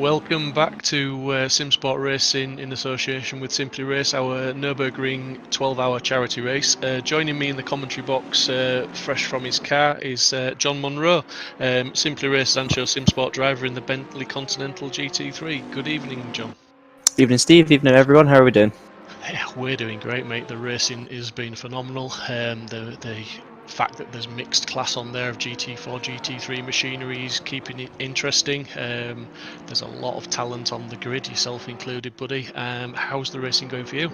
Welcome back to Simsport Racing in association with Simply Race, our Nürburgring 12-hour charity race. Joining me in the commentary box, fresh from his car, is John Monroe, Simply Race and Show Simsport driver in the Bentley Continental GT3. Good evening, John. Evening, Steve. Evening, everyone. How are we doing? Yeah, we're doing great, mate. The racing has been phenomenal. The fact that there's mixed class on there of GT4, GT3 machinery is keeping it interesting. There's a lot of talent on the grid, yourself included, buddy. How's the racing going for you?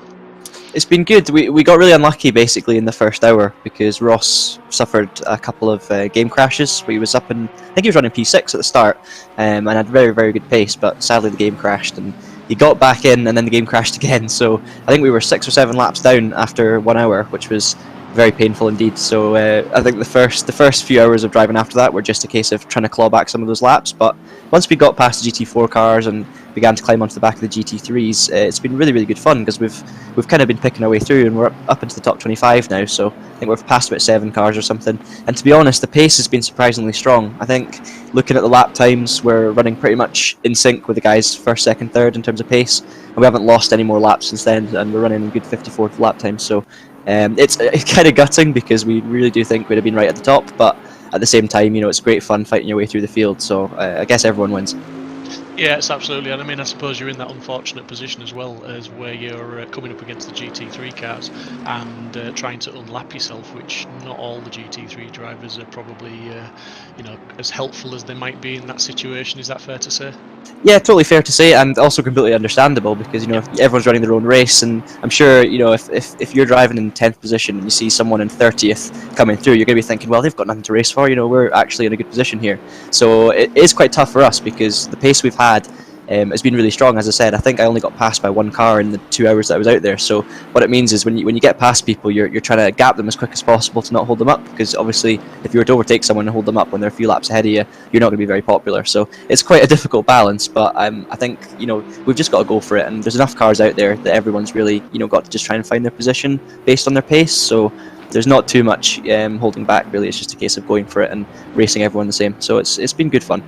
It's been good. We got really unlucky basically in the first hour because Ross suffered a couple of game crashes. He was up in, I think he was running P6 at the start, and had very, very good pace, but sadly the game crashed and he got back in and then the game crashed again. So I think we were 6 or 7 laps down after 1 hour, which was very painful indeed. So I think the first few hours of driving after that were just a case of trying to claw back some of those laps. But once we got past the GT4 cars and began to climb onto the back of the GT3s, it's been really, really good fun because we've kind of been picking our way through and we're up into the top 25 now. So I think we've passed about 7 cars or something. And to be honest, the pace has been surprisingly strong. I think looking at the lap times, we're running pretty much in sync with the guys first, second, third in terms of pace, and we haven't lost any more laps since then. And we're running a good 54th lap time. So it's kind of gutting because we really do think we'd have been right at the top, but at the same time, you know, it's great fun fighting your way through the field. So I guess everyone wins. Yeah, it's absolutely, and I mean, I suppose you're in that unfortunate position as well, as where you're coming up against the GT3 cars and trying to unlap yourself, which not all the GT3 drivers are probably, you know, as helpful as they might be in that situation. Is that fair to say? Yeah, totally fair to say, and also completely understandable because, you know, everyone's running their own race, and I'm sure, you know, if you're driving in 10th position and you see someone in 30th coming through, you're going to be thinking, well, they've got nothing to race for, you know, we're actually in a good position here. So it is quite tough for us because the pace we've had has been really strong. As I said, I think I only got passed by 1 car in the 2 hours that I was out there. So what it means is when you get past people, you're trying to gap them as quick as possible to not hold them up, because obviously if you were to overtake someone and hold them up when they're a few laps ahead of you, you're not going to be very popular. So it's quite a difficult balance, but I think, you know, we've just got to go for it, and there's enough cars out there that everyone's really, you know, got to just try and find their position based on their pace. So there's not too much holding back really. It's just a case of going for it and racing everyone the same. So it's been good fun.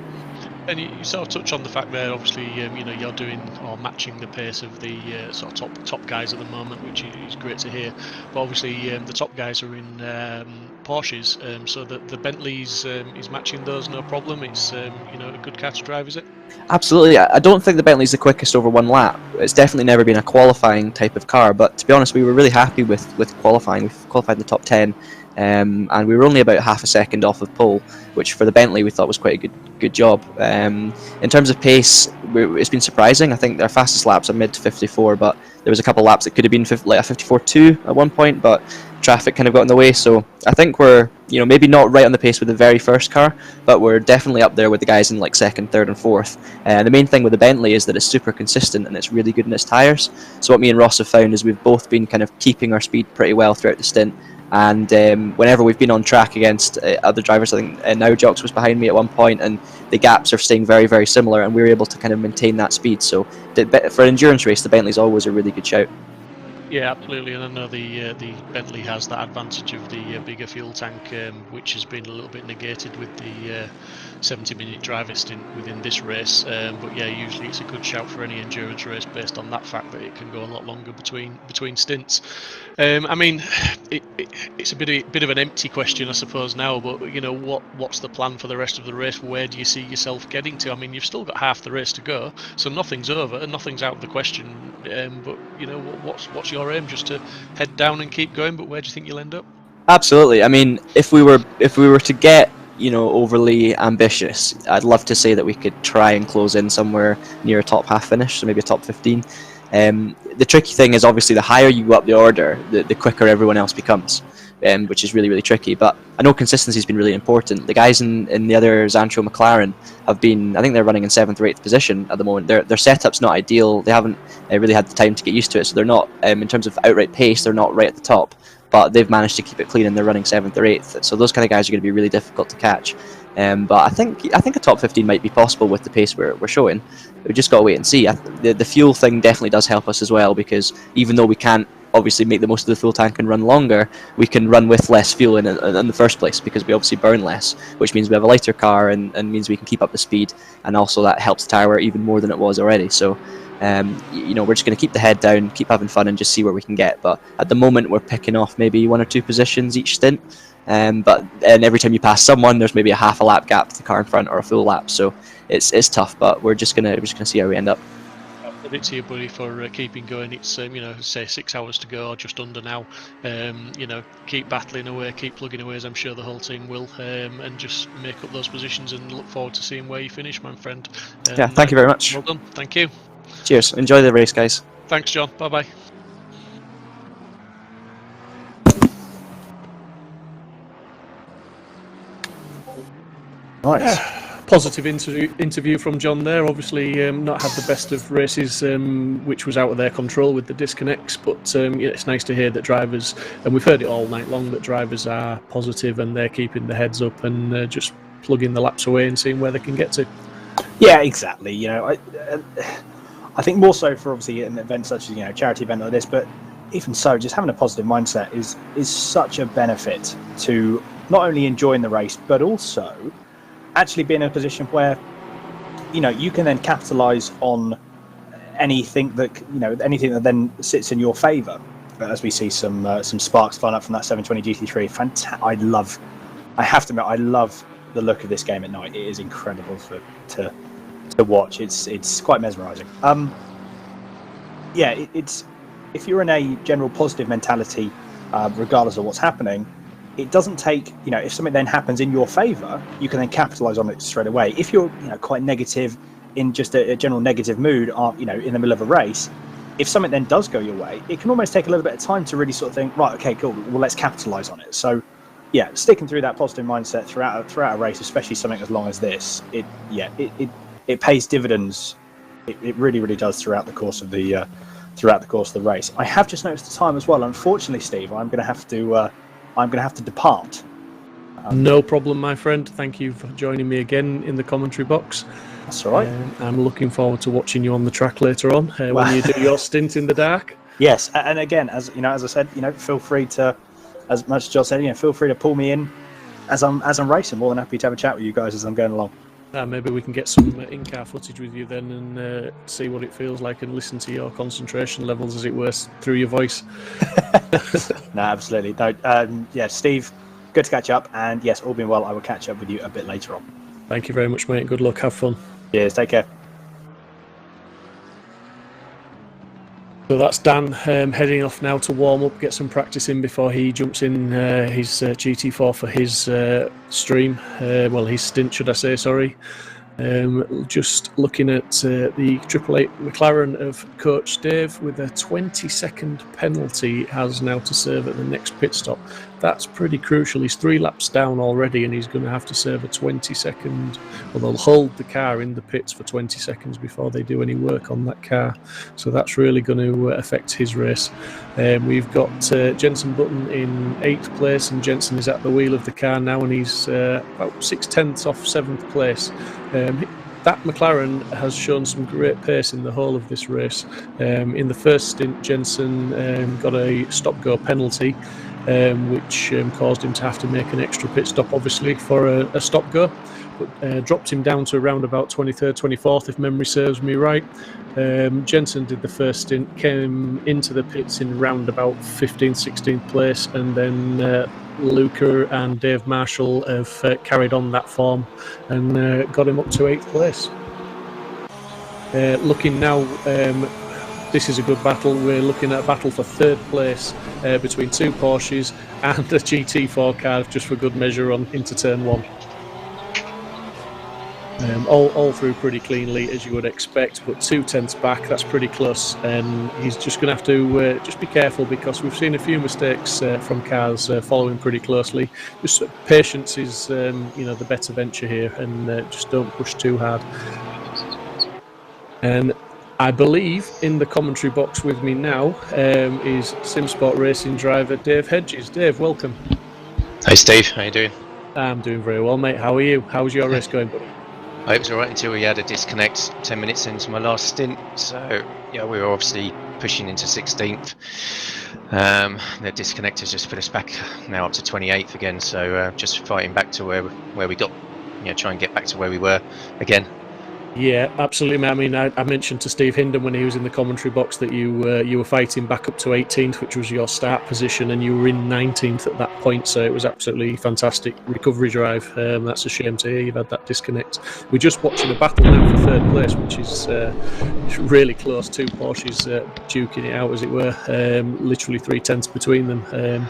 And you sort of touch on the fact there, obviously, you know, you're doing or matching the pace of the sort of top guys at the moment, which is great to hear. But obviously, the top guys are in Porsches, so the Bentley's is matching those, no problem. It's you know, a good car to drive, is it? Absolutely. I don't think the Bentley's the quickest over 1 lap. It's definitely never been a qualifying type of car, but to be honest, we were really happy with qualifying. We've qualified in the top 10, and we were only about half a second off of pole, which for the Bentley we thought was quite a good job. In terms of pace, it's been surprising. I think our fastest laps are mid to 54, but there was a couple of laps that could have been like a 54.2 at one point, but traffic kind of got in the way. So I think we're, you know, maybe not right on the pace with the very first car, but we're definitely up there with the guys in like second, third and fourth. The main thing with the Bentley is that it's super consistent and it's really good in its tyres. So what me and Ross have found is we've both been kind of keeping our speed pretty well throughout the stint. And whenever we've been on track against other drivers, I think Now Jocks was behind me at one point, and the gaps are staying very, very similar, and we were able to kind of maintain that speed. So for an endurance race, the Bentley's always a really good shout. Yeah, absolutely, and I know the Bentley has that advantage of the bigger fuel tank, which has been a little bit negated with the 70-minute driver stint within this race. But yeah, usually it's a good shout for any endurance race based on that fact that it can go a lot longer between stints. I mean, it's a bit of an empty question, I suppose, now. But you know, what's the plan for the rest of the race? Where do you see yourself getting to? I mean, you've still got half the race to go, so nothing's over and nothing's out of the question. But you know, what's your aim? Just to head down and keep going, but where do you think you'll end up? Absolutely. I mean, if we were to get, you know, overly ambitious, I'd love to say that we could try and close in somewhere near a top half finish, so maybe a top 15. The tricky thing is obviously the higher you go up the order, the quicker everyone else becomes, which is really, really tricky. But I know consistency has been really important. The guys in the other Zantro McLaren have been, I think they're running in 7th or 8th position at the moment. Their setup's not ideal. They haven't really had the time to get used to it, so they're not, in terms of outright pace, they're not right at the top. But they've managed to keep it clean and they're running 7th or 8th. So those kind of guys are going to be really difficult to catch. But I think a top 15 might be possible with the pace we're showing. We've just got to wait and see. The fuel thing definitely does help us as well, because even though we can't obviously make the most of the fuel tank and run longer, we can run with less fuel in the first place, because we obviously burn less, which means we have a lighter car and means we can keep up the speed, and also that helps the tyre wear even more than it was already. So we're just going to keep the head down, keep having fun, and just see where we can get. But at the moment, we're picking off maybe 1 or 2 positions each stint. But every time you pass someone, there's maybe a half a lap gap to the car in front or a full lap. So it's tough, but we're just gonna see how we end up. Credit to you, buddy, for keeping going. It's say 6 hours to go, or just under now. Keep battling away, keep plugging away, as I'm sure the whole team will, and just make up those positions. And look forward to seeing where you finish, my friend. Yeah, thank you very much. Well done. Thank you. Cheers. Enjoy the race, guys. Thanks, John. Bye bye. Nice. Positive interview from John there. Obviously, not had the best of races, which was out of their control with the disconnects. But it's nice to hear that drivers, and we've heard it all night long, that drivers are positive and they're keeping their heads up and just plugging the laps away and seeing where they can get to. Yeah, exactly. I think more so for obviously an event such as a charity event like this, but even so, just having a positive mindset is such a benefit to not only enjoying the race, but also actually be in a position where you can then capitalize on anything that then sits in your favor, as we see some sparks flying up from that 720 GT3. I have to admit, I love the look of this game at night. It is incredible to watch. It's quite mesmerizing. It's if you're in a general positive mentality, regardless of what's happening, it doesn't take, if something then happens in your favor, you can then capitalize on it straight away. If you're, quite negative, in just a general negative mood, in the middle of a race, if something then does go your way, it can almost take a little bit of time to really sort of think, right, okay, cool, well, let's capitalize on it. So, yeah, sticking through that positive mindset throughout a race, especially something as long as this, it pays dividends. It really, really does throughout the course of the race. I have just noticed the time as well. Unfortunately, Steve, I'm going to have to depart. No problem, my friend. Thank you for joining me again in the commentary box. That's all right. I'm looking forward to watching you on the track later on when you do your stint in the dark. Yes, and again, as I said, feel free to, as much as John said, feel free to pull me in as I'm racing. More than happy to have a chat with you guys as I'm going along. Maybe we can get some in-car footage with you then and see what it feels like and listen to your concentration levels, as it were, through your voice. No, absolutely. No, Steve, good to catch up. And yes, all being well, I will catch up with you a bit later on. Thank you very much, mate. Good luck. Have fun. Cheers. Take care. So that's Dan heading off now to warm up, get some practice in before he jumps in his GT4 for his stream. His stint, should I say, sorry. Just looking at the Triple Eight McLaren of Coach Dave, with a 20-second penalty has now to serve at the next pit stop. That's pretty crucial. He's 3 laps down already, and he's going to have to serve a 20-second. Well, they'll hold the car in the pits for 20 seconds before they do any work on that car. So that's really going to affect his race. We've got Jenson Button in 8th place, and Jenson is at the wheel of the car now, and he's about 6/10 off 7th place. That McLaren has shown some great pace in the whole of this race. In the first stint, Jenson got a stop-go penalty, which caused him to have to make an extra pit stop, obviously, for a stop-go, but dropped him down to around about 23rd, 24th, if memory serves me right. Jenson did the first stint, came into the pits in round about 15th, 16th place, and then Luca and Dave Marshall have carried on that form and got him up to 8th place. Looking now, this is a good battle. We're looking at a battle for 3rd place between 2 Porsches and a GT4 car, just for good measure, on into turn 1. All through pretty cleanly, as you would expect, but 2/10 back, that's pretty close, and he's just going to have to just be careful, because we've seen a few mistakes from cars following pretty closely. Just patience is the better venture here, and just don't push too hard. And I believe in the commentary box with me now is Simsport Racing driver Dave Hedges. Dave, welcome. Hi Steve, how you doing? I'm doing very well, mate. How are you? How's your race going, buddy? It was alright until we had a disconnect 10 minutes into my last stint. So yeah, we were obviously pushing into 16th. Their disconnectors just put us back now up to 28th again. So just fighting back to where we got, try and get back to where we were again. Yeah, absolutely. I mean, I mentioned to Steve Hindon when he was in the commentary box that you were fighting back up to 18th, which was your start position, and you were in 19th at that point. So it was absolutely fantastic recovery drive. That's a shame to hear you've had that disconnect. We're just watching a battle now for third place, which is really close. Two Porsches duking it out, as it were. Literally 3/10 between them.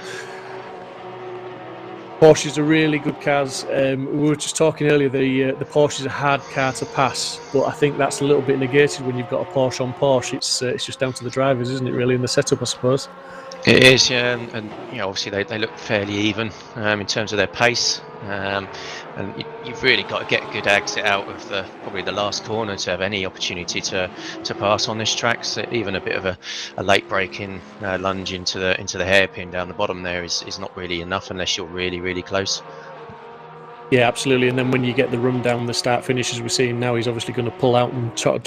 Porsches are really good cars. We were just talking earlier, the Porsche is a hard car to pass, but I think that's a little bit negated when you've got a Porsche on Porsche. It's just down to the drivers, isn't it, really, in the setup, I suppose? It is, yeah, and obviously they look fairly even in terms of their pace, and you've really got to get a good exit out of probably the last corner to have any opportunity to pass on this track. So even a bit of a late braking lunge into the hairpin down the bottom there is not really enough unless you're really, really close. Yeah, absolutely. And then when you get the run down the start finish, as we're seeing now, he's obviously going to pull out and try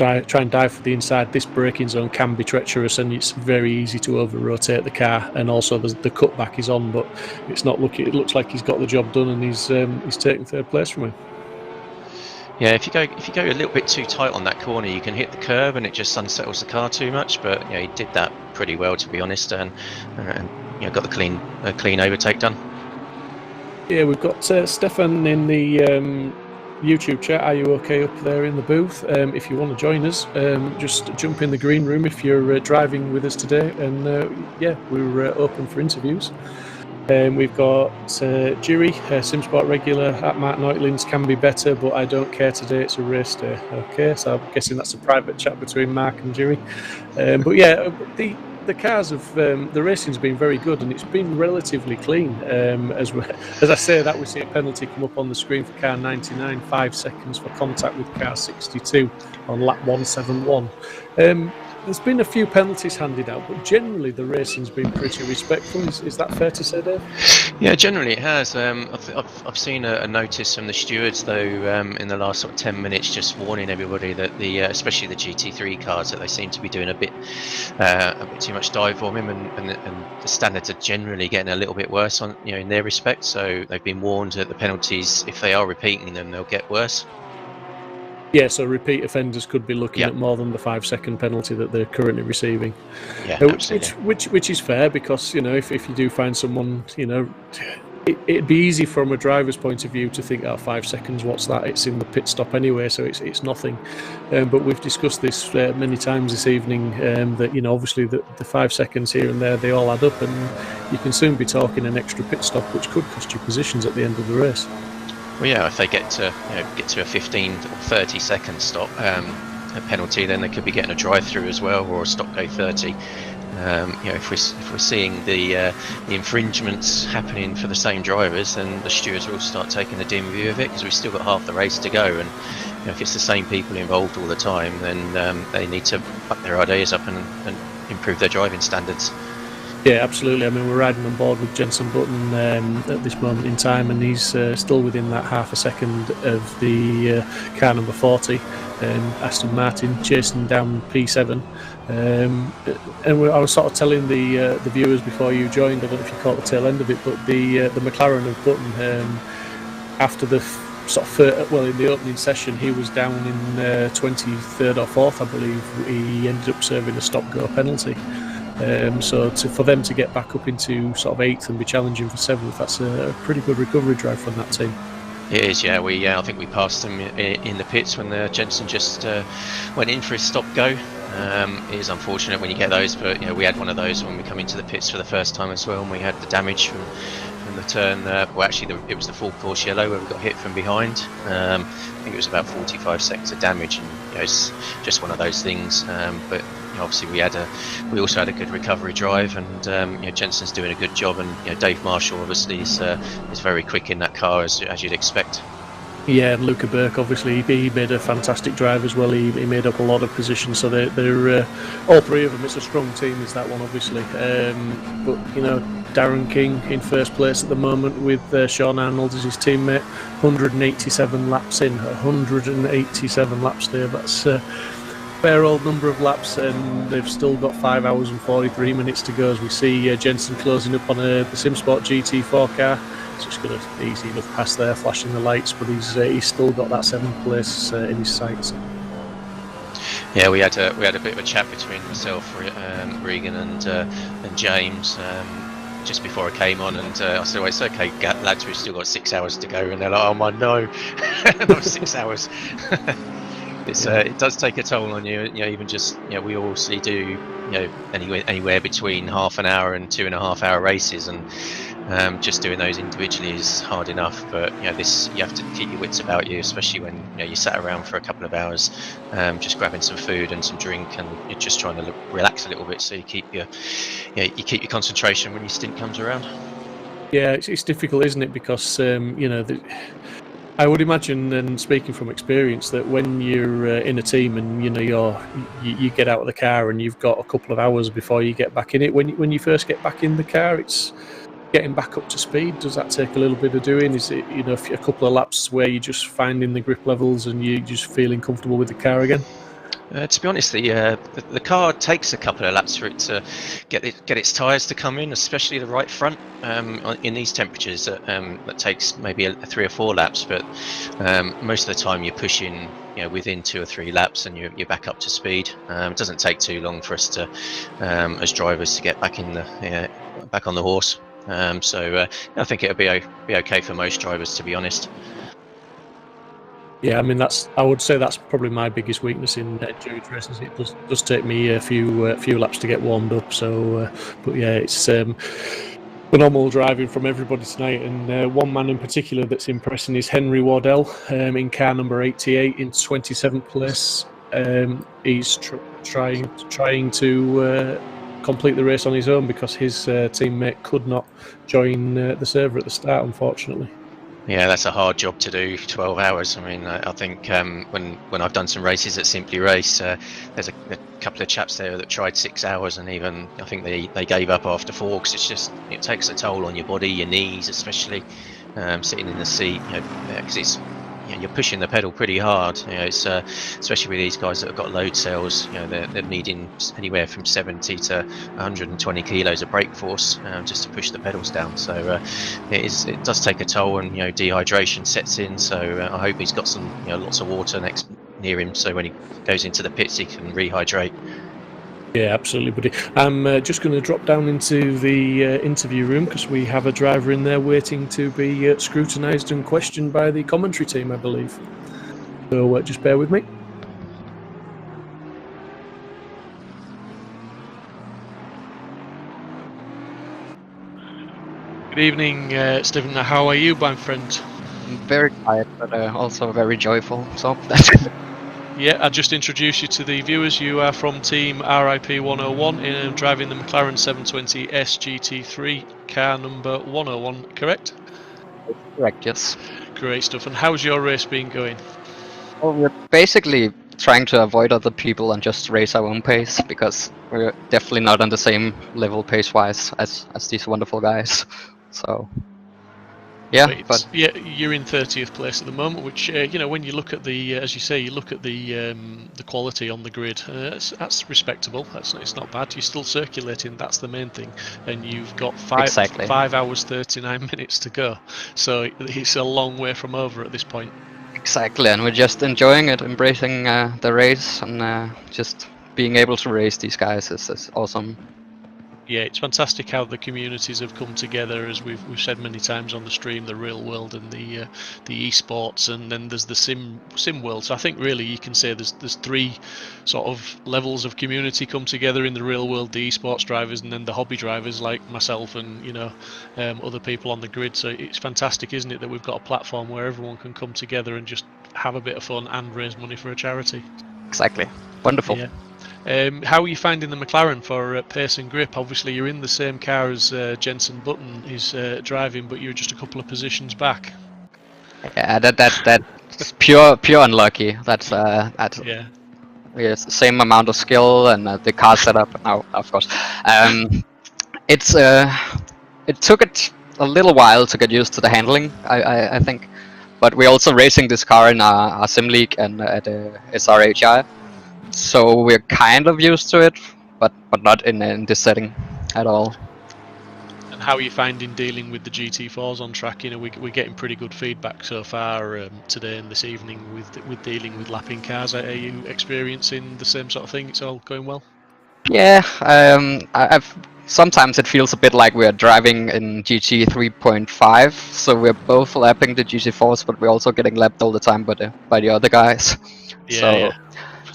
and dive for the inside. This braking zone can be treacherous, and it's very easy to over rotate the car. And also the cutback is on, but it's not looking. It looks like he's got the job done, and he's taking third place from him. Yeah, if you go a little bit too tight on that corner, you can hit the curb, and it just unsettles the car too much. But he did that pretty well, to be honest, and got the clean overtake done. Yeah, we've got Stefan in the YouTube chat. Are you okay up there in the booth? If you want to join us, just jump in the green room if you're driving with us today. And we're open for interviews. We've got Jiri, Simsport regular at Mark Neutlin's can be better, but I don't care today. It's a race day. Okay, so I'm guessing that's a private chat between Mark and Jiri. But yeah, the cars of the racing's been very good, and it's been relatively clean. As I say that, we see a penalty come up on the screen for car 99, 5 seconds for contact with car 62 on lap 171. There's been a few penalties handed out, but generally the racing's been pretty respectful. Is that fair to say, Dave? Yeah, generally it has. I've seen a notice from the stewards, though, in the last sort of 10 minutes, just warning everybody that especially the GT3 cars, that they seem to be doing a bit too much dive bombing, and the standards are generally getting a little bit worse on in their respect. So they've been warned that the penalties, if they are repeating them, they'll get worse. Yeah, so repeat offenders could be looking at more than the 5-second penalty that they're currently receiving. Yeah, absolutely. Which is fair, because if you do find someone, it'd be easy from a driver's point of view to think, 5 seconds, what's that? It's in the pit stop anyway, so it's nothing. But we've discussed this many times this evening, that obviously the 5 seconds here and there, they all add up, and you can soon be talking an extra pit stop, which could cost you positions at the end of the race. Well, yeah, if they get to a 15 or 30 second stop, a penalty, then they could be getting a drive-through as well, or a stop go 30. If we're seeing the infringements happening for the same drivers, then the stewards will start taking a dim view of it, because we've still got half the race to go, and if it's the same people involved all the time, then they need to up their ideas up and improve their driving standards. Yeah, absolutely. I mean, we're riding on board with Jenson Button at this moment in time, and he's still within that half a second of the car number 40, Aston Martin, chasing down P7. And I was sort of telling the viewers before you joined, I don't know if you caught the tail end of it, but the McLaren of Button, after the in the opening session, he was down in 23rd or 4th, I believe. He ended up serving a stop-go penalty. So for them to get back up into sort of 8th and be challenging for 7th, that's a pretty good recovery drive from that team. It is, yeah. I think we passed them in the pits when Jenson just went in for his stop-go. It is unfortunate when you get those, but we had one of those when we come into the pits for the first time as well, and we had the damage from the turn. It was the full course yellow where we got hit from behind. I think it was about 45 seconds of damage, and it's just one of those things. But obviously we also had a good recovery drive, and Jenson's doing a good job, and Dave Marshall obviously is very quick in that car, as you'd expect. Yeah, and Luca Burke, obviously, he made a fantastic drive as well. He made up a lot of positions, so they're all three of them. It's a strong team, is that one, obviously. But Darren King in first place at the moment with Sean Arnold as his teammate. 187 laps in, 187 laps there. fair old number of laps, and they've still got 5 hours and 43 minutes to go as we see Jensen closing up on the Simsport GT4 car. It's just going to easy enough pass there, flashing the lights, but he's still got that 7th place in his sights. Yeah, we had a bit of a chat between myself, Regan, and James just before I came on, and I said, well, it's okay, lads, we've still got 6 hours to go, and they're like, oh my no, not 6 hours. It does take a toll on you. Even just we obviously do anywhere between half an hour and 2.5 hour races, and just doing those individually is hard enough. But this, you have to keep your wits about you, especially when you sat around for a couple of hours, just grabbing some food and some drink, and you're just trying to relax a little bit, so you keep your concentration when your stint comes around. Yeah, it's difficult, isn't it? Because I would imagine, and speaking from experience, that when you're in a team and you get out of the car and you've got a couple of hours before you get back in it. When you first get back in the car, it's getting back up to speed. Does that take a little bit of doing? Is it a couple of laps where you're just finding the grip levels and you're just feeling comfortable with the car again? To be honest, the car takes a couple of laps for it to get its tyres to come in, especially the right front. In these temperatures, that takes maybe 3 or 4 laps, but most of the time you're pushing within 2 or 3 laps, and you're back up to speed. It doesn't take too long for us to, as drivers, to get back back on the horse. So I think it'll be okay for most drivers, to be honest. Yeah, I mean I would say that's probably my biggest weakness in endurance races. It does take me a few laps to get warmed up. So, but yeah, it's phenomenal driving from everybody tonight. And one man in particular that's impressing is Henry Wardell in car number 88 in 27th place. He's trying to complete the race on his own because his teammate could not join the server at the start, unfortunately. Yeah, that's a hard job to do, 12 hours. I mean, I think when I've done some races at Simply Race, there's a couple of chaps there that tried 6 hours, and even I think they gave up after 4, because it takes a toll on your body, your knees especially, sitting in the seat, because it's you're pushing the pedal pretty hard. It's especially with these guys that have got load cells. They're needing anywhere from 70 to 120 kilos of brake force just to push the pedals down. So it does take a toll, and dehydration sets in. So I hope he's got some lots of water near him, so when he goes into the pits he can rehydrate. Yeah, absolutely, buddy. I'm just going to drop down into the interview room because we have a driver in there waiting to be scrutinised and questioned by the commentary team, I believe. So just bear with me. Good evening, Stephen. How are you, my friend? Very quiet, but also very joyful, so that's good. Yeah, I'll just introduce you to the viewers. You are from Team RIP 101, driving the McLaren 720 SGT3, car number 101, correct? Correct, yes. Great stuff. And how's your race been going? Well, we're basically trying to avoid other people and just race our own pace, because we're definitely not on the same level pace-wise as these wonderful guys. So... yeah, but yeah, you're in 30th place at the moment, which when you look at the, as you say, you look at the quality on the grid, that's respectable. It's not bad. You're still circulating. That's the main thing, and you've got 5 hours 39 minutes to go. So it's a long way from over at this point. Exactly, and we're just enjoying it, embracing the race, and just being able to race these guys is awesome. Yeah, it's fantastic how the communities have come together, as we've said many times on the stream, the real world and the esports, and then there's the sim world. So I think really you can say there's 3 sort of levels of community come together in the real world: the esports drivers, and then the hobby drivers like myself and other people on the grid. So it's fantastic, isn't it, that we've got a platform where everyone can come together and just have a bit of fun and raise money for a charity. Exactly, wonderful. Yeah. How are you finding the McLaren for pace and grip? Obviously, you're in the same car as Jensen Button is driving, but you're just a couple of positions back. Yeah, that's pure unlucky. That's yeah. Yes, same amount of skill and the car setup. No, of course. It took it a little while to get used to the handling, I think, but we're also racing this car in our sim league and at SRHI. So we're kind of used to it, but not in this setting at all. And how are you finding dealing with the GT4s on track? You know, we're getting pretty good feedback so far today and this evening with dealing with lapping cars. Are you experiencing the same sort of thing? It's all going well? Yeah, I've sometimes it feels a bit like we're driving in GT 3.5, so we're both lapping the GT4s, but we're also getting lapped all the time by the other guys. Yeah,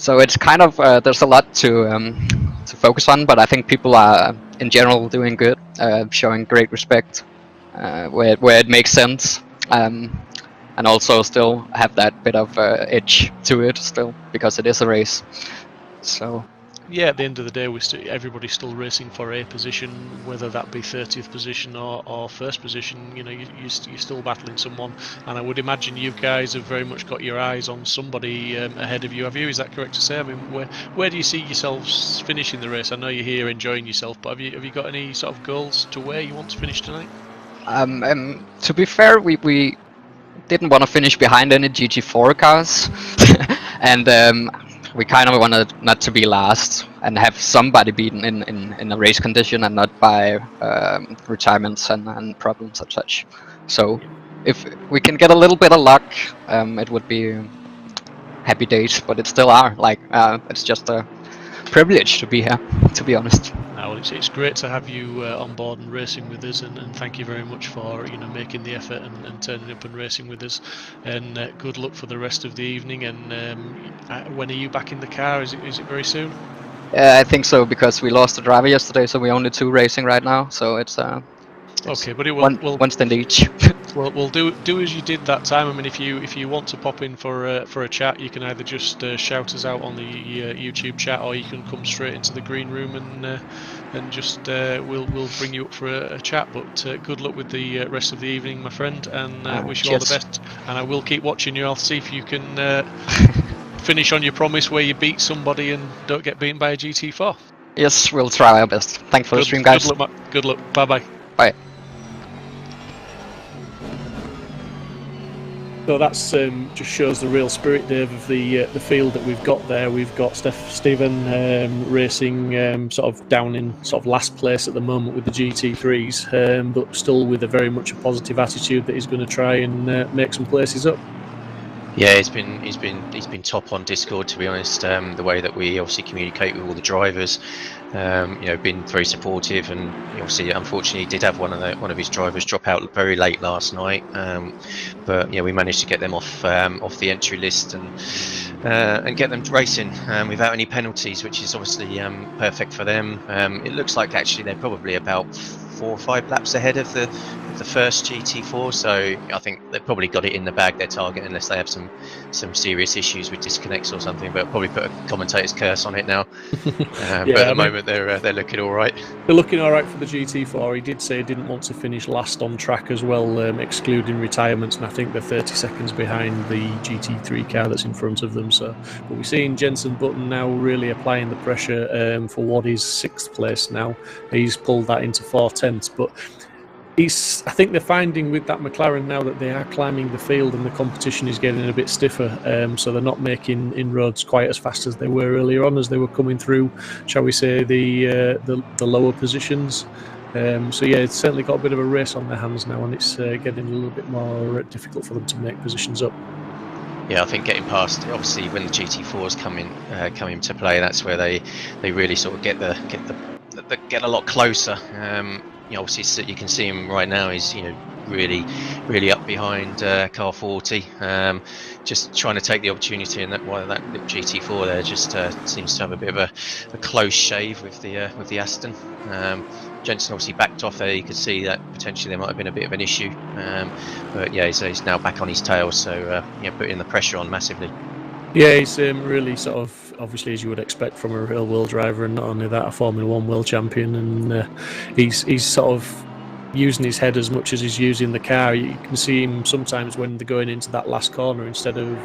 So it's kind of there's a lot to focus on, but I think people are in general doing good, showing great respect where it makes sense, and also still have that bit of edge to it still because it is a race. So. Yeah, at the end of the day, everybody's still racing for a position, whether that be 30th position or first position. You know, you're still battling someone, and I would imagine you guys have very much got your eyes on somebody ahead of you. Have you? Is that correct to say? I mean, where do you see yourselves finishing the race? I know you're here enjoying yourself, but have you got any sort of goals to where you want to finish tonight? To be fair, we didn't want to finish behind any GT4 cars, and we kind of wanted not to be last and have somebody beaten in a race condition and not by retirements and problems and such. So if we can get a little bit of luck, it would be happy days, but it still are. Like, it's just a privilege to be here, to be honest. Well, it's great to have you on board and racing with us, and thank you very much for making the effort and turning up and racing with us. And good luck for the rest of the evening. And when are you back in the car? Is it very soon? I think so, because we lost the driver yesterday, so we're only 2 racing right now. So it's okay, but one stint each. We'll do as you did that time. I mean, if you want to pop in for a chat, you can either just shout us out on the YouTube chat, or you can come straight into the green room and just we'll bring you up for a chat. But good luck with the rest of the evening, my friend, and wish you all the best. And I will keep watching you. I'll see if you can finish on your promise where you beat somebody and don't get beaten by a GT4. Yes, we'll try our best. Thanks for the stream, guys. Good luck, good luck. Bye. Bye. So that's just shows the real spirit, Dave, of the field that we've got there. We've got Stephen racing sort of down in sort of last place at the moment with the GT3s, but still with a very much a positive attitude that he's going to try and make some places up. Yeah, he's been top on Discord, to be honest. The way that we obviously communicate with all the drivers, been very supportive, and obviously, unfortunately, he did have one of his drivers drop out very late last night. But we managed to get them off the entry list and get them racing without any penalties, which is obviously perfect for them. It looks like actually they're probably about 4 or 5 laps ahead of the first GT4, so I think they've probably got it in the bag, their target, unless they have some serious issues with disconnects or something. But probably put a commentator's curse on it now. But at the moment they're looking all right. They're looking all right for the GT4. He did say he didn't want to finish last on track as well, excluding retirements, and I think they're 30 seconds behind the GT3 car that's in front of them. So, but we're seeing Jenson Button now really applying the pressure for what is 6th place now. He's pulled that into 4/10, but I think they're finding with that McLaren now that they are climbing the field and the competition is getting a bit stiffer, so they're not making inroads quite as fast as they were earlier on as they were coming through, shall we say, the lower positions. So yeah, it's certainly got a bit of a race on their hands now, and it's getting a little bit more difficult for them to make positions up. Yeah, I think getting past, obviously when the GT4s come into play, that's where they really sort of get a lot closer. Obviously you can see him right now. He's really up behind car 40, just trying to take the opportunity, and that GT4 there just seems to have a bit of a close shave with the Aston. Jenson obviously backed off there. You could see that potentially there might have been a bit of an issue, but yeah, he's now back on his tail, so putting the pressure on massively. Yeah, he's really sort of, obviously, as you would expect from a real world driver, and not only that, a Formula 1 world champion, and he's sort of using his head as much as he's using the car. You can see him sometimes when they're going into that last corner, instead of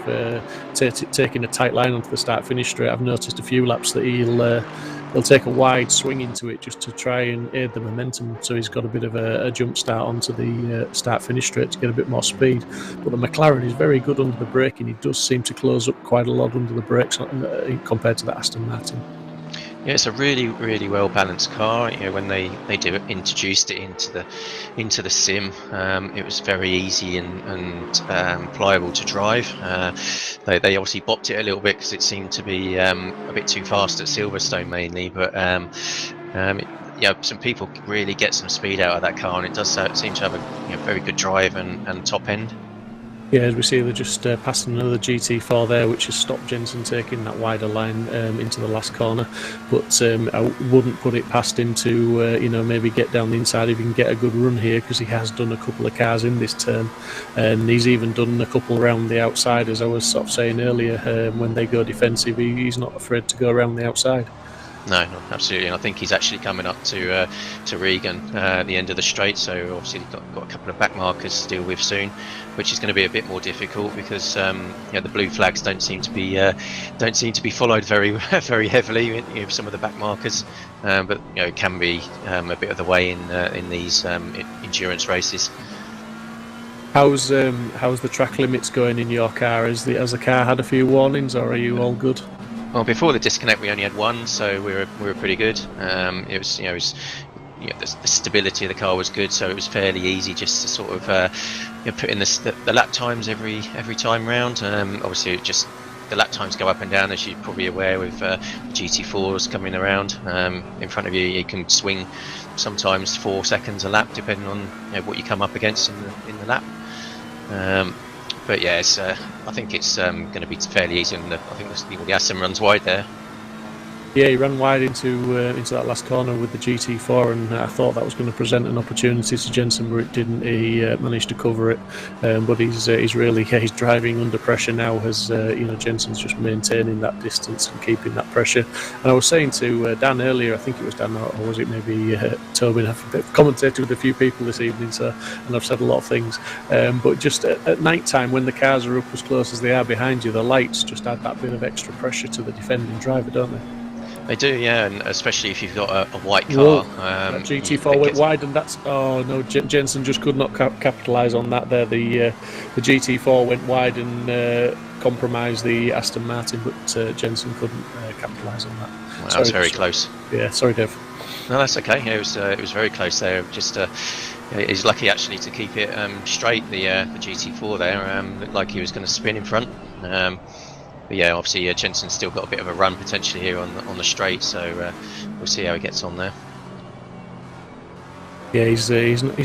taking a tight line onto the start-finish straight, I've noticed a few laps that he'll take a wide swing into it just to try and aid the momentum. So he's got a bit of a jump start onto the start-finish straight to get a bit more speed. But the McLaren is very good under the braking. He does seem to close up quite a lot under the brakes compared to the Aston Martin. Yeah, it's a really, really well balanced car. You know, when they introduced it into the sim, it was very easy and pliable to drive. They obviously bopped it a little bit because it seemed to be a bit too fast at Silverstone mainly, but yeah, some people really get some speed out of that car, and it does seem to have a very good drive and top end. Yeah, as we see, they're just passing another GT4 there, which has stopped Jensen taking that wider line into the last corner. But I wouldn't put it past him to, maybe get down the inside if he can get a good run here, because he has done a couple of cars in this turn. And he's even done a couple around the outside, as I was sort of saying earlier. When they go defensive, he's not afraid to go around the outside. No, absolutely, and I think he's actually coming up to Regan at the end of the straight, so obviously he's got a couple of back markers to deal with soon, which is going to be a bit more difficult because the blue flags don't seem to be followed very very heavily in some of the back markers, but it can be a bit of the way in these endurance races. How's the track limits going in your car? Has the car had a few warnings, or are you all good? Well, before the disconnect, we only had one, so we were pretty good. It was the stability of the car was good, so it was fairly easy just to sort of put in the lap times every time round. Obviously, the lap times go up and down, as you're probably aware, with GT4s coming around in front of you. You can swing sometimes 4 seconds a lap, depending on what you come up against in the lap. But yeah, I think it's going to be fairly easy, and I think the Aston runs wide there. Yeah, he ran wide into that last corner with the GT4, and I thought that was going to present an opportunity to Jensen, but it didn't. He managed to cover it, but he's really he's driving under pressure now. As Jensen's just maintaining that distance and keeping that pressure. And I was saying to Dan earlier, I think it was Dan, or was it maybe Tobin? I've commentated with a few people this evening, and I've said a lot of things. But just at night time, when the cars are up as close as they are behind you, the lights just add that bit of extra pressure to the defending driver, don't they? They do, yeah, and especially if you've got a white car. That GT4 went wide, and Jensen just could not capitalise on that there. The GT4 went wide and compromised the Aston Martin, but Jensen couldn't capitalise on that. Well, that was very close. Yeah, sorry, Dave. No, that's okay. It was very close there. Just he's lucky actually to keep it straight. The GT4 there looked like he was going to spin in front. But yeah, obviously Jensen's still got a bit of a run potentially here on the straight, so we'll see how he gets on there. Yeah, he's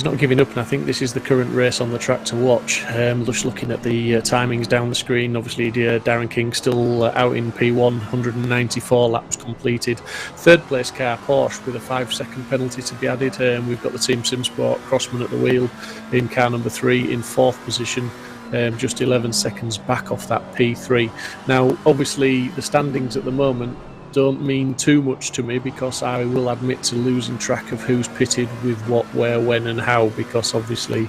not giving up, and I think this is the current race on the track to watch. Just looking at the timings down the screen, obviously Darren King still out in P1, 194 laps completed. Third place car Porsche with a 5-second penalty to be added. We've got the Team Simsport Crossman at the wheel in car number 3 in 4th position. Just 11 seconds back off that P3. Now, obviously, the standings at the moment don't mean too much to me, because I will admit to losing track of who's pitted with what, where, when and how, because obviously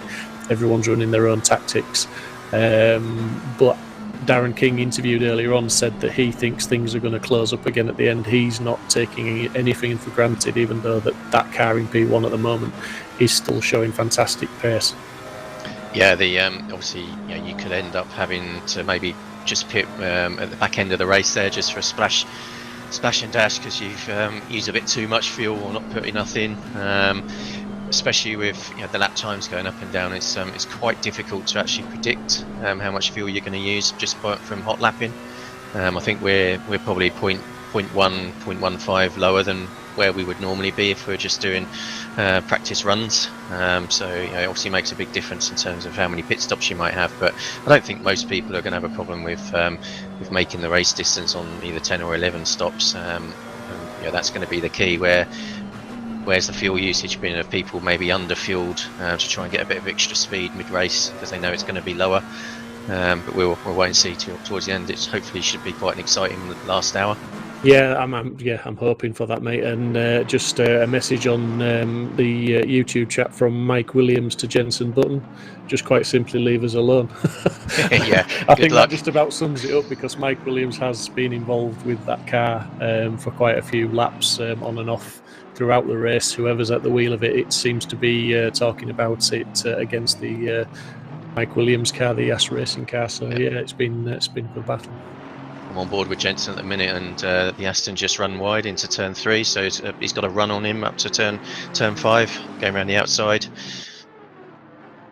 everyone's running their own tactics. But Darren King, interviewed earlier on, said that he thinks things are going to close up again at the end. He's not taking anything for granted, even though that car in P1 at the moment is still showing fantastic pace. Yeah, obviously you could end up having to maybe just pit at the back end of the race there just for a splash and dash, because you've used a bit too much fuel or not put enough in. Especially with the lap times going up and down, it's quite difficult to actually predict how much fuel you're going to use just from hot lapping. I think we're probably 0.15 lower than where we would normally be if we're just doing practice runs. So it obviously makes a big difference in terms of how many pit stops you might have. But I don't think most people are going to have a problem with making the race distance on either 10 or 11 stops. That's going to be the key. Where's the fuel usage been of people maybe under-fueled to try and get a bit of extra speed mid-race because they know it's going to be lower. But we'll wait and see towards the end. It hopefully should be quite an exciting last hour. Yeah, I'm hoping for that, mate. And just a message on the YouTube chat from Mike Williams to Jenson Button. Just quite simply, leave us alone. Yeah, I good think luck. that just about sums it up, because Mike Williams has been involved with that car for quite a few laps on and off throughout the race. Whoever's at the wheel of it, it seems to be talking about it against the Mike Williams car, the Yas Racing car. So yeah, it's been a good battle. I'm on board with Jensen at the minute, and the Aston just run wide into turn 3, so he's got a run on him up to turn 5, going around the outside.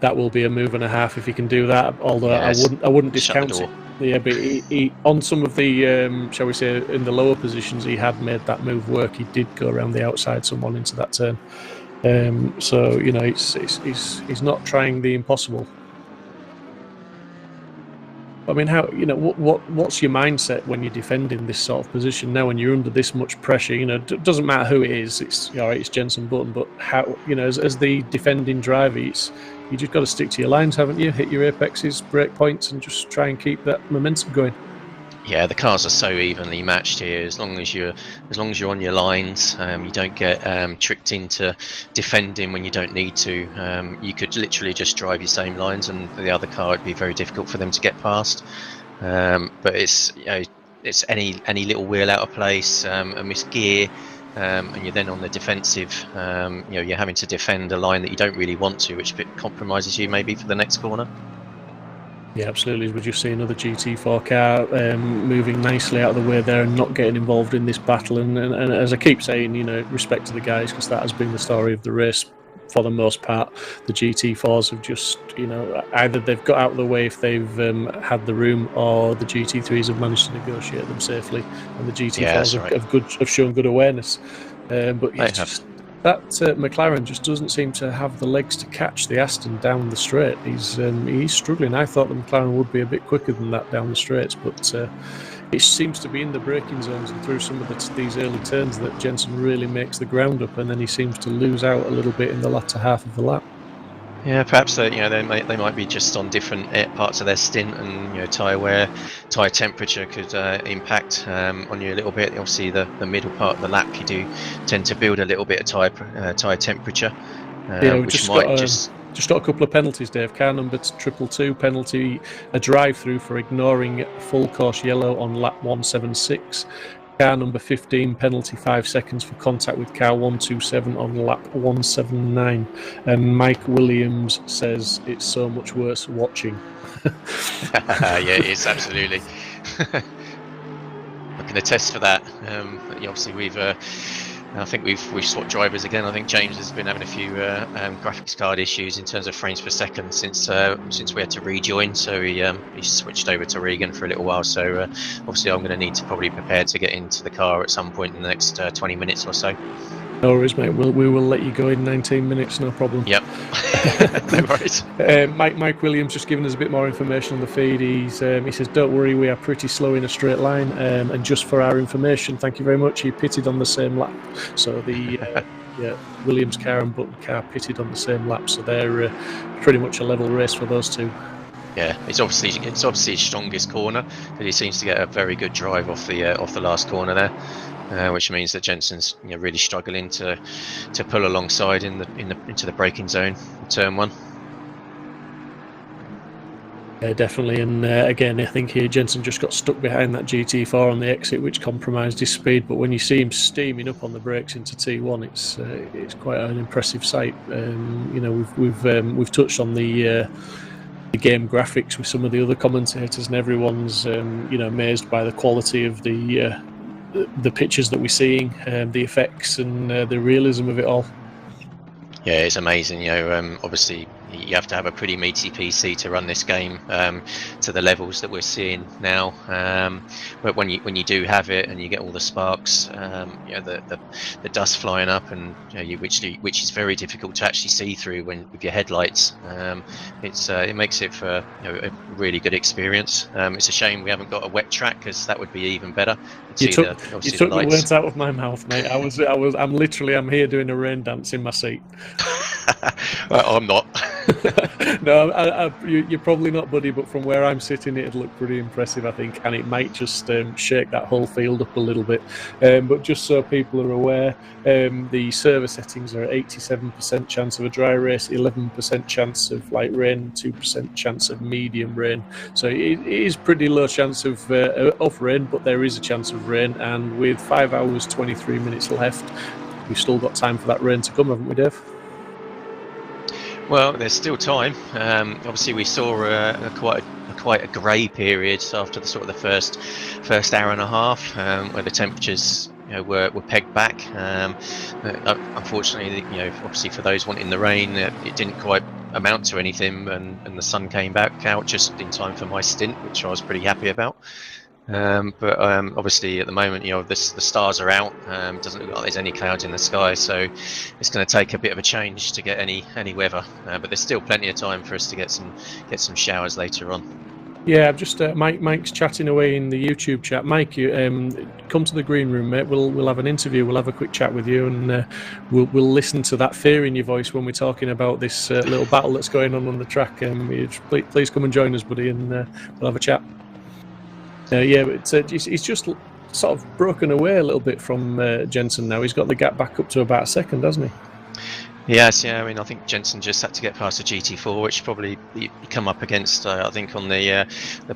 That will be a move and a half if he can do that. Although Yes. I wouldn't Shut the discount it. door. Yeah, but he on some of the shall we say in the lower positions, he had made that move work. He did go around the outside someone into that turn. So you know, he's not trying the impossible. I mean, how, you know, what's your mindset when you're defending this sort of position now, when you're under this much pressure? You know, it doesn't matter who it is. It's all right, it's Jenson Button, but how, you know, as the defending driver, you just got to stick to your lines, haven't you? Hit your apexes, break points, and just try and keep that momentum going. Yeah, the cars are so evenly matched here. As long as you're on your lines, you don't get tricked into defending when you don't need to. You could literally just drive your same lines, and the other car, it'd be very difficult for them to get past. But it's, you know, it's any little wheel out of place, a missed gear, and you're then on the defensive. You know, you're having to defend a line that you don't really want to, which compromises you maybe for the next corner. Yeah, absolutely. We just see another GT4 car moving nicely out of the way there and not getting involved in this battle. And as I keep saying, you know, respect to the guys, because that has been the story of the race for the most part. The GT4s have just, you know, either they've got out of the way if they've had the room, or the GT3s have managed to negotiate them safely, and the GT4s have shown good awareness. But it's just, that McLaren just doesn't seem to have the legs to catch the Aston down the straight. He's struggling. I thought the McLaren would be a bit quicker than that down the straights, but it seems to be in the braking zones and through some of these early turns that Jenson really makes the ground up, and then he seems to lose out a little bit in the latter half of the lap. Yeah, perhaps you know, they might be just on different parts of their stint, and you know, tyre wear, tyre temperature could impact on you a little bit. Obviously, the middle part of the lap, you do tend to build a little bit of tyre temperature, which might just got a couple of penalties, Dave. Car number 222 penalty, a drive-through for ignoring full course yellow on lap 176. Car number 15 penalty 5 seconds for contact with car 127 on lap 179. And Mike Williams says it's so much worse watching. Yeah, it is, absolutely. I can attest for that. Obviously, I think we've swapped drivers again. I think James has been having a few graphics card issues in terms of frames per second since we had to rejoin. So he switched over to Regan for a little while. So obviously, I'm going to need to probably prepare to get into the car at some point in the next 20 minutes or so. No worries, mate. We will let you go in 19 minutes, no problem. Yep. No worries. Mike Williams just giving us a bit more information on the feed. He says, don't worry, we are pretty slow in a straight line. And just for our information, thank you very much. He pitted on the same lap. So the Williams car and Button car pitted on the same lap. So they're pretty much a level race for those two. Yeah, it's obviously his strongest corner, but he seems to get a very good drive off the last corner there. Which means that Jenson's really struggling to pull alongside into the braking zone, turn 1. Yeah, definitely. And again, I think here Jenson just got stuck behind that GT4 on the exit, which compromised his speed. But when you see him steaming up on the brakes into T1, it's quite an impressive sight. We've touched on the game graphics with some of the other commentators, and everyone's amazed by the quality of the pictures that we're seeing, the effects and the realism of it all. Yeah, it's amazing. Obviously you have to have a pretty meaty PC to run this game to the levels that we're seeing now. But when you do have it and you get all the sparks, the dust flying up, and which is very difficult to actually see through with your headlights. It makes it for a really good experience. It's a shame we haven't got a wet track, because that would be even better. You took the words out of my mouth, mate. I'm here doing a rain dance in my seat. I'm not. No, you're probably not, buddy, but from where I'm sitting, it'd look pretty impressive, I think, and it might just shake that whole field up a little bit. But just so people are aware, the server settings are 87% chance of a dry race, 11% chance of light rain, 2% chance of medium rain. So it is pretty low chance of rain, but there is a chance of rain, and with 5 hours 23 minutes left, we've still got time for that rain to come, haven't we, Dave? Well, there's still time. Obviously, we saw quite a grey period after the sort of the first hour and a half, where the temperatures were pegged back. Unfortunately, obviously for those wanting the rain, it didn't quite amount to anything, and the sun came back out just in time for my stint, which I was pretty happy about. But obviously at the moment, the stars are out. Doesn't look like there's any clouds in the sky, so it's going to take a bit of a change to get any weather. But there's still plenty of time for us to get some showers later on. Yeah, I've just Mike's chatting away in the YouTube chat. Mike, you come to the green room, mate. We'll have an interview. We'll have a quick chat with you, and we'll listen to that fear in your voice when we're talking about this little battle that's going on the track. Please come and join us, buddy, and we'll have a chat. Yeah, but it's just sort of broken away a little bit from Jensen now. He's got the gap back up to about a second, hasn't he? Yes, yeah. I mean, I think Jensen just had to get past the GT4, which probably you come up against. I think on the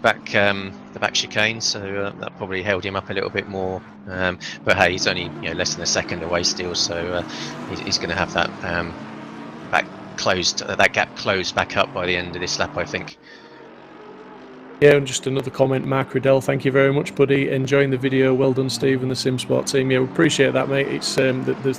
back chicane, so that probably held him up a little bit more. But hey, he's only less than a second away still, so he's going to have that that gap closed back up by the end of this lap, I think. Yeah, and just another comment, Mark Riddell, thank you very much, buddy. Enjoying the video. Well done, Steve and the Simsport team. Yeah, we appreciate that, mate. It's the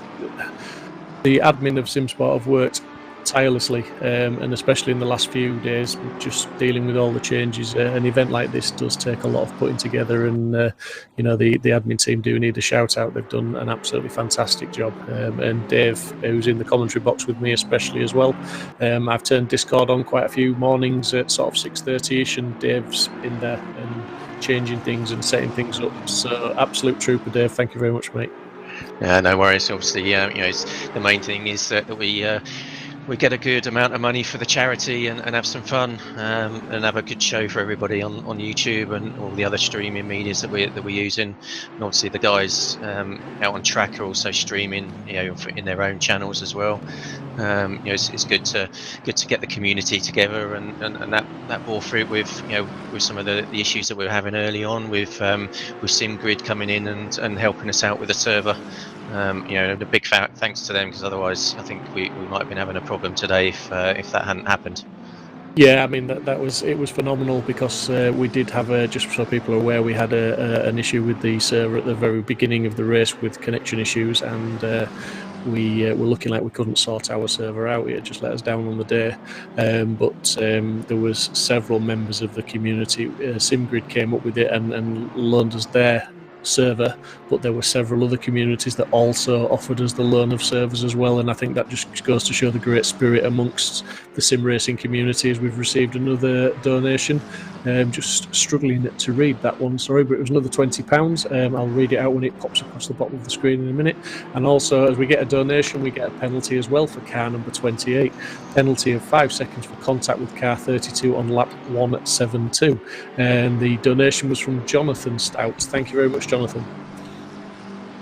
admin of Simsport have worked tirelessly, and especially in the last few days, just dealing with all the changes. An event like this does take a lot of putting together, and the admin team do need a shout out. They've done an absolutely fantastic job, and Dave, who's in the commentary box with me especially as well. I've turned Discord on quite a few mornings at sort of 6:30ish, and Dave's in there and changing things and setting things up. So absolute trooper, Dave. Thank you very much, mate. Yeah, no worries. Obviously, the main thing is that we get a good amount of money for the charity and have some fun, and have a good show for everybody on YouTube and all the other streaming medias that we're using. And obviously the guys out on track are also streaming in their own channels as well. It's good to get the community together, and that bore fruit with some of the issues that we were having early on with SimGrid coming in and helping us out with the server. A big thanks to them, because otherwise I think we might have been having a problem today if that hadn't happened. Yeah, I mean it was phenomenal, because we did have just so people are aware, we had an issue with the server at the very beginning of the race with connection issues, and we were looking like we couldn't sort our server out. It just let us down on the day, but there was several members of the community. SimGrid came up with it and loaned us their server, but there were several other communities that also offered us the loan of servers as well, and I think that just goes to show the great spirit amongst the sim racing community. As we've received another donation, just struggling to read that one, sorry, but it was another £20. I'll read it out when it pops across the bottom of the screen in a minute. And also, as we get a donation, we get a penalty as well for car number 28, penalty of 5 seconds for contact with car 32 on lap 172, and the donation was from Jonathan Stout. Thank you very much, Jonathan.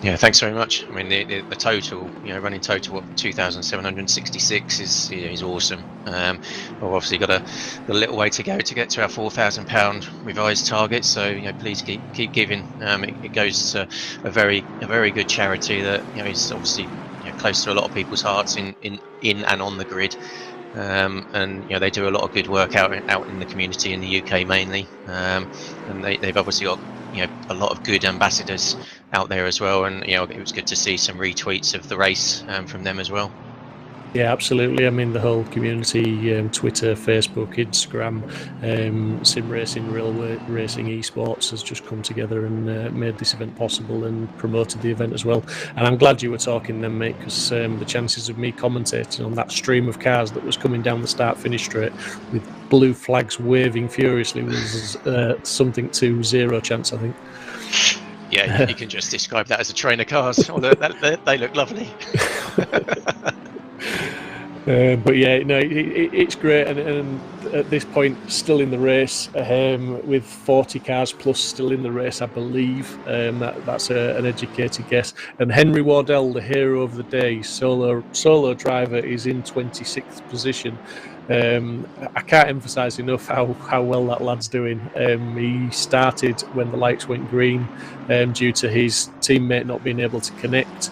Yeah, thanks very much. I mean, the total, running total of 2,766 is awesome. We've obviously got a little way to go to get to our £4,000 revised target. So please keep giving. It goes to a very good charity that is obviously close to a lot of people's hearts in and on the grid. And they do a lot of good work out in the community in the UK mainly, and they've obviously got a lot of good ambassadors out there as well, and it was good to see some retweets of the race from them as well. Yeah, absolutely. I mean, the whole community, Twitter, Facebook, Instagram, sim racing, railway racing, esports has just come together and made this event possible and promoted the event as well. And I'm glad you were talking then, mate, because the chances of me commentating on that stream of cars that was coming down the start-finish straight with blue flags waving furiously was something to 0 chance, I think. Yeah, you can just describe that as a train of cars. Although they look lovely. But yeah, no, it's great, and at this point, still in the race, with 40 cars plus still in the race, I believe. That's an educated guess. And Henry Wardell, the hero of the day, solo driver, is in 26th position. I can't emphasise enough how well that lad's doing. He started when the lights went green, due to his teammate not being able to connect.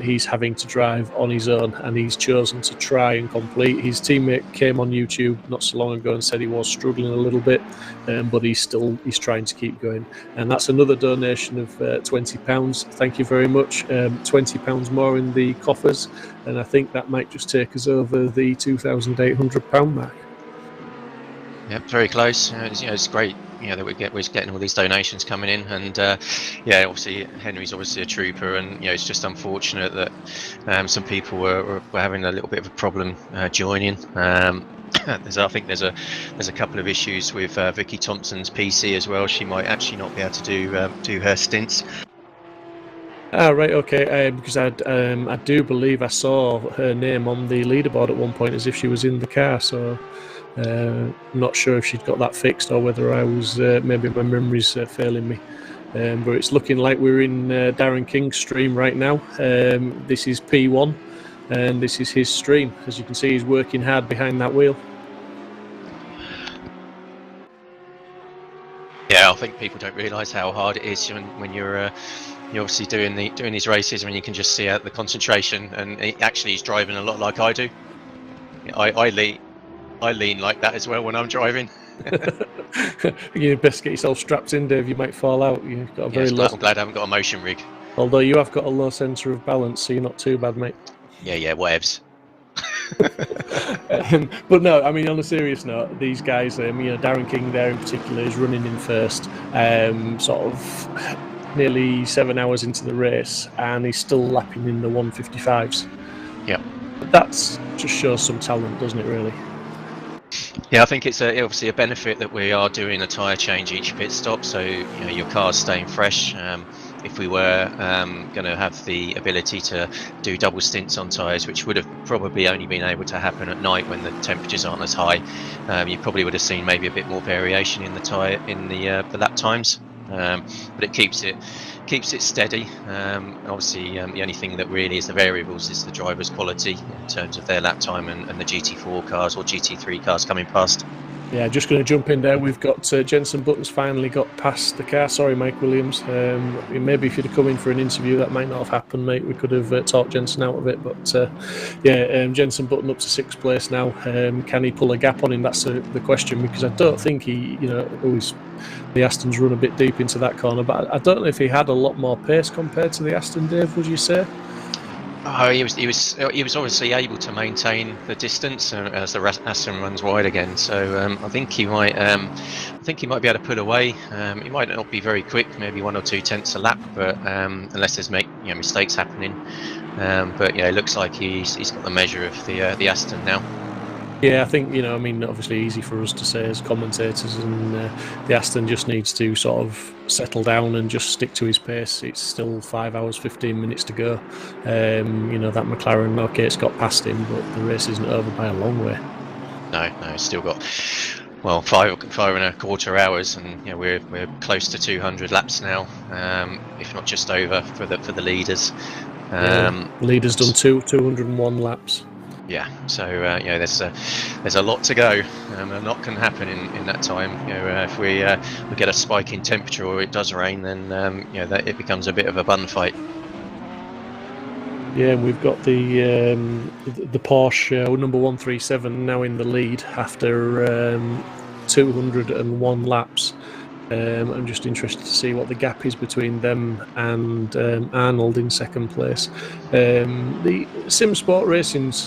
He's having to drive on his own, and he's chosen to try and complete. His teammate came on YouTube not so long ago and said he was struggling a little bit, but he's trying to keep going. And that's another donation of £20. Thank you very much. £20 more in the coffers, and I think that might just take us over the £2,800 mark. Yeah, very close. It's great. That we're getting all these donations coming in, and obviously Henry's obviously a trooper, and it's just unfortunate that some people were having a little bit of a problem joining. I think there's a couple of issues with Vicky Thompson's PC as well. She might actually not be able to do her stints. Ah, right, okay. Because I do believe I saw her name on the leaderboard at one point as if she was in the car, so I'm not sure if she'd got that fixed or whether I was maybe my memory's failing me. But it's looking like we're in Darren King's stream right now. This is P1, and this is his stream. As you can see, he's working hard behind that wheel. Yeah, I think people don't realise how hard it is when you're obviously doing these races, when you can just see the concentration, and he's driving a lot like I do. I lean like that as well when I'm driving. You best get yourself strapped in, Dave. You might fall out. You've got a very low. I'm glad I haven't got a motion rig. Although you have got a low centre of balance, so you're not too bad, mate. Yeah, whatevs. But no, I mean, on a serious note, these guys, Darren King there in particular is running in first, sort of nearly 7 hours into the race, and he's still lapping in the 155s. Yeah. That's just shows some talent, doesn't it, really? Yeah, I think it's obviously a benefit that we are doing a tyre change each pit stop, so your car's staying fresh. If we were going to have the ability to do double stints on tyres, which would have probably only been able to happen at night when the temperatures aren't as high, you probably would have seen maybe a bit more variation in the tyre in the lap times. But it keeps it steady. Obviously, the only thing that really is the variables is the driver's quality in terms of their lap time and the GT4 cars or GT3 cars coming past. Yeah, just going to jump in there. We've got Jenson Button's finally got past the car. Sorry, Mike Williams. Maybe if you'd have come in for an interview, that might not have happened, mate. We could have talked Jenson out of it. But Jenson Button up to 6th place now. Can he pull a gap on him? That's the question, because I don't think he, the Aston's run a bit deep into that corner. But I don't know if he had a lot more pace compared to the Aston, Dave, would you say? Oh, he was obviously able to maintain the distance as the Aston runs wide again. So I think he might be able to pull away. He might not be very quick, maybe 1 or 2 tenths a lap, but unless there's mistakes happening. But yeah, it looks like he's got the measure of the Aston now. Yeah, I think, obviously easy for us to say as commentators, and the Aston just needs to sort of settle down and just stick to his pace. It's still 5 hours, 15 minutes to go. That McLaren, okay, it's got past him, but the race isn't over by a long way. No, it's still got, 5.25 hours, and we're close to 200 laps now, if not just over for the leaders. Leaders done 201 laps. Yeah, so there's a lot to go. A lot can happen in that time. If we get a spike in temperature or it does rain, then that it becomes a bit of a bun fight. Yeah, we've got the Porsche number 137 now in the lead after 201 laps. I'm just interested to see what the gap is between them and Arnold in 2nd place. The Simsport Racing's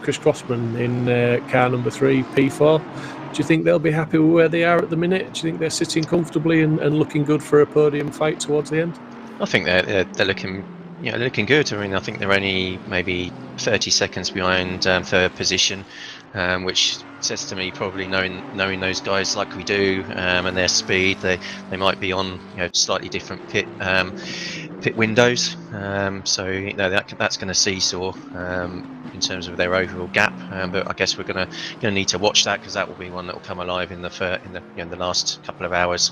Chris Crossman in car number 3, P4. Do you think they'll be happy with where they are at the minute? Do you think they're sitting comfortably and looking good for a podium fight towards the end? I think they're looking they're looking good. I mean, I think they're only maybe 30 seconds behind third position, which says to me, probably knowing those guys like we do, and their speed, they might be on slightly different pit windows. So that's going to seesaw in terms of their overall gap. But I guess we're going to need to watch that, because that will be one that will come alive in the last couple of hours.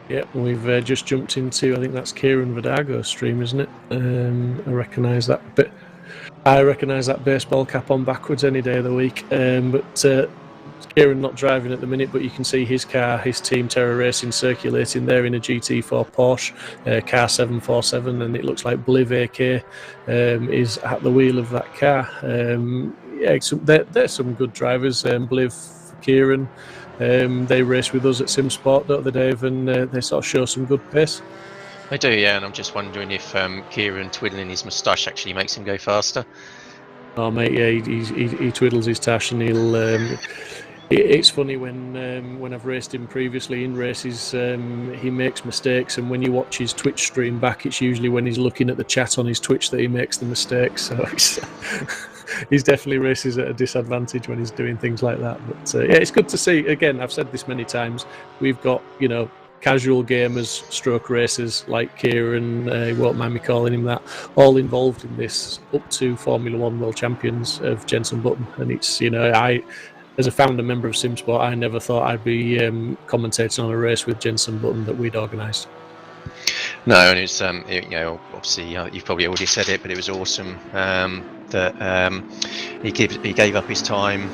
Yeah, we've just jumped into, I think that's Kieran Vidago's stream, isn't it? I recognise that bit. I recognise that baseball cap on backwards any day of the week. But Kieran not driving at the minute, but you can see his car, his team Terra Racing, circulating there in a GT4 Porsche, car 747, and it looks like Bliv AK is at the wheel of that car. They're some good drivers. Bliv, Kieran. They race with us at Simsport, don't they, Dave? And they sort of show some good pace. They do, yeah. And I'm just wondering if Kieran twiddling his moustache actually makes him go faster. Oh, mate, yeah, he twiddles his tash, and he'll. It's funny when I've raced him previously in races, he makes mistakes, and when you watch his Twitch stream back, it's usually when he's looking at the chat on his Twitch that he makes the mistakes. So he's definitely races at a disadvantage when he's doing things like that. But yeah, it's good to see. Again, I've said this many times. We've got casual gamers, stroke racers like Kieran. He won't mind me calling him that. All involved in this, up to Formula One world champions of Jenson Button, and it's as a founder member of Simsport, I never thought I'd be commentating on a race with Jenson Button that we'd organised. No, and it's obviously you've probably already said it, but it was awesome that he gave up his time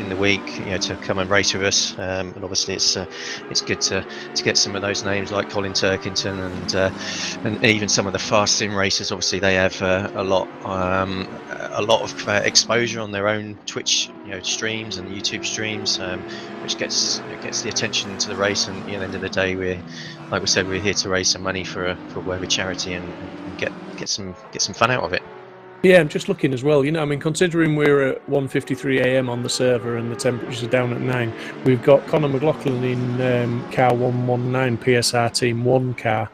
in the week to come and race with us, and obviously it's good to get some of those names like Colin Turkington and even some of the fast sim racers. Obviously they have a lot of exposure on their own Twitch streams and YouTube streams, which gets the attention to the race. And at the end of the day, like we said, we're here to raise some money for whatever charity and get some fun out of it. Yeah, I'm just looking as well. Considering we're at 1:53 a.m. on the server and the temperatures are down at 9, we've got Conor McLaughlin in car 119 PSR Team 1 car.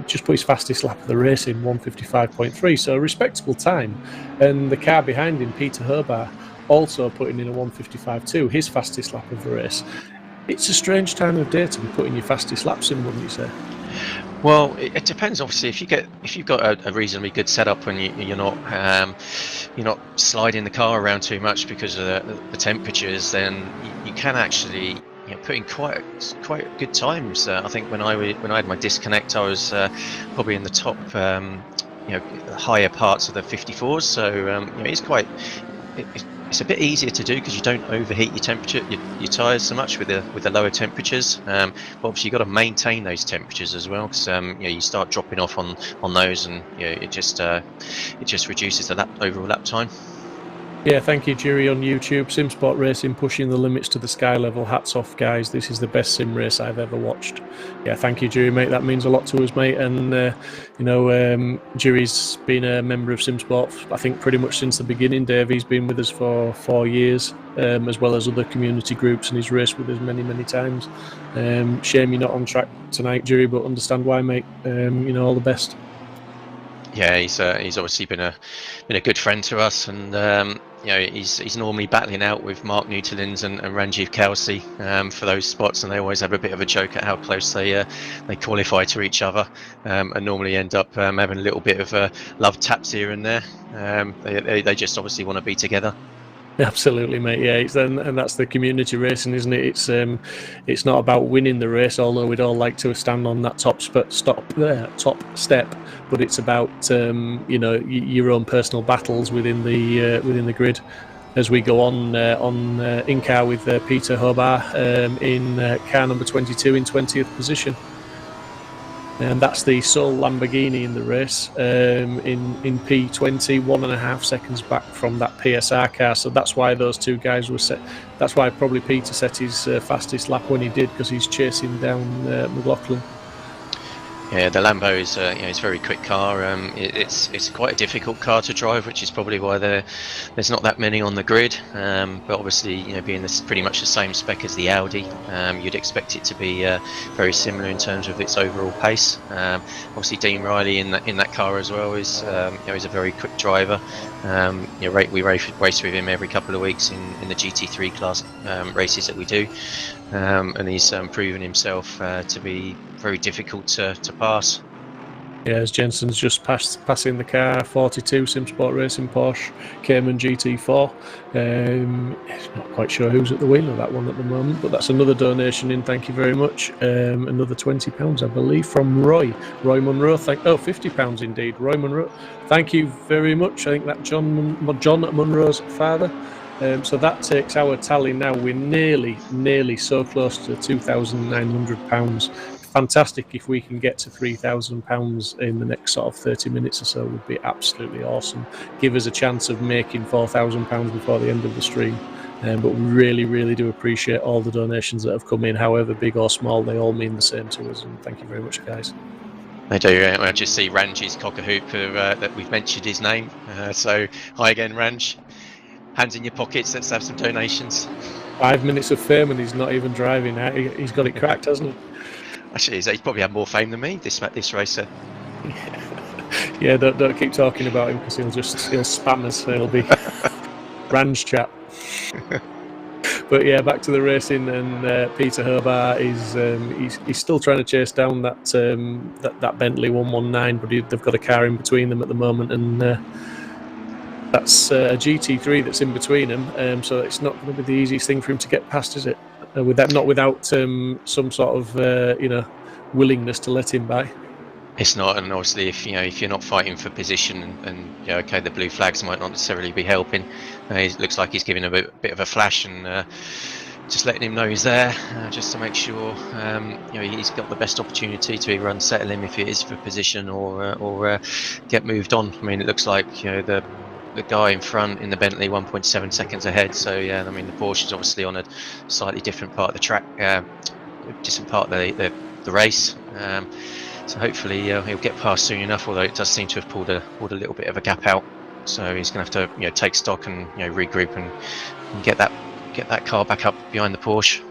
Just put his fastest lap of the race in 1:55.3, so a respectable time. And the car behind him, Peter Herbar, also putting in a 1:55.2, his fastest lap of the race. It's a strange time of day to be putting your fastest laps in, wouldn't you say? Well, it depends. Obviously, if you've got a reasonably good setup and you're not sliding the car around too much because of the temperatures, then you can actually put in quite good times. I think when I had my disconnect, I was probably in the top higher parts of the 54s. So it's a bit easier to do because you don't overheat your tyres so much with the lower temperatures. But obviously you've got to maintain those temperatures as well, because you start dropping off on those, and it just reduces the overall lap time. Yeah, thank you, Jiri, on YouTube. Simsport Racing pushing the limits to the sky level. Hats off, guys. This is the best sim race I've ever watched. Yeah, thank you, Jiri, mate. That means a lot to us, mate. And, Jiri's been a member of Simsport, I think, pretty much since the beginning. Dave, he's been with us for 4 years, as well as other community groups, and he's raced with us many, many times. Shame you're not on track tonight, Jiri, but understand why, mate. All the best. Yeah, he's obviously been a good friend to us, and he's normally battling out with Mark Newtolins and Ranjiv Kelsey for those spots, and they always have a bit of a joke at how close they qualify to each other, and normally end up having a little bit of love taps here and there. They just obviously want to be together. Absolutely, mate. Yeah, and that's the community racing, isn't it? It's not about winning the race, although we'd all like to stand on that top step. But it's about your own personal battles within the grid. As we go on in car with Peter Hobar in car number 22 in 20th position. And that's the sole Lamborghini in the race, in P20, 1.5 seconds back from that PSR car. So that's why those two guys were set. That's why probably Peter set his fastest lap when he did, because he's chasing down McLaughlin. Yeah, the Lambo is it's a very quick car. It's quite a difficult car to drive, which is probably why there's not that many on the grid. But obviously, being this pretty much the same spec as the Audi, you'd expect it to be very similar in terms of its overall pace. Obviously, Dean Riley in that car as well is is a very quick driver. We race with him every couple of weeks in the GT3 class races that we do. And he's proven himself to be very difficult to pass. Yeah, as Jensen's just passing the car, 42 Simsport Racing Porsche Cayman GT4. Not quite sure who's at the wheel of that one at the moment, but that's another donation in. Thank you very much. Another £20, I believe, from Roy Munro. £50 indeed. Roy Munro. Thank you very much. I think that John Munro's father. So that takes our tally now. We're nearly so close to £2,900. Fantastic if we can get to £3,000 in the next sort of 30 minutes or so. Would be absolutely awesome. Give us a chance of making £4,000 before the end of the stream. But we really do appreciate all the donations that have come in, however big or small. They all mean the same to us, and thank you very much, guys. I do. I just see Ranj's cock-a-hoop that we've mentioned his name. So hi again, Ranj. Hands in your pockets. Let's have some donations. 5 minutes of fame, and he's not even driving. He's got it cracked, hasn't he? Actually, he's probably had more fame than me. This racer. Yeah, don't keep talking about him because he'll spam us. He'll be Ranj chat. But yeah, back to the racing, and Peter Hobart is he's still trying to chase down that Bentley 119, but they've got a car in between them at the moment, and that's a GT3 that's in between them. So it's not going to be the easiest thing for him to get past, is it? Without some sort of willingness to let him by. It's not, and obviously if you're not fighting for position, and okay, the blue flags might not necessarily be helping. It looks like he's giving a bit of a flash, and just letting him know he's there, just to make sure he's got the best opportunity to either unsettle him if it is for position or get moved on. I mean, it looks like the guy in front in the Bentley 1.7 seconds ahead. So yeah, I mean the Porsche is obviously on a slightly different part of the track, different part of the race. So hopefully he'll get past soon enough. Although it does seem to have pulled a little bit of a gap out. So he's going to have to take stock and regroup and get that car back up behind the Porsche.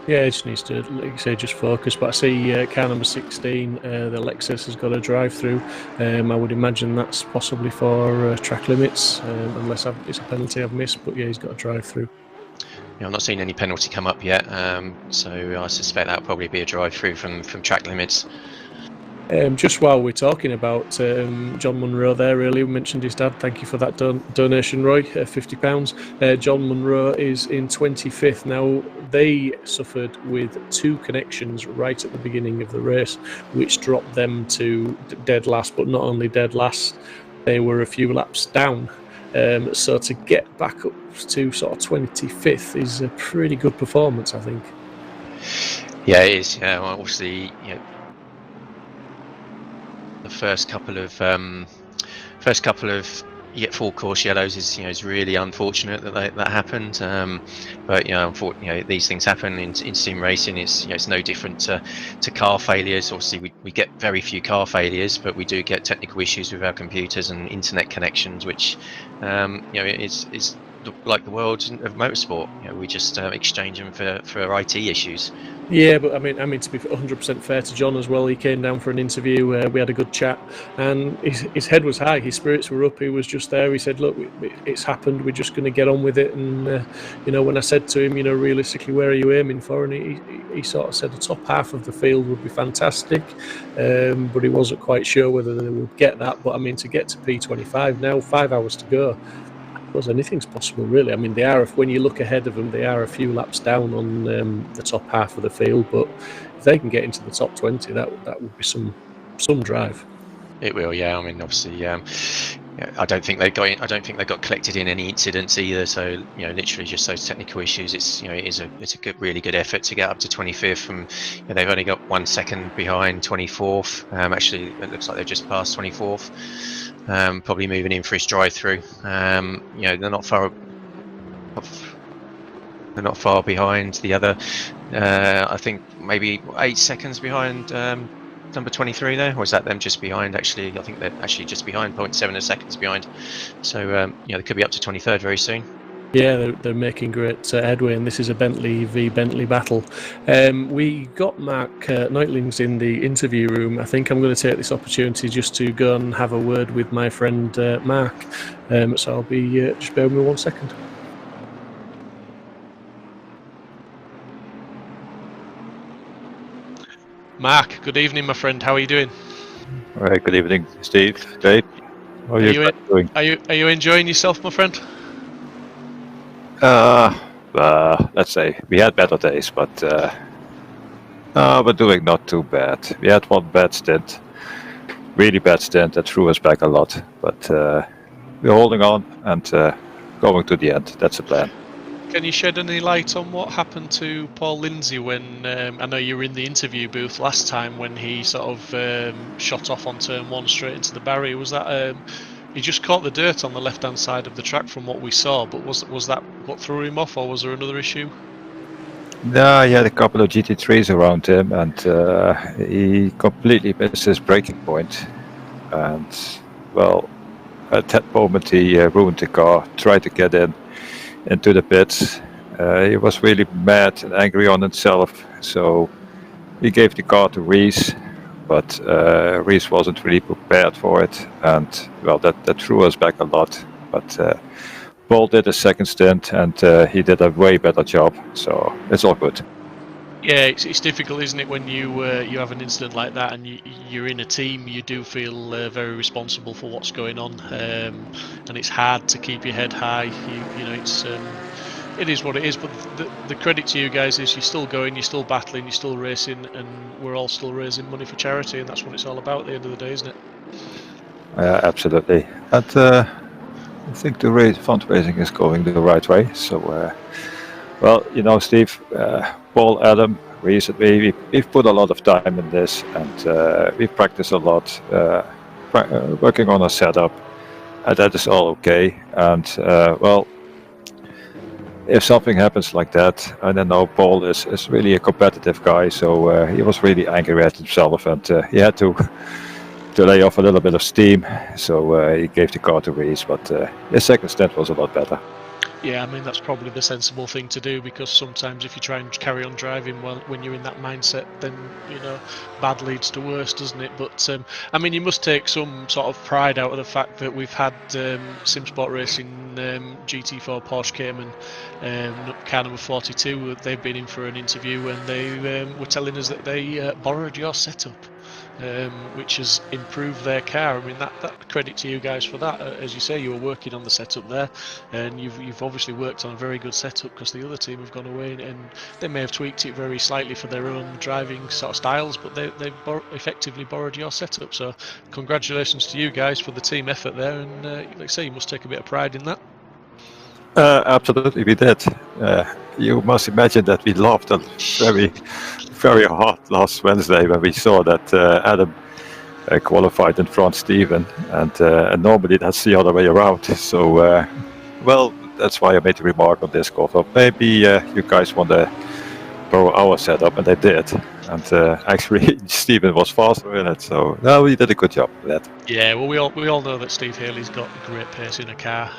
Yeah, he just needs to, like you say, just focus. But I see car number 16, the Lexus, has got a drive-through. I would imagine that's possibly for track limits, unless it's a penalty I've missed. But yeah, he's got a drive-through. Yeah, I'm not seeing any penalty come up yet, so I suspect that'll probably be a drive-through from track limits. Just while we're talking about John Munro there earlier, we mentioned his dad. Thank you for that donation, Roy, £50. John Munro is in 25th. Now, they suffered with 2 connections right at the beginning of the race, which dropped them to dead last, but not only dead last, they were a few laps down. So to get back up to sort of 25th is a pretty good performance, I think. Yeah, it is. Well, obviously, the first couple of full course yellows is really unfortunate that happened. But unfortunately, these things happen in sim racing. It's no different to car failures. Obviously, we get very few car failures, but we do get technical issues with our computers and internet connections, which is like the world of motorsport. We just exchange them for IT issues. Yeah, but I mean to be 100% fair to John as well, he came down for an interview. We had a good chat, and his head was high. His spirits were up. He was just there. He said, "Look, it's happened. We're just going to get on with it." And when I said to him, realistically, where are you aiming for? And he sort of said the top half of the field would be fantastic, but he wasn't quite sure whether they would get that. But I mean, to get to P25 now, 5 hours to go. Well, anything's possible, really. I mean, when you look ahead of them, they are a few laps down on the top half of the field. But if they can get into the top 20, that would be some drive. It will, yeah. I mean, obviously, I don't think they got collected in any incidents either. So literally just those technical issues. It's it's a really good effort to get up to 25th, and they've only got 1 second behind 24th. Actually, it looks like they've just passed 24th. Probably moving in for his drive-through. They're not far behind the other. I think maybe 8 seconds behind number 23 there, or is that them just behind? Actually, I think they're actually just behind, 0.7 seconds behind. So they could be up to 23rd very soon. Yeah, they're making great headway, and this is a Bentley v Bentley battle. We got Mark Neutlings in the interview room. I think I'm going to take this opportunity just to go and have a word with my friend Mark. So I'll be just bear with me 1 second. Mark, good evening, my friend. How are you doing? All right, good evening, Steve, Dave. How are you doing? Are you enjoying yourself, my friend? Let's say we had better days, but we're doing not too bad. We had one bad stint, really bad stint that threw us back a lot, but we're holding on and going to the end. That's the plan. Can you shed any light on what happened to Paul Lindsay when I know you were in the interview booth last time when he sort of shot off on turn 1 straight into the barrier? Was that he just caught the dirt on the left-hand side of the track from what we saw, but was that what threw him off, or was there another issue? No, he had a couple of GT3s around him, and he completely missed his braking point. And well, at that moment he ruined the car, tried to get into the pits. He was really mad and angry on himself, so he gave the car to Reese, but Reese wasn't really prepared for it, and well, that threw us back a lot. But Paul did a second stint, and he did a way better job, so it's all good. Yeah, it's difficult, isn't it, when you have an incident like that and you're in a team. You do feel very responsible for what's going on, and it's hard to keep your head high. You know, it is what it is. But the credit to you guys is you're still going, you're still battling, you're still racing, and we're all still raising money for charity, and that's what it's all about at the end of the day, isn't it? Absolutely, and I think the fundraising is going the right way. So, well, you know, Steve, Paul, Adam, recently we've put a lot of time in this, and we've practiced a lot, working on a setup, and that is all okay. And well, if something happens like that, I don't know, Paul is really a competitive guy, so he was really angry at himself, and he had to lay off a little bit of steam, so he gave the car to Reese, but his second stint was a lot better. Yeah, I mean, that's probably the sensible thing to do, because sometimes if you try and carry on driving when you're in that mindset, then, you know, bad leads to worse, doesn't it? But, I mean, you must take some sort of pride out of the fact that we've had Simsport Racing, GT4 Porsche Cayman, car number 42, they've been in for an interview, and they were telling us that they borrowed your setup. Which has improved their car. I mean, that credit to you guys for that. As you say, you were working on the setup there, and you've obviously worked on a very good setup, because the other team have gone away and they may have tweaked it very slightly for their own driving sort of styles, but they've effectively borrowed your setup. So congratulations to you guys for the team effort there, and like I say, you must take a bit of pride in that. Absolutely, we did. You must imagine that we laughed very, very hard last Wednesday when we saw that Adam qualified in front of Steven, and normally that's the other way around. So, well, that's why I made the remark on Discord. Well, maybe you guys want to borrow our setup, and they did. And actually, Steven was faster in it, so no, we did a good job with that. Yeah, well, we all know that Steve Haley's got great pace in a car.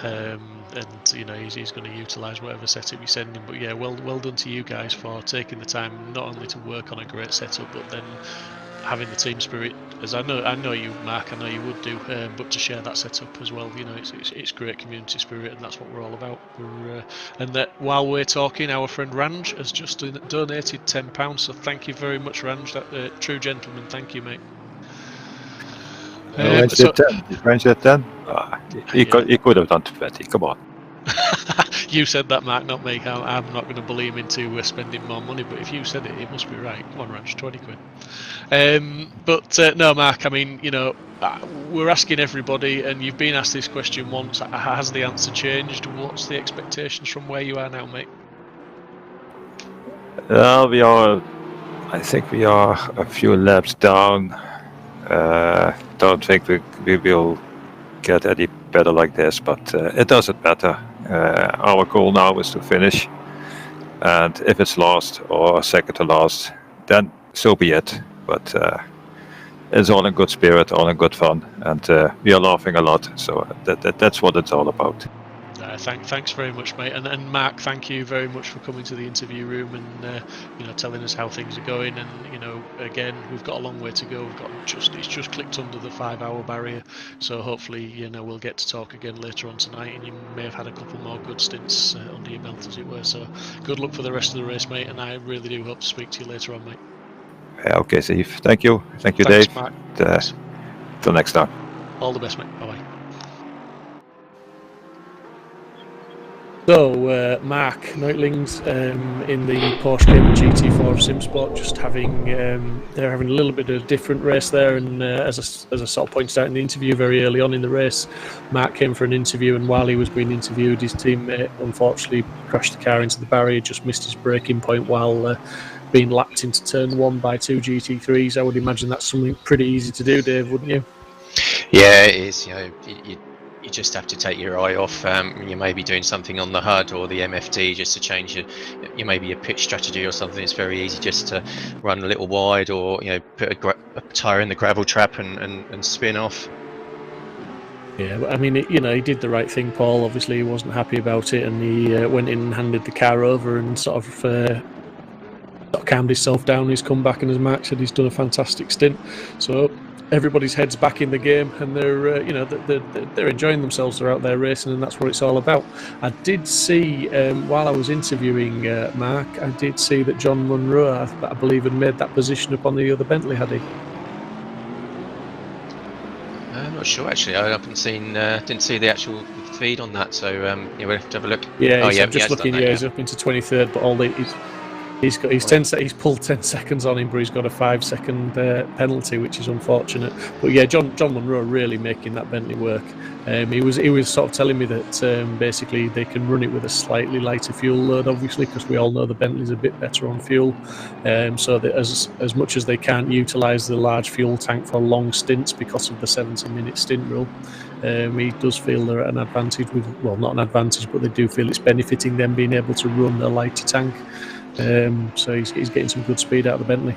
And you know, he's going to utilise whatever setup you send him. But yeah, well done to you guys for taking the time not only to work on a great setup, but then having the team spirit, as I know you, Mark, I know you would do, but to share that setup as well. You know, it's great community spirit, and that's what we're all about. And that while we're talking, our friend Ranj has just donated £10, so thank you very much, Ranj. That true gentleman, thank you, mate. Range did 10? He could have done 20, come on. You said that, Mark, not me. I'm not going to bully him into spending more money, but if you said it, it must be right. Come on, Ranch, 20 quid. But no, Mark, I mean, you know, we're asking everybody, and you've been asked this question once. Has the answer changed? What's the expectations from where you are now, mate? I think we are a few laps down. Don't think we will get any better like this, but it doesn't matter. Our goal now is to finish, and if it's last or second to last, then so be it. But it's all in good spirit, all in good fun, and we are laughing a lot. So that's what it's all about. Thanks very much, mate. And Mark, thank you very much for coming to the interview room and telling us how things are going. And again, we've got a long way to go. It's just clicked under the 5-hour barrier. So hopefully, we'll get to talk again later on tonight, and you may have had a couple more good stints under your belt, as it were. So good luck for the rest of the race, mate. And I really do hope to speak to you later on, mate. Okay, Steve. Thank you. Thanks, Dave. Mark. Till next time. All the best, mate. Bye bye. So, Mark Neutlings in the Porsche Cayman GT4 of Simsport, just they're having a little bit of a different race there, and as I sort of pointed out in the interview very early on in the race, Mark came for an interview, and while he was being interviewed, his teammate unfortunately crashed the car into the barrier, just missed his braking point while being lapped into turn 1 by 2 GT3s. I would imagine that's something pretty easy to do, Dave, wouldn't you? Yeah, it is. You just have to take your eye off. You may be doing something on the HUD or the MFD just to change your maybe your pitch strategy or something. It's very easy just to run a little wide, or put a tyre in the gravel trap and spin off. Yeah, but I mean, he did the right thing, Paul. Obviously, he wasn't happy about it, and he went in and handed the car over and sort of calmed himself down. He's come back, and as Mark said, he's done a fantastic stint. So everybody's heads back in the game, and they're enjoying themselves. They're out there racing, and that's what it's all about. I did see while I was interviewing Mark, I did see that John Munro, I believe, had made that position up on the other Bentley, had he? I'm not sure actually. I haven't seen, didn't see the actual feed on that. So we'll have to have a look. Yeah, I'm just looking. Yeah, he's up into 23rd, but He's pulled 10 seconds on him, but he's got a 5-second penalty, which is unfortunate. But yeah, John Munro really making that Bentley work. He was sort of telling me that basically they can run it with a slightly lighter fuel load, obviously, because we all know the Bentley's a bit better on fuel. So that as much as they can't utilise the large fuel tank for long stints because of the 70-minute stint rule, he does feel they're at an advantage not an advantage, but they do feel it's benefiting them being able to run a lighter tank. So he's getting some good speed out of the Bentley.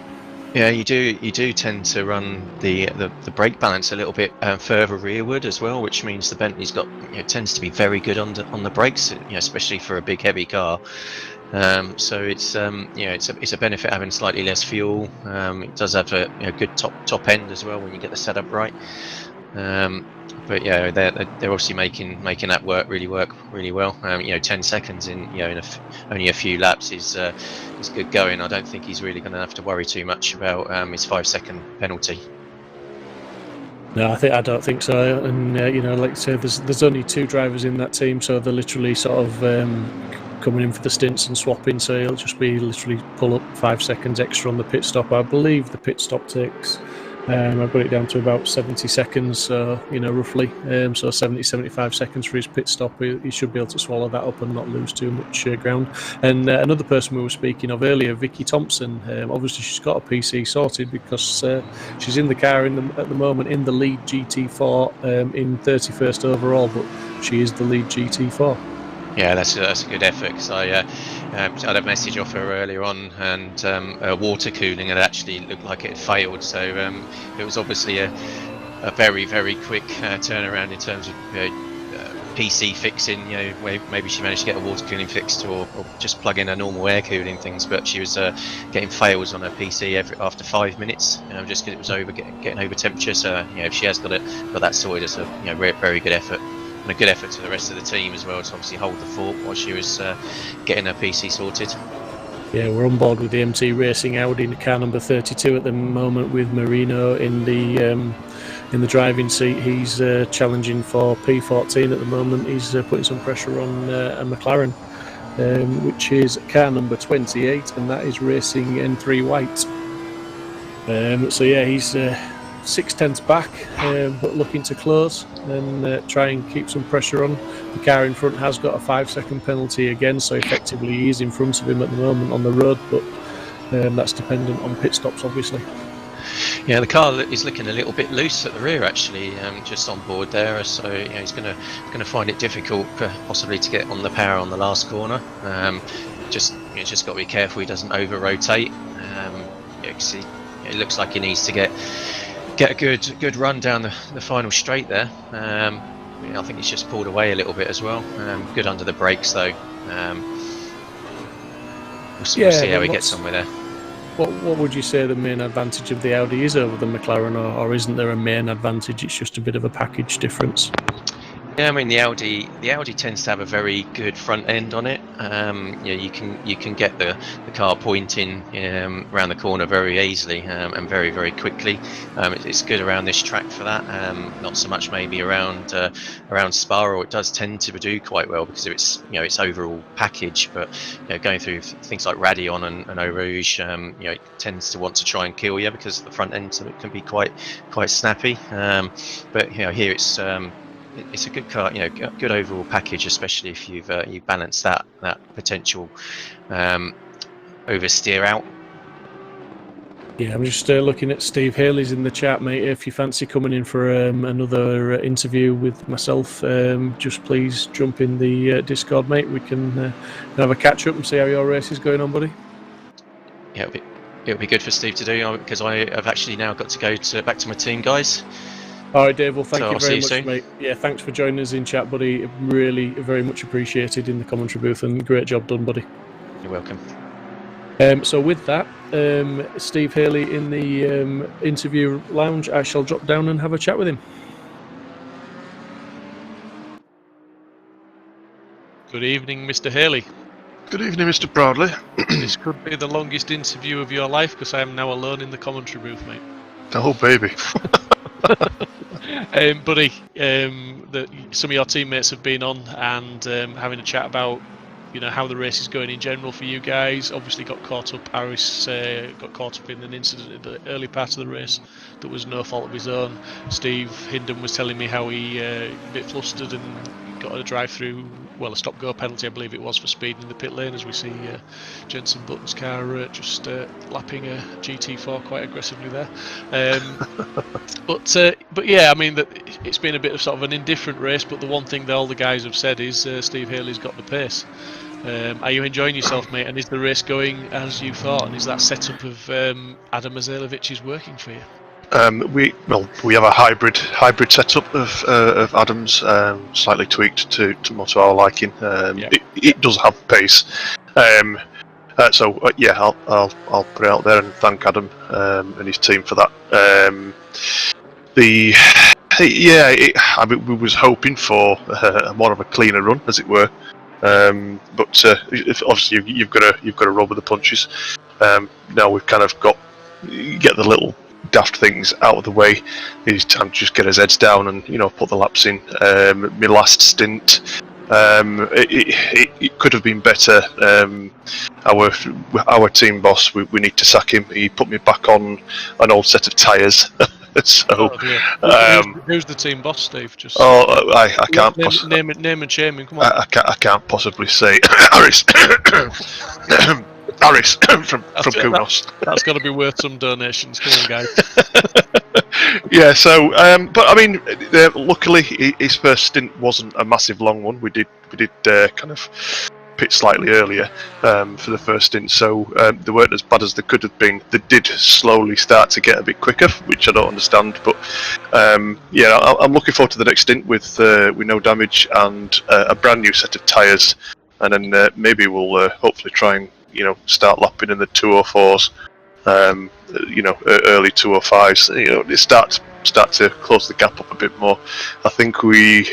Yeah, you do tend to run the brake balance a little bit further rearward as well, which means the Bentley's got tends to be very good on the brakes, especially for a big heavy car. So it's a benefit having slightly less fuel. It does have a good top end as well when you get the setup right. But yeah, they're obviously making that work really well. 10 seconds in only a few laps is good going. I don't think he's really going to have to worry too much about his 5-second penalty. No, I don't think so. And like I said, there's only 2 drivers in that team, so they're literally sort of coming in for the stints and swapping. So it'll just be literally pull up 5 seconds extra on the pit stop. I believe the pit stop takes. I've got it down to about 70 seconds, so roughly. So 70-75 seconds for his pit stop. He should be able to swallow that up and not lose too much ground. And another person we were speaking of earlier, Vicky Thompson. Obviously, she's got a PC sorted because she's in the car at the moment in the lead GT4 in 31st overall, but she is the lead GT4. Yeah, that's a good effort, because I had a message off her earlier on, and water cooling had actually looked like it had failed. So it was obviously a very, very quick turnaround in terms of PC fixing. Where maybe she managed to get a water cooling fixed, or just plug in a normal air cooling things. But she was getting fails on her PC after 5 minutes, just because it was getting over temperature. So if she has got that sorted, it's a very good effort. And a good effort to the rest of the team as well to obviously hold the fort while she was getting her PC sorted. Yeah, we're on board with the MT Racing Audi in car number 32 at the moment, with Marino in the driving seat. He's challenging for P14 at the moment. He's putting some pressure on a McLaren, which is car number 28, and that is racing N3 White. So yeah, he's 6/10 back, but looking to close and try and keep some pressure on. The car in front has got a 5-second penalty again, so effectively he is in front of him at the moment on the road, but that's dependent on pit stops, obviously. Yeah, the car is looking a little bit loose at the rear, actually, just on board there. So he's going to find it difficult, possibly, to get on the power on the last corner. Just got to be careful he doesn't over rotate. It looks like he needs to get get a good run down the final straight there. I think he's just pulled away a little bit as well. Good under the brakes though. We'll see how he gets on with there. What would you say the main advantage of the Audi is over the McLaren, or isn't there a main advantage? It's just a bit of a package difference. Yeah, I mean the Audi tends to have a very good front end on it. You can get the car pointing around the corner very easily and very, very quickly. It's good around this track for that. Not so much maybe around Spa, or it does tend to do quite well because of its overall package. But going through things like Radeon and Eau Rouge, it tends to want to try and kill you because the front end of it can be quite snappy. But here it's a good car, good overall package, especially if you balance that potential oversteer out. Yeah, I'm just looking at Steve Haley's in the chat, mate. If you fancy coming in for another interview with myself, just please jump in the Discord, mate. We can have a catch up and see how your race is going on, buddy. Yeah, it'll be good for Steve to do because I have actually now got to go back to my team, guys. All right, Dave. Well, thank you very much, soon, mate. Yeah, thanks for joining us in chat, buddy. Really, very much appreciated in the commentary booth, and great job done, buddy. You're welcome. So with that, Steve Haley in the interview lounge, I shall drop down and have a chat with him. Good evening, Mr. Haley. Good evening, Mr. Proudly. This could be the longest interview of your life because I am now alone in the commentary booth, mate. Oh, baby. Buddy, some of your teammates have been on and having a chat about how the race is going in general for you guys. Obviously got caught up. Harris got caught up in an incident in the early part of the race that was no fault of his own. Steve Hindon was telling me how he a bit flustered and got a drive-through, a stop-go penalty, I believe it was, for speeding in the pit lane, as we see Jenson Button's car just lapping a GT4 quite aggressively there. But yeah, I mean, it's been a bit of sort of an indifferent race, but the one thing that all the guys have said is Steve Haley's got the pace. Are you enjoying yourself, mate? And is the race going as you thought? And is that setup of Adam Azalevich working for you? We have a hybrid setup of Adams, slightly tweaked to more to our liking. It does have pace, so I'll put it out there and thank Adam and his team for that. We was hoping for more of a cleaner run, as it were, but obviously you've got to roll with the punches. Now we've kind of get the little daft things out of the way. It's time to just get his heads down and put the laps in. My last stint, it could have been better. Our team boss, we need to sack him. He put me back on an old set of tyres. So who's the team boss, Steve? Just I can't name and shame him. Come on. I can't possibly say Harris. Harris from Kunos. That's got to be worth some donations. Come on, guys. Yeah. So, but I mean, luckily his first stint wasn't a massive long one. We did kind of pit slightly earlier for the first stint, so they weren't as bad as they could have been. They did slowly start to get a bit quicker, which I don't understand. But I'm looking forward to the next stint with no damage and a brand new set of tyres, and then maybe we'll hopefully try and start lapping in the 204s, early 205s. Start to close the gap up a bit more. I think we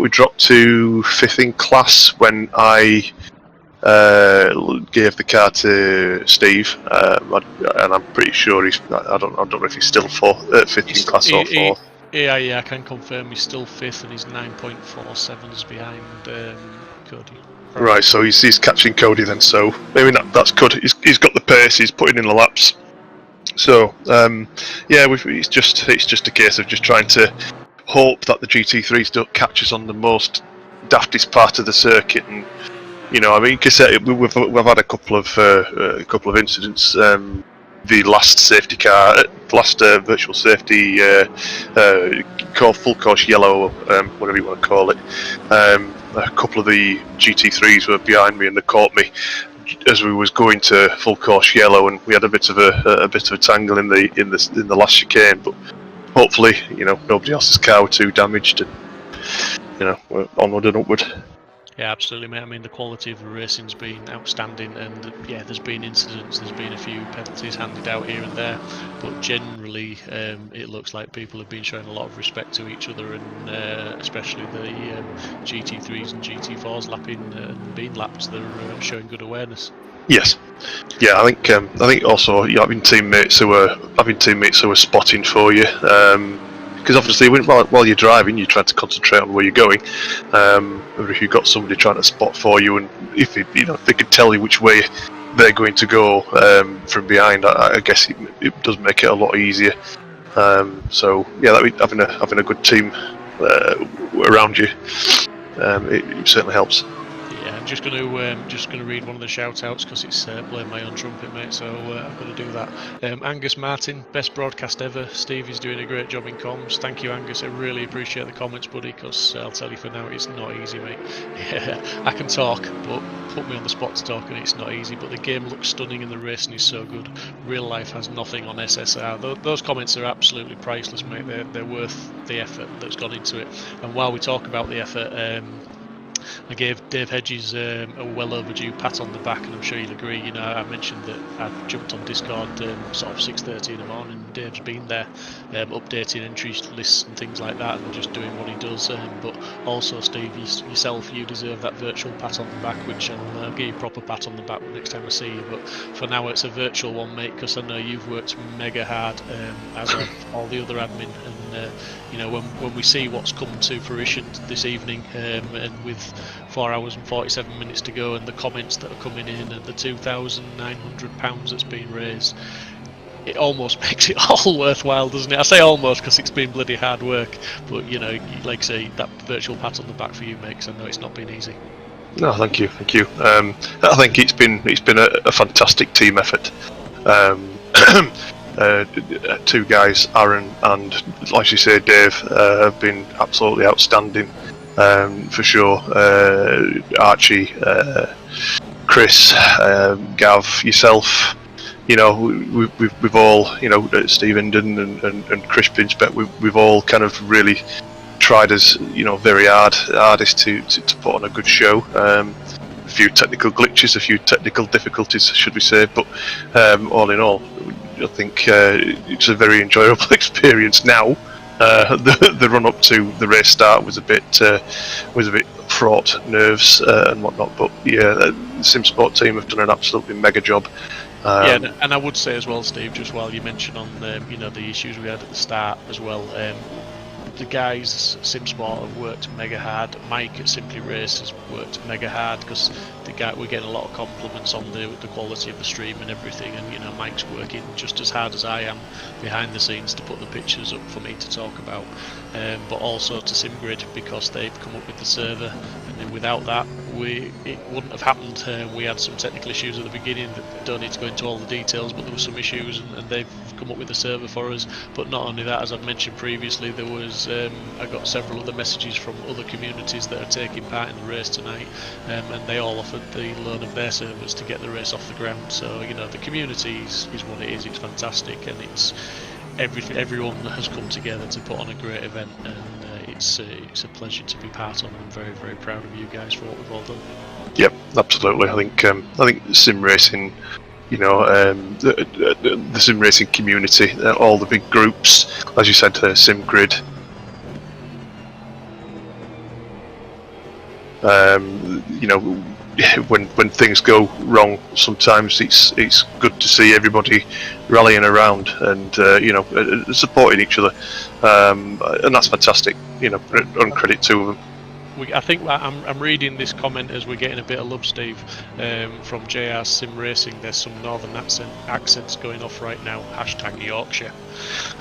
dropped to 5th in class when I gave the car to Steve, and I'm pretty sure I don't know if he's still 5th in class or 4th. Yeah, I can confirm he's still 5th and he's 9.47s behind Cody. Right, so he's catching Cody then. So maybe that's good. He's got the pace. He's putting in the laps. So it's just a case of just trying to hope that the GT3s don't catch us on the most daftest part of the circuit. And because we've had a couple of incidents. The last safety car, virtual safety, full course yellow, whatever you want to call it. A couple of the GT3s were behind me and they caught me as we was going to full course yellow, and we had a bit of a tangle in the last chicane, but hopefully, nobody else's car were too damaged, and we're onward and upward. Yeah, absolutely, mate. I mean, the quality of the racing's been outstanding, and yeah, there's been incidents, there's been a few penalties handed out here and there, but generally, it looks like people have been showing a lot of respect to each other, and especially the GT3s and GT4s lapping and being lapped, they're showing good awareness. Yes, yeah, I think also having teammates who are spotting for you. Because obviously, while you're driving, you try to concentrate on where you're going. Or if you've got somebody trying to spot for you, and if they can tell you which way they're going to go from behind, I guess it does make it a lot easier. So yeah, having a good team around you, it certainly helps. Yeah, I'm just going to read one of the shout outs because it's playing my own trumpet, mate, so I've got to do that. Angus Martin, best broadcast ever. Stevie's doing a great job in comms. Thank you, Angus. I really appreciate the comments, buddy, because I'll tell you for now, it's not easy, mate. Yeah, I can talk, but put me on the spot to talk and it's not easy, but the game looks stunning and the racing is so good. Real life has nothing on SSR. Those comments are absolutely priceless, mate. They're worth the effort that's gone into it. And while we talk about the effort, I gave Dave Hedges a well overdue pat on the back, and I'm sure you'll agree. I mentioned that I jumped on Discord sort of 6:30 in the morning, and Dave's been there updating entry lists and things like that, and just doing what he does. But also, Steve, yourself, you deserve that virtual pat on the back, which I'll give you a proper pat on the back next time I see you. But for now, it's a virtual one, mate, because I know you've worked mega hard, as have all the other admin, and when we see what's come to fruition this evening, and with 4 hours and 47 minutes to go, and the comments that are coming in, and the £2,900 that's been raised, it almost makes it all worthwhile, doesn't it? I say almost because it's been bloody hard work, but like I say, that virtual pat on the back for you, mate, because I know it's not been easy. No, thank you. I think it's been a fantastic team effort. Two guys, Aaron and, like you say, Dave, have been absolutely outstanding, for sure. Archie, Chris, Gav, yourself, we've all, Steve Inden and Chris Pinchbeck, we've all kind of really tried as very hardest to put on a good show. A few technical glitches, a few technical difficulties, should we say, but all in all, I think it's a very enjoyable experience now. The run up to the race start was a bit fraught, nerves and whatnot, but yeah, the Simsport team have done an absolutely mega job. Yeah, and I would say as well, Steve, just while you mentioned on the issues we had at the start as well, the guys at Simsport have worked mega hard. Mike at Simply Race has worked mega hard, because we're getting a lot of compliments on the quality of the stream and everything, and Mike's working just as hard as I am behind the scenes to put the pictures up for me to talk about, but also to SimGrid, because they've come up with the server, and then without that it wouldn't have happened. We had some technical issues at the beginning that don't need to go into all the details, but there were some issues, and they've come up with the server for us. But not only that, as I've mentioned previously, there was I got several other messages from other communities that are taking part in the race tonight, and they all offered the loan of their servers to get the race off the ground. So the community is what it is. It's fantastic, and it's everyone has come together to put on a great event, and it's a pleasure to be part of, and I'm very, very proud of you guys for what we've all done. Yep, absolutely. I think sim racing, the sim racing community, all the big groups, as you said, SimGrid, when things go wrong, sometimes it's good to see everybody rallying around and supporting each other, and that's fantastic. On credit to them. I think I'm reading this comment as we're getting a bit of love, Steve, from JR Sim Racing. There's some northern accents going off right now. # Yorkshire.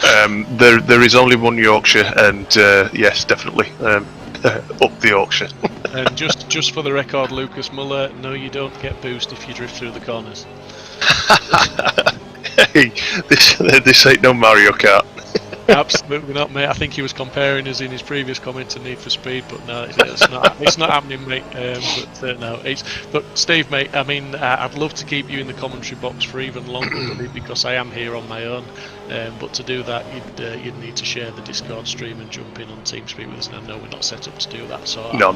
There is only one Yorkshire, and yes, definitely up the Yorkshire. And just for the record, Lucas Muller, no, you don't get boost if you drift through the corners. Hey, this ain't no Mario Kart. Absolutely not, mate. I think he was comparing us in his previous comment to Need for Speed, but no, it's not. It's not happening, mate. No, but Steve, mate. I mean, I'd love to keep you in the commentary box for even longer, buddy, because I am here on my own. But to do that, you'd need to share the Discord stream and jump in on TeamSpeak with us. And I know we're not set up to do that, so No,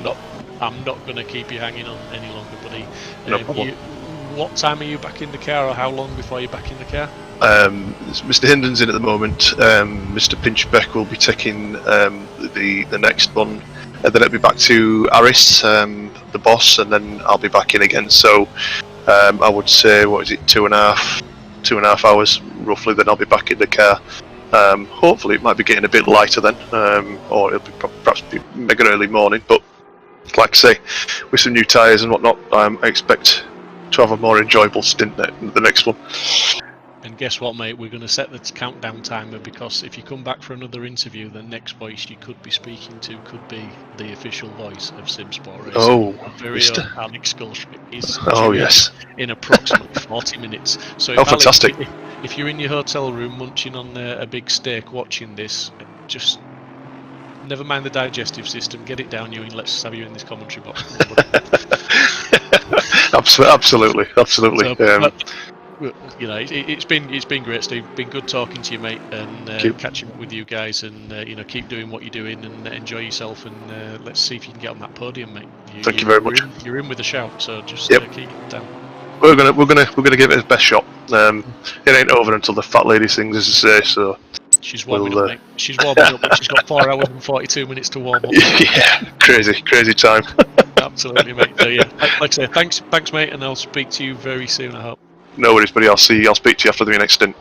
I'm not going to keep you hanging on any longer, buddy. No problem. What time are you back in the car, or how long before you're back in the car? Mr. Hinden's in at the moment. Mr. Pinchbeck will be taking the next one. Then it'll be back to Aris, the boss, and then I'll be back in again. So I would say, what is it, 2.5 hours roughly. Then I'll be back in the car. Hopefully, it might be getting a bit lighter then, or it'll be perhaps be mega early morning. But like I say, with some new tyres and whatnot, I expect to have a more enjoyable stint the next one. And guess what, mate? We're going to set the countdown timer, because if you come back for another interview, the next voice you could be speaking to could be the official voice of Simsport Racing. Oh, our very Mr. own Alex Goldschmidt is yes. in approximately 40 minutes. So, Oh, fantastic. Alex, if you're in your hotel room munching on a big steak watching this, just never mind the digestive system, get it down you, and let's have you in this commentary box. Absolutely. So, you know, it's been great, Steve. Been good talking to you, mate, and catching up with you guys, and you know, keep doing what you're doing and enjoy yourself, and let's see if you can get on that podium, mate. Thank you very much. You're in with a shout, so just Yep. keep it down. We're gonna give it his best shot. It ain't over until the fat lady sings, as I say. So she's warming up, mate. She's warming up, but she's got 4 hours and 42 minutes to warm up. Yeah, crazy time. Absolutely, mate. So yeah, like I say, thanks, mate, and I'll speak to you very soon, I hope. No worries, buddy. I'll speak to you after the next stint.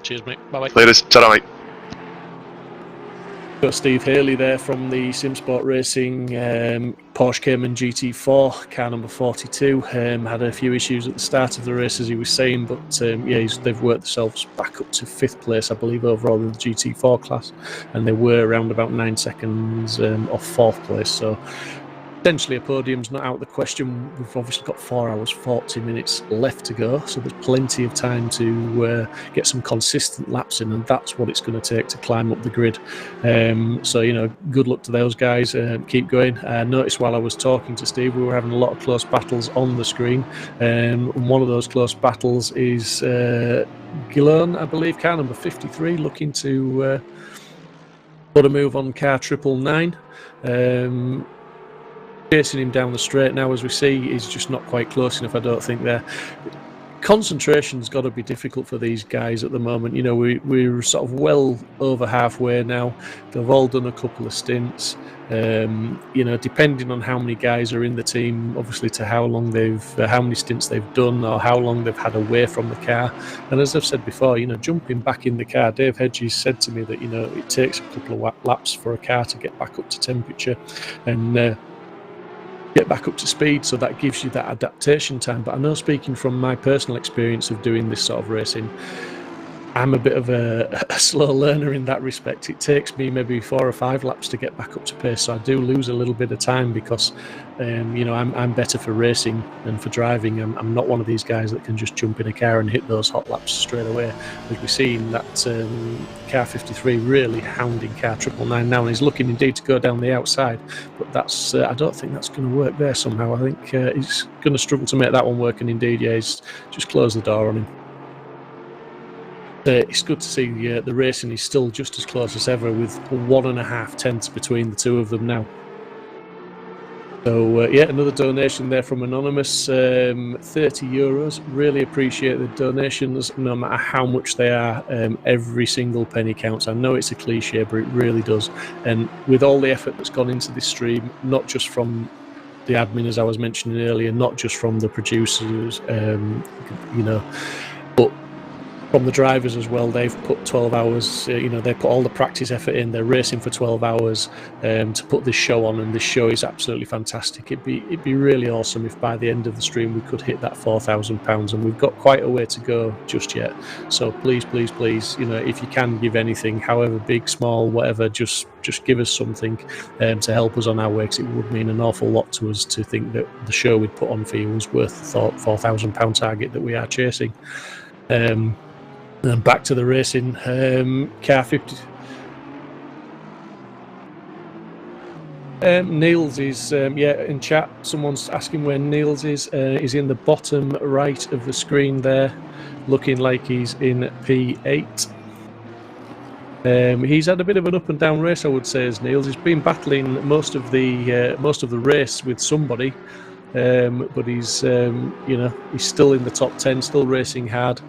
Cheers, mate. Bye bye. Later. Ta-ra, mate. Got Steve Haley there from the Simsport Racing Porsche Cayman GT4, car number 42. Had a few issues at the start of the race, as he was saying, but they've worked themselves back up to 5th place, I believe, overall in the GT4 class, and they were around about 9 seconds off 4th place. So potentially a podium's not out of the question. We've obviously got 4 hours 40 minutes left to go, so there's plenty of time to get some consistent laps in, and that's what it's going to take to climb up the grid. So, you know, good luck to those guys. Keep going. I noticed while I was talking to Steve, we were having a lot of close battles on the screen, and one of those close battles is Gillon, I believe, car number 53, looking to put a move on car 999. Chasing him down the straight now, as we see, he's just not quite close enough, I don't think. There, concentration's got to be difficult for these guys at the moment. You know, we're sort of well over halfway now. They've all done a couple of stints. You know, depending on how many guys are in the team, obviously, to how many stints they've done, or how long they've had away from the car. And as I've said before, you know, jumping back in the car, Dave Hedges said to me that, you know, it takes a couple of laps for a car to get back up to temperature and get back up to speed, so that gives you that adaptation time. But I know, speaking from my personal experience of doing this sort of racing, I'm a bit of a slow learner in that respect. It takes me maybe 4 or 5 laps to get back up to pace, so I do lose a little bit of time because you know, I'm better for racing than for driving. I'm not one of these guys that can just jump in a car and hit those hot laps straight away. As we've seen that car 53 really hounding car 999 now, and he's looking indeed to go down the outside, but that's I don't think that's going to work there somehow. I think he's going to struggle to make that one work, and indeed, yeah, he's just closed the door on him. It's good to see the racing is still just as close as ever, with 1.5 tenths between the two of them now. So yeah, another donation there from Anonymous, €30. Really appreciate the donations, no matter how much they are. Every single penny counts. I know it's a cliche, but it really does. And with all the effort that's gone into this stream, not just from the admin, as I was mentioning earlier, not just from the producers, you know, but from the drivers as well. They've put 12 hours, you know, they put all the practice effort in. They're racing for 12 hours to put this show on, and this show is absolutely fantastic. It'd be really awesome if by the end of the stream we could hit that £4,000, and we've got quite a way to go just yet. So please, you know, if you can give anything, however big, small, whatever, just give us something to help us on our way, because it would mean an awful lot to us to think that the show we'd put on for you was worth the £4,000 target that we are chasing. And back to the racing, car 50. Niels is, in chat, someone's asking where Niels is. He's in the bottom right of the screen there, looking like he's in P8. He's had a bit of an up and down race, I would say, as Niels. He's been battling most of the race with somebody, but he's he's still in the top 10, still racing hard.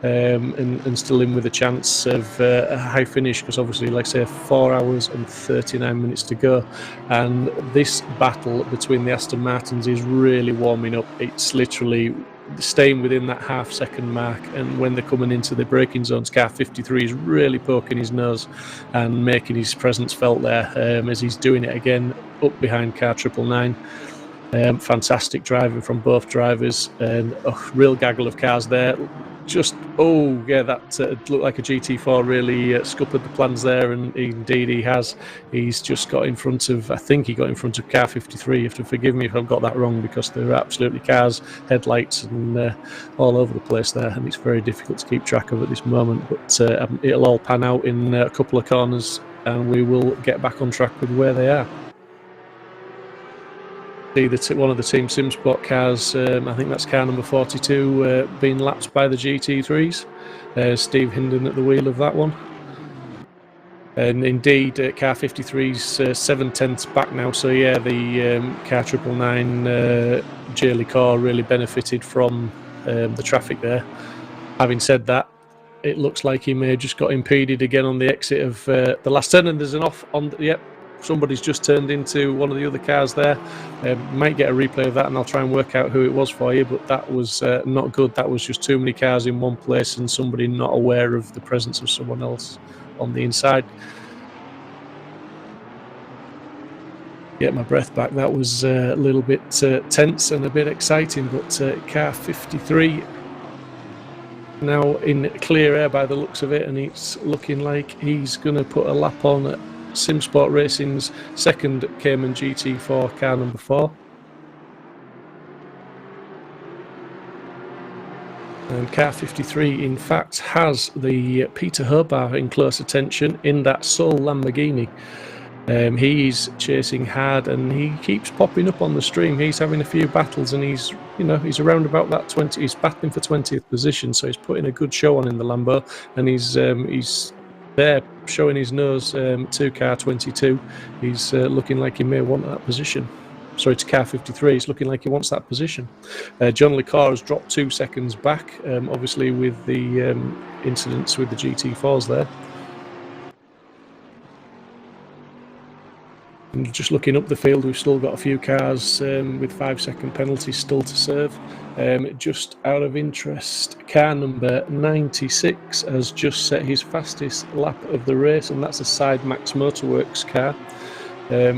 And still in with a chance of a high finish, because obviously, like I say, 4 hours and 39 minutes to go, and this battle between the Aston Martins is really warming up. It's literally staying within that half-second mark, and when they're coming into the braking zones, car 53 is really poking his nose and making his presence felt there, as he's doing it again up behind car 999. Fantastic driving from both drivers, and a real gaggle of cars there. That looked like a GT4 really scuppered the plans there, and indeed he has. He's just got in front of, I think he got in front of car 53. You have to forgive me if I've got that wrong, because there are absolutely cars, headlights, and all over the place there, and it's very difficult to keep track of at this moment. But it'll all pan out in a couple of corners, and we will get back on track with where they are. One of the Team Simsport cars, I think that's car number 42, being lapped by the GT3s. Steve Hinden at the wheel of that one. And indeed, car 53's 7/10 back now, so yeah, the car 999 J. Car really benefited from the traffic there. Having said that, it looks like he may have just got impeded again on the exit of the last turn, and there's an off on. Yep. Somebody's just turned into one of the other cars there. Might get a replay of that, and I'll try and work out who it was for you, but that was not good. That was just too many cars in one place and somebody not aware of the presence of someone else on the inside. Get my breath back. That was a little bit tense and a bit exciting, but car 53 now in clear air by the looks of it, and it's looking like he's going to put a lap on at Simsport Racing's second Cayman GT4 car number 4. And car 53 in fact has the Peter Herbar in close attention in that sole Lamborghini. He's chasing hard, and he keeps popping up on the stream. He's having a few battles, and he's around about that 20. He's battling for 20th position, so he's putting a good show on in the Lambo, and he's there showing his nose to car 22. He's looking like he may want that position. Sorry, to car 53. He's looking like he wants that position. John LeCar has dropped 2 seconds back, obviously with the incidents with the GT4s there. And just looking up the field, we've still got a few cars with 5-second penalties still to serve. Just out of interest, car number 96 has just set his fastest lap of the race, and that's a Side Max Motorworks car.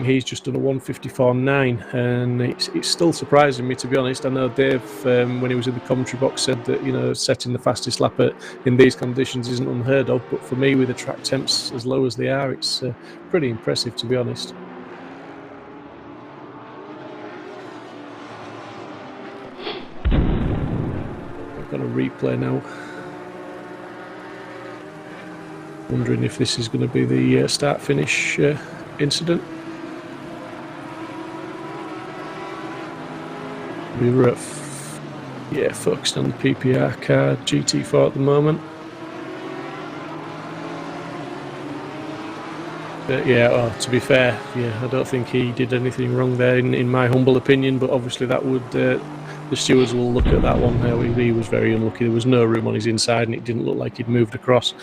He's just done a 1:54.9, and it's still surprising me, to be honest. I know Dave, when he was in the commentary box, said that setting the fastest lap in these conditions isn't unheard of, but for me, with the track temps as low as they are, it's pretty impressive, to be honest. Got a replay now. Wondering if this is going to be the start-finish incident. We were focused on the PPR car GT4 at the moment. To be fair, I don't think he did anything wrong there, in my humble opinion. But obviously, that would. The stewards will look at that one. He was very unlucky. There was no room on his inside, and it didn't look like he'd moved across.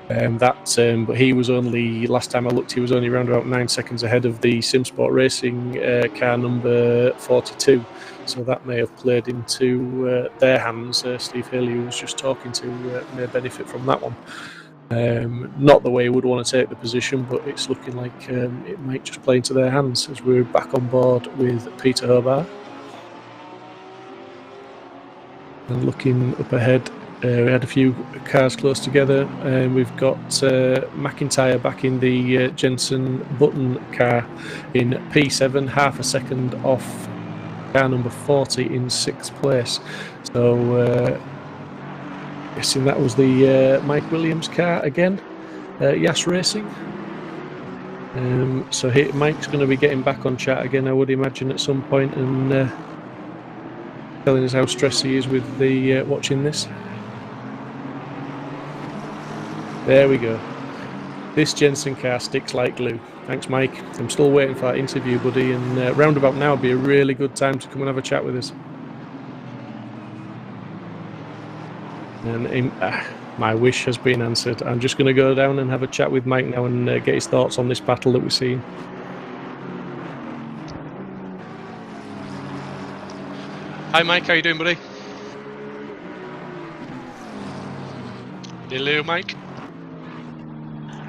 But he was only, last time I looked, he was only around about 9 seconds ahead of the Simsport Racing car number 42. So that may have played into their hands. Steve Haley, who was just talking to, may benefit from that one. Not the way he would want to take the position, but it's looking like it might just play into their hands as we're back on board with Peter Herbar. And looking up ahead, we had a few cars close together, and we've got McIntyre back in the Jensen Button car in P7, half a second off car number 40 in 6th place. So guessing that was the Mike Williams car again, Yas Racing. So Mike's going to be getting back on chat again, I would imagine, at some point, and telling us how stressed he is with the watching this. There we go. This Jensen car sticks like glue. Thanks, Mike. I'm still waiting for that interview, buddy, and roundabout now would be a really good time to come and have a chat with us. And my wish has been answered. I'm just going to go down and have a chat with Mike now and get his thoughts on this battle that we're seeing. Hi Mike, how you doing, buddy? Hello, Mike.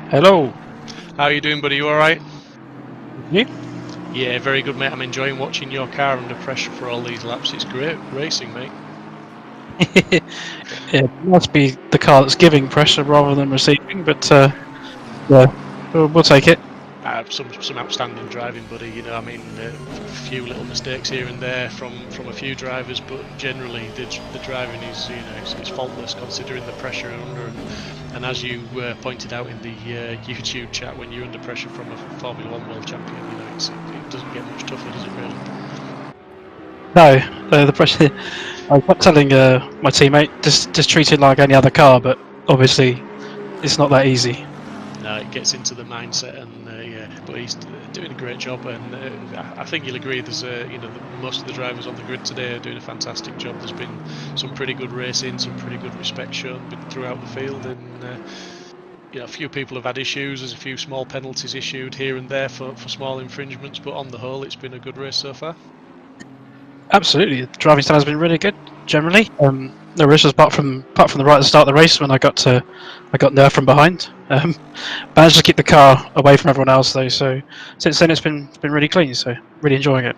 Hello. How are you doing, buddy? You alright? You? Yeah, very good, mate. I'm enjoying watching your car under pressure for all these laps. It's great racing, mate. It must be the car that's giving pressure rather than receiving, but yeah, we'll take it. Some outstanding driving, buddy. You know, I mean, a few little mistakes here and there from a few drivers, but generally the driving is, you know, it's faultless considering the pressure you're under. And as you pointed out in the YouTube chat, when you're under pressure from a Formula 1 world champion, you know, it doesn't get much tougher, does it really? No, the pressure. I kept telling my teammate just treat it like any other car, but obviously it's not that easy. No, it gets into the mindset, and yeah, but he's doing a great job, and I think you'll agree. There's you know, most of the drivers on the grid today are doing a fantastic job. There's been some pretty good racing, some pretty good respect shown throughout the field, and you know, a few people have had issues. There's a few small penalties issued here and there for small infringements, but on the whole, it's been a good race so far. Absolutely, the driving style has been really good generally. No issues apart from the right at the start of the race when I got nerfed from behind. Managed to keep the car away from everyone else though. So since then it's been really clean. So really enjoying it.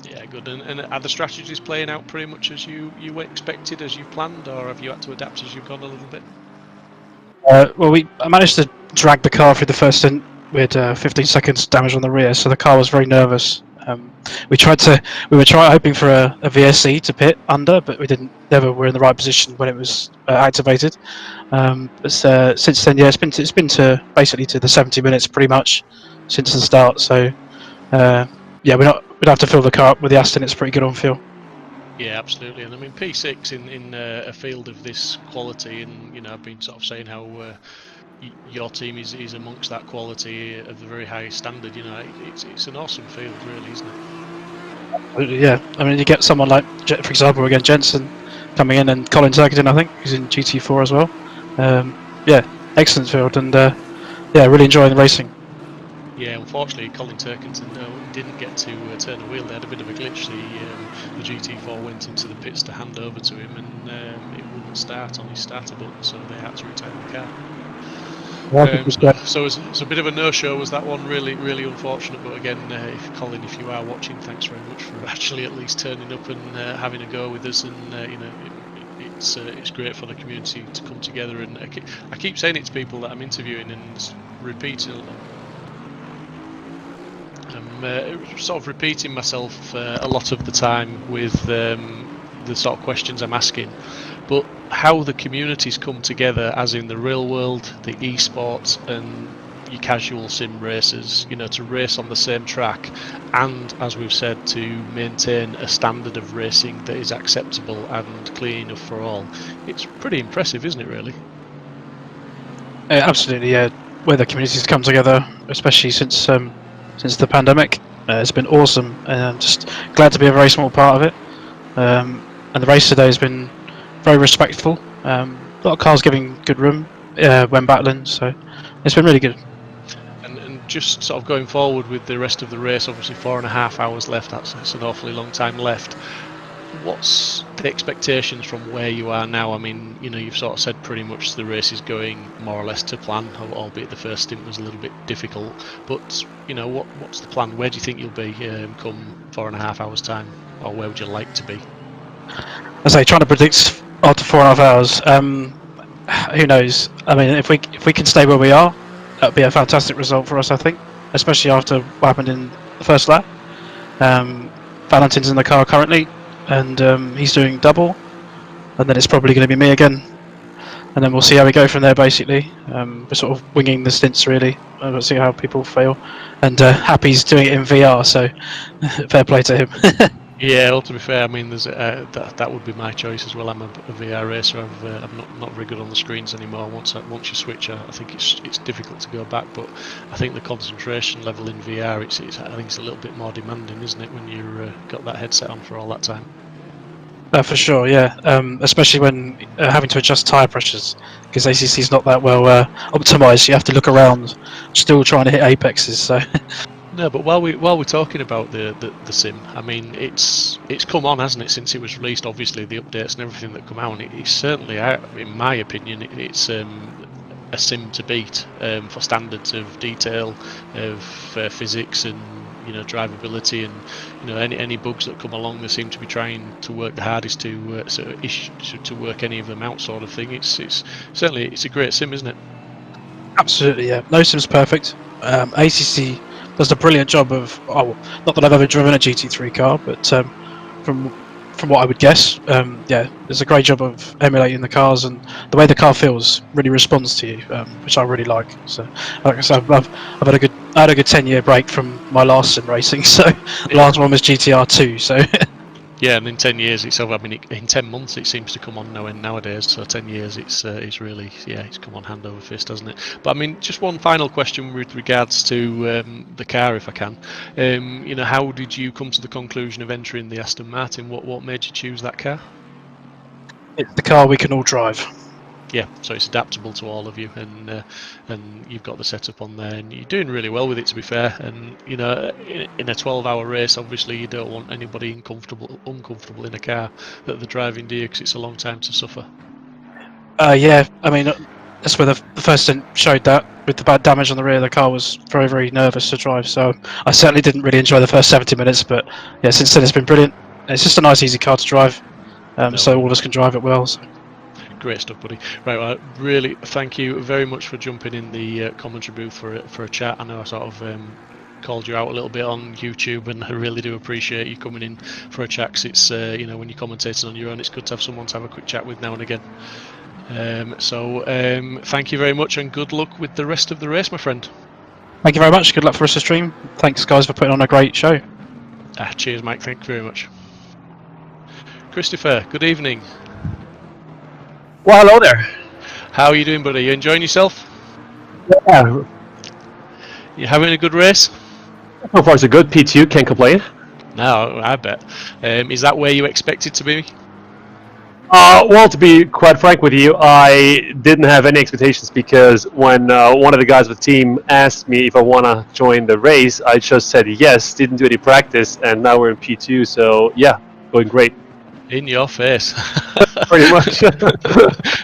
Yeah, good. And are the strategies playing out pretty much as you expected, as you planned, or have you had to adapt as you've gone a little bit? Well, I managed to drag the car through the first stint with 15 seconds damage on the rear, so the car was very nervous. We were hoping for a VSC to pit under, but we never were in the right position when it was activated. But since then, yeah, it's been to basically to the 70 minutes pretty much since the start. So yeah, we don't have to fill the car up with the Aston. It's pretty good on fuel. Yeah, absolutely. And I mean, P6 in a field of this quality, and you know, I've been sort of saying how your team is amongst that quality of the very highest standard. You know, it's an awesome field, really, isn't it? Yeah, I mean, you get someone like, for example, again Jensen coming in, and Colin Turkington, I think, who's in GT4 as well. Yeah, excellent field, and yeah, really enjoying the racing. Yeah, unfortunately, Colin Turkington didn't get to turn a wheel. They had a bit of a glitch. The GT4 went into the pits to hand over to him, and it wouldn't start on his starter button, so they had to retire the car. So it's a bit of a no-show, was that one. Really unfortunate, but again, Colin, if you are watching, thanks very much for actually at least turning up and having a go with us, and you know, it's great for the community to come together. And I keep saying it to people that I'm interviewing and repeating. I'm sort of repeating myself a lot of the time with the sort of questions I'm asking, but how the communities come together, as in the real world, the esports, and your casual sim racers, you know, to race on the same track, and as we've said, to maintain a standard of racing that is acceptable and clean enough for all. It's pretty impressive, isn't it, really? Absolutely, yeah. Where the communities come together, especially since the pandemic, it's been awesome, and I'm just glad to be a very small part of it. And the race today has been very respectful. A lot of cars giving good room when battling, so it's been really good. And just sort of going forward with the rest of the race, obviously 4.5 hours left, that's an awfully long time left. What's the expectations from where you are now? I mean, you know, you've sort of said pretty much the race is going more or less to plan, albeit the first stint was a little bit difficult, but you know, what's the plan? Where do you think you'll be come 4.5 hours time, or where would you like to be? As I say, trying to predict after 4.5 hours, who knows? I mean, if we can stay where we are, that would be a fantastic result for us, I think, especially after what happened in the first lap. Valentin's in the car currently, and he's doing double, and then it's probably going to be me again. and then we'll see how we go from there. Basically, we're sort of winging the stints really. We'll see how people feel, and Happy's doing it in VR, so fair play to him. Yeah, well, to be fair, I mean, there's that would be my choice as well. I'm a VR racer. I'm not very good on the screens anymore. Once you switch, I think it's difficult to go back. But I think the concentration level in VR, I think it's a little bit more demanding, isn't it, when you've got that headset on for all that time? For sure, yeah. Especially when having to adjust tyre pressures, because ACC is not that well optimised. You have to look around, still trying to hit apexes. So. No, but while we're talking about the sim, I mean, it's come on, hasn't it, since it was released? Obviously, the updates and everything that come out, and it's certainly, in my opinion, it's a sim to beat for standards of detail, of physics, and drivability, and any bugs that come along. They seem to be trying to work the hardest to work any of them out, sort of thing. It's certainly a great sim, isn't it? Absolutely, yeah. No sim's perfect. ACC does a brilliant job of, not that I've ever driven a GT3 car, but from what I would guess, yeah, there's a great job of emulating the cars, and the way the car feels really responds to you, which I really like. So, like I said, I had a good 10-year break from my last sim racing, so the last one was GTR2. So. Yeah, and in 10 years it's over. I mean, in 10 months it seems to come on nowadays. So 10 years, it's really, it's come on hand over fist, hasn't it? But I mean, just one final question with regards to the car, if I can. How did you come to the conclusion of entering the Aston Martin? What made you choose that car? It's the car we can all drive. Yeah, so it's adaptable to all of you, and you've got the setup on there, and you're doing really well with it, to be fair. And in a 12-hour race, obviously you don't want anybody uncomfortable in a car that they're driving, do you? Because it's a long time to suffer. Yeah, I mean, that's where the first stint showed that. With the bad damage on the rear, the car was very, very nervous to drive. So I certainly didn't really enjoy the first 70 minutes, but yeah, since then it's been brilliant. It's just a nice, easy car to drive, so all of us can drive it well. So. Great stuff, buddy. Right, well, really thank you very much for jumping in the commentary booth for a chat. I know I sort of called you out a little bit on YouTube, and I really do appreciate you coming in for a chat, because it's when you're commentating on your own, it's good to have someone to have a quick chat with now and again. Thank you very much, and good luck with the rest of the race, my friend. Thank you very much. Good luck for us to stream. Thanks, guys, for putting on a great show. Cheers, Mike. Thank you very much. Christopher, good evening. Well, hello there. How are you doing, buddy? You enjoying yourself? Yeah. You having a good race? So far, so good. P2, can't complain. No, I bet. Is that where you expected to be? Well, to be quite frank with you, I didn't have any expectations, because when one of the guys with the team asked me if I want to join the race, I just said yes, didn't do any practice, and now we're in P2, so yeah, going great. In your face. Pretty much.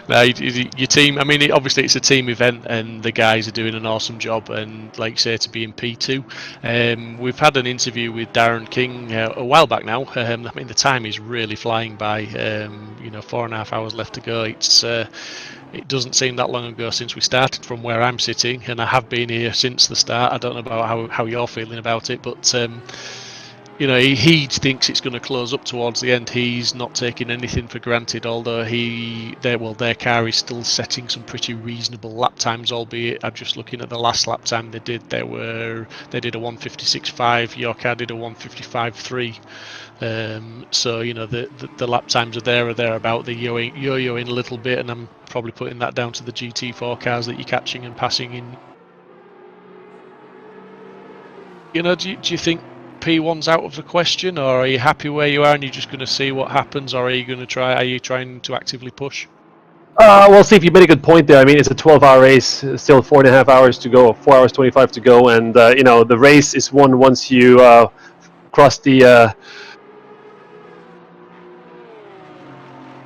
No, your team, I mean, obviously it's a team event, and the guys are doing an awesome job, and like you say, to be in P2. We've had an interview with Darren King a while back now. I mean, the time is really flying by. 4.5 hours left to go. It doesn't seem that long ago since we started from where I'm sitting, and I have been here since the start. I don't know about how you're feeling about it, but he thinks it's going to close up towards the end. He's not taking anything for granted, although their car is still setting some pretty reasonable lap times, albeit I'm just looking at the last lap time they did. They did a 1:56.5. Your car did a 1:55.3. So the lap times are there or thereabout. They're yo-yoing a little bit, and I'm probably putting that down to the GT4 cars that you're catching and passing in. Do you think P1's out of the question, or are you happy where you are and you're just going to see what happens, or are you trying to actively push? Well, Steve, you made a good point there. I mean, it's a 12-hour race, still 4.5 hours to go, 4 hours 25 to go, and the race is won once you cross the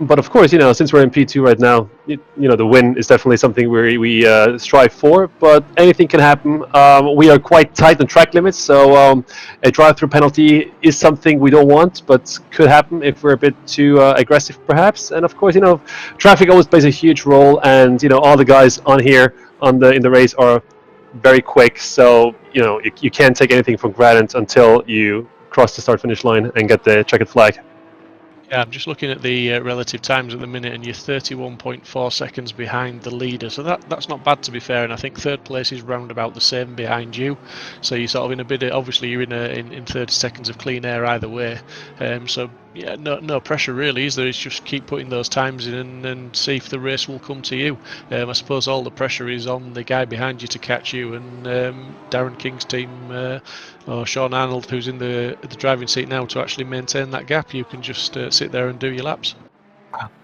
but of course, since we're in P2 right now, the win is definitely something we strive for, but anything can happen. We are quite tight on track limits, so a drive-through penalty is something we don't want, but could happen if we're a bit too aggressive, perhaps. And of course, traffic always plays a huge role, and all the guys on here in the race are very quick, so you can't take anything for granted until you cross the start-finish line and get the checkered flag. Yeah, I'm just looking at the relative times at the minute, and you're 31.4 seconds behind the leader. So that's not bad, to be fair. And I think third place is round about the same behind you. So you're sort of in a bit. Obviously, you're in 30 seconds of clean air either way. So yeah, no pressure really, is there? It's just keep putting those times in and see if the race will come to you. I suppose all the pressure is on the guy behind you to catch you, and Darren King's team, or Sean Arnold, who's in the driving seat now, to actually maintain that gap. You can just sit there and do your laps.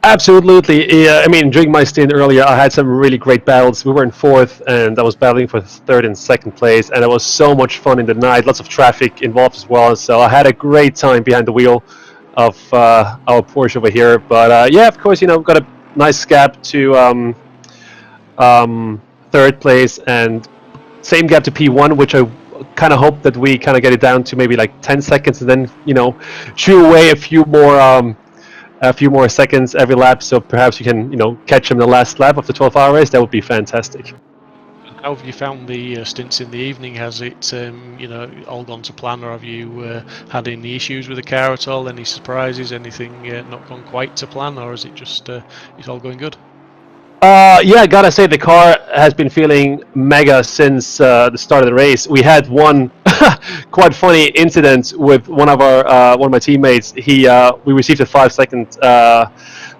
Absolutely. Yeah, I mean, during my stint earlier, I had some really great battles. We were in fourth, and I was battling for third and second place, and it was so much fun in the night. Lots of traffic involved as well, so I had a great time behind the wheel of our Porsche over here. But yeah, of course, got a nice gap to third place, and same gap to P1, which I kind of hope that we kind of get it down to maybe like 10 seconds, and then chew away a few more seconds every lap, so perhaps you can catch him the last lap of the 12-hour race. That would be fantastic. How have you found the stints in the evening? Has it all gone to plan, or have you had any issues with the car at all? Any surprises? Anything not gone quite to plan, or is it just it's all going good? Yeah, I gotta say the car has been feeling mega since the start of the race. We had one quite funny incident with one of my teammates. We received a 5-second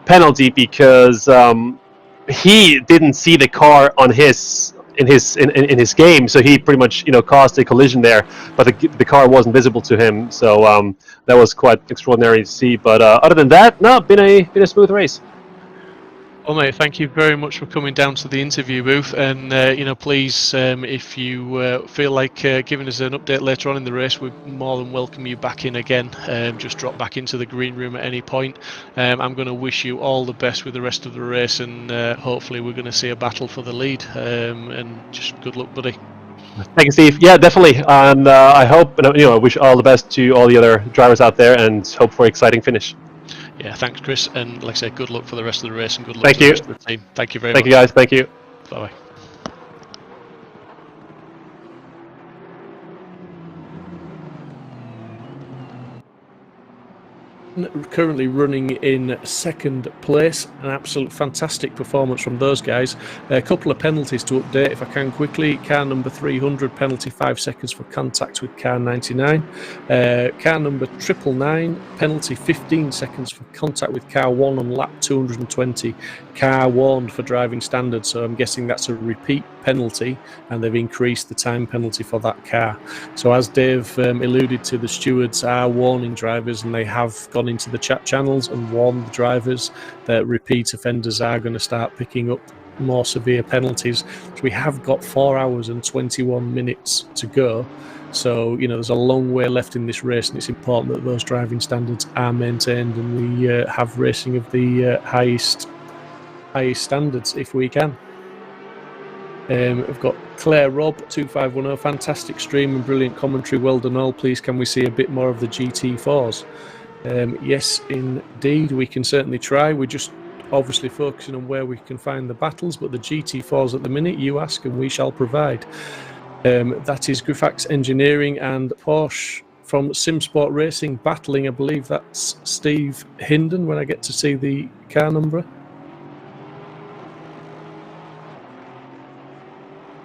penalty because he didn't see the car on in his game, so he pretty much caused a collision there, but the car wasn't visible to him. So that was quite extraordinary to see. But other than that, no, been a smooth race. Well, mate, thank you very much for coming down to the interview booth, and please, if you feel like giving us an update later on in the race, we're more than welcome you back in again. Just drop back into the green room at any point. I'm going to wish you all the best with the rest of the race, and hopefully we're going to see a battle for the lead. And just good luck, buddy. Thank you, Steve. Yeah, definitely. And I hope, I wish all the best to all the other drivers out there, and hope for an exciting finish. Yeah, thanks, Chris, and like I said, good luck for the rest of the race, and good luck to the rest of the team. Thank you very much. Thank you, guys. Thank you. Bye-bye. Currently running in second place. An absolute fantastic performance from those guys. A couple of penalties to update if I can quickly. Car number 300, penalty 5 seconds for contact with car 99. Car number 999, penalty 15 seconds for contact with car 1 on lap 220. Car warned for driving standards, so I'm guessing that's a repeat penalty, and they've increased the time penalty for that car. So as Dave alluded to, the stewards are warning drivers, and they have gone into the chat channels and warned the drivers that repeat offenders are going to start picking up more severe penalties. So we have got 4 hours and 21 minutes to go. So, there's a long way left in this race, and it's important that those driving standards are maintained, and we have racing of the highest standards if we can. We've got Claire Robb 2510, fantastic stream and brilliant commentary, well done all. Please can we see a bit more of the GT4s? Yes, indeed, we can certainly try. We're just obviously focusing on where we can find the battles, but the GT4s at the minute, you ask and we shall provide. That is Grifax Engineering and Porsche from Simsport Racing battling. I believe that's Steve Hinden when I get to see the car number.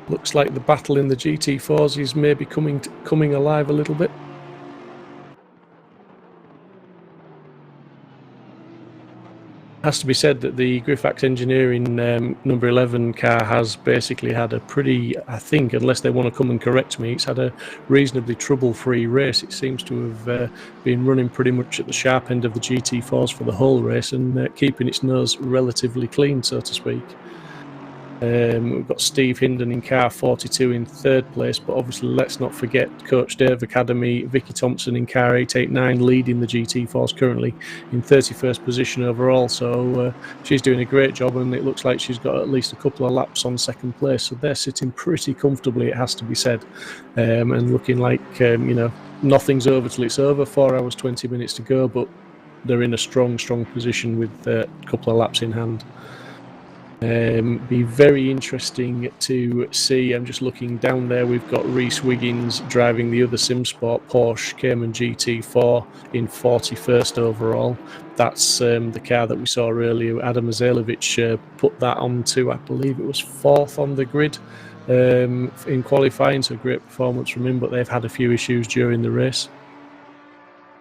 Looks like the battle in the GT4s is maybe coming alive a little bit. Has to be said that the Grifax Engineering number 11 car has basically had a pretty, I think, unless they want to come and correct me, it's had a reasonably trouble-free race. It seems to have been running pretty much at the sharp end of the GT4s for the whole race, and keeping its nose relatively clean, so to speak. We've got Steve Hinden in car 42 in third place, but obviously let's not forget Coach Dave Academy, Vicky Thompson in car 889 leading the GT4s currently in 31st position overall, so she's doing a great job, and it looks like she's got at least a couple of laps on second place, so they're sitting pretty comfortably, it has to be said, and looking like nothing's over till it's over. 4 hours 20 minutes to go, but they're in a strong position with a couple of laps in hand. Be very interesting to see. I'm just looking down there. We've got Reese Wiggins driving the other Simsport Porsche Cayman GT4 in 41st overall. That's the car that we saw earlier. Adam Azalovic put that onto, I believe it was 4th on the grid in qualifying, so great performance from him, but they've had a few issues during the race.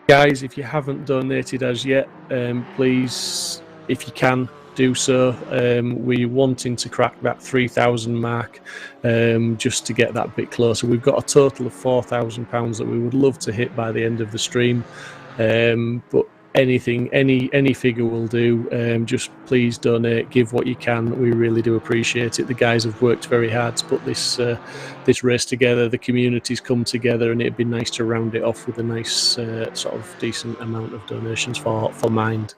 Guys, if you haven't donated as yet, please, if you can, do so. We're wanting to crack that 3,000 mark just to get that bit closer. We've got a total of £4,000 that we would love to hit by the end of the stream, but anything, any figure will do. Just please donate, give what you can. We really do appreciate it. The guys have worked very hard to put this race together. The community's come together, and it'd be nice to round it off with a nice sort of decent amount of donations for Mind.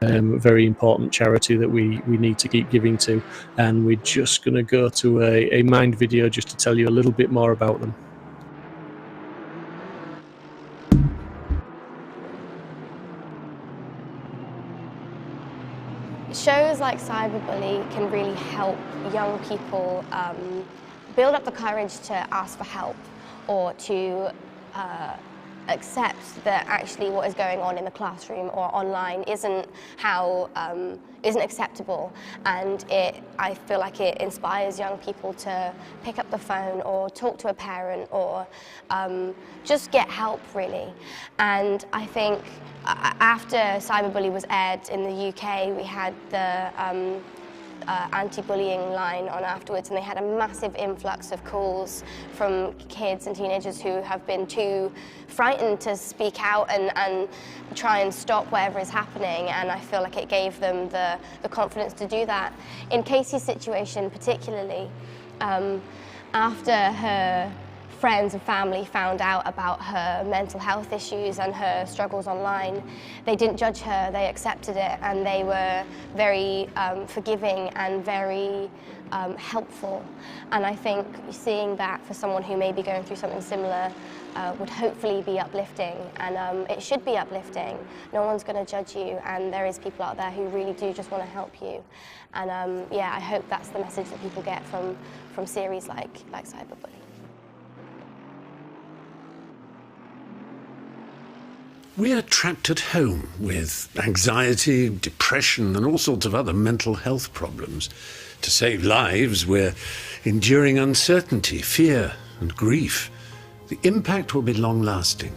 Very important charity that we need to keep giving to, and we're just going to go to a Mind video just to tell you a little bit more about them. Shows like Cyberbully can really help young people build up the courage to ask for help, or to accept that actually what is going on in the classroom or online isn't acceptable, and I feel like it inspires young people to pick up the phone or talk to a parent, or just get help, really. And I think after Cyberbully was aired in the UK, we had the anti-bullying line on afterwards, and they had a massive influx of calls from kids and teenagers who have been too frightened to speak out and try and stop whatever is happening, and I feel like it gave them the confidence to do that. In Casey's situation particularly, after her friends and family found out about her mental health issues and her struggles online, they didn't judge her, they accepted it, and they were very forgiving and very helpful. And I think seeing that for someone who may be going through something similar would hopefully be uplifting, and it should be uplifting. No one's going to judge you, and there is people out there who really do just want to help you. And yeah, I hope that's the message that people get from series like Cyberbully. We are trapped at home with anxiety, depression, and all sorts of other mental health problems. To save lives, we're enduring uncertainty, fear, and grief. The impact will be long-lasting.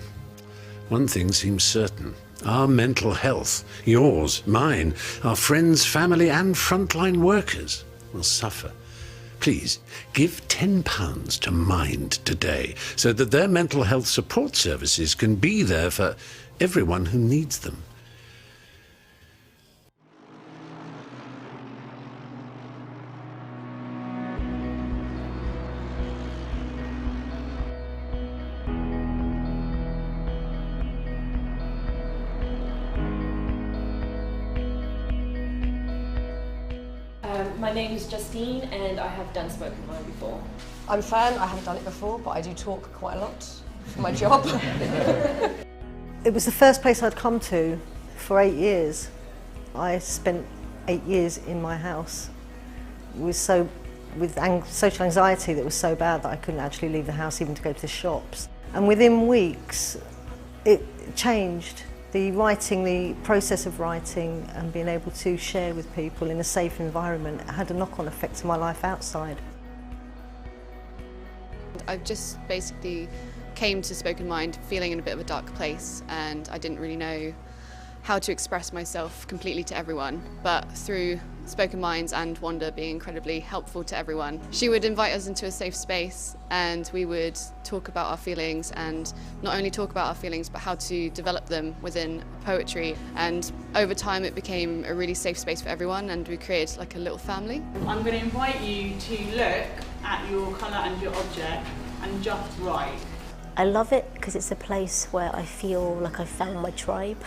One thing seems certain. Our mental health, yours, mine, our friends, family, and frontline workers will suffer. Please, give £10 to Mind today, so that their mental health support services can be there for everyone who needs them. My name is Justine, and I have done Spoken Mind before. I'm Fern. I haven't done it before, but I do talk quite a lot for my job. It was the first place I'd come to for 8 years. I spent 8 years in my house. It was with social anxiety that was so bad that I couldn't actually leave the house even to go to the shops. And within weeks, it changed. The writing, the process of writing and being able to share with people in a safe environment had a knock-on effect to my life outside. I just basically came to Spoken Mind feeling in a bit of a dark place, and I didn't really know how to express myself completely to everyone, but through Spoken Minds and Wanda being incredibly helpful to everyone, she would invite us into a safe space and we would talk about our feelings, and not only talk about our feelings but how to develop them within poetry. And over time it became a really safe space for everyone, and we created like a little family. I'm going to invite you to look at your colour and your object and just write. I love it because it's a place where I feel like I found my tribe.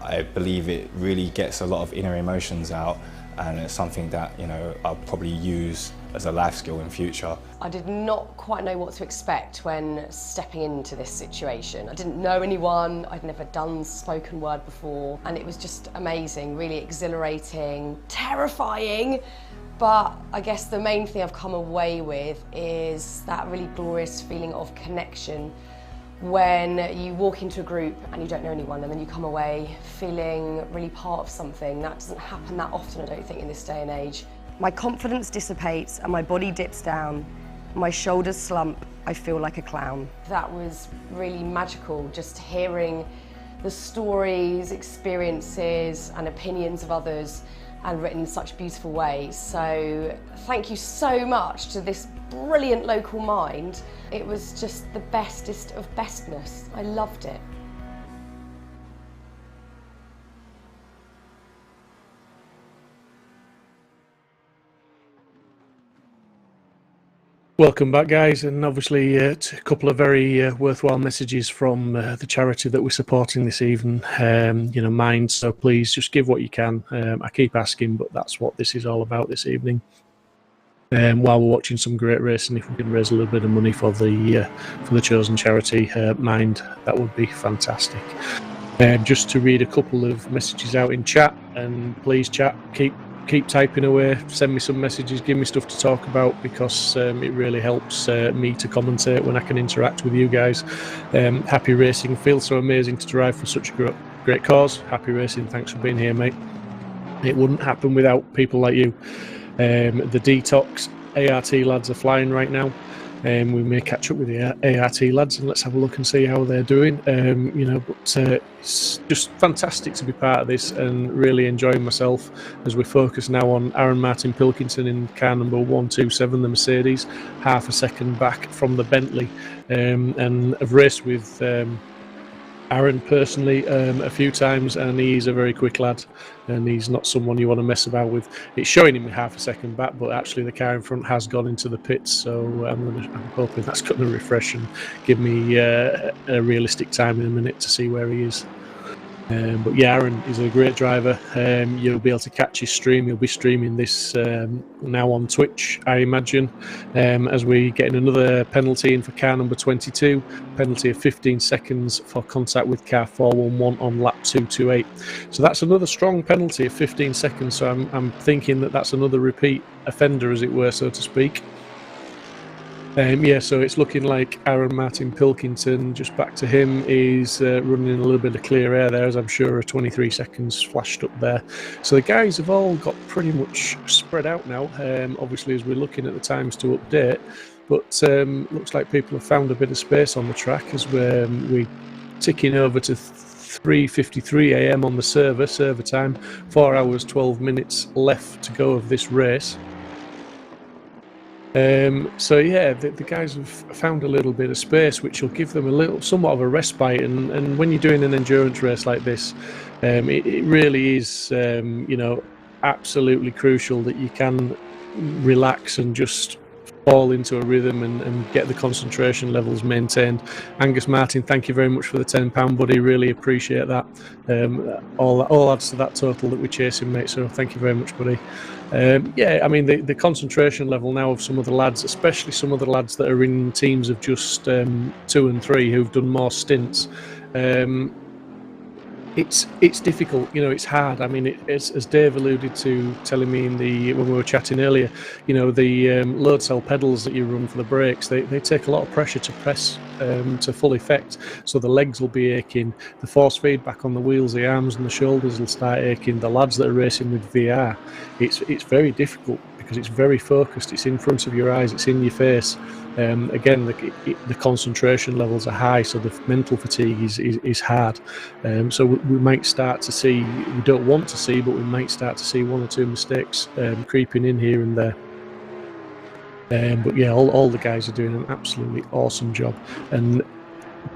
I believe it really gets a lot of inner emotions out, and it's something that, you know, I'll probably use as a life skill in future. I did not quite know what to expect when stepping into this situation. I didn't know anyone, I'd never done spoken word before, and it was just amazing, really exhilarating, terrifying, but I guess the main thing I've come away with is that really glorious feeling of connection when you walk into a group and you don't know anyone, and then you come away feeling really part of something. That doesn't happen that often, I don't think, in this day and age. My confidence dissipates and my body dips down. My shoulders slump, I feel like a clown. That was really magical, just hearing the stories, experiences and opinions of others, and written in such beautiful ways. So thank you so much to this brilliant local mind. It was just the bestest of bestness. I loved it. Welcome back, guys, and obviously a couple of very worthwhile messages from the charity that we're supporting this evening, you know, Mind, so please just give what you can. I keep asking, but that's what this is all about this evening. While we're watching some great racing, if we can raise a little bit of money for the chosen charity, Mind, that would be fantastic. Just to read a couple of messages out in chat, and please chat, keep typing away, send me some messages, give me stuff to talk about, because it really helps me to commentate when I can interact with you guys. Happy Racing, feels so amazing to drive for such a great cause. Happy Racing, thanks for being here, mate. It wouldn't happen without people like you. The Detox ART lads are flying right now. We may catch up with the ART lads and let's have a look and see how they're doing. You know, but it's just fantastic to be part of this and really enjoying myself as we focus now on Aaron Martin Pilkington in car number 127, the Mercedes, half a second back from the Bentley. And I've raced with Aaron personally a few times, and he's a very quick lad, and he's not someone you want to mess about with. It's showing him half a second back, but actually the car in front has gone into the pits, so I'm hoping that's going to refresh and give me a realistic time in a minute to see where he is. But yeah, Aaron is a great driver. You'll be able to catch his stream. He'll be streaming this now on Twitch, I imagine, as we get in another penalty in for car number 22. Penalty of 15 seconds for contact with car 411 on lap 228. So that's another strong penalty of 15 seconds. So I'm thinking that that's another repeat offender, as it were, so to speak. Yeah, so it's looking like Aaron Martin Pilkington, just back to him, is running in a little bit of clear air there, as I'm sure 23 seconds flashed up there. So the guys have all got pretty much spread out now, obviously, as we're looking at the times to update. But looks like people have found a bit of space on the track as we're ticking over to 3:53 a.m. on the server time, 4 hours 12 minutes left to go of this race. So yeah, the guys have found a little bit of space, which will give them somewhat of a respite. And when you're doing an endurance race like this, it really is, you know, absolutely crucial that you can relax and just fall into a rhythm and get the concentration levels maintained. Angus Martin, thank you very much for the £10, buddy. Really appreciate that. All adds to that total that we're chasing, mate. So thank you very much, buddy. Yeah, I mean, the concentration level now of some of the lads, especially some of the lads that are in teams of just 2 and 3 who've done more stints, it's difficult, you know, it's hard. I mean, as Dave alluded to, telling me when we were chatting earlier, you know, the load cell pedals that you run for the brakes, they take a lot of pressure to press to full effect, so the legs will be aching, the force feedback on the wheels, the arms and the shoulders will start aching. The lads that are racing with VR, it's very difficult because it's very focused, it's in front of your eyes, it's in your face. Again, the concentration levels are high, so the mental fatigue is hard. So we might start to see, we don't want to see, but we might start to see 1 or 2 mistakes creeping in here and there. But yeah, all the guys are doing an absolutely awesome job. And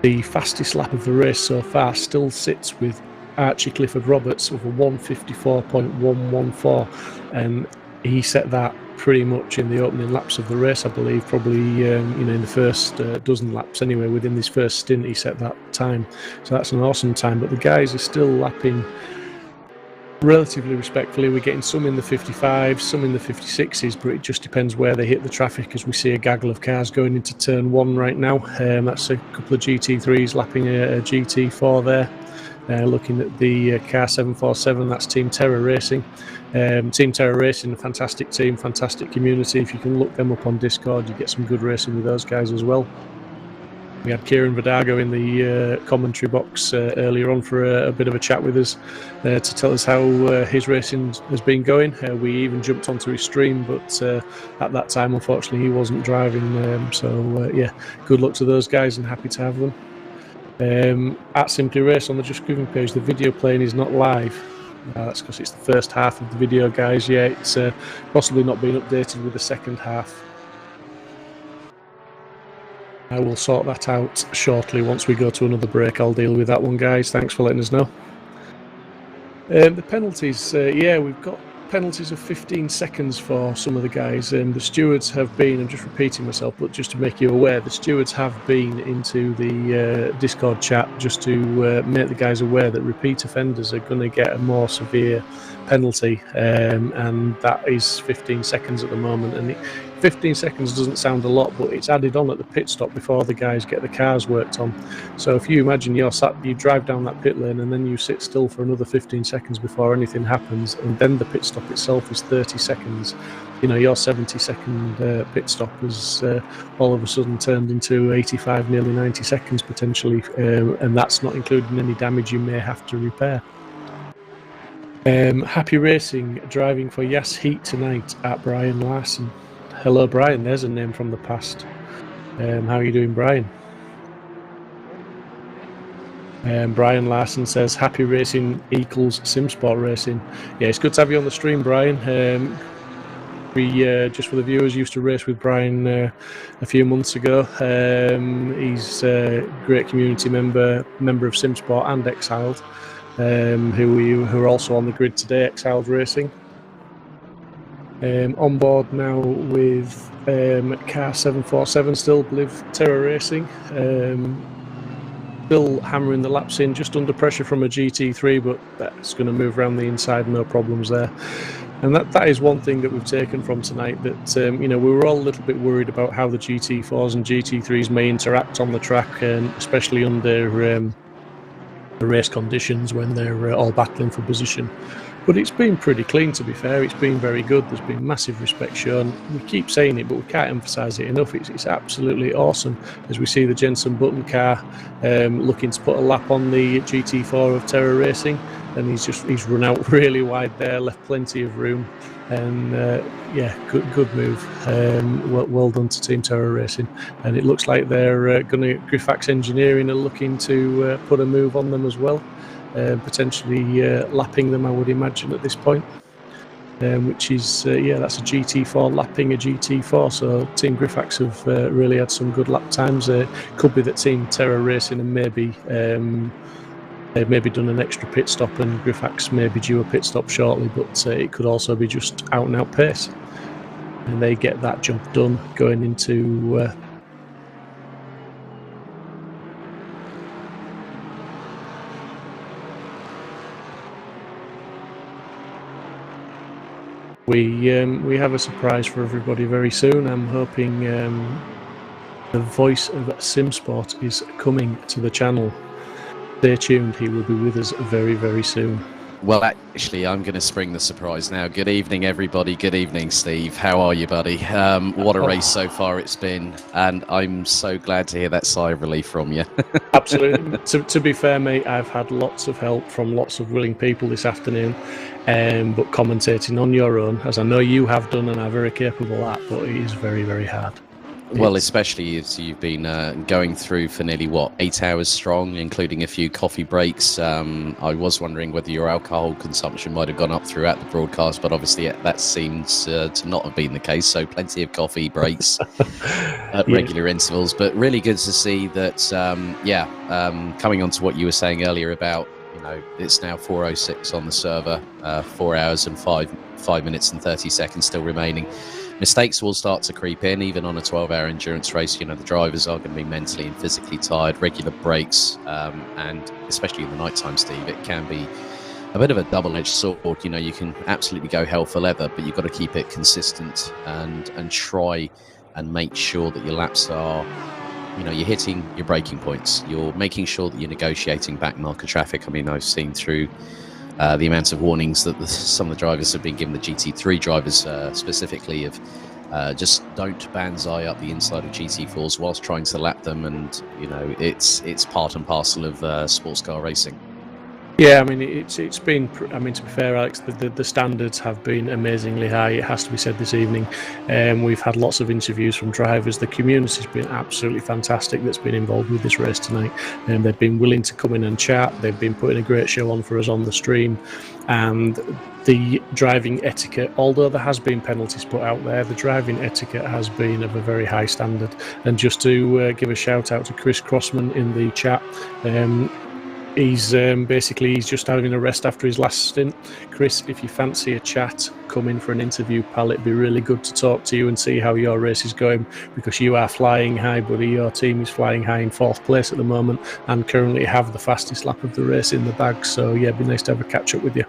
the fastest lap of the race so far still sits with Archie Clifford Roberts of a 1:54.114, and he set that pretty much in the opening laps of the race, I believe, probably in the first dozen laps anyway. Within this first stint, he set that time, so that's an awesome time. But the guys are still lapping relatively respectfully. We're getting some in the 55s, some in the 56s, but it just depends where they hit the traffic, as we see a gaggle of cars going into turn 1 right now. That's a couple of GT3s lapping a GT4 there. Looking at the car 747, that's Team Terror Racing. Team Terror Racing, a fantastic team, fantastic community. If you can look them up on Discord, you get some good racing with those guys as well. We had Kieran Vidago in the commentary box earlier on for a bit of a chat with us to tell us how his racing has been going. We even jumped onto his stream, but at that time, unfortunately, he wasn't driving. So good luck to those guys and happy to have them. At Simply Race on the Just Grooving page, the video playing is not live. That's because it's the first half of the video, guys. Yeah, it's possibly not been updated with the second half. I will sort that out shortly. Once we go to another break, I'll deal with that one, guys. Thanks for letting us know. The penalties, we've got penalties of 15 seconds for some of the guys. The stewards have been, I'm just repeating myself, but just to make you aware, the stewards have been into the Discord chat just to make the guys aware that repeat offenders are going to get a more severe penalty, and that is 15 seconds at the moment. And 15 seconds doesn't sound a lot, but it's added on at the pit stop before the guys get the cars worked on. So if you imagine you drive down that pit lane and then you sit still for another 15 seconds before anything happens, and then the pit stop itself is 30 seconds. Your 70-second pit stop has all of a sudden turned into 85, nearly 90 seconds potentially, and that's not including any damage you may have to repair. Happy Racing, driving for Yas Heat tonight at Brian Larson. Hello, Brian. There's a name from the past. How are you doing, Brian? Brian Larson says, Happy Racing equals Simsport Racing. Yeah, it's good to have you on the stream, Brian. We, just for the viewers, used to race with Brian a few months ago. He's a great community member of Simsport and Exiled, who are also on the grid today, Exiled Racing. On board now with car 747 still, Bliv Terror Racing. Still hammering the laps in, just under pressure from a GT3, but that's going to move around the inside, no problems there. And that is one thing that we've taken from tonight, that we were all a little bit worried about how the GT4s and GT3s may interact on the track, especially under the race conditions when they're all battling for position. But it's been pretty clean, to be fair. It's been very good. There's been massive respect shown. We keep saying it, but we can't emphasise it enough. It's absolutely awesome as we see the Jensen Button car looking to put a lap on the GT4 of Terror Racing, and he's run out really wide there, left plenty of room, and good move. Well done to Team Terror Racing, and it looks like they're going to Grifax Engineering are looking to put a move on them as well. Potentially lapping them, I would imagine, at this point, which is that's a GT4 lapping a GT4. So Team Grifax have really had some good lap times. Could be that Team Terror Racing and maybe they've maybe done an extra pit stop, and Grifax may be due a pit stop shortly, but it could also be just out and out pace, and they get that job done going into We have a surprise for everybody very soon. I'm hoping the voice of Simsport is coming to the channel. Stay tuned, he will be with us very, very soon. Well, actually, I'm going to spring the surprise now. Good evening, everybody. Good evening, Steve. How are you, buddy? What a race so far it's been, and I'm so glad to hear that sigh of relief from you. Absolutely. To be fair, mate, I've had lots of help from lots of willing people this afternoon, but commentating on your own, as I know you have done and are very capable at, but it is very, very hard. Well, especially as you've been going through for nearly, 8 hours strong, including a few coffee breaks. I was wondering whether your alcohol consumption might have gone up throughout the broadcast, but obviously that seems to not have been the case. So plenty of coffee breaks at regular intervals. But really good to see that, coming on to what you were saying earlier about, you know, it's now 4:06 on the server, 4 hours and 5 minutes and 30 seconds still remaining. Mistakes will start to creep in, even on a 12-hour endurance race. You know, the drivers are going to be mentally and physically tired, regular breaks, and especially in the nighttime, Steve, it can be a bit of a double-edged sword. You know, you can absolutely go hell for leather, but you've got to keep it consistent and try and make sure that your laps are, you know, you're hitting your braking points. You're making sure that you're negotiating back marker traffic. I mean, I've seen through the amount of warnings that some of the drivers have been given, the GT3 drivers specifically, of just don't banzai up the inside of GT4s whilst trying to lap them. And, you know, it's part and parcel of sports car racing. Yeah, I mean, it's been, I mean, to be fair, Alex, the standards have been amazingly high, it has to be said this evening. We've had lots of interviews from drivers. The community's been absolutely fantastic that's been involved with this race tonight. They've been willing to come in and chat. They've been putting a great show on for us on the stream. And the driving etiquette, although there has been penalties put out there, the driving etiquette has been of a very high standard. And just to give a shout out to Chris Crossman in the chat, he's basically, he's just having a rest after his last stint. Chris, if you fancy a chat, come in for an interview, pal. It'd be really good to talk to you and see how your race is going, because you are flying high, buddy. Your team is flying high in 4th place at the moment and currently have the fastest lap of the race in the bag. So yeah, it'd be nice to have a catch up with you.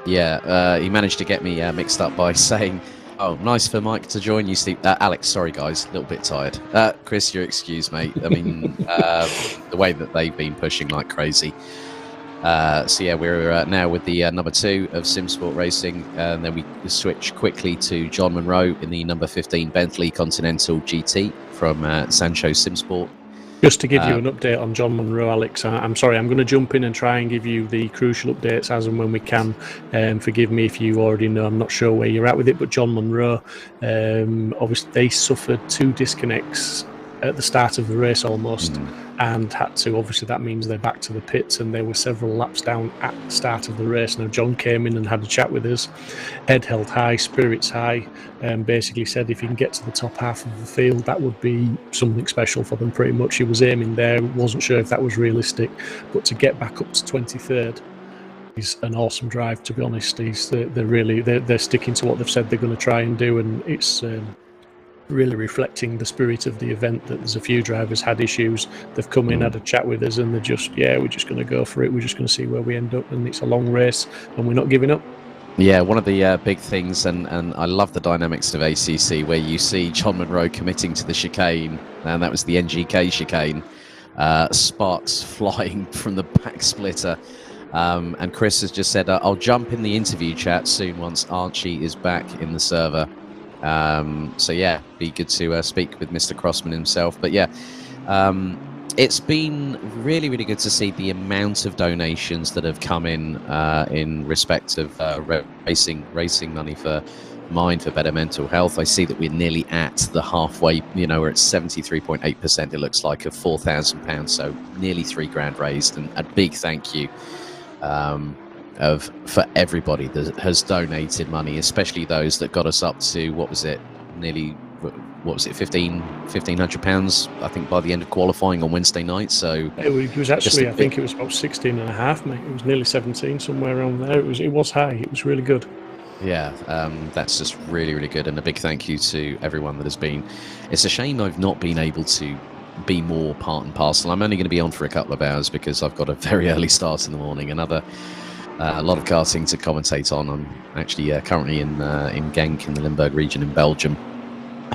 Yeah, he managed to get me mixed up by saying, oh, nice for Mike to join you, Steve. Alex, sorry guys, a little bit tired. Chris, you're excused, mate. I mean, the way that they've been pushing like crazy. So yeah, we're now with the number 2 of Simsport Racing, and then we switch quickly to John Monroe in the number 15 Bentley Continental GT from Sancho Simsport. Just to give you an update on John Monroe, Alex, I'm sorry, I'm going to jump in and try and give you the crucial updates as and when we can. Forgive me if you already know, I'm not sure where you're at with it, but John Monroe, obviously they suffered 2 disconnects at the start of the race almost, and had to, obviously that means they're back to the pits, and there were several laps down at the start of the race. Now John came in and had a chat with us, head held high, spirits high, and basically said if he can get to the top half of the field, that would be something special for them pretty much. He was aiming there, wasn't sure if that was realistic, but to get back up to 23rd is an awesome drive, to be honest. They're sticking to what they've said they're going to try and do, and it's really reflecting the spirit of the event, that there's a few drivers had issues, they've come in, had a chat with us, and they're just, yeah, we're just going to go for it, we're just going to see where we end up, and it's a long race and we're not giving up. Yeah, one of the big things, and I love the dynamics of ACC, where you see John Monroe committing to the chicane, and that was the NGK chicane, sparks flying from the back splitter, and Chris has just said, I'll jump in the interview chat soon once Archie is back in the server. So yeah, be good to speak with Mr. Crossman himself. But yeah, it's been really, really good to see the amount of donations that have come in respect of racing money for Mind for Better Mental Health. I see that we're nearly at the halfway, you know, we're at 73.8%, it looks like, of £4,000, so nearly £3,000 raised, and a big thank you for everybody that has donated money, especially those that got us up to, what was it, £1,500, I think, by the end of qualifying on Wednesday night. So it was actually, I think it was about 16 and a half, mate. It was nearly 17, somewhere around there. It was high. It was really good. Yeah, that's just really, really good, and a big thank you to everyone that has been. It's a shame I've not been able to be more part and parcel. I'm only going to be on for a couple of hours because I've got a very early start in the morning, a lot of karting to commentate on. I'm actually currently in Genk in the Limburg region in Belgium.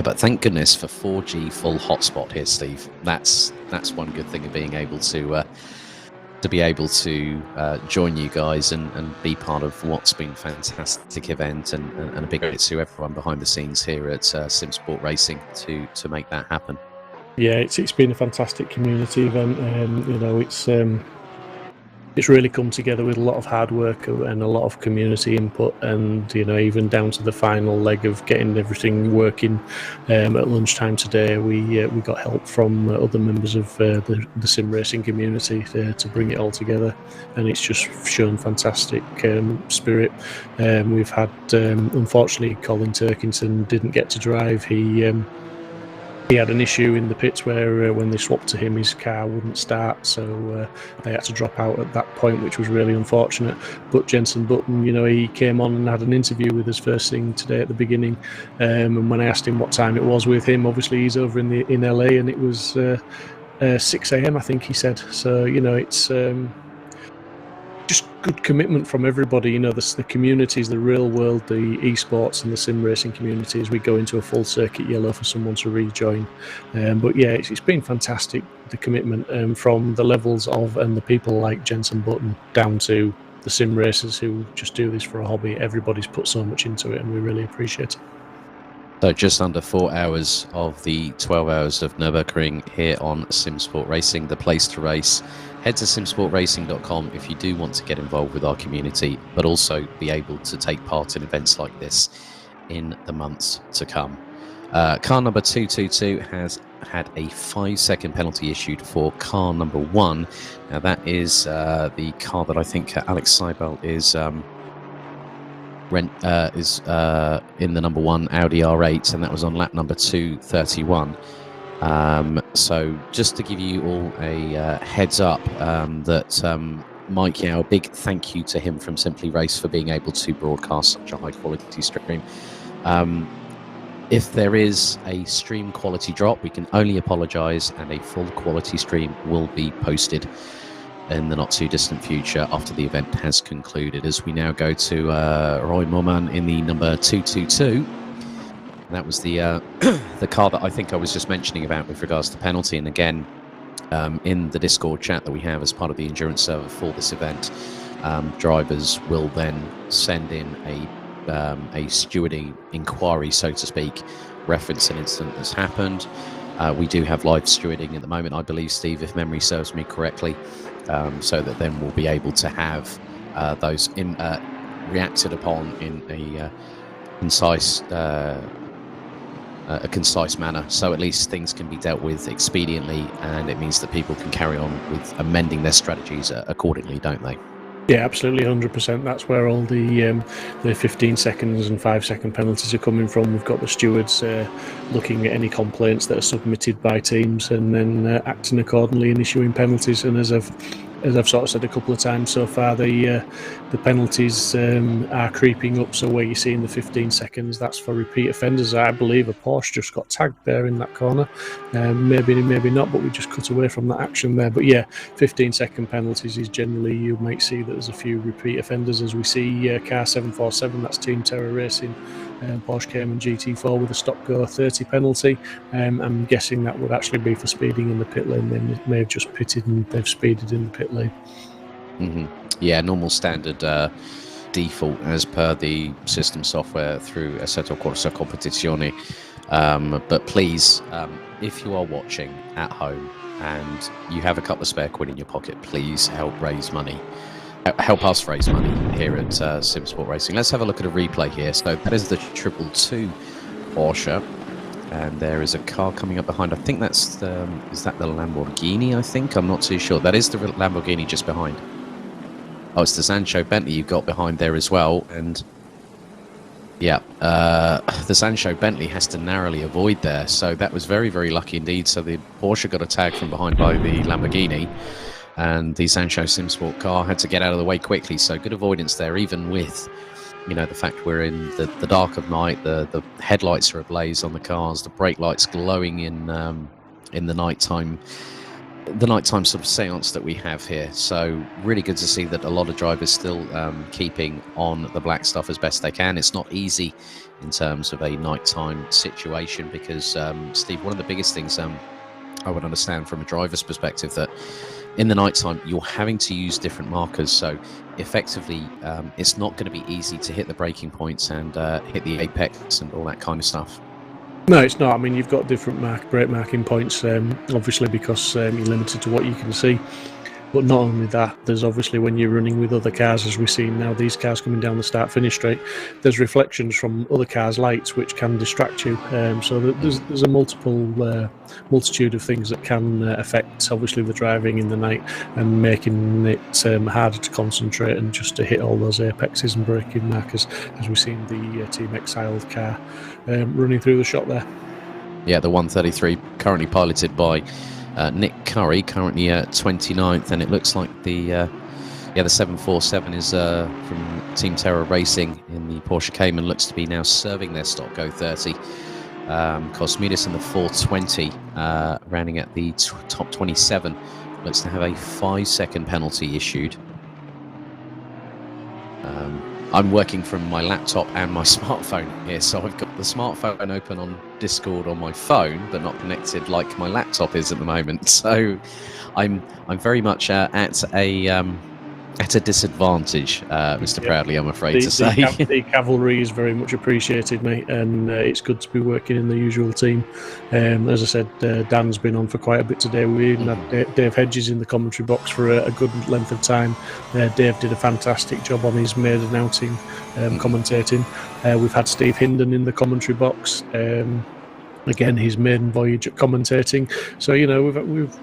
But thank goodness for 4G full hotspot here, Steve. That's one good thing of being able to join you guys and be part of what's been a fantastic event, and a big thanks to everyone behind the scenes here at Simsport Racing to make that happen. Yeah, it's been a fantastic community event. You know, it's really come together with a lot of hard work and a lot of community input, and you know, even down to the final leg of getting everything working at lunchtime today, we got help from other members of the sim racing community to bring it all together, and it's just shown fantastic spirit. We've had unfortunately Colin Turkington didn't get to drive. he had an issue in the pits where when they swapped to him, his car wouldn't start, so they had to drop out at that point, which was really unfortunate. But Jenson Button, he came on and had an interview with us first thing today at the beginning, and when I asked him what time it was with him, obviously he's over in LA, and it was 6 a.m. I think he said. So it's just good commitment from everybody. The communities, the real world, the esports and the sim racing communities. We go into a full circuit yellow for someone to rejoin. But yeah, it's been fantastic, the commitment from the levels of and the people like Jenson Button down to the sim racers who just do this for a hobby. Everybody's put so much into it, and we really appreciate it. So just under 4 hours of the 12 hours of Nürburgring here on Simsport Racing, the place to race. Head to simsportracing.com if you do want to get involved with our community, but also be able to take part in events like this in the months to come. Car number 222 has had a 5-second penalty issued for car number 1. Now that is the car that I think Alex Seibel is in the number 1 Audi R8, and that was on lap number 231. So just to give you all a heads up that Mike Yao, big thank you to him from Simply Race for being able to broadcast such a high quality stream. If there is a stream quality drop, we can only apologise, and a full quality stream will be posted in the not too distant future after the event has concluded. As we now go to Roy Moman in the number 222. That was the the car that I think I was just mentioning about with regards to penalty. And again, in the Discord chat that we have as part of the endurance server for this event, drivers will then send in a stewarding inquiry, so to speak, reference an incident that's happened. We do have live stewarding at the moment, I believe, Steve, if memory serves me correctly, so that then we'll be able to have those reacted upon in a concise manner, so at least things can be dealt with expediently, and it means that people can carry on with amending their strategies accordingly, don't they? Yeah, absolutely, 100%. That's where all the 15 seconds and 5-second penalties are coming from. We've got the stewards looking at any complaints that are submitted by teams and then acting accordingly and issuing penalties. And as I've sort of said a couple of times so far, the penalties are creeping up. So where you're seeing the 15 seconds, that's for repeat offenders. I believe a Porsche just got tagged there in that corner. Maybe not, but we just cut away from that action there. But yeah, 15-second penalties is generally, you might see that there's a few repeat offenders, as we see car 747, that's Team Terror Racing, Porsche Cayman GT4 with a stop-go 30 penalty. I'm guessing that would actually be for speeding in the pit lane. They may have just pitted and they've speeded in the pit lane. Yeah, normal standard default as per the system software through Assetto Corsa Competizione. But please, if you are watching at home and you have a couple of spare quid in your pocket, please help raise money. Help us raise money here at Simsport Racing. Let's have a look at a replay here. So that is the 222 Porsche, and there is a car coming up behind. I think that's the, is that the Lamborghini? I think, I'm not too sure. That is the Lamborghini just behind. Oh, it's the Sancho Bentley you've got behind there as well. And yeah, the Sancho Bentley has to narrowly avoid there. So that was very, very lucky indeed. So the Porsche got a tag from behind by the Lamborghini, and the Sancho Simsport car had to get out of the way quickly. So good avoidance there, even with, you know, the fact we're in the dark of night, the headlights are ablaze on the cars, the brake lights glowing in the nighttime sort of seance that we have here. So really good to see that a lot of drivers still keeping on the black stuff as best they can. It's not easy in terms of a nighttime situation because, Steve, one of the biggest things I would understand from a driver's perspective, that in the nighttime you're having to use different markers. So effectively, it's not going to be easy to hit the braking points and hit the apex and all that kind of stuff. No, it's not. I mean, you've got different brake marking points, obviously, because you're limited to what you can see. But not only that, there's obviously when you're running with other cars, as we're seeing now, these cars coming down the start-finish straight, there's reflections from other cars' lights which can distract you. So there's a multitude of things that can affect, obviously, the driving in the night and making it harder to concentrate and just to hit all those apexes and braking markers, as we've seen the Team Exiled car running through the shot there. Yeah, the 133 currently piloted by Nick Curry, currently 29th, and it looks like the 747 is from Team Terra Racing in the Porsche Cayman, looks to be now serving their stock go 30. Cosmidis in the 420, rounding at the top 27, looks to have a 5-second penalty issued. I'm working from my laptop and my smartphone here, so I've got the smartphone open on Discord on my phone, but not connected like my laptop is at the moment. So I'm very much at a disadvantage, Mr. Proudly, I'm afraid to say. The cavalry is very much appreciated, mate, and it's good to be working in the usual team. As I said, Dan's been on for quite a bit today. We even had Dave Hedges in the commentary box for a good length of time. Dave did a fantastic job on his maiden outing commentating. We've had Steve Hinden in the commentary box. Again, his maiden voyage at commentating. So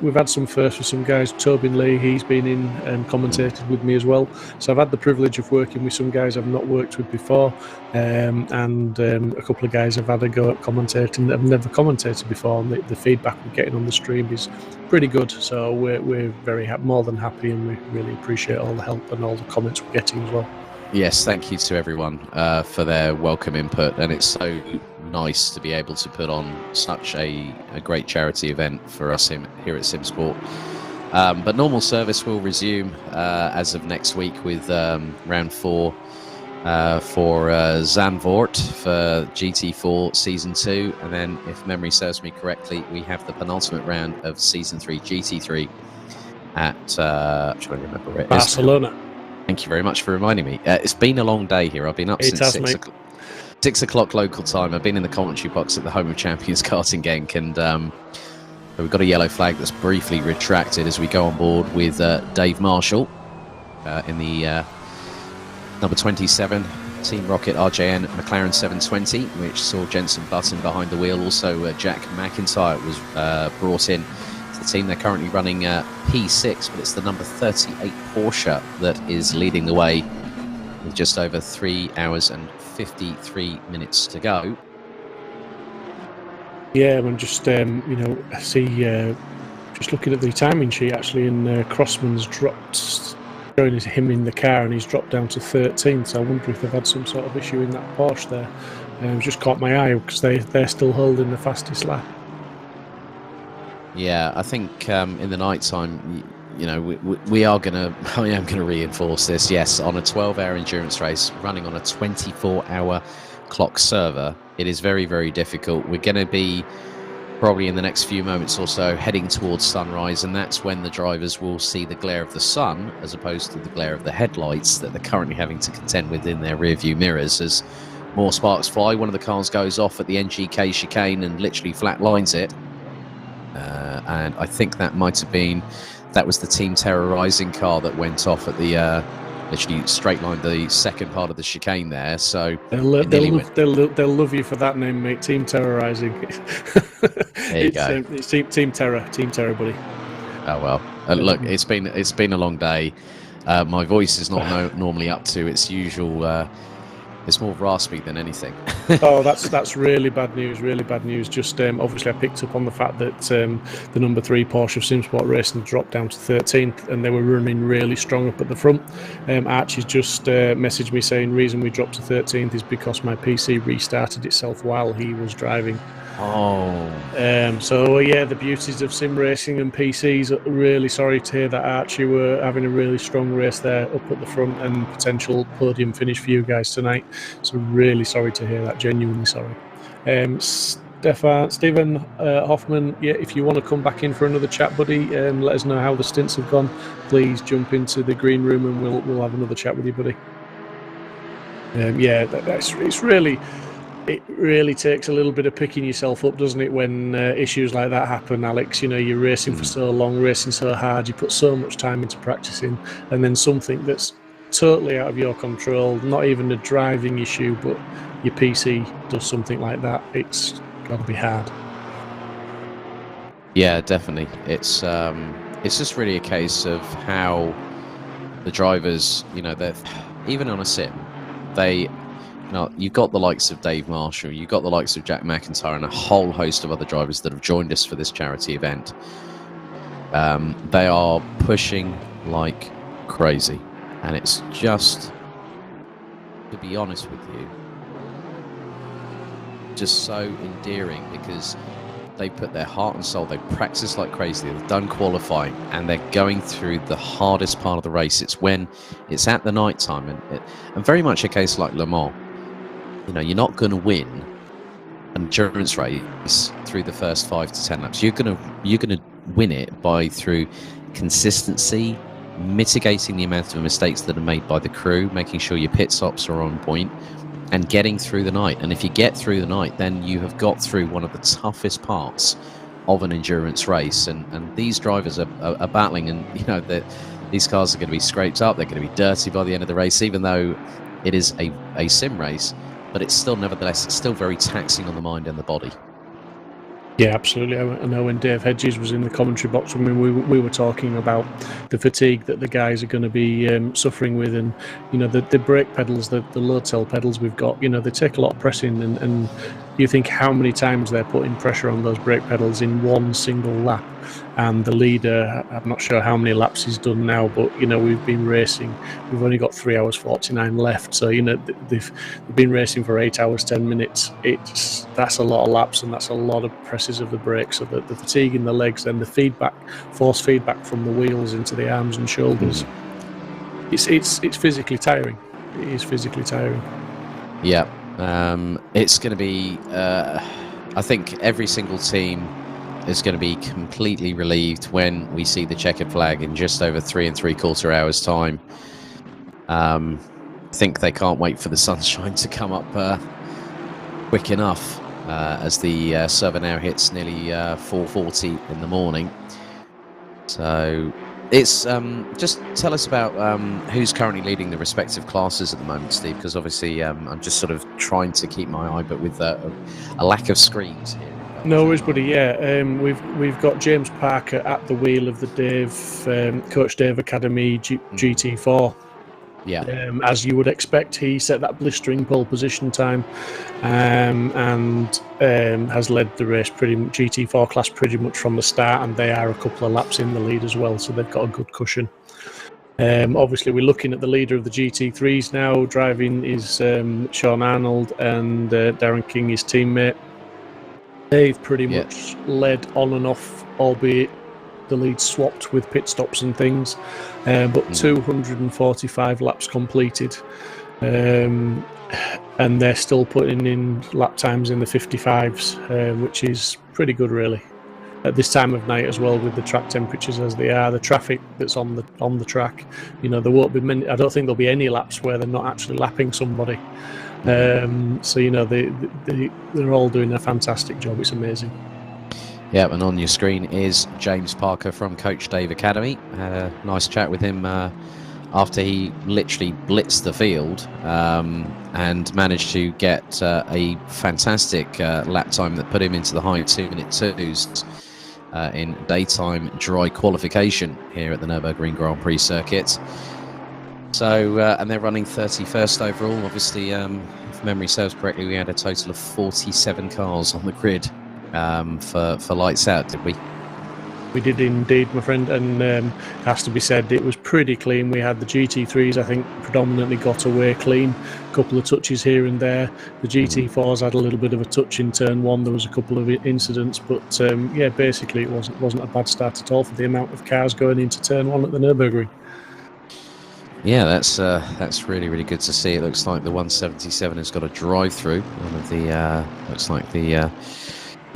we've had some firsts for some guys. Tobin Lee, he's been in and commentated with me as well. So I've had the privilege of working with some guys I've not worked with before, and a couple of guys I've had a go at commentating that I've never commentated before. And the feedback we're getting on the stream is pretty good. So we're very more than happy, and we really appreciate all the help and all the comments we're getting as well. Yes, thank you to everyone for their welcome input, and it's so nice to be able to put on such a great charity event for us here at Simsport. But normal service will resume as of next week with round 4 for Zandvoort for GT4 Season 2, and then, if memory serves me correctly, we have the penultimate round of Season 3 GT3 at I'm trying to remember where it is. Barcelona. Thank you very much for reminding me. It's been a long day here. I've been up since 6 o'clock local time. I've been in the commentary box at the Home of Champions karting Genk, and we've got a yellow flag that's briefly retracted as we go on board with Dave Marshall in the number 27 Team Rocket RJN McLaren 720, which saw Jenson Button behind the wheel. Also, Jack McIntyre was brought in to the team. They're currently running P6, but it's the number 38 Porsche that is leading the way with just over 3 hours and 53 minutes to go. Yeah, I'm just I see just looking at the timing sheet actually, and Crossman's dropped, showing him in the car, and he's dropped down to 13th. So I wonder if they've had some sort of issue in that Porsche there. Just caught my eye because they're still holding the fastest lap. Yeah, I think in the night time, I am gonna reinforce this. Yes, on a 12-hour endurance race running on a 24-hour clock server, it is very, very difficult. We're going to be probably in the next few moments or so heading towards sunrise, and that's when the drivers will see the glare of the sun as opposed to the glare of the headlights that they're currently having to contend with in their rear view mirrors. As more sparks fly, one of the cars goes off at the NGK chicane and literally flat lines it. And I think that was the Team Terra Rising car that went off at the literally straight line the second part of the chicane there. So they'll love you for that name, mate. Team Terrorizing. There you go. It's Team Terror, buddy. Oh well. Look, it's been a long day. My voice is not normally up to its usual. It's more raspy than anything. Oh, that's really bad news. Really bad news. Just obviously, I picked up on the fact that the number 3 Porsche of Simsport Racing dropped down to 13th, and they were running really strong up at the front. Archie's just messaged me saying reason we dropped to 13th is because my PC restarted itself while he was driving. Oh. So yeah, the beauties of sim racing and PCs. Really sorry to hear that, Archie. We're having a really strong race there up at the front and potential podium finish for you guys tonight. So really sorry to hear that. Genuinely sorry. Stephen Hoffman, yeah, if you want to come back in for another chat, buddy, let us know how the stints have gone. Please jump into the green room and we'll have another chat with you, buddy. It really takes a little bit of picking yourself up, doesn't it, when issues like that happen, Alex? You're racing for so long, racing so hard, you put so much time into practicing, and then something that's totally out of your control, not even a driving issue, but your PC does something like that. It's got to be hard. Yeah, definitely. It's just really a case of how the drivers, they're even on a sim, they Now, you've got the likes of Dave Marshall, you've got the likes of Jack McIntyre, and a whole host of other drivers that have joined us for this charity event. They are pushing like crazy, and it's just, to be honest with you, just so endearing, because they put their heart and soul, they practice like crazy, they've done qualifying, and they're going through the hardest part of the race. It's when it's at the night time, and very much a case like Le Mans. You know, you're not going to win an endurance race through the first 5 to 10 laps. You're going to win it through consistency, mitigating the amount of mistakes that are made by the crew, making sure your pit stops are on point, and getting through the night. And if you get through the night, then you have got through one of the toughest parts of an endurance race. And these drivers are battling, and you know that these cars are going to be scraped up, they're going to be dirty by the end of the race, even though it is a sim race. But it's still, nevertheless, it's still very taxing on the mind and the body. Yeah, absolutely. I know when Dave Hedges was in the commentary box, when we were talking about the fatigue that the guys are going to be suffering with, and you know the brake pedals, the load cell pedals we've got, you know, they take a lot of pressing, and you think how many times they're putting pressure on those brake pedals in one single lap. And the leader, I'm not sure how many laps he's done now, but you know, we've been racing, we've only got 3 hours 49 left, so you know they've been racing for 8 hours 10 minutes. That's a lot of laps, and that's a lot of presses of the brakes. So the fatigue in the legs, and the feedback, force feedback from the wheels into the arms and shoulders, it's physically tiring. It is physically tiring. Yeah, it's going to be, I think every single team is going to be completely relieved when we see the checkered flag in just over 3 3/4 hours time. I think they can't wait for the sunshine to come up quick enough, as the server now hits nearly 4:40 in the morning. So it's just tell us about who's currently leading the respective classes at the moment, Steve, because obviously I'm just sort of trying to keep my eye, but with a lack of screens here. No worries, buddy. Yeah, we've got James Parker at the wheel of the Coach Dave Academy GT4. Yeah. As you would expect, he set that blistering pole position time, and has led the race GT4 class pretty much from the start, and they are a couple of laps in the lead as well, so they've got a good cushion. Obviously, we're looking at the leader of the GT3s now. Driving is Sean Arnold, and Darren King, his teammate. They've pretty much led on and off, albeit the lead swapped with pit stops and things, but 245 laps completed, and they're still putting in lap times in the 55s, which is pretty good, really, at this time of night as well, with the track temperatures as they are, the traffic that's on the track. You know, there won't be many. I don't think there'll be any laps where they're not actually lapping somebody. So you know, they're all doing a fantastic job. It's amazing. Yeah, and on your screen is James Parker from Coach Dave Academy. Had a nice chat with him after he literally blitzed the field, and managed to get a fantastic lap time that put him into the high 2-minute 2s in daytime dry qualification here at the Nürburgring Grand Prix circuit. So, and they're running 31st overall. Obviously, if memory serves correctly, we had a total of 47 cars on the grid for lights out, did we? We did indeed, my friend, and it has to be said, it was pretty clean. We had the GT3s, I think, predominantly got away clean. A couple of touches here and there. The GT4s had a little bit of a touch in turn one. There was a couple of incidents, but yeah, basically it wasn't a bad start at all for the amount of cars going into turn one at the Nürburgring. Yeah, that's really, really good to see. It looks like the 177 has got a drive-through. One of the looks like I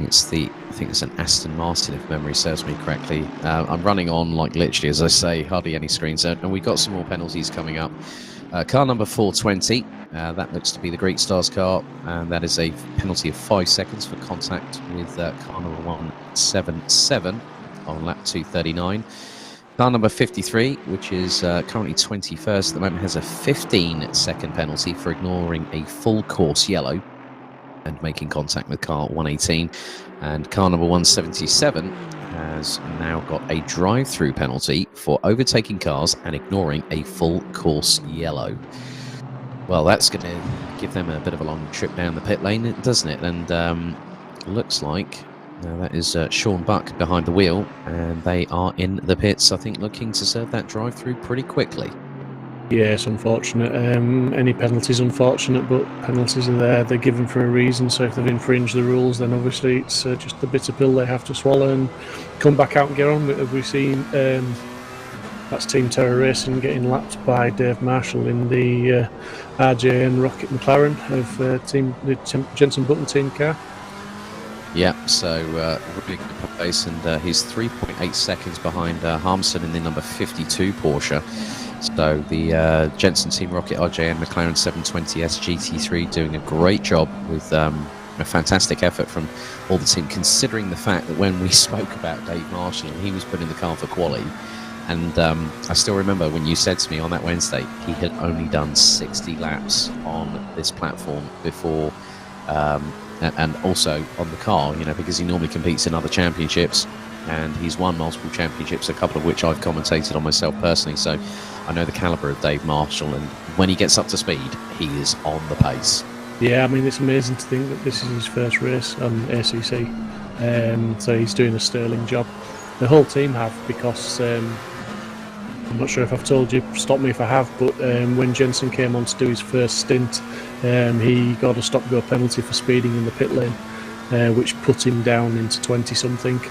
think it's an Aston Martin, if memory serves me correctly. I'm running on, like, literally, as I say, hardly any screens, and we've got some more penalties coming up. Car number 420, that looks to be the Greek Stars car, and that is a penalty of 5 seconds for contact with car number 177 on lap 239. Car number 53, which is currently 21st at the moment, has a 15-second penalty for ignoring a full course yellow and making contact with car 118. And car number 177 has now got a drive-through penalty for overtaking cars and ignoring a full course yellow. Well, that's going to give them a bit of a long trip down the pit lane, doesn't it? And looks like that is Sean Buck behind the wheel, and they are in the pits, I think, looking to serve that drive-through pretty quickly. Yeah, it's unfortunate. Any penalties, unfortunate, but penalties are there. They're given for a reason, so if they've infringed the rules, then obviously it's just a bitter pill they have to swallow and come back out and get on with it. We've seen that's Team Terror Racing getting lapped by Dave Marshall in the RJ and Rocket McLaren of the Jenson Button team car. Yeah, so really good pace, and he's 3.8 seconds behind Harmson in the number 52 Porsche. So the Jensen Team Rocket RJ and McLaren 720S GT3 doing a great job with a fantastic effort from all the team, considering the fact that when we spoke about Dave Marshall and he was put in the car for quali, and I still remember when you said to me on that Wednesday he had only done 60 laps on this platform before, and also on the car, you know, because he normally competes in other championships, and he's won multiple championships, a couple of which I've commentated on myself personally, so I know the calibre of Dave Marshall, and when he gets up to speed, he is on the pace. Yeah, I mean, it's amazing to think that this is his first race on ACC, so he's doing a sterling job. The whole team have, because I'm not sure if I've told you, stop me if I have, but when Jensen came on to do his first stint, he got a stop-go penalty for speeding in the pit lane, which put him down into 20-something,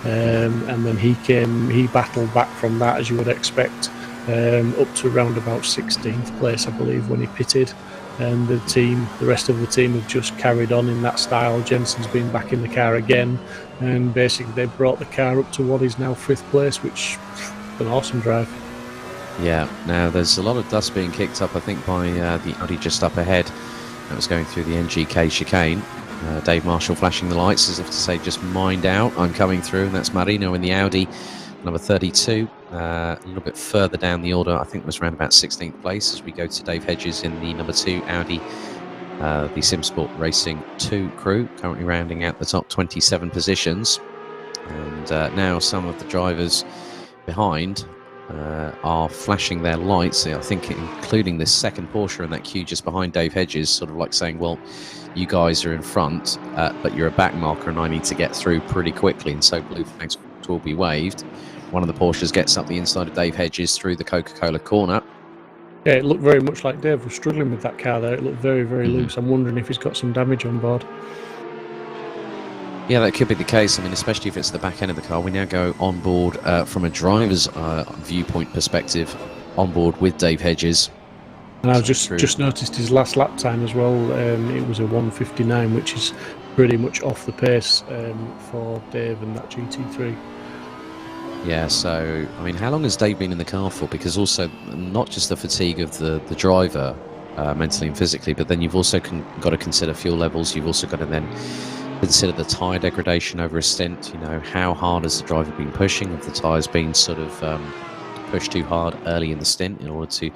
and then he battled back from that, as you would expect, up to around about 16th place, I believe, when he pitted. And the rest of the team have just carried on in that style. Jensen's been back in the car again, and basically they brought the car up to what is now 5th place, which is an awesome drive. Yeah, now there's a lot of dust being kicked up, I think, by the Audi just up ahead. That was going through the NGK chicane. Dave Marshall flashing the lights as if to say, just mind out, I'm coming through, and that's Marino in the Audi, number 32. A little bit further down the order, I think it was around about 16th place, as we go to Dave Hedges in the number 2 Audi, the Simsport Racing 2 crew, currently rounding out the top 27 positions. And now some of the drivers behind are flashing their lights, I think including this second Porsche in that queue just behind Dave Hedges, sort of like saying, well, you guys are in front, but you're a back marker and I need to get through pretty quickly, and so blue flags will be waved. One of the Porsches gets up the inside of Dave Hedges through the Coca-Cola corner. Yeah, it looked very much like Dave was struggling with that car there. It looked very, very loose. I'm wondering if he's got some damage on board. Yeah, that could be the case. I mean, especially if it's the back end of the car. We now go on board from a driver's viewpoint perspective, on board with Dave Hedges. And I've just noticed his last lap time as well. It was a 1:59, which is pretty much off the pace for Dave and that GT3. Yeah, so, I mean, how long has Dave been in the car for? Because also, not just the fatigue of the driver, mentally and physically, but then you've also got to consider fuel levels. You've also got to then consider the tyre degradation over a stint. You know, how hard has the driver been pushing? Have the tyres been sort of pushed too hard early in the stint in order to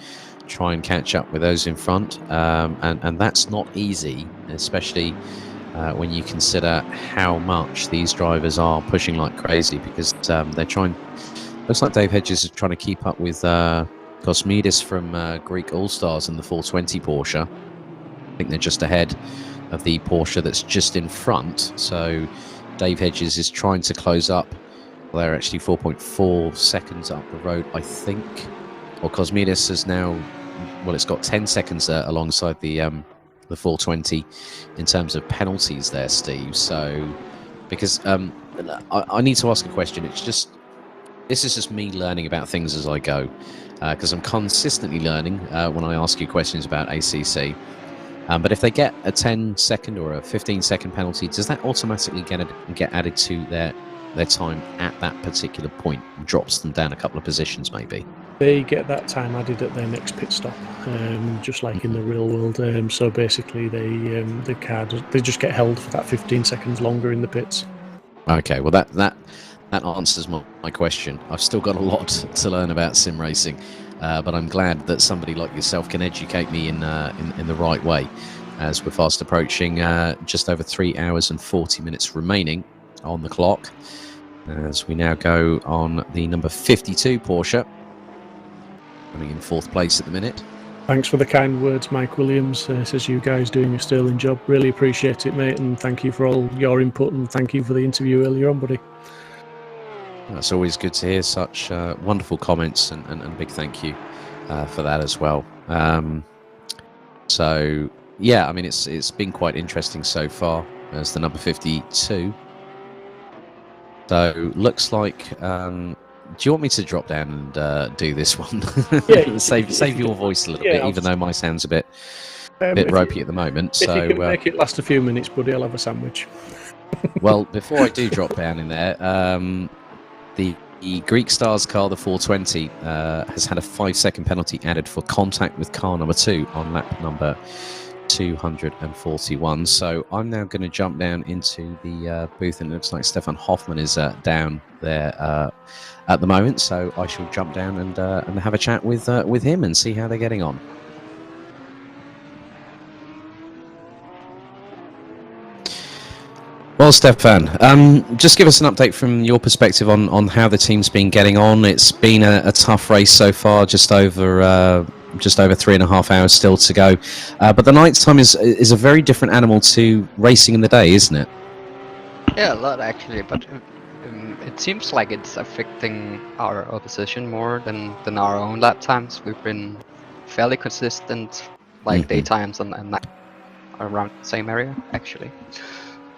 try and catch up with those in front? And that's not easy, especially when you consider how much these drivers are pushing like crazy, because they're trying. Looks like Dave Hedges is trying to keep up with Cosmidis from Greek All Stars in the 420 Porsche. I think they're just ahead of the Porsche that's just in front. So Dave Hedges is trying to close up. Well, they're actually 4.4 seconds up the road, I think. Or Cosmidis is now, well, it's got 10 seconds there alongside the 420 in terms of penalties there, Steve. So, because I need to ask a question. This is just me learning about things as I go, because I'm consistently learning when I ask you questions about ACC. But if they get a 10-second or a 15-second penalty, does that automatically get added to their time at that particular point? Drops them down a couple of positions, maybe? They get that time added at their next pit stop, just like in the real world. So basically, they just get held for that 15 seconds longer in the pits. Okay, well that answers my question. I've still got a lot to learn about sim racing, but I'm glad that somebody like yourself can educate me in the right way, as we're fast approaching just over 3 hours and 40 minutes remaining on the clock, as we now go on the number 52 Porsche, running in 4th place at the minute. Thanks for the kind words, Mike Williams. Says you guys doing a sterling job. Really appreciate it, mate, and thank you for all your input, and thank you for the interview earlier on, buddy. It's always good to hear such wonderful comments, and big thank you for that as well. So yeah, I mean it's been quite interesting so far as the number 52. So looks like. Do you want me to drop down and do this one? Yeah, save your voice a little bit, even though my sound's a bit ropey at the moment. If So you can make it last a few minutes, buddy, I'll have a sandwich. well, before I do drop down in there, the Greek Stars car, the 420, has had a 5-second penalty added for contact with car number 2 on lap number 241. So I'm now going to jump down into the booth, and it looks like Stefan Hoffman is down there at the moment. So I shall jump down and have a chat with him and see how they're getting on. Well, Stefan, just give us an update from your perspective on how the team's been getting on. It's been a tough race so far, just over 3.5 hours still to go. But the night time is a very different animal to racing in the day, isn't it? Yeah, a lot actually, but it seems like it's affecting our opposition more than our own lap times. We've been fairly consistent, like daytimes and night around the same area actually.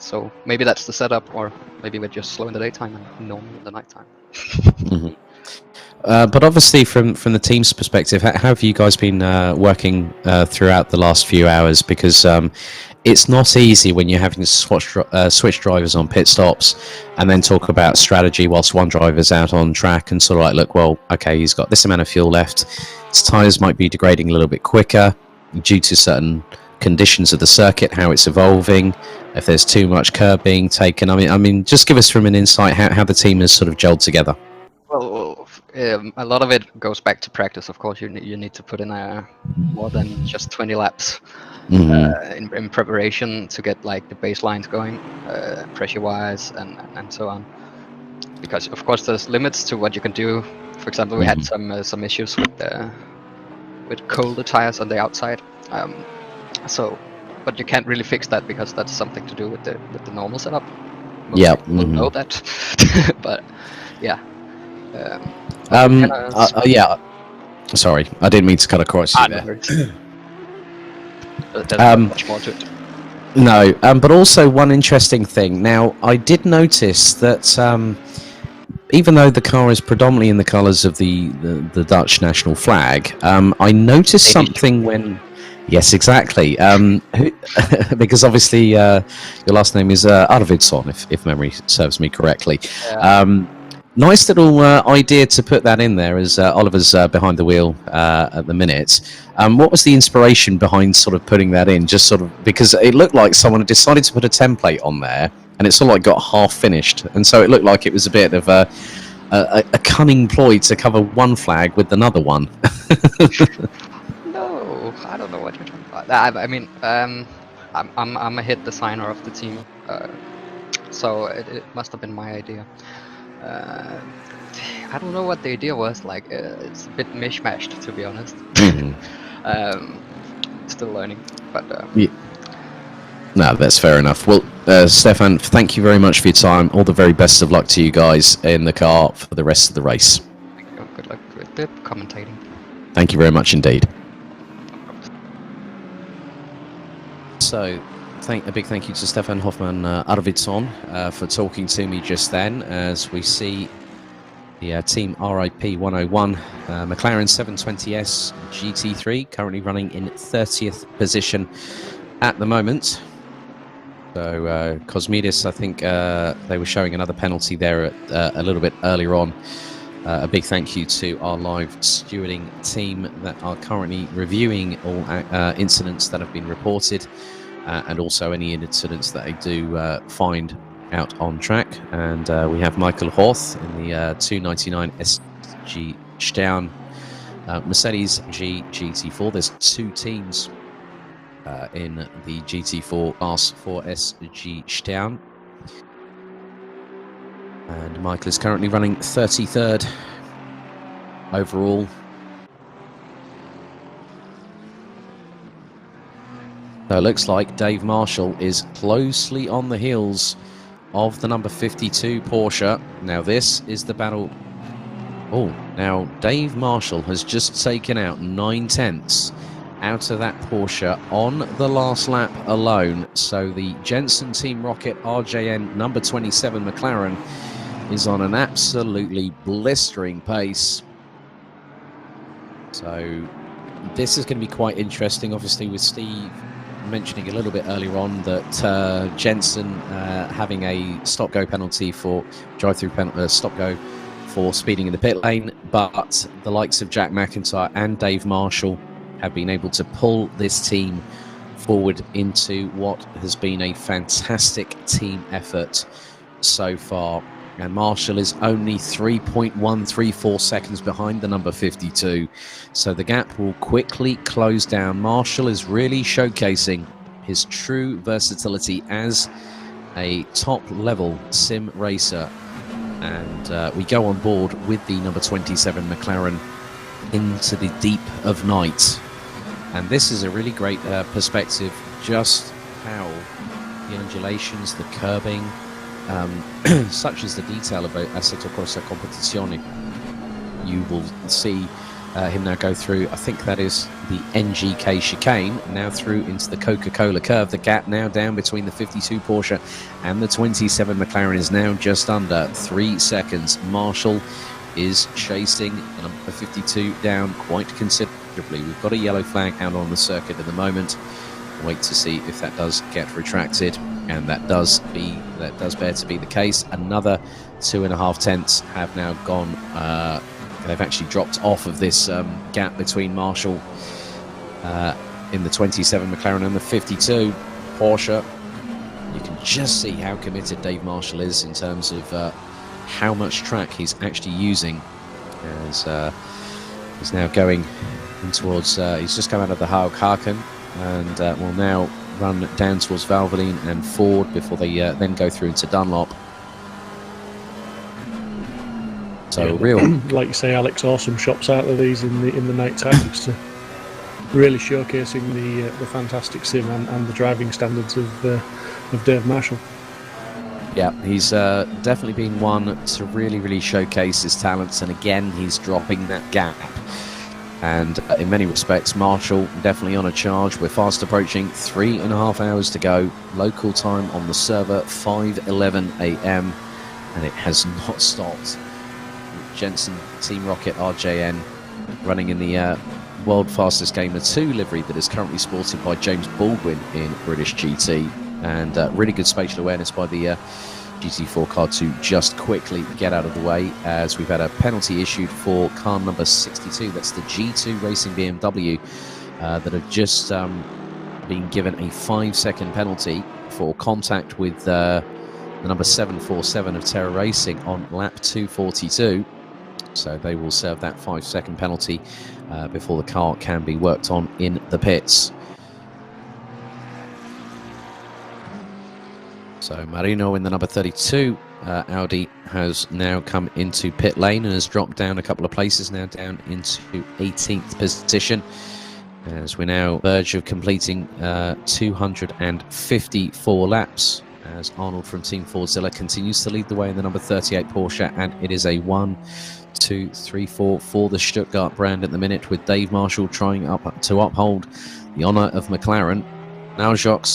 So maybe that's the setup, or maybe we're just slow in the daytime and normal in the nighttime. But obviously, from the team's perspective, how have you guys been working throughout the last few hours? Because it's not easy when you're having to switch drivers on pit stops and then talk about strategy whilst one driver's out on track and sort of like, look, well, okay, he's got this amount of fuel left. His tyres might be degrading a little bit quicker due to certain conditions of the circuit, how it's evolving, if there's too much curb being taken. I mean, just give us from an insight how the team has sort of gelled together. Well, a lot of it goes back to practice. Of course, you need to put in more than just 20 laps in preparation to get like the baselines going, pressure-wise and so on. Because of course, there's limits to what you can do. For example, we had some issues with colder tires on the outside. But you can't really fix that because that's something to do with the normal setup. Yeah, people know that. But yeah. Yeah. Sorry, I didn't mean to cut across you there. There's not much more to it. No, but also one interesting thing. Now, I did notice that even though the car is predominantly in the colours of the Dutch national flag, I noticed something when. Yes, exactly. Because obviously your last name is Arvidsson, if memory serves me correctly. Yeah. Nice little idea to put that in there, as Oliver's behind the wheel at the minute. What was the inspiration behind sort of putting that in? Just sort of because it looked like someone had decided to put a template on there, and it sort of like got half finished, and so it looked like it was a bit of a cunning ploy to cover one flag with another one. No, I don't know what you're talking about. I mean, I'm a head designer of the team, so it must have been my idea. I don't know what the idea was. Like, it's a bit mishmashed, to be honest. Still learning, but yeah. No, that's fair enough. Well, Stefan, thank you very much for your time. All the very best of luck to you guys in the car for the rest of the race. Thank you. Good luck with the commentating. Thank you very much indeed. So, a big thank you to Stefan Hoffman Arvidsson for talking to me just then, as we see the Team RIP 101 McLaren 720S GT3 currently running in 30th position at the moment. So Cosmidis, I think they were showing another penalty there a little bit earlier on. A big thank you to our live stewarding team that are currently reviewing all incidents that have been reported. And also any incidents that they do find out on track. And we have Michael Horth in the 299 SG Stern Mercedes GT4. There's two teams in the GT4 class for SG Stern. And Michael is currently running 33rd overall. So it looks like Dave Marshall is closely on the heels of the number 52 Porsche. Now this is the battle. Oh, now Dave Marshall has just taken out 9/10 out of that Porsche on the last lap alone. So the Jensen Team Rocket RJN number 27 McLaren is on an absolutely blistering pace. So this is going to be quite interesting, obviously, with Steve mentioning a little bit earlier on that Jensen having a stop-go penalty for stop-go for speeding in the pit lane, but the likes of Jack McIntyre and Dave Marshall have been able to pull this team forward into what has been a fantastic team effort so far. And Marshall is only 3.134 seconds behind the number 52. So the gap will quickly close down. Marshall is really showcasing his true versatility as a top-level sim racer. And we go on board with the number 27 McLaren into the deep of night. And this is a really great perspective, just how the undulations, the curbing, such as the detail about Assetto Corsa Competizione. You will see him now go through, I think that is the NGK chicane, now through into the Coca-Cola curve. The gap now down between the 52 Porsche and the 27 McLaren is now just under 3 seconds. Marshall is chasing the number 52 down quite considerably. We've got a yellow flag out on the circuit at the moment. Wait to see if that does get retracted, and that does bear to be the case. Another 2.5 tenths have now gone. They've actually dropped off of this gap between Marshall in the 27 McLaren and the 52 Porsche. You can just see how committed Dave Marshall is in terms of how much track he's actually using, as he's now going in towards. He's just come out of the Hagen and will now run down towards Valvoline and Ford before they then go through into Dunlop. So Yeah, real, like you say, Alex, awesome shots out of these in the night time. It's really showcasing the fantastic sim and the driving standards of Dave Marshall. yeah, he's definitely been one to really showcase his talents, and again he's dropping that gap. And in many respects, Marshall definitely on a charge. We're fast approaching 3.5 hours to go. Local time on the server, 5:11 a.m. and it has not stopped. Jensen Team Rocket RJN running in the World Fastest Gamer 2 livery that is currently sported by James Baldwin in British GT. And really good spatial awareness by the GT4 car to just quickly get out of the way, as we've had a penalty issued for car number 62. That's the G2 Racing BMW that have just been given a 5-second penalty for contact with the number 747 of Terra Racing on lap 242. So they will serve that 5-second penalty before the car can be worked on in the pits. So Marino in the number 32 Audi has now come into pit lane and has dropped down a couple of places, now down into 18th position, as we're now verge of completing 254 laps, as Arnold from Team Fordzilla continues to lead the way in the number 38 Porsche, and it is a 1, 2, 3, 4 for the Stuttgart brand at the minute, with Dave Marshall trying to uphold the honour of McLaren. Now Jacques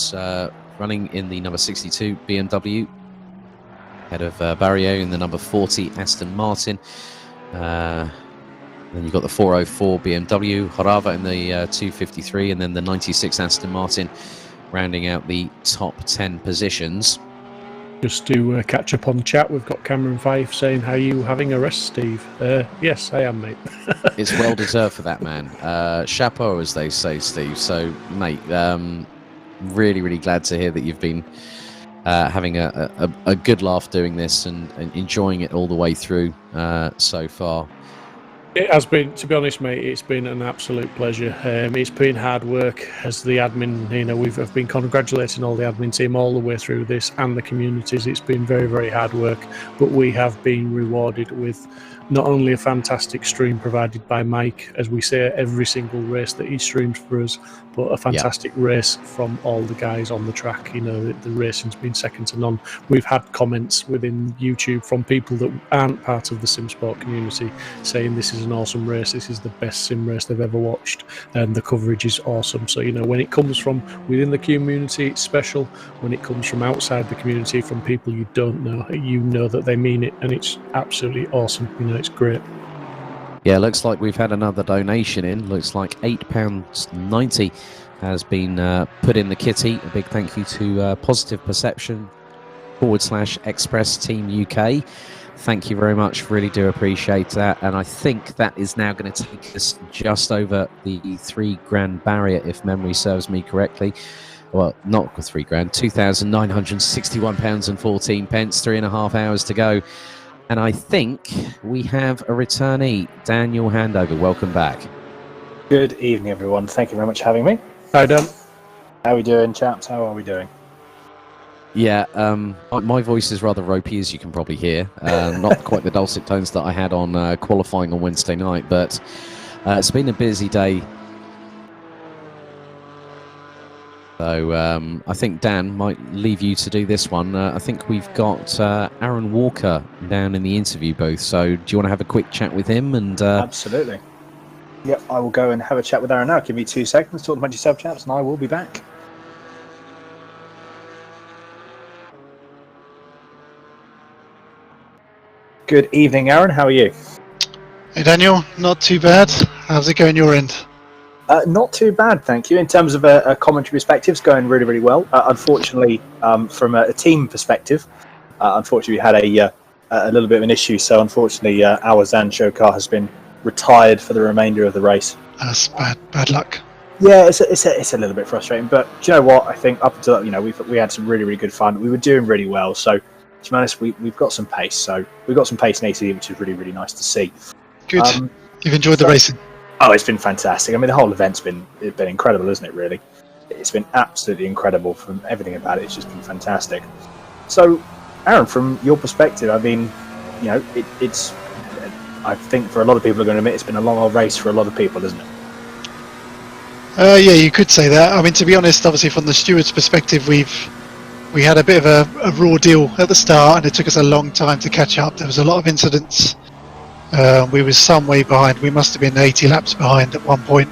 running in the number 62 BMW, ahead of Barrio in the number 40 Aston Martin. Then you've got the 404 BMW, Horava in the 253, and then the 96 Aston Martin rounding out the top 10 positions. Just to catch up on chat, we've got Cameron Fife saying, "How are you having a rest, Steve?" Yes, I am, mate. It's well deserved for that man. Chapeau, as they say, Steve. So, mate, really glad to hear that you've been having a good laugh doing this and enjoying it all the way through so far. It has been, to be honest, mate, it's been an absolute pleasure. It's been hard work as the admin, I've been congratulating all the admin team all the way through this and the communities. It's been very hard work, but we have been rewarded with not only a fantastic stream provided by Mike, as we say every single race that he streams for us, but a fantastic race from all the guys on the track. You know, the racing's been second to none. We've had comments within YouTube from people that aren't part of the Simsport community saying this is an awesome race, this is the best sim race they've ever watched, and the coverage is awesome. So, you know, when it comes from within the community, it's special. When it comes from outside the community, from people you don't know, you know that they mean it, and it's absolutely awesome. You know, it's great. Yeah, looks like we've had another donation in. Looks like £8.90 has been put in the kitty. A big thank you to Positive Perception /Express Team UK. Thank you very much. Really do appreciate that. And I think that is now going to take us just over the £3,000 barrier, if memory serves me correctly. Well, not £3,000, £2,961.14, 3.5 hours to go. And I think we have a returnee, Daniel Handover. Welcome back. Good evening, everyone. Thank you very much for having me. Hi, Dan. How are we doing, chaps? How are we doing? Yeah, my voice is rather ropey, as you can probably hear. Not quite the dulcet tones that I had on qualifying on Wednesday night, but it's been a busy day. So I think Dan might leave you to do this one. I think we've got Aaron Walker down in the interview booth. So do you want to have a quick chat with him? And Absolutely. Yep, I will go and have a chat with Aaron now. Give me 2 seconds. Talk about yourself, chaps, and I will be back. Good evening, Aaron. How are you? Hey, Daniel. Not too bad. How's it going your end? Not too bad, thank you. In terms of a commentary perspective, it's going really, really well. Unfortunately, from a team perspective, unfortunately, we had a little bit of an issue. So, unfortunately, our Zancho car has been retired for the remainder of the race. That's bad luck. Yeah, it's a little bit frustrating. But do you know what? I think up until we had some really, really good fun. We were doing really well. So, to be honest, we've got some pace. So we've got some pace in ACD, which is really, really nice to see. Good. You've enjoyed the racing. Oh, it's been fantastic. I mean, the whole event's been incredible, isn't it, really? It's been absolutely incredible from everything about it. It's just been fantastic. So, Aaron, from your perspective, I mean, you know, it's I think for a lot of people are going to admit it's been a long old race for a lot of people, isn't it? Yeah, you could say that. I mean, to be honest, obviously from the stewards' perspective, we had a bit of a raw deal at the start, and it took us a long time to catch up. There was a lot of incidents. We were some way behind. We must have been 80 laps behind at one point.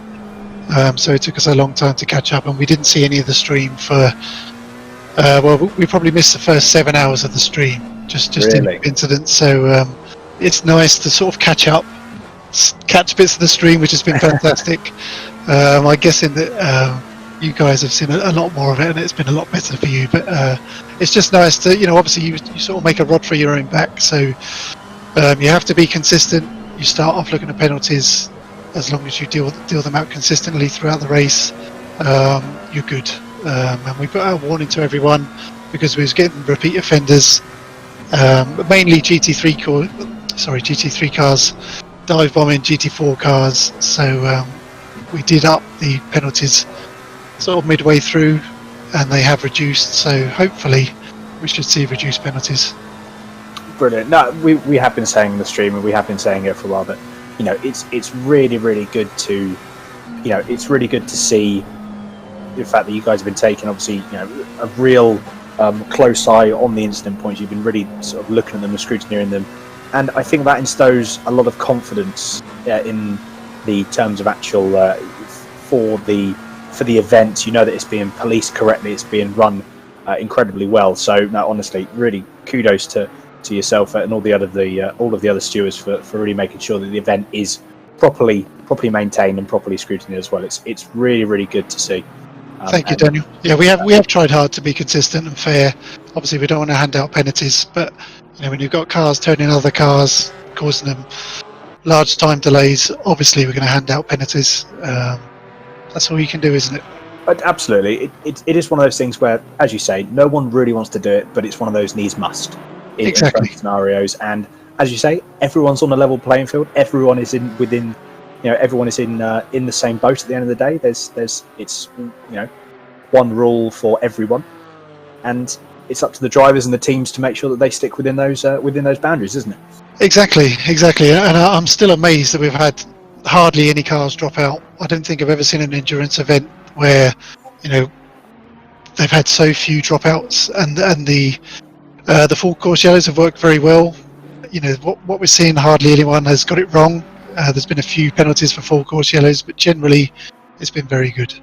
So it took us a long time to catch up, and we didn't see any of the stream for. Well, we probably missed the first 7 hours of the stream, just Really? in incidents. So it's nice to sort of catch up, catch bits of the stream, which has been fantastic. I'm guessing that you guys have seen a lot more of it, and it's been a lot better for you. But it's just nice to, you know, obviously you sort of make a rod for your own back. So you have to be consistent. You start off looking at penalties. As long as you deal them out consistently throughout the race, you're good. And we put out a warning to everyone because we was getting repeat offenders, mainly GT3 cars, dive bombing GT4 cars. So we did up the penalties sort of midway through, and they have reduced. So hopefully we should see reduced penalties. Brilliant. No, we have been saying in the stream, and we have been saying it for a while, that you know it's really, really good to, you know, it's really good to see the fact that you guys have been taking, obviously, you know, a real close eye on the incident points. You've been really sort of looking at them and scrutineering them, and I think that instills a lot of confidence in the terms of actual for the event. You know that it's being policed correctly, it's being run incredibly well. So no, honestly, really kudos to yourself and all of the other stewards for really making sure that the event is properly maintained and properly scrutinized as well. It's really, really good to see. Thank you, Daniel. Yeah, we have tried hard to be consistent and fair. Obviously, we don't want to hand out penalties, but you know, when you've got cars turning other cars, causing them large time delays, obviously we're going to hand out penalties. That's all you can do, isn't it? But absolutely, it is one of those things where, as you say, no one really wants to do it, but it's one of those needs must in certain scenarios. And as you say, everyone's on a level playing field. Everyone is everyone is in the same boat at the end of the day. It's one rule for everyone, and it's up to the drivers and the teams to make sure that they stick within those boundaries, isn't it? Exactly. And I'm still amazed that we've had hardly any cars drop out. I don't think I've ever seen an endurance event where, they've had so few dropouts, and the full course yellows have worked very well. What we're seeing, hardly anyone has got it wrong. There's been a few penalties for full course yellows, but generally it's been very good.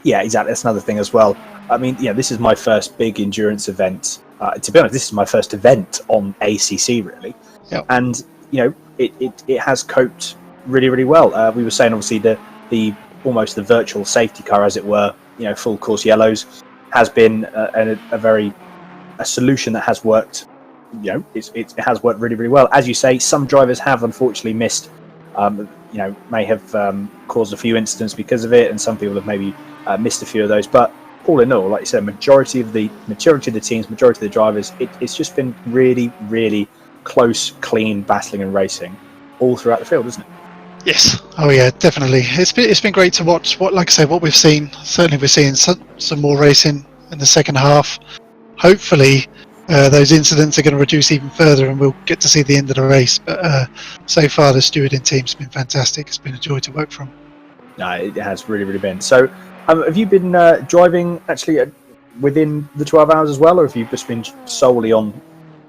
Yeah, exactly. That's another thing as well. I mean, this is my first big endurance event. To be honest, this is my first event on ACC, really. Yep. And it has coped really, really well. We were saying, obviously, the almost the virtual safety car, as it were. Full course yellows has been a solution that has worked. It has worked really, really well. As you say, some drivers have unfortunately missed. May have caused a few incidents because of it, and some people have maybe missed a few of those. But all in all, like you said, majority of the teams, majority of the drivers, it's just been really, really close, clean battling and racing all throughout the field, isn't it? Yes. Oh yeah, definitely. It's been great to watch. What we've seen. Certainly, we're seeing some more racing in the second half. Hopefully, those incidents are going to reduce even further, and we'll get to see the end of the race. But so far, the stewarding team's been fantastic. It's been a joy to work from. No, it has really, really been. So, have you been driving actually within the 12 hours as well, or have you just been solely on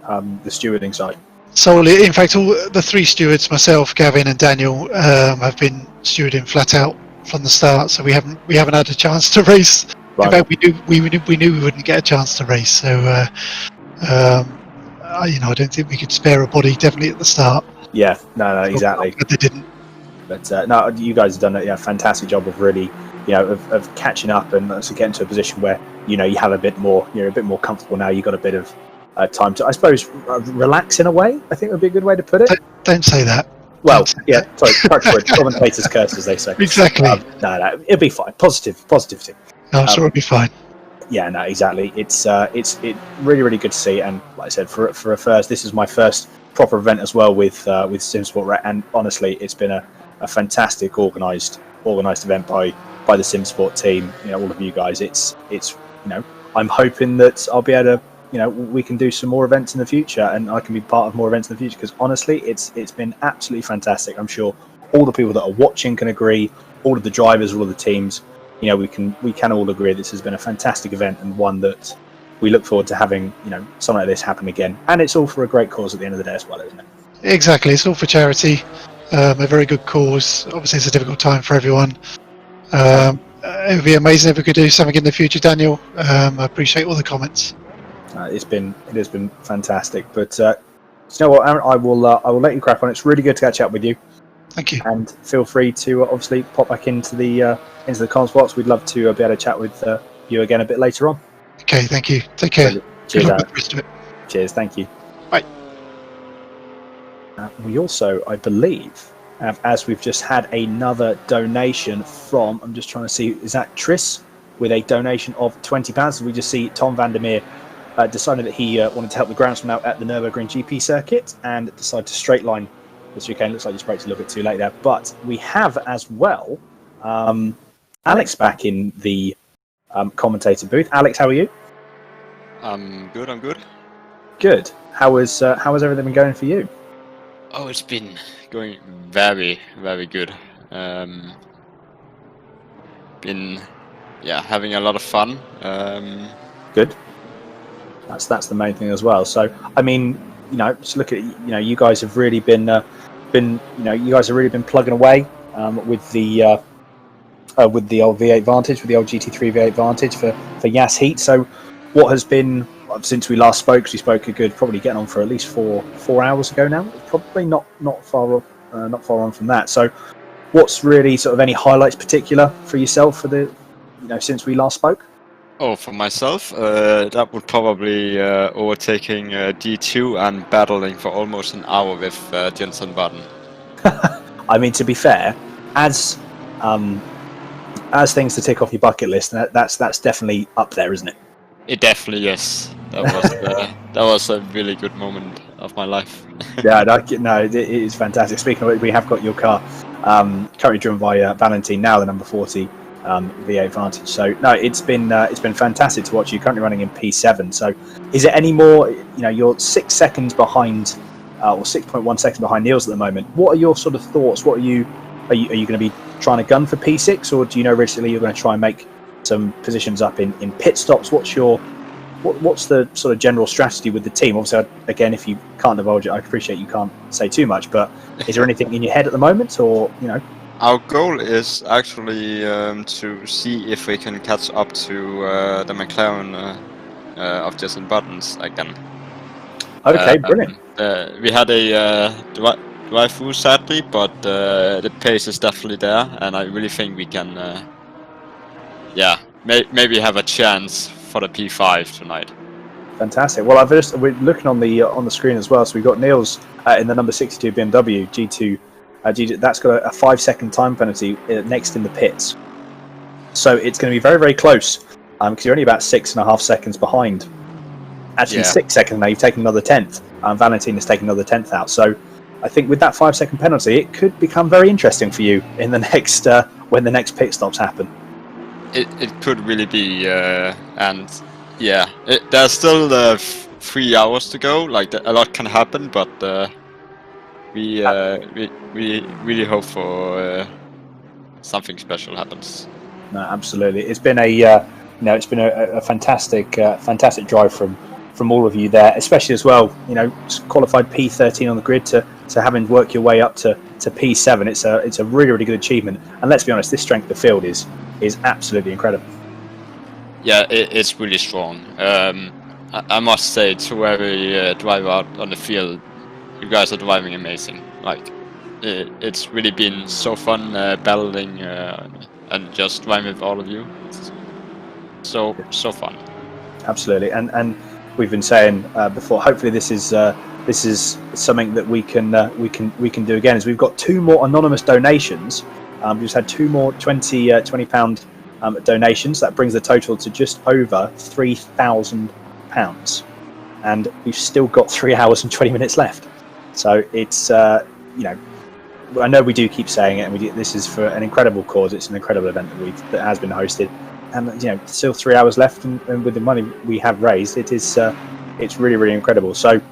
the stewarding side? Solely, in fact, all the three stewards, myself, Gavin, and Daniel, have been stewarding flat out from the start. So we haven't had a chance to race. Right. In fact, we knew we wouldn't get a chance to race. So I don't think we could spare a body definitely at the start. Yeah, no, exactly. But they didn't. But no, you guys have done a fantastic job of really, of catching up and getting to a position where you have a bit more, you're a bit more comfortable now. You've got a bit of time to, I suppose, relax in a way. I think would be a good way to put it. Don't say that. Well, yeah, sorry, commentators curse, as they say. Exactly. No, it'll be fine. Positivity. No, I'm sure it'll be fine. Yeah, no, exactly. It's really, really good to see. And like I said, for a first, this is my first proper event as well with Simsport Racing. And honestly, it's been a fantastic organised event by the Simsport team. All of you guys. It's I'm hoping that I'll be able to. We can do some more events in the future, and I can be part of more events in the future, because honestly, it's been absolutely fantastic. I'm sure all the people that are watching can agree, all of the drivers, all of the teams, we can all agree this has been a fantastic event, and one that we look forward to having, something like this happen again. And it's all for a great cause at the end of the day as well, isn't it? Exactly, it's all for charity, a very good cause. Obviously, it's a difficult time for everyone. It would be amazing if we could do something in the future, Daniel. I appreciate all the comments. It has been fantastic. But you know what, Aaron, I will let you crack on. It's really good to catch up with you. Thank you. And feel free to obviously pop back into the comms box. We'd love to be able to chat with you again a bit later on. Okay, thank you. Take care. Cheers, Good luck Aaron. with the rest of it. Cheers, thank you. Bye. We also, I believe, as we've just had another donation from, I'm just trying to see, is that Tris with a donation of £20? We just see Tom Vandermeer decided that he wanted to help the groundsman out at the Nürburgring GP circuit and decided to straight line this weekend. Looks like you spoke a little bit too late there, but we have as well Alex back in the commentator booth. Alex, how are you? I'm good. Good. How has everything been going for you? Oh, it's been going very, very good. Been having a lot of fun. Good. That's the main thing as well. So I mean, just look at you guys have really been plugging away with the old V8 Vantage, with the old GT3 V8 Vantage for Yas Heat. So what has been, since we last spoke, 'cause we spoke a good, probably getting on for at least four hours ago now. Probably not far on from that. So what's really sort of any highlights particular for yourself for the since we last spoke? Oh, for myself, that would probably overtaking D2 and battling for almost an hour with Jensen Button. I mean, to be fair, as things to tick off your bucket list, that's definitely up there, isn't it? It definitely is. That was a really good moment of my life. Yeah, no, it is fantastic. Speaking of it, we have got your car currently driven by Valentine, now the number 40 V8 Vantage. So no, it's been fantastic to watch. You're currently running in P7. So is it any more? You're 6 seconds behind, or 6.1 seconds behind Niels at the moment. What are your sort of thoughts? What are you going to be trying to gun for P6, or do you know recently you're going to try and make some positions up in pit stops? What's the sort of general strategy with the team? Obviously, again, if you can't divulge it, I appreciate you can't say too much, but is there anything in your head at the moment, or Our goal is actually to see if we can catch up to the McLaren of Jason Buttons again. Okay, brilliant. We had a drive-through sadly, but the pace is definitely there, and I really think we can, maybe have a chance for the P5 tonight. Fantastic. Well, we're looking on the screen as well. So we've got Niels in the number 62 BMW G2. That's got a 5-second time penalty next in the pits. So it's going to be very, very close because you're only about 6.5 seconds behind. Actually, 6 seconds now. You've taken another 10th. Valentin has taken another 10th out. So I think with that 5-second penalty, it could become very interesting for you in the next when the next pit stops happen. It could really be, there's still 3 hours to go. Like a lot can happen, but we really hope for something special happens. No, absolutely. It's been a fantastic drive from all of you there, especially as well. Qualified P13 on the grid to having worked your way up to P7. It's a really, really good achievement. And let's be honest, this strength of field is absolutely incredible. Yeah, it's really strong. I must say, to every driver out on the field, you guys are driving amazing. Like, it's really been so fun battling and just driving with all of you. It's so fun. Absolutely, and we've been saying before. Hopefully, this is something that we can do again. Is we've got 2 more anonymous donations. We've just had 2 more £20 donations. That brings the total to just over £3,000, and we've still got 3 hours and 20 minutes left. So it's I know we do keep saying it, and this is for an incredible cause. It's an incredible event that has been hosted, and still 3 hours left, and with the money we have raised, it's really, really incredible. So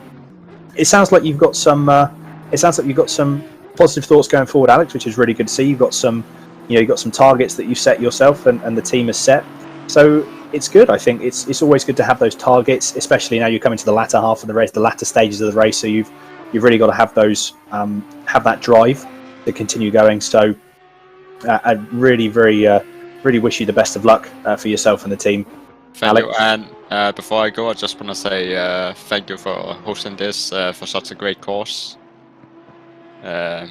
it sounds like you've got some positive thoughts going forward, Alex, which is really good to see. You've got some targets that you've set yourself and the team has set. So it's good. I think it's always good to have those targets, especially now you're coming to the latter half of the race, the latter stages of the race. So you've really got to have those, have that drive to continue going. So I really wish you the best of luck for yourself and the team. Thank you. And before I go, I just want to say thank you for hosting this for such a great course. I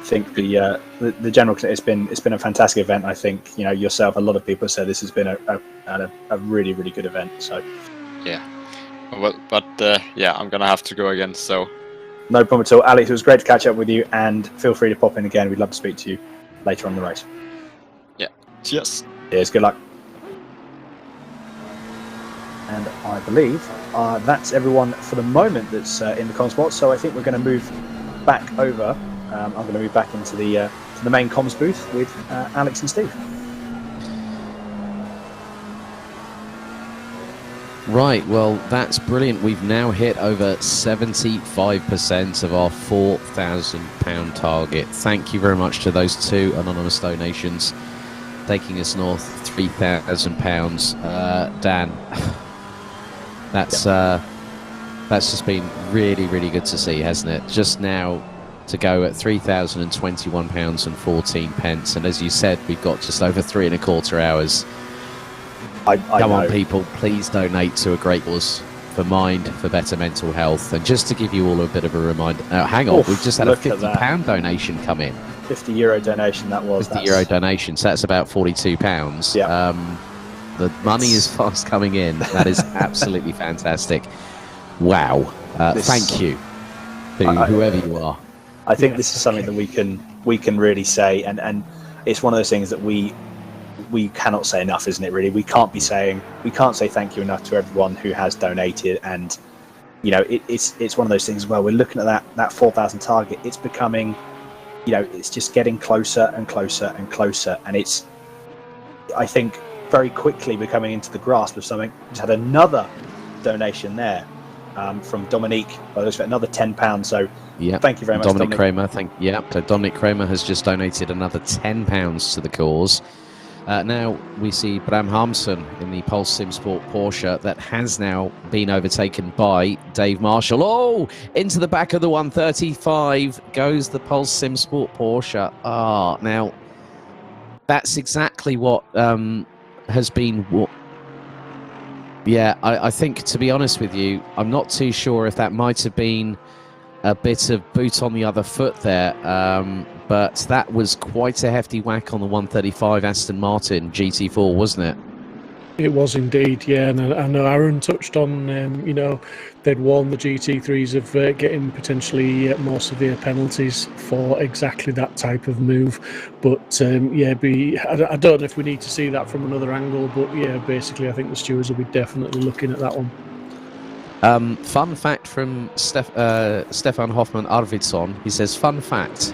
think the general, it's been a fantastic event. I think yourself, a lot of people said this has been a really, really good event. So yeah, well, but I'm gonna have to go again. So no problem at all, Alex. It was great to catch up with you, and feel free to pop in again. We'd love to speak to you later on in the race. Yeah, cheers. Cheers. Good luck. And I believe that's everyone for the moment that's in the comms spot. So I think we're going to move back over. I'm going to move back into the main comms booth with Alex and Steve. Right, well, that's brilliant. We've now hit over 75% of our £4,000 target. Thank you very much to those 2 anonymous donations, taking us north £3,000. Dan, that's just been really, really good to see, hasn't it? Just now to go at £3,021.14, and as you said, we've got just over 3.25 hours. Come on, people, please donate to a great cause for mind, for better mental health. And just to give you all a bit of a reminder, hang on, we've just had a £50 donation come in. €50 donation, that was. €50 donation, so that's about £42. Yeah. The money is fast coming in. That is absolutely fantastic. Wow. Thank you to whoever you are. I think this is something that we can really say, and it's one of those things that we cannot say enough, isn't it? Really, we can't say thank you enough to everyone who has donated, and it's one of those things as well. We're looking at that 4,000 target. It's becoming it's just getting closer and closer and closer, and it's, I think, very quickly becoming into the grasp of something. Just had another donation there from Dominique, another £10. So thank you very much, Dominic Kramer. So Dominic Kramer has just donated another £10 to the cause. Now we see Bram Harmsen in the Pulse Simsport Porsche that has now been overtaken by Dave Marshall. Oh, into the back of the 135 goes the Pulse Simsport Porsche. Now that's exactly what has been. Yeah, I think, to be honest with you, I'm not too sure if that might have been a bit of boot on the other foot there, but that was quite a hefty whack on the 135 Aston Martin GT4, wasn't it? It was indeed, yeah. And I know Aaron touched on, they'd warned the GT3s of getting potentially more severe penalties for exactly that type of move. But I don't know if we need to see that from another angle. But yeah, basically, I think the stewards will be definitely looking at that one. Fun fact from Stefan Hoffman Arvidsson. He says, fun fact,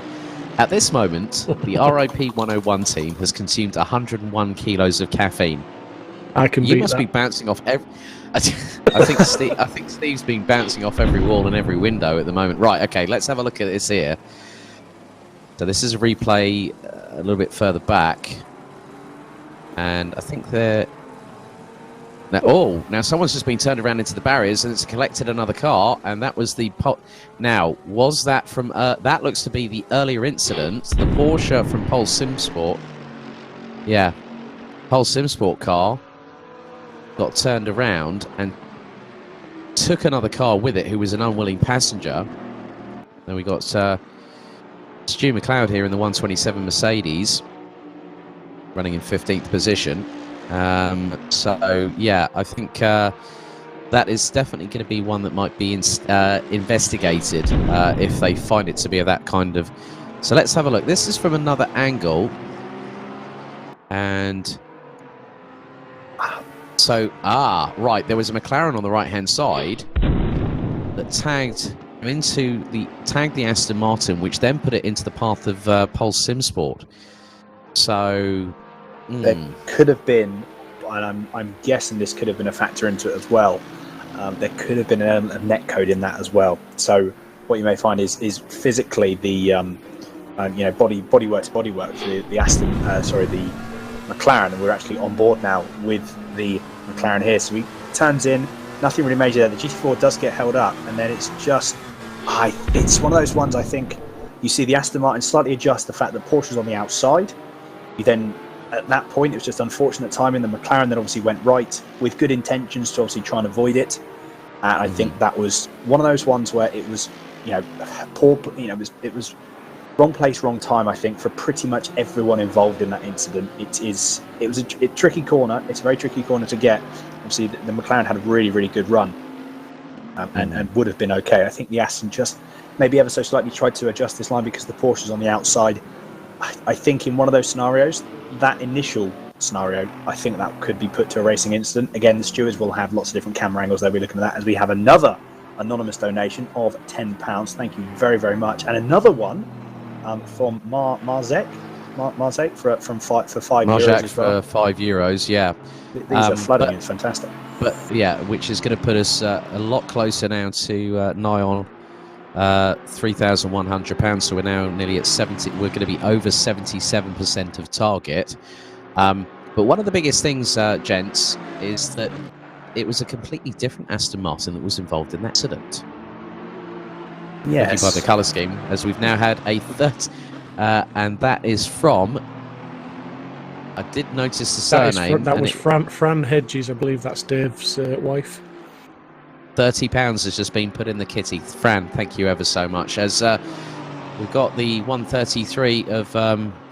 at this moment, the RIP 101 team has consumed 101 kilos of caffeine. You must be bouncing off every. I think Steve's been bouncing off every wall and every window at the moment. Right, okay, let's have a look at this here. So this is a replay a little bit further back, and I think they're now someone's just been turned around into the barriers and it's collected another car, and that was the now was that from that looks to be the earlier incident, the Porsche from Pulse Simsport. Yeah, Pulse Simsport car got turned around and took another car with it who was an unwilling passenger. Then we got Stu McLeod here in the 127 Mercedes running in 15th position. So yeah, I think that is definitely going to be one that might be investigated if they find it to be that kind of. So let's have a look. This is from another angle, and so right, there was a McLaren on the right hand side that tagged the Aston Martin, which then put it into the path of Pulse Simsport. So there could have been, and I'm guessing this could have been a factor into it as well. There could have been an element of net code in that as well. So what you may find is physically the bodywork to bodywork, the Aston, the McLaren, and we're actually on board now with the McLaren here. So he turns in, nothing really major there. The GT4 does get held up, and then it's just, it's one of those ones. I think you see the Aston Martin slightly adjust the fact that Porsche's on the outside. You then, at that point, it was just unfortunate timing. The McLaren then obviously went right with good intentions to obviously try and avoid it. And I think that was one of those ones where it was, poor. It was wrong place, wrong time. I think for pretty much everyone involved in that incident. It was a tricky corner. It's a very tricky corner to get. Obviously, the McLaren had a really, really good run, and would have been okay. I think the Aston just maybe ever so slightly tried to adjust this line because the Porsche's on the outside. I think in one of those scenarios, that initial scenario, I think that could be put to a racing incident. Again, the stewards will have lots of different camera angles they'll be looking at that, as we have another anonymous donation of £10. Thank you very, very much. And another one from Marzek for €5 as well. For €5, yeah. These are flooding. It's fantastic. But yeah, which is going to put us a lot closer now to nigh on £3,100. So we're now nearly at 70. We're going to be over 77% of target. But one of the biggest things, gents, is that it was a completely different Aston Martin that was involved in that accident. Yes. By the colour scheme, as we've now had a third, and that is from. I did notice the surname. That was Fran Hedges, I believe that's Dave's wife. £30 has just been put in the kitty. Fran, thank you ever so much. As we've got the 133 of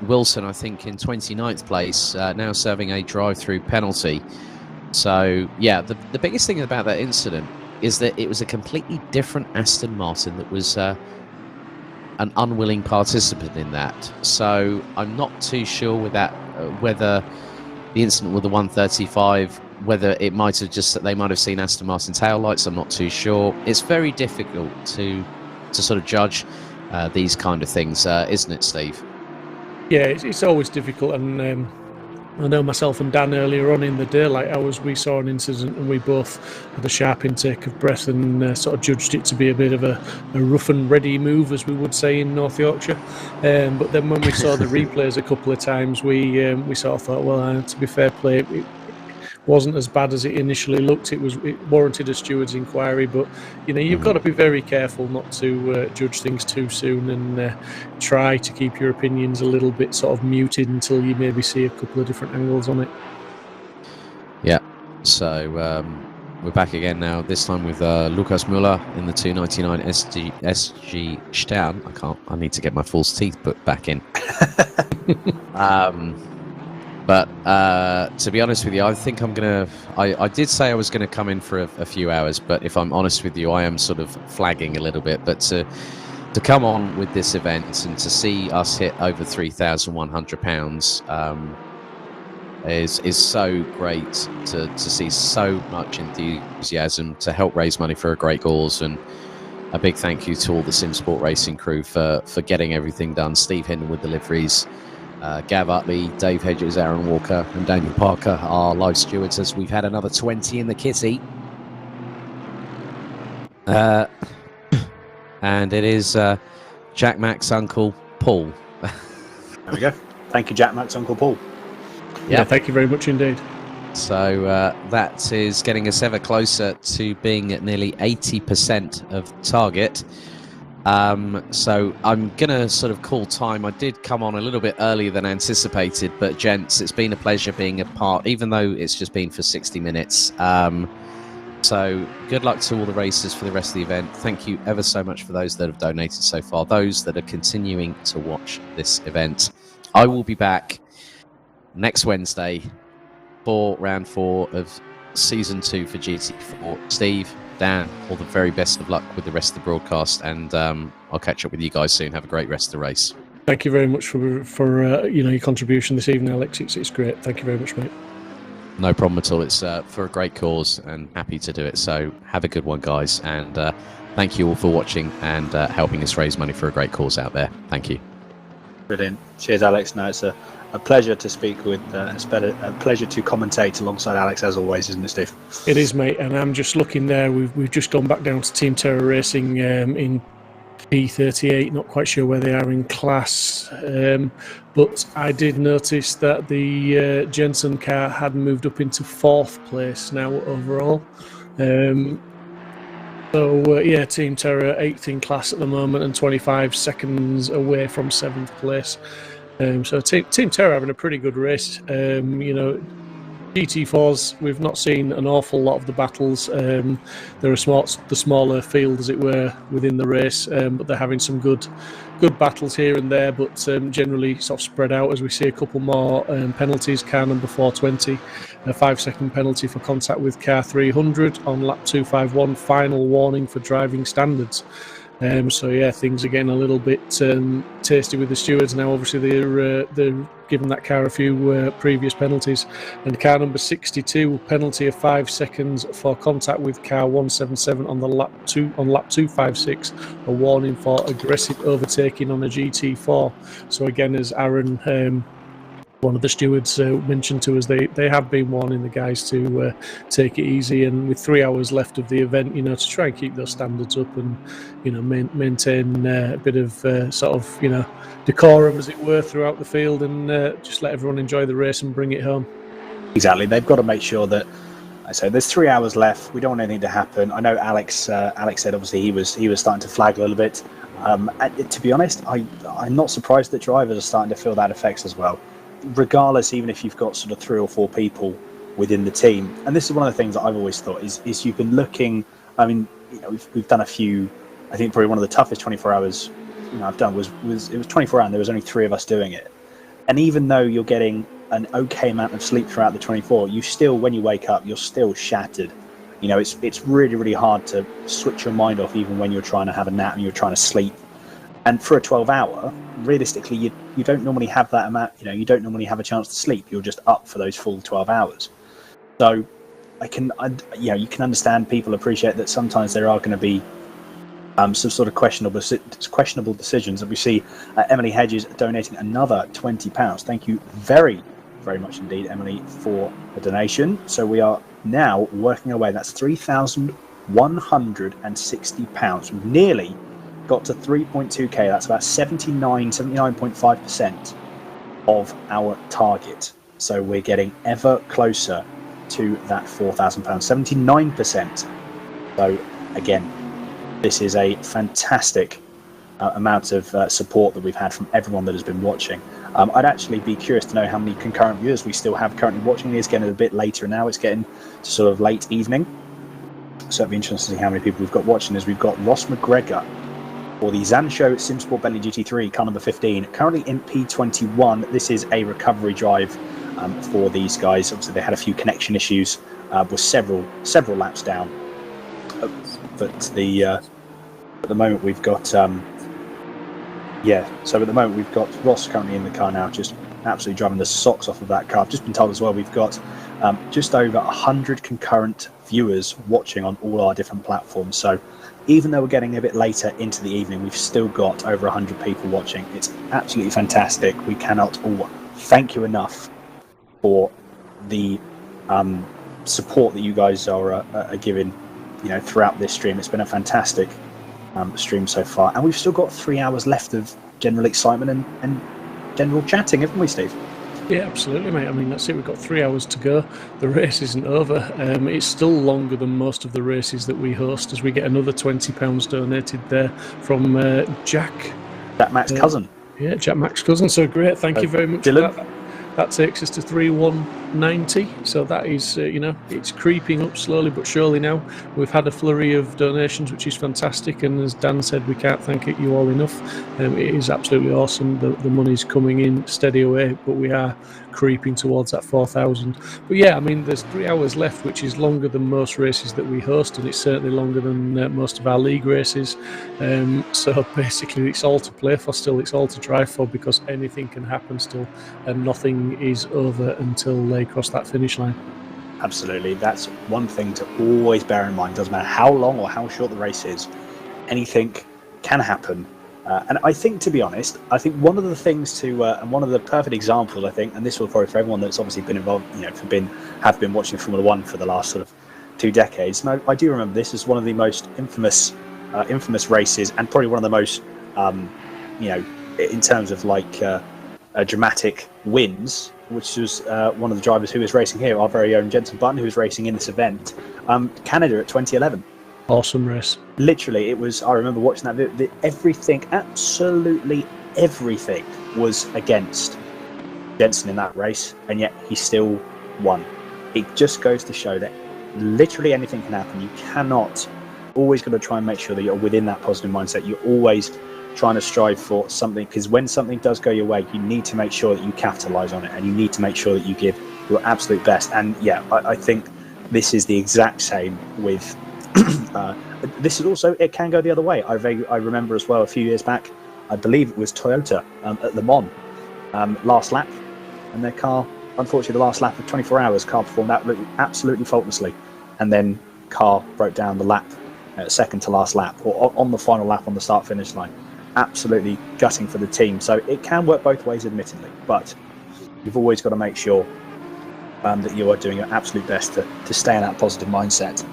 Wilson, I think, in 29th place, now serving a drive-through penalty. So, yeah, the biggest thing about that incident is that it was a completely different Aston Martin that was an unwilling participant in that. So I'm not too sure with that whether the incident with the 135, whether it might have just that they might have seen Aston Martin taillights. I'm not too sure. It's very difficult to sort of judge. these kind of things, isn't it, Steve? Yeah, it's always difficult, and I know myself and Dan earlier on in the daylight hours we saw an incident and we both had a sharp intake of breath and sort of judged it to be a bit of a rough and ready move, as we would say in North Yorkshire. But then when we saw the replays a couple of times, we sort of thought, well, to be fair play, it wasn't as bad as it initially looked. It warranted a steward's inquiry, but you've got to be very careful not to judge things too soon and try to keep your opinions a little bit sort of muted until you maybe see a couple of different angles on it. Yeah. So we're back again now. This time with Lukas Müller in the 299 SG Stern. I need to get my false teeth put back in. But to be honest with you, I think I'm going to... I did say I was going to come in for a few hours, but if I'm honest with you, I am sort of flagging a little bit. But to come on with this event and to see us hit over £3,100 is so great to see so much enthusiasm to help raise money for a great cause. And a big thank you to all the Simsport Racing crew for getting everything done. Steve Hinton with deliveries. Gav Utley, Dave Hedges, Aaron Walker and Daniel Parker are live stewards as we've had another 20 in the kitty. And it is Jack Mack's uncle, Paul. There we go. Thank you, Jack Mack's uncle, Paul. Yeah, thank you very much indeed. So that is getting us ever closer to being at nearly 80% of target. So I'm going to sort of call time. I did come on a little bit earlier than anticipated, but gents, it's been a pleasure being a part, even though it's just been for 60 minutes. So good luck to all the racers for the rest of the event. Thank you ever so much for those that have donated so far, those that are continuing to watch this event. I will be back next Wednesday for round 4 of season 2 for GT4. Steve, Dan, all the very best of luck with the rest of the broadcast, and I'll catch up with you guys soon. Have a great rest of the race. Thank you very much for your contribution this evening, Alex. It's great. Thank you very much, mate. No problem at all. It's for a great cause and happy to do it. So have a good one, guys, and thank you all for watching and helping us raise money for a great cause out there. Thank you. Brilliant. Cheers, Alex. No, it's a pleasure to speak with, a pleasure to commentate alongside Alex, as always, isn't it, Steve? It is, mate, and I'm just looking there. We've just gone back down to Team Terra Racing in P38, not quite sure where they are in class, but I did notice that the Jensen car had moved up into 4th place now overall. So yeah, Team Terra 8th in class at the moment and 25 seconds away from 7th place. So Team Terra having a pretty good race. GT4s, we've not seen an awful lot of the battles. They're the smaller field, as it were, within the race, but they're having some good battles here and there, but generally sort of spread out as we see a couple more penalties. Car number 420, a 5-second penalty for contact with car 300 on lap 251, final warning for driving standards. So yeah, things are getting a little bit tasty with the stewards now. Obviously, they're giving that car a few previous penalties. And car number 62, penalty of 5 seconds for contact with car 177 on lap 256, a warning for aggressive overtaking on a GT4. So again, as Aaron, one of the stewards, mentioned to us, they have been warning the guys to take it easy, and with 3 hours left of the event, to try and keep those standards up and maintain a bit of sort of decorum, as it were, throughout the field, and just let everyone enjoy the race and bring it home. Exactly, They've got to make sure that, I say, there's 3 hours left. We don't want anything to happen. I know Alex said obviously he was starting to flag a little bit. To be honest, I'm not surprised that drivers are starting to feel that effects as well. Regardless, even if you've got sort of 3 or 4 people within the team, and this is one of the things that I've always thought is you've been looking. I mean, we've done a few. I think probably one of the toughest 24 hours I've done was it was 24 hours. And there was only 3 of us doing it, and even though you're getting an okay amount of sleep throughout the 24, you still, when you wake up, you're still shattered. It's really, really hard to switch your mind off, even when you're trying to have a nap and you're trying to sleep. And for a 12-hour, realistically, you don't normally have that amount. You don't normally have a chance to sleep. You're just up for those full 12 hours. So you can understand, people appreciate that sometimes there are going to be some sort of questionable decisions. And we see Emily Hedges donating another £20. Thank you very, very much indeed, Emily, for the donation. So we are now working our way. That's £3,160. We've nearly got to 3.2k. That's about 79.5% of our target. So we're getting ever closer to that £4,000. 79%. So again, this is a fantastic amount of support that we've had from everyone that has been watching. I'd actually be curious to know how many concurrent viewers we still have currently watching. It's getting a bit later now. It's getting to sort of late evening. So it'd be interesting to see how many people we've got watching. As we've got Ross McGregor for the Zansho Simsport Bentley GT3, car number 15, currently in P21. This is a recovery drive for these guys. Obviously, they had a few connection issues with several laps down. But at the moment we've got So at the moment we've got Ross currently in the car now, just absolutely driving the socks off of that car. I've just been told as well we've got just over 100 concurrent viewers watching on all our different platforms. So even though we're getting a bit later into the evening, we've still got over 100 people watching. It's absolutely fantastic. We cannot all thank you enough for the support that you guys are giving, throughout this stream. It's been a fantastic stream so far, and we've still got 3 hours left of general excitement and general chatting, haven't we, Steve? Yeah, absolutely, mate. I mean, that's it. We've got 3 hours to go. The race isn't over. It's still longer than most of the races that we host, as we get another £20 donated there from Jack Mac's cousin. Yeah, Jack Mac's cousin. So great. Thank you very much Dylan. for that. That takes us to 3,190. So that is, it's creeping up slowly but surely now. We've had a flurry of donations, which is fantastic. And as Dan said, we can't thank you all enough. It is absolutely awesome. The money's coming in steady away, but we are creeping towards that 4,000. But yeah, I mean, there's 3 hours left, which is longer than most races that we host, and it's certainly longer than most of our league races. So basically, it's all to play for still. It's all to drive for, because anything can happen still, and nothing is over until they cross that finish line. Absolutely. That's one thing to always bear in mind. Doesn't matter how long or how short the race is, anything can happen. And I think, to be honest, I think one of the things and one of the perfect examples, I think, and this will probably for everyone that's obviously been involved, have been watching Formula One for the last sort of 2 decades. And I do remember this as one of the most infamous races, and probably one of the most, in terms of dramatic wins, which was one of the drivers who was racing here, our very own Jenson Button, who was racing in this event, Canada at 2011. Awesome race. Literally, it was. I remember watching that. Everything, absolutely everything, was against Jenson in that race, and yet he still won. It just goes to show that literally anything can happen. You cannot. Always got to try and make sure that you're within that positive mindset. You're always trying to strive for something, because when something does go your way, you need to make sure that you capitalize on it, and you need to make sure that you give your absolute best. And yeah, I think this is the exact same with. This is also, it can go the other way. I remember as well a few years back, I believe it was Toyota at Le Mans, last lap, and their car, unfortunately, the last lap of 24 hours, car performed absolutely faultlessly, and then car broke down the lap, second to last lap, or on the final lap on the start-finish line. Absolutely gutting for the team. So it can work both ways, admittedly, but you've always got to make sure that you are doing your absolute best to stay in that positive mindset.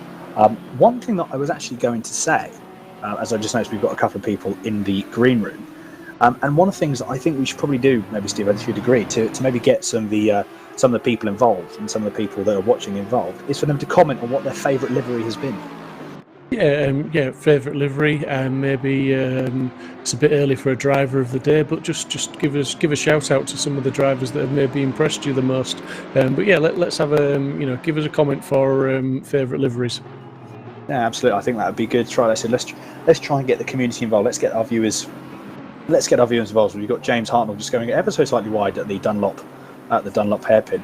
One thing that I was actually going to say, as I just noticed, we've got a couple of people in the green room, and one of the things that I think we should probably do, maybe Steve, if you'd agree, to maybe get some of the people involved and some of the people that are watching involved, is for them to comment on what their favourite livery has been. Yeah, favourite livery, and maybe it's a bit early for a driver of the day, but just give a shout out to some of the drivers that have maybe impressed you the most. But yeah, let's have give us a comment for favourite liveries. Yeah, absolutely. I think that would be good. Let's try and get the community involved. Let's get our viewers involved. We've got James Hartnell just going ever so slightly wide at the Dunlop hairpin.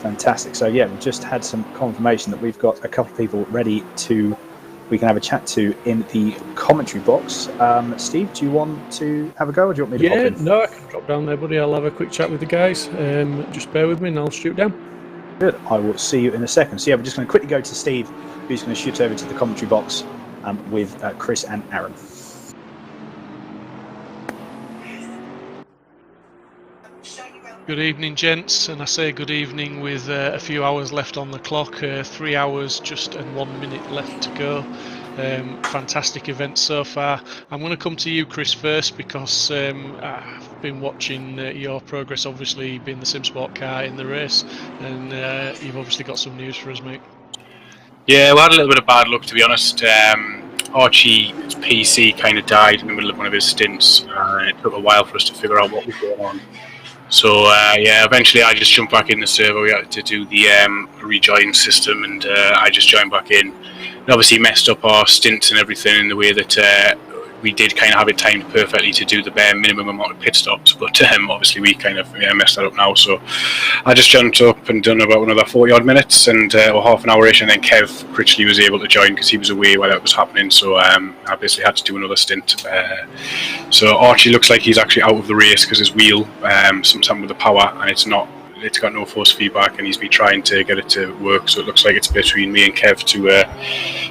Fantastic. So yeah, we've just had some confirmation that we've got a couple of people ready we can have a chat to in the commentary box. Steve, do you want to have a go, or do you want me to pop in? No, I can drop down there, buddy. I'll have a quick chat with the guys. Just bear with me and I'll shoot down. Good. I will see you in a second. So yeah, we're just going to quickly go to Steve, who's going to shoot over to the commentary box with Chris and Aaron. Good evening, gents, and I say good evening with a few hours left on the clock. 3 hours just and 1 minute left to go. Fantastic event so far. I'm going to come to you, Chris, first, because I've been watching your progress, obviously being the Simsport car in the race, and you've obviously got some news for us, mate. Yeah, we had a little bit of bad luck, to be honest. Archie's PC kind of died in the middle of one of his stints, and it took a while for us to figure out what was going on. So yeah, eventually I just jumped back in the server. We had to do the rejoin system, and I just joined back in. It obviously messed up our stints and everything in the way that we did kind of have it timed perfectly to do the bare minimum amount of pit stops, but obviously we kind of messed that up now. So I just jumped up and done about another 40 odd minutes and or half an hour-ish, and then Kev Critchley was able to join because he was away while that was happening. So I basically had to do another stint. So Archie looks like he's actually out of the race because his wheel, something with the power, and it's got no force feedback, and he's been trying to get it to work. So it looks like it's between me and Kev to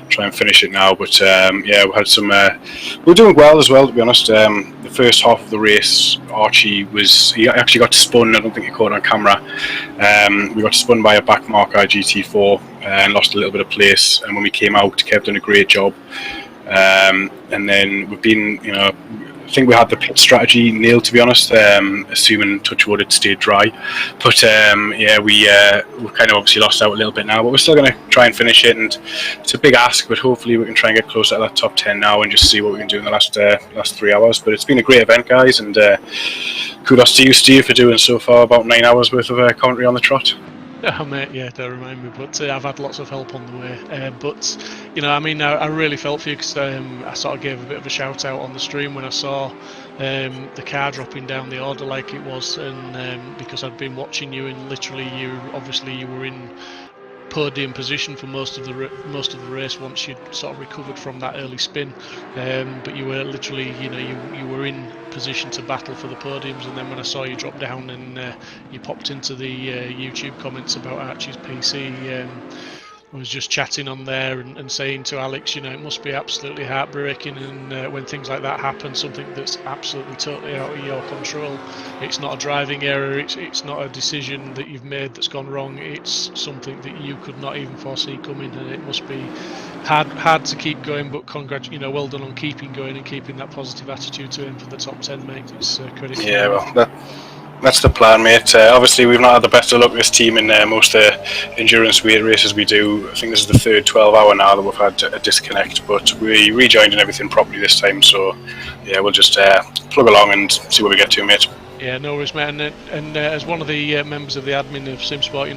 try and finish it now. But yeah, we had some. We're doing well as well, to be honest. The first half of the race, Archie he actually got spun. I don't think he caught it on camera. We got spun by a back marker GT4 and lost a little bit of place. And when we came out, Kev done a great job. And then we've been, I think we had the pit strategy nailed, to be honest, assuming touch wood it stayed dry. But yeah, we kind of obviously lost out a little bit now, but we're still going to try and finish it. And it's a big ask, but hopefully we can try and get closer to that top 10 now and just see what we can do in the last 3 hours. But it's been a great event, guys, and kudos to you, Steve, for doing so far about 9 hours worth of commentary on the trot. Oh, mate, yeah, don't remind me, but I've had lots of help on the way. But, I mean, I really felt for you because I sort of gave a bit of a shout out on the stream when I saw the car dropping down the order like it was, and because I'd been watching you, and literally you were in podium position for most of the race once you'd sort of recovered from that early spin, but you were literally, you were in position to battle for the podiums. And then when I saw you drop down and you popped into the YouTube comments about Archie's PC, I was just chatting on there and saying to Alex, it must be absolutely heartbreaking, and when things like that happen, something that's absolutely totally out of your control. It's not a driving error, it's not a decision that you've made that's gone wrong, it's something that you could not even foresee coming, and it must be hard to keep going. But well done on keeping going and keeping that positive attitude to aim for the top 10, mate. It's credit. Yeah, well, that's the plan, mate. Obviously, we've not had the best of luck this team in most endurance weight races we do. I think this is the third 12-hour now that we've had a disconnect, but we rejoined and everything properly this time. So, yeah, we'll just plug along and see where we get to, mate. Yeah, no worries, mate. And as one of the members of the admin of Simsport,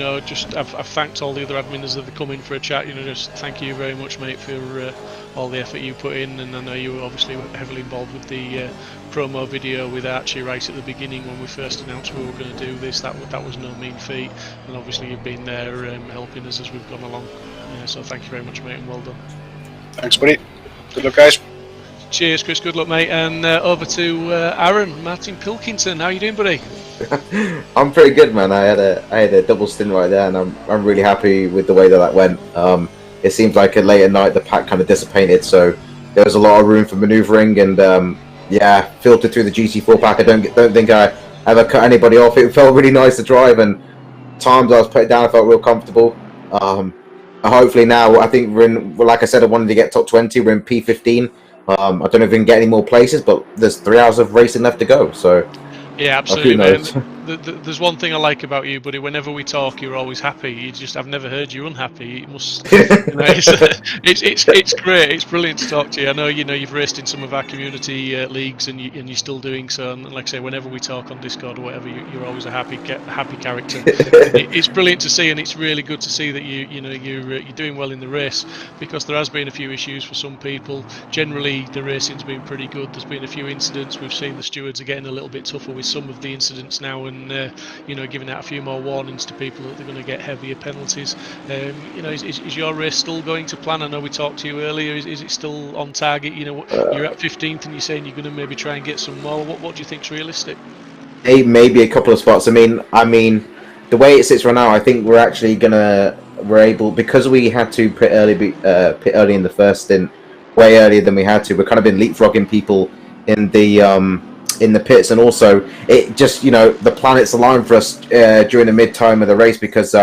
I've thanked all the other admins that have come in for a chat. Just thank you very much, mate, for all the effort you put in. And I know you were obviously heavily involved with the promo video with Archie right at the beginning when we first announced we were going to do this. That was no mean feat, and obviously you've been there helping us as we've gone along. So thank you very much, mate, and well done. Thanks, buddy. Good luck, guys. Cheers, Chris. Good luck, mate. And over to Aaron Martin Pilkington. How you doing, buddy? I'm pretty good, man. I had a double stint right there, and I'm really happy with the way that went. It seems like late at night the pack kind of dissipated, so there was a lot of room for manoeuvring, and yeah, filtered through the GT4 pack. I don't think I ever cut anybody off. It felt really nice to drive, and times I was put down, I felt real comfortable. Hopefully now, I think we're in. Well, like I said, I wanted to get top 20. We're in P15. I don't know if we can get any more places, but there's 3 hours of racing left to go. So yeah, absolutely. There's one thing I like about you, buddy. Whenever we talk, you're always happy. I've never heard you unhappy. It must. It's great. It's brilliant to talk to you. I know you've raced in some of our community leagues, and you're still doing so. And like I say, whenever we talk on Discord or whatever, you're always a happy character. It's brilliant to see, and it's really good to see that you're doing well in the race, because there has been a few issues for some people. Generally, the racing's been pretty good. There's been a few incidents. We've seen the stewards are getting a little bit tougher with some of the incidents now, and giving out a few more warnings to people that they're going to get heavier penalties. Is your race still going to plan? I know we talked to you earlier. Is it still on target? You're at 15th, and you're saying you're going to maybe try and get some more. What do you think's realistic? Maybe a couple of spots. I mean, the way it sits right now, I think we're actually we're able, because we had to pit early in the first stint. way earlier than we had to. We've kind of been leapfrogging people in the pits, and also it just, you know, the planets aligned for us during the mid-time of the race, because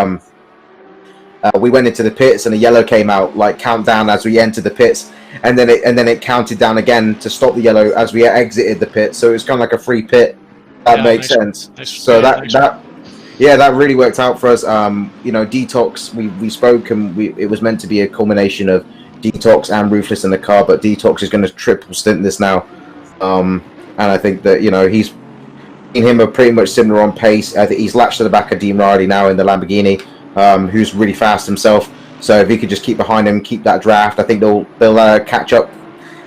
we went into the pits and a yellow came out, like countdown as we entered the pits, and then it counted down again to stop the yellow as we exited the pit. So it was kind of like a free pit. That makes sense. So that really worked out for us. You know, Detox, we spoke, and it was meant to be a culmination of Detox and Ruthless in the car, but Detox is going to triple stint this now. And I think that, you know, he's in him are pretty much similar on pace. I think he's latched to the back of Dean Riley now in the Lamborghini, who's really fast himself. So if he could just keep behind him, keep that draft, I think they'll catch up.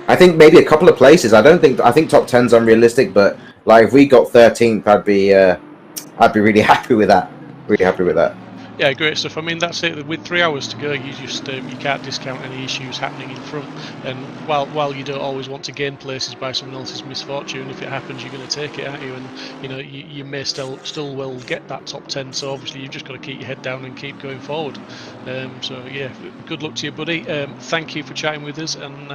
I think maybe a couple of places. I think top 10's unrealistic, but like if we got 13th, I'd be really happy with that. Really happy with that. Yeah, great stuff. I mean, that's it. With 3 hours to go, you just you can't discount any issues happening in front. And while you don't always want to gain places by someone else's misfortune, if it happens, you're going to take it, aren't you? And you know, you may still well get that top 10. So obviously, you've just got to keep your head down and keep going forward. So yeah, good luck to you, buddy. Thank you for chatting with us, and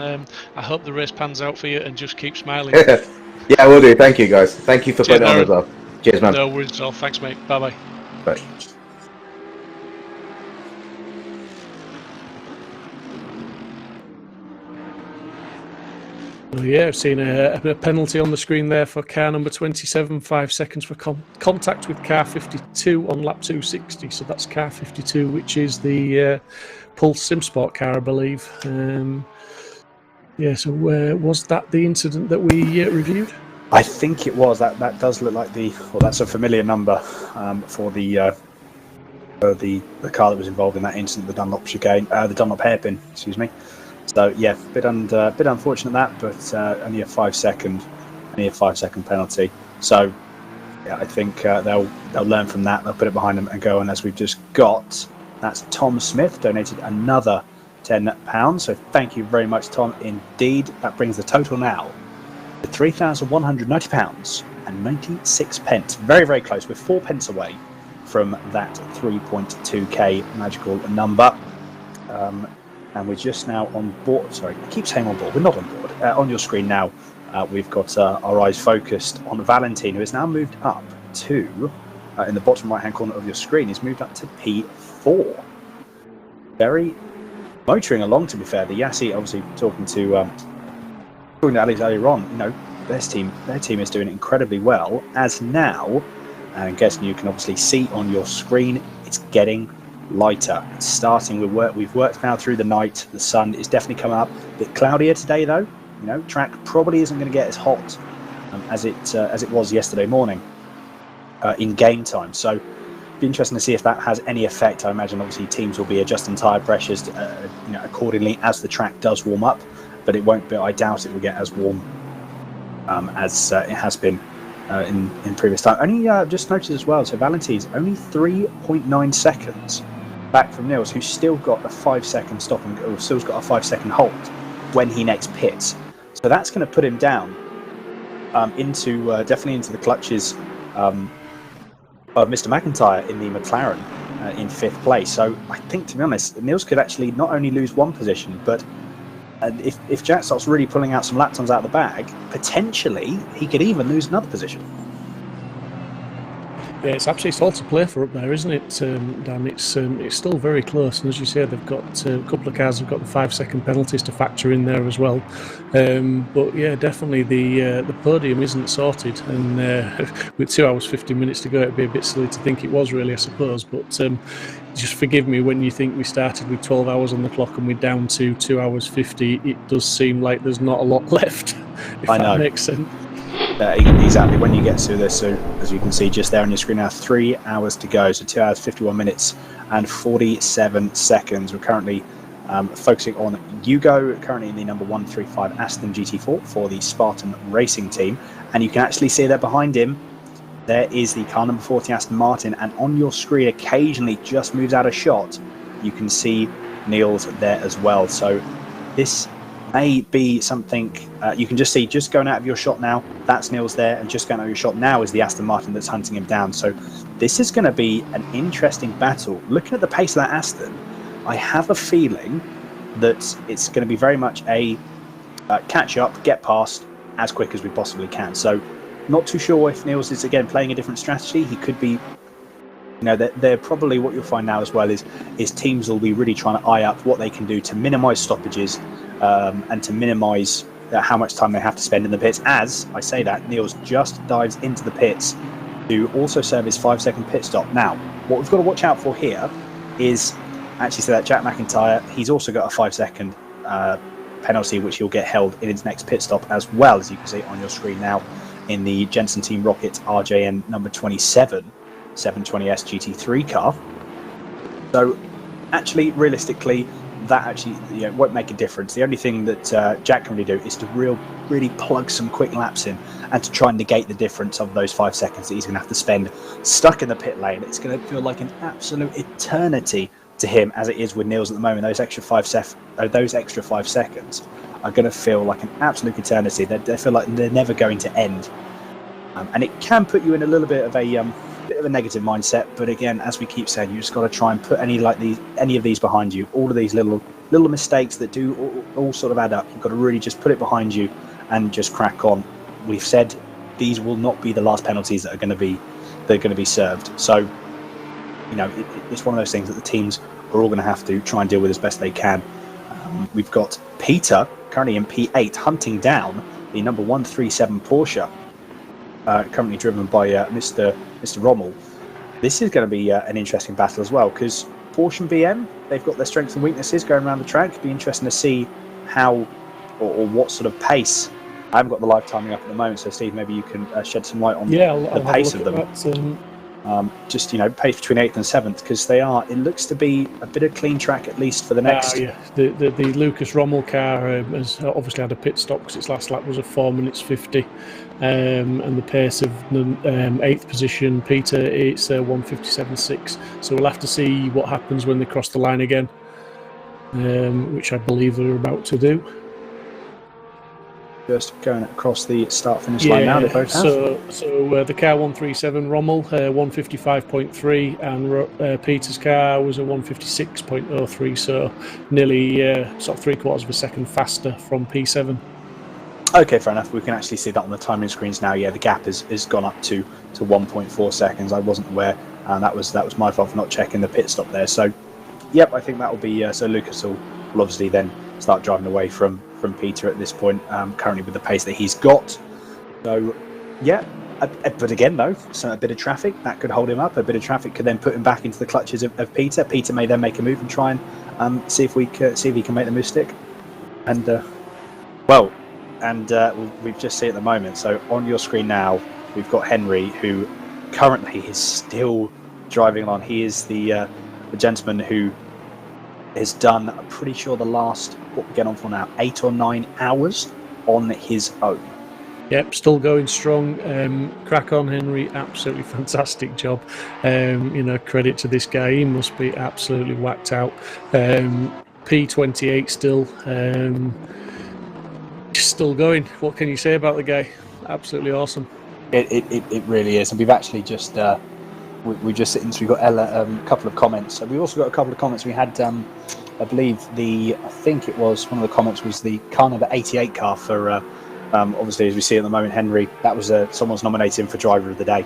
I hope the race pans out for you. And just keep smiling. Yeah, I will do. Thank you, guys. Thank you for putting it on as well. Cheers, man. No worries at all. Thanks, mate. Bye-bye. Bye. Oh, yeah, I've seen a penalty on the screen there for car number 27, 5 seconds for contact with car 52 on lap 260. So that's car 52, which is the Pulse Simsport car, I believe. Yeah, so was that the incident that we reviewed? I think it was. That does look like that's a familiar number for the car that was involved in that incident, the Dunlop chicane, the Dunlop hairpin, excuse me. So yeah, bit unfortunate that, but only a 5 second penalty. So yeah, I think they'll learn from that. They'll put it behind them and go on. As we've just got, that's Tom Smith donated another £10. So thank you very much, Tom. Indeed, that brings the total now to £3,190 and 96 pence. Very, very close. We're 4 pence away from that 3.2k magical number. And we're just now on board. Sorry, I keep saying on board. We're not on board. On your screen now, we've got our eyes focused on Valentine, who has now moved up to, in the bottom right-hand corner of your screen, he's moved up to P4. Very motoring along, to be fair. The Yassi, obviously, talking to Alex earlier on, you know, their team is doing incredibly well. As now, and I'm guessing you can obviously see on your screen, it's getting lighter. It's starting with work. We've worked now through the night. The sun is definitely coming up. A bit cloudier today, though. You know, track probably isn't going to get as hot as it was yesterday morning in game time. So, it'll be interesting to see if that has any effect. I imagine obviously teams will be adjusting tyre pressures, you know, accordingly as the track does warm up. But it won't be. I doubt it will get as warm as it has been in previous time. Only just noticed as well. So Valentine's only 3.9 seconds back from Nils, who's still got a 5 second stop and or still's got a 5 second halt when he next pits. So that's going to put him down into definitely into the clutches of Mr. McIntyre in the McLaren in 5th place. So I think, to be honest, Nils could actually not only lose one position, but if Jack starts really pulling out some lap times out of the bag, potentially he could even lose another position. Yeah, it's all to play for up there, isn't it, Dan? It's still very close, and as you say, they've got a couple of cars have got the 5 second penalties to factor in there as well. But yeah, definitely the podium isn't sorted, and with 2 hours 50 minutes to go, it'd be a bit silly to think it was really, I suppose. But just forgive me when you think we started with 12 hours on the clock and we're down to 2 hours 50. It does seem like there's not a lot left. If I know. That makes sense. Exactly. When you get to this, so as you can see just there on your screen now, 3 hours to go. So 2 hours 51 minutes and 47 seconds. We're currently focusing on Hugo, currently in the number 135 Aston GT4 for the Spartan Racing team, and you can actually see there behind him there is the car number 40 Aston Martin, and on your screen occasionally just moves out of shot, you can see Niels there as well. So this may be something you can just see just going out of your shot now. That's Niels there, and just going out of your shot now is the Aston Martin that's hunting him down. So this is going to be an interesting battle. Looking at the pace of that Aston, I have a feeling that it's going to be very much a catch up, get past as quick as we possibly can. So not too sure if Niels is again playing a different strategy. He could be, they're probably, what you'll find now as well is teams will be really trying to eye up what they can do to minimise stoppages and to minimise how much time they have to spend in the pits. As I say that, Niels just dives into the pits to also serve his 5-second pit stop. Now, what we've got to watch out for here is actually that Jack McIntyre, he's also got a 5-second penalty, which he'll get held in his next pit stop, as well, as you can see on your screen now, in the Jensen Team Rocket RJN number 27 720S GT3 car. So actually, realistically, that actually won't make a difference. The only thing that Jack can really do is to really plug some quick laps in and to try and negate the difference of those 5 seconds that he's going to have to spend stuck in the pit lane. It's going to feel like an absolute eternity to him, as it is with Niels at the moment. Those extra 5 seconds are going to feel like an absolute eternity. They feel like they're never going to end, and it can put you in a little bit of a negative mindset. But again, as we keep saying, you just got to try and put any of these behind you. All of these little mistakes that do all sort of add up. You've got to really just put it behind you and just crack on. We've said these will not be the last penalties that are going to be served. So it's one of those things that the teams are all going to have to try and deal with as best they can. We've got Peter currently in P8 hunting down the number 137 Porsche, currently driven by Mr. Rommel. This is going to be an interesting battle as well, because Porsche and BM, they've got their strengths and weaknesses going around the track. It'd be interesting to see how or what sort of pace. I haven't got the live timing up at the moment, so Steve, maybe you can shed some light on the pace of them. Just pace between 8th and 7th, because it looks to be a bit of clean track, at least for the next. The Lucas Rommel car has obviously had a pit stop because its last lap was a 4 minutes 50, and the pace of the 8th position, Peter, it's 1:57.6. So we'll have to see what happens when they cross the line again, which I believe they're about to do. Just going across the start-finish line now. They both have. So the car 137 Rommel 155.3, and Peter's car was a 156.03. So nearly sort of 3/4 of a second faster from P7. Okay, fair enough. We can actually see that on the timing screens now. Yeah, the gap is gone up to 1.4 seconds. I wasn't aware, and that was my fault for not checking the pit stop there. So, yep, I think that will be. So Lucas will obviously then start driving away from Peter at this point, currently with the pace that he's got. So, yeah, but again, though, so a bit of traffic, that could hold him up. A bit of traffic could then put him back into the clutches of Peter. Peter may then make a move and try and see if he can make the move stick. And, we've just seen at the moment. So on your screen now, we've got Henry, who currently is still driving on. He is the gentleman who has done, I'm pretty sure, the last, what we're getting on for now, 8 or 9 hours on his own. Yep, still going strong. Crack on, Henry. Absolutely fantastic job. Credit to this guy. He must be absolutely whacked out. P28 still going. What can you say about the guy? Absolutely awesome. It really is. And we've actually just we're just sitting through. We've got a couple of comments. So we've also got a couple of comments. We had, I believe I think it was one of the comments was the car number 88 car for. Obviously, as we see at the moment, Henry. That was someone's nominating him for driver of the day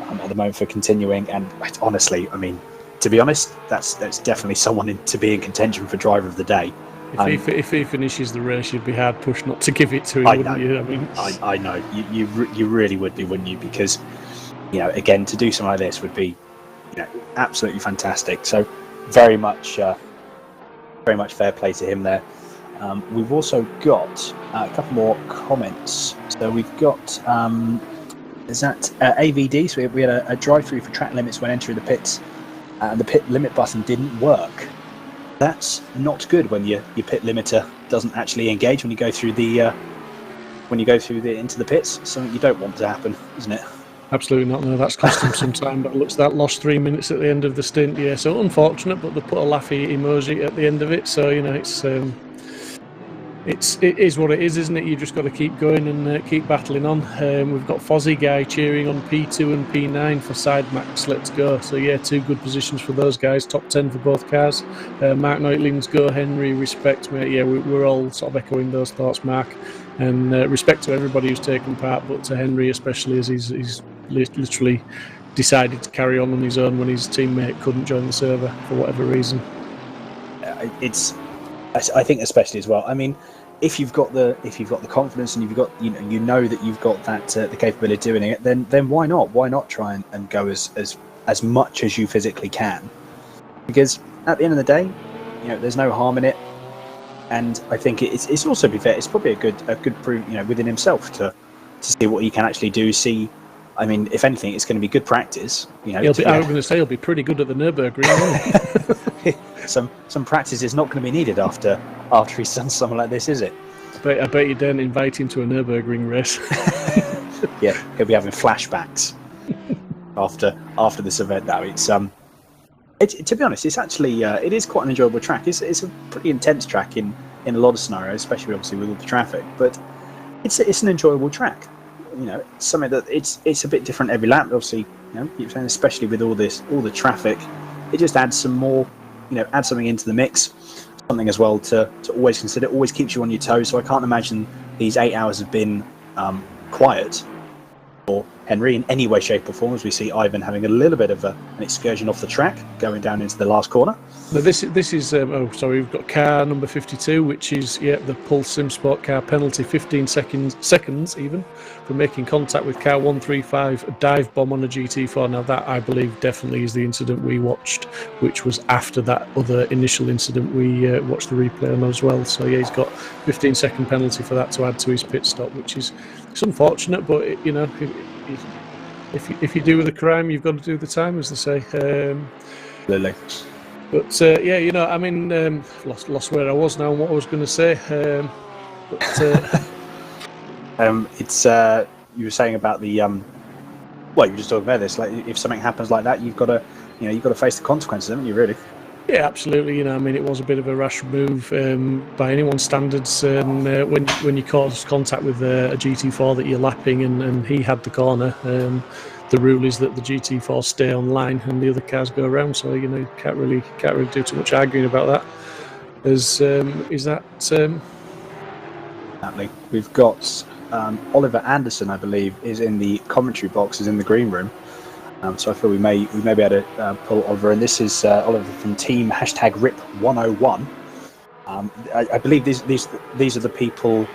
at the moment for continuing. And honestly, I mean, to be honest, that's definitely someone to be in contention for driver of the day. If he finishes the race, you'd be hard pushed not to give it to him, wouldn't you? I mean, I know you really would be, wouldn't you? Because again, to do something like this would be absolutely fantastic. So very much fair play to him there. We've also got a couple more comments. So we've got is that AVD? So we had a drive-through for track limits when entering the pits, and the pit limit button didn't work. That's not good when your pit limiter doesn't actually engage when you go through into the pits. Something you don't want to happen, isn't it? Absolutely not. No, that's cost him some time. But looks that lost 3 minutes at the end of the stint. Yeah, so unfortunate, but they put a laughy emoji at the end of it. So it's it is what it is, isn't it? You've just got to keep going and keep battling on. We've got Fozzie Guy cheering on P2 and P9 for Side Max. Let's go. So yeah, 2 good positions for those guys. Top 10 for both cars. Mark Neutling's go. Henry, respect, mate. Yeah, we're all sort of echoing those thoughts, Mark. And respect to everybody who's taken part, but to Henry especially, as he's literally decided to carry on his own when his teammate couldn't join the server for whatever reason. I think especially as well. I mean, if you've got the confidence and you've got you know that you've got that the capability of doing it, then why not? Why not try and go as much as you physically can? Because at the end of the day, there's no harm in it. And I think it's also, to be fair, it's probably a good proof, within himself to see what he can actually do. See, I mean, if anything, it's going to be good practice. I was going to say he'll be pretty good at the Nürburgring. Some practice is not going to be needed after he's done something like this, is it? I bet you don't invite him to a Nürburgring race. Yeah, he'll be having flashbacks after this event. Now to be honest, it's actually it is quite an enjoyable track. It's a pretty intense track in a lot of scenarios, especially obviously with all the traffic. But it's an enjoyable track. It's something that it's a bit different every lap. Obviously, especially with all the traffic, it just adds some more. Add something into the mix, something as well to always consider. Always keeps you on your toes. So I can't imagine these 8 hours have been quiet for Henry in any way, shape or form, as we see Ivan having a little bit of an excursion off the track, going down into the last corner. Now this is we've got car number 52, which is the Pulse Simsport car penalty, 15 seconds even, for making contact with car 135, a dive bomb on a GT4. Now that, I believe, definitely is the incident we watched, which was after that other initial incident we watched the replay on as well. So yeah, he's got 15-second penalty for that to add to his pit stop, which is unfortunate, but if you do the crime, you've got to do the time, as they say. Lily. But I mean, lost where I was now and what I was going to say. It's you were saying about the you were just talking about this. Like, if something happens like that, you've got to face the consequences, haven't you? Really? Yeah, absolutely. I mean, it was a bit of a rash move by anyone's standards. When you cause contact with a GT4 that you're lapping, and he had the corner. The rule is that the GT4 stay on line and the other cars go around. So you can't really do too much arguing about that. We've got Oliver Anderson, I believe, is in the commentary box, is in the green room. So I feel we may be able to pull Oliver, and this is Oliver from Team #RIP101. I believe these are the people.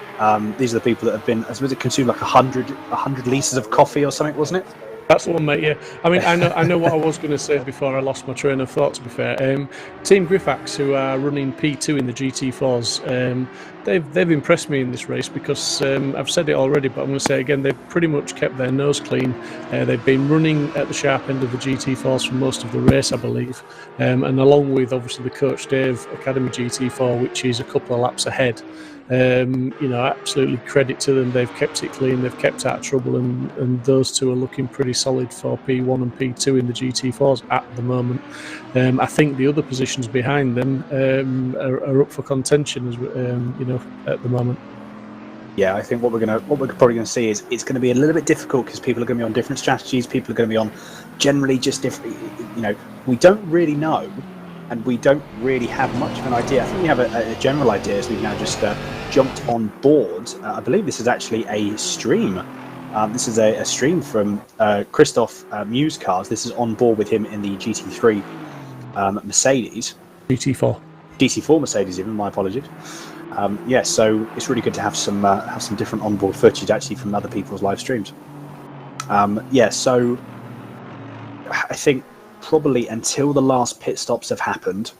These are the people that have been. Was it consumed like 100 litres of coffee or something, wasn't it? That's the one, mate. Yeah, I mean, I know what I was going to say before I lost my train of thought. To be fair, Team Griphax, who are running P2 in the GT4s, they've impressed me in this race because I've said it already, but I'm going to say it again. They've pretty much kept their nose clean. They've been running at the sharp end of the GT4s for most of the race, I believe, and along with obviously the Coach Dave Academy GT4, which is a couple of laps ahead. Absolutely credit to them. They've kept it clean, they've kept out of trouble, and those two are looking pretty solid for P1 and P2 in the GT4s at the moment. I think the other positions behind them are up for contention, at the moment. Yeah, I think what we're probably going to see is it's going to be a little bit difficult because people are going to be on different strategies. People are going to be on generally just different. We don't really know. And we don't really have much of an idea. I think we have a general idea as we've now just jumped on board. I believe this is actually a stream. This is a stream from Christoph Muse Cars. This is on board with him in the GT3 Mercedes. GT4 Mercedes, even. My apologies. So it's really good to have some different onboard footage actually from other people's live streams. So I think probably until the last pit stops have happened,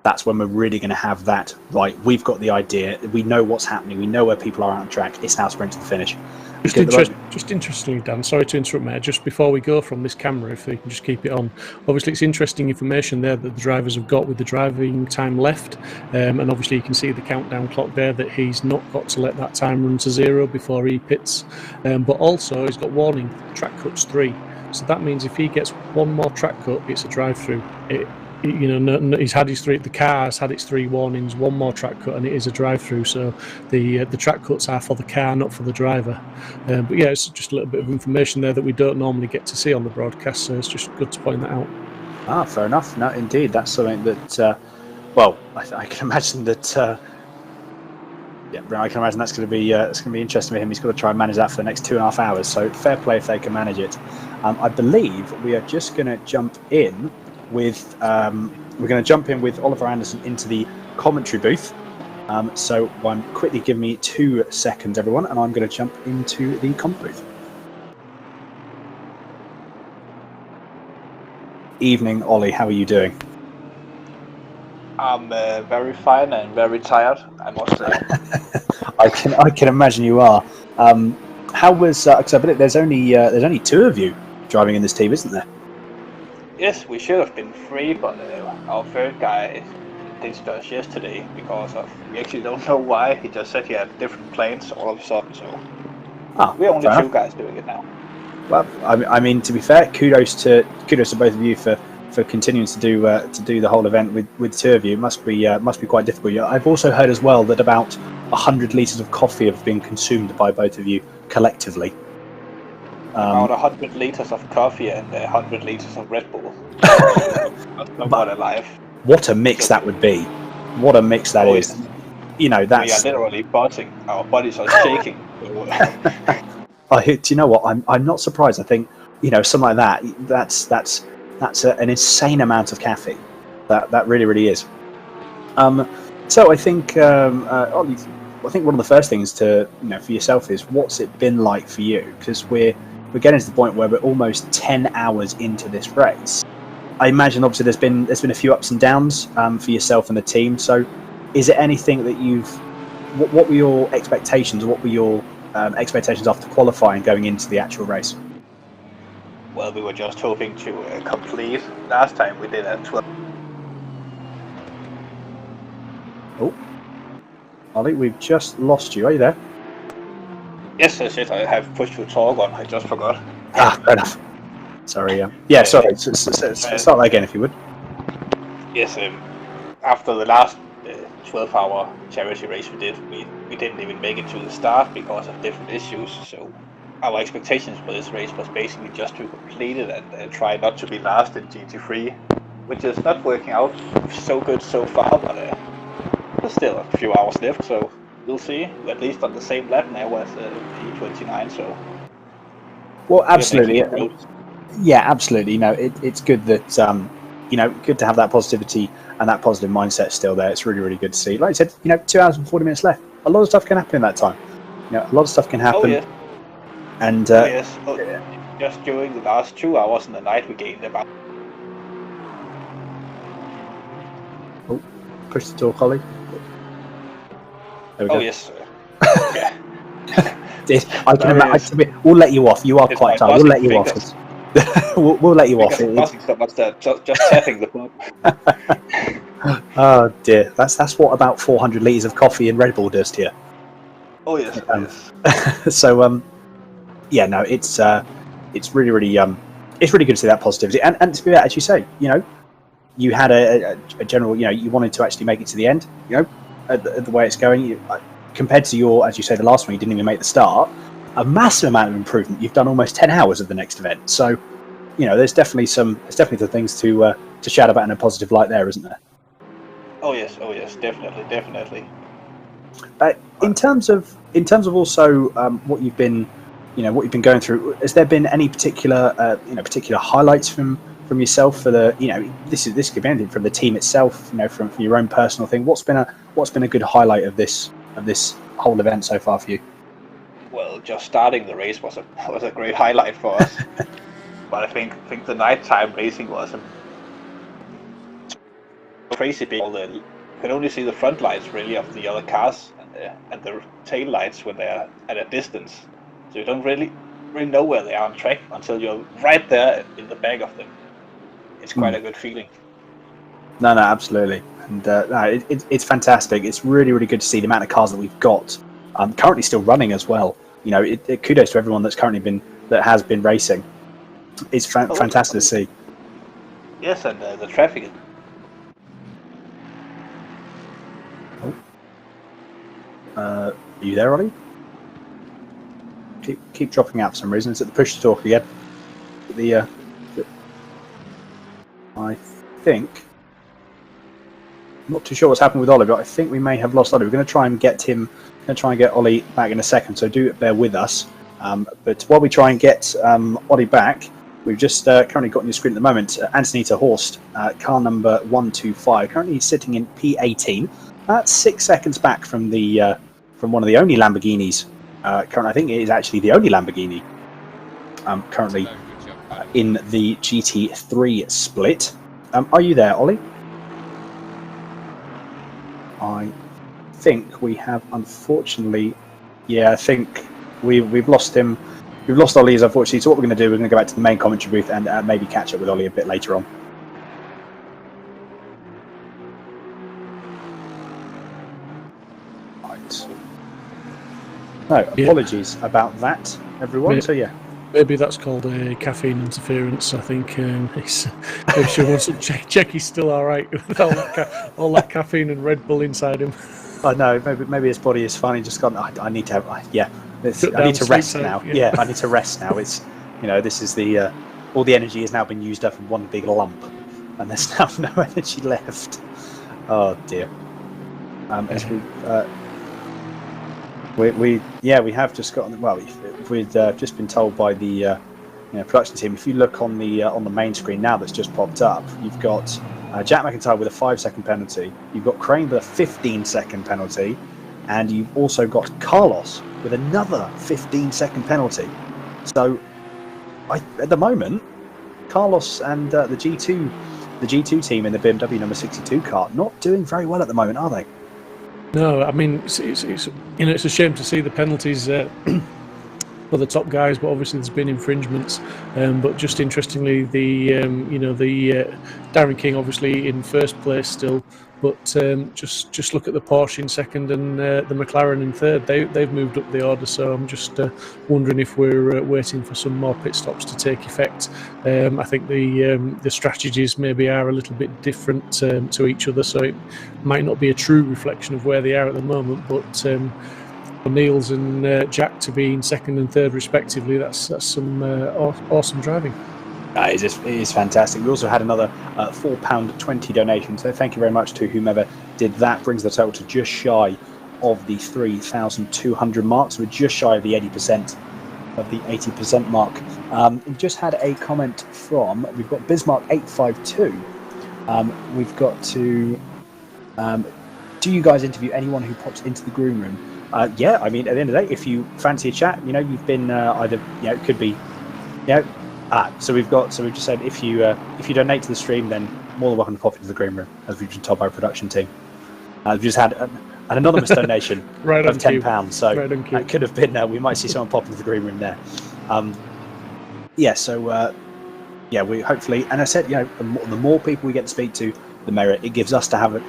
that's when we're really going to have that, right, we've got the idea, we know what's happening, we know where people are on track, it's now sprint to the finish. Just interestingly, Dan, sorry to interrupt, mate, just before we go from this camera, if they can just keep it on, obviously it's interesting information there that the drivers have got with the driving time left, and obviously you can see the countdown clock there that he's not got to let that time run to 0 before he pits, but also he's got warning, track cuts 3. So that means if he gets one more track cut, it's a drive-through. he's had his the car has had its 3 warnings, 1 more track cut, and it is a drive-through. So the track cuts are for the car, not for the driver. But yeah, it's just a little bit of information there that we don't normally get to see on the broadcast. So it's just good to point that out. Ah, fair enough. No, indeed, that's something that. Well, I can imagine that. Yeah, I can imagine that's going to be interesting for him. He's got to try and manage that for the next 2.5 hours. So fair play if they can manage it. I believe we are just going to jump in with Oliver Anderson into the commentary booth. So quickly give me 2 seconds, everyone, and I'm going to jump into the commentary booth. Evening, Ollie. How are you doing? I'm very fine and very tired, I must say. I can imagine you are. How was? Because I believe there's only 2 of you driving in this team, isn't there? Yes, we should have been 3, but our third guy ditched us yesterday because we actually don't know why. He just said he had different plans all of a sudden, so we're only 2 guys doing it now. Well, I mean, to be fair, kudos to both of you for continuing to do the whole event with 2 of you. It must be quite difficult. I've also heard as well that about 100 litres of coffee have been consumed by both of you collectively. About 100 litres of coffee and 100 litres of Red Bull. Not alive. What a mix that would be! What a mix that is. That's. We are literally buzzing. Our bodies are shaking. Do you know what? I'm not surprised. I think something like that. That's an insane amount of caffeine. That really is. So I think Ollie, I think one of the first things to for yourself is what's it been like for you, because we're getting to the point where we're almost 10 hours into this race. I imagine obviously there's been a few ups and downs for yourself and the team. So is it anything that what were your expectations? What were your expectations after qualifying going into the actual race? Well, we were just hoping to complete. Last time we did at 12. Oh, Ollie, we've just lost you. Are you there? Yes, I have pushed to talk on. I just forgot. Fair enough. Sorry. Yeah. Sorry. Start that again, if you would. Yes. After the last 12-hour charity race we did, we didn't even make it to the start because of different issues. So our expectations for this race was basically just to complete it and try not to be last in GT3, which is not working out so good so far, but there's still a few hours left, so we'll see. We're at least on the same lap now as P29, so... Well, absolutely. Yeah, absolutely. It's good that, good to have that positivity and that positive mindset still there. It's really, really good to see. Like I said, 2 hours and 40 minutes left. A lot of stuff can happen in that time. A lot of stuff can happen. Oh, yes. And yes. Just during the last 2 hours in the night, we gained about... Oh, push the door, Ollie. There we go. Yes. Yeah. I can imagine. We'll let you off. You are quite tired. We'll let you off. We'll let you off. So much that just tapping the button. Oh dear, that's what about 400 litres of coffee and Red Bull does to you. Oh yes. So it's really good to see that positivity, and to be fair, as you say, you had a general, you wanted to actually make it to the end, at the way it's going. Compared to your, as you say, the last one, you didn't even make the start. A massive amount of improvement. You've done almost 10 hours of the next event, so there's definitely the things to shout about in a positive light there, isn't there? Oh yes, definitely. In terms of also what you've been going through, has there been any particular highlights from yourself for the this could be anything from the team itself, from your own personal thing? What's been a good highlight of this whole event so far for you? Well, just starting the race was a great highlight for us. But I think the nighttime racing was crazy big. You can only see the front lights really of the other cars and the tail lights when they're at a distance. So you don't really know where they are on track until you're right there in the back of them. It's quite a good feeling. No, absolutely. And it's fantastic. It's really, really good to see the amount of cars that we've got currently still running as well. Kudos to everyone that has been racing. It's fantastic to see. Yes, and the traffic Are you there, Ollie? Keep dropping out for some reason. Is it the push to talk again? I think. I'm not too sure what's happened with Ollie, but I think we may have lost Ollie. We're going to try and get him. Going to try and get Ollie back in a second. So do bear with us. But while we try and get Ollie back, we've just currently got on your screen at the moment Antonita Horst, car number 125. Currently sitting in P18. That's 6 seconds back from the from one of the only Lamborghinis. Currently, I think it is actually the only Lamborghini currently in the GT3 split. Are you there, Ollie? I think we have, unfortunately, I think we've lost him. We've lost Ollie, unfortunately. So what we're going to do, we're going to go back to the main commentary booth and maybe catch up with Ollie a bit later on. Right. No, apologies about that, everyone. So yeah. Maybe that's called a caffeine interference. I think he's sure wants to check he's still all right with all that caffeine and Red Bull inside him. I know. Maybe his body is finally just gone. I need to. I need to rest now. Yeah, I need to rest now. It's this is the all the energy has now been used up in one big lump, and there's now no energy left. Oh dear. As we have just gotten. Well, we've just been told by the production team. If you look on the main screen now, that's just popped up. You've got Jack McIntyre with a 5-second penalty. You've got Crane with a 15-second penalty, and you've also got Carlos with another 15-second penalty. So, at the moment, Carlos and the G2 team in the BMW number 62 car not doing very well at the moment, are they? No, I mean it's a shame to see the penalties for the top guys, but obviously there's been infringements. But just interestingly, the Darren King obviously in first place still, but just look at the Porsche in second and the McLaren in third. They've moved up the order, so I'm just wondering if we're waiting for some more pit stops to take effect. I think the strategies maybe are a little bit different to each other, so it might not be a true reflection of where they are at the moment, but for Niels and Jack to be in second and third respectively, that's some awesome driving. It is fantastic. We also had another £4.20 donation, so thank you very much to whomever did that. Brings the total to just shy of the 3,200 mark, so we're just shy of the 80% of the 80% mark. We just had a comment from, we've got Bismarck852. We've got to, do you guys interview anyone who pops into the green room? Yeah, I mean, at the end of the day, if you fancy a chat, you've been either, it could be, so we've just said if you donate to the stream, then more than welcome to pop into the green room, as we've been told by our production team. We've just had an anonymous donation of £10, so that could have been. We might see someone pop into the green room there. We hopefully, and I said, the more people we get to speak to, the merit it gives us to have it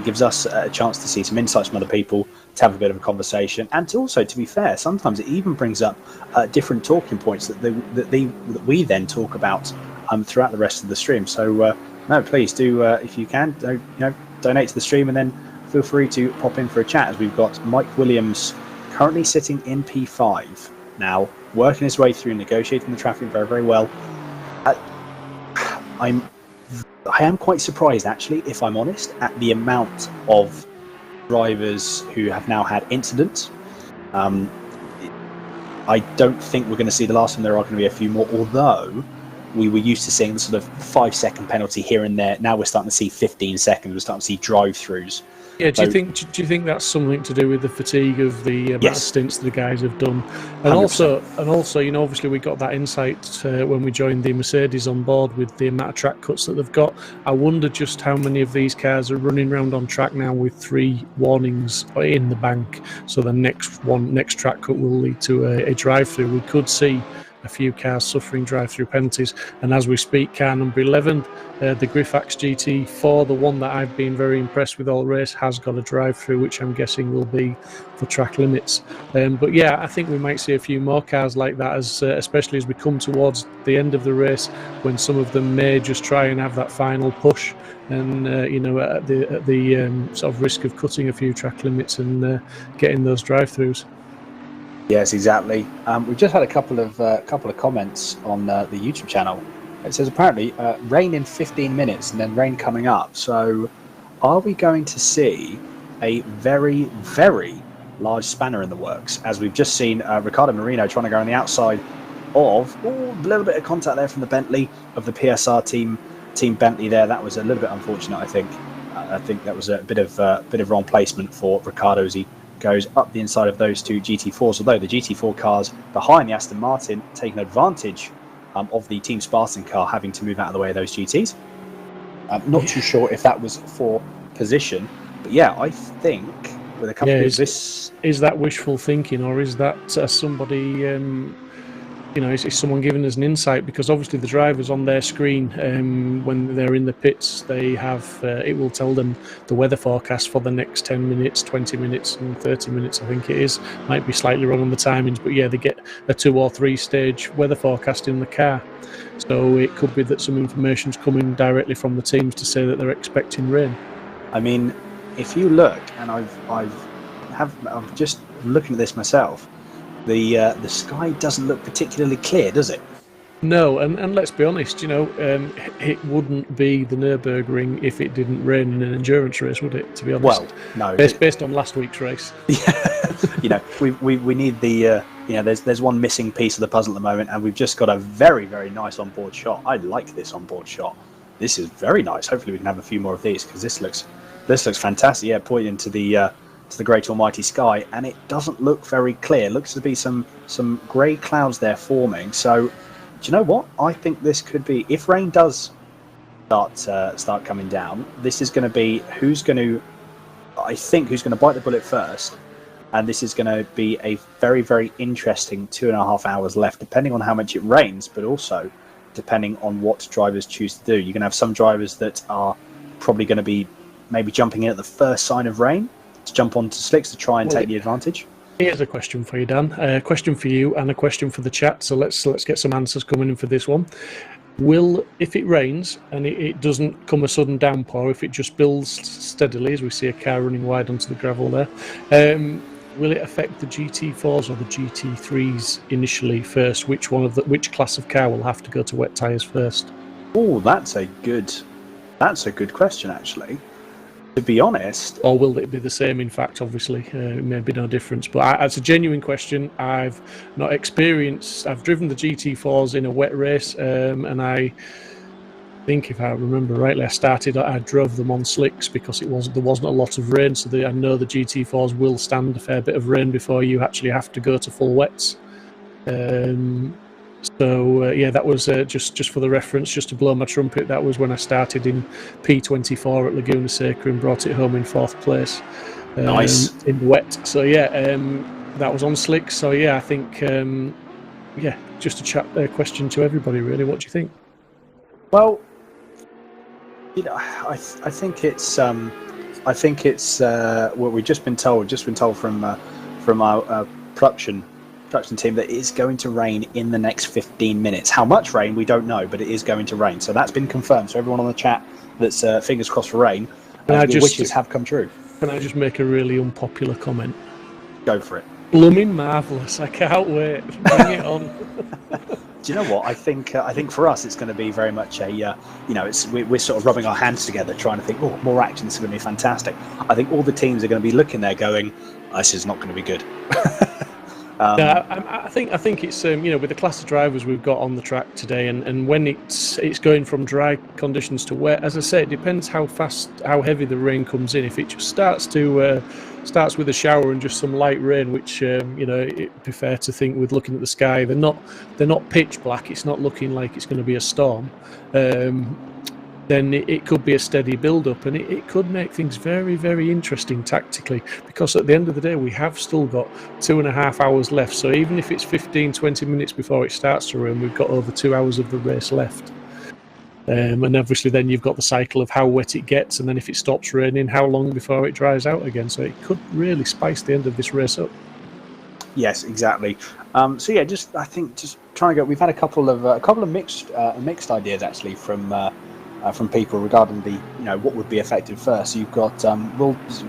gives us a chance to see some insights from other people, to have a bit of a conversation, and to also, to be fair, sometimes it even brings up different talking points that we then talk about throughout the rest of the stream. So no, please do, if you can, donate to the stream, and then feel free to pop in for a chat, as we've got Mike Williams currently sitting in P5 now, working his way through, negotiating the traffic very, very well. I am quite surprised, actually, if I'm honest, at the amount of drivers who have now had incidents. I don't think we're going to see the last of them. There are going to be a few more, although we were used to seeing the sort of 5-second penalty here and there. Now we're starting to see 15 seconds. We're starting to see drive-throughs. Yeah, do you think that's something to do with the fatigue of the amount of stints the guys have done, and 100%. also, obviously we got that insight when we joined the Mercedes on board with the amount of track cuts that they've got. I wonder just how many of these cars are running around on track now with 3 warnings in the bank. So the next track cut will lead to a drive-through. We could see a few cars suffering drive-through penalties. And as we speak, car number 11, the Griphax GT4, the one that I've been very impressed with all race, has got a drive-through, which I'm guessing will be for track limits. But yeah, I think we might see a few more cars like that, especially as we come towards the end of the race, when some of them may just try and have that final push, and at the sort of risk of cutting a few track limits and getting those drive-throughs. Yes, exactly. We've just had a couple of comments on the YouTube channel. It says apparently rain in 15 minutes and then rain coming up. So are we going to see a very, very large spanner in the works? As we've just seen Riccardo Marino trying to go on the outside of a little bit of contact there from the Bentley of the PSR team Bentley there. That was a little bit unfortunate, I think. I think that was a bit of wrong placement for Riccardo as he goes up the inside of those two GT4s, although the GT4 cars behind the Aston Martin taking advantage of the Team Spartan car having to move out of the way of those GTs. I'm not too sure if that was for position, but yeah, I think with a couple of this... Is that wishful thinking, or is that somebody... is someone giving us an insight? Because obviously the drivers on their screen, when they're in the pits, they have it will tell them the weather forecast for the next 10 minutes, 20 minutes and 30 minutes, I think it is. Might be slightly wrong on the timings, but yeah, they get a 2 or 3 stage weather forecast in the car. So it could be that some information's coming directly from the teams to say that they're expecting rain. I mean, if you look, and I'm just looking at this myself, the sky doesn't look particularly clear, does it? No, and let's be honest, it wouldn't be the Nürburgring if it didn't rain in an endurance race, would it? To be honest, well, no. Based on last week's race, we need the there's one missing piece of the puzzle at the moment, and we've just got a very, very nice onboard shot. I like this onboard shot. This is very nice. Hopefully, we can have a few more of these because this looks fantastic. Yeah, pointing to the great almighty sky, and it doesn't look very clear. It looks to be some grey clouds there forming. So, do you know what? I think this could be, if rain does start coming down, this is going to be who's going to bite the bullet first, and this is going to be a very, very interesting 2.5 hours left, depending on how much it rains, but also depending on what drivers choose to do. You're going to have some drivers that are probably going to be maybe jumping in at the first sign of rain, to jump onto slicks to try and take the advantage. Here's a question for you, Dan. A question for you and a question for the chat. So let's get some answers coming in for this one. If it rains and it doesn't come a sudden downpour, if it just builds steadily, as we see a car running wide onto the gravel there, will it affect the GT4s or the GT3s initially first? Which class of car will have to go to wet tyres first? Oh, that's a good question, actually. To be honest, or will it be the same? In fact, obviously, it may be no difference. But it's a genuine question. I've not experienced. I've driven the GT4s in a wet race, and I think, if I remember rightly, I drove them on slicks because there wasn't a lot of rain. So I know the GT4s will stand a fair bit of rain before you actually have to go to full wets. That was just for the reference, just to blow my trumpet. That was when I started in P24 at Laguna Seca and brought it home in 4th place. Nice. In the wet. So that was on slicks. So I think just a question to everybody, really. What do you think? Well, I think it's what we've just been told from our production team that it is going to rain in the next 15 minutes. How much rain, we don't know, but it is going to rain. So that's been confirmed. So everyone on the chat that's fingers crossed for rain, wishes have come true. Can I just make a really unpopular comment? Go for it. Blooming marvellous. I can't wait. Bring it on. Do you know what? I think for us it's going to be very much a we're sort of rubbing our hands together trying to think, oh, more action, this is going to be fantastic. I think all the teams are going to be looking there going, this is not going to be good. I think it's with the class of drivers we've got on the track today, and when it's going from dry conditions to wet, as I say, it depends how heavy the rain comes in. If it just starts with a shower and just some light rain, which it'd be fair to think with looking at the sky, they're not pitch black. It's not looking like it's going to be a storm. then it could be a steady build-up, and it could make things very, very interesting tactically, because at the end of the day we have still got 2.5 hours left. So even if it's 15-20 minutes before it starts to run, we've got over 2 hours of the race left. And obviously then you've got the cycle of how wet it gets, and then if it stops raining, how long before it dries out again. So it could really spice the end of this race up. Yes, exactly. So yeah, I think trying to go. We've had a couple of mixed ideas actually from people regarding what would be effective first. So you've got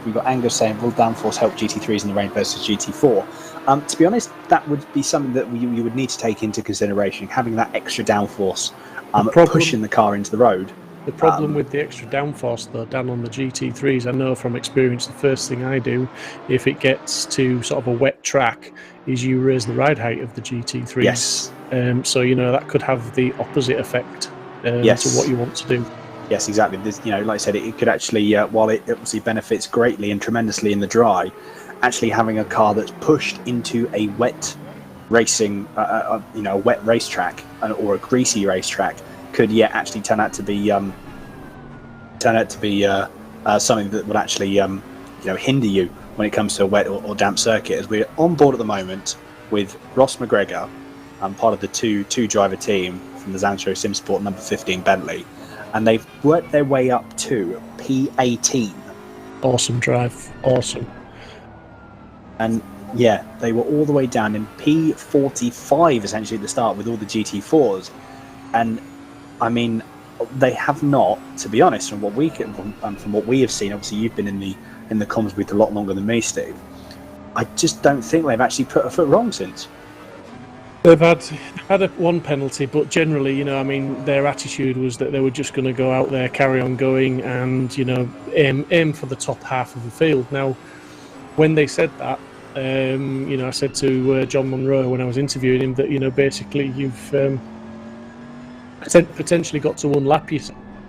we've got Angus saying will downforce help GT3s in the rain versus GT4. To be honest, that would be something that you would need to take into consideration, having that extra downforce, pushing the car into the road. The problem with the extra downforce, though, Dan, on the GT3s, I know from experience, the first thing I do, if it gets to sort of a wet track, is you raise the ride height of the GT3s. Yes. So, that could have the opposite effect to what you want to do. Yes, exactly. There's, like I said, it could actually, while it obviously benefits greatly and tremendously in the dry, actually having a car that's pushed into a wet racing, a wet racetrack or a greasy racetrack could actually turn out to be something that would actually hinder you when it comes to a wet or damp circuit. As we're on board at the moment with Ross McGregor, part of the two driver team from the Zancho Simsport number 15 Bentley, and they've worked their way up to P18. Awesome drive, awesome. And yeah, they were all the way down in P45 essentially at the start with all the GT4s, and I mean, they have not, to be honest, from what we have seen. Obviously, you've been in the comms booth a lot longer than me, Steve. I just don't think they've actually put a foot wrong since. They've had one penalty, but generally, their attitude was that they were just going to go out there, carry on going, and aim for the top half of the field. Now, when they said that, I said to John Monroe when I was interviewing him that basically you've potentially got to unlap you,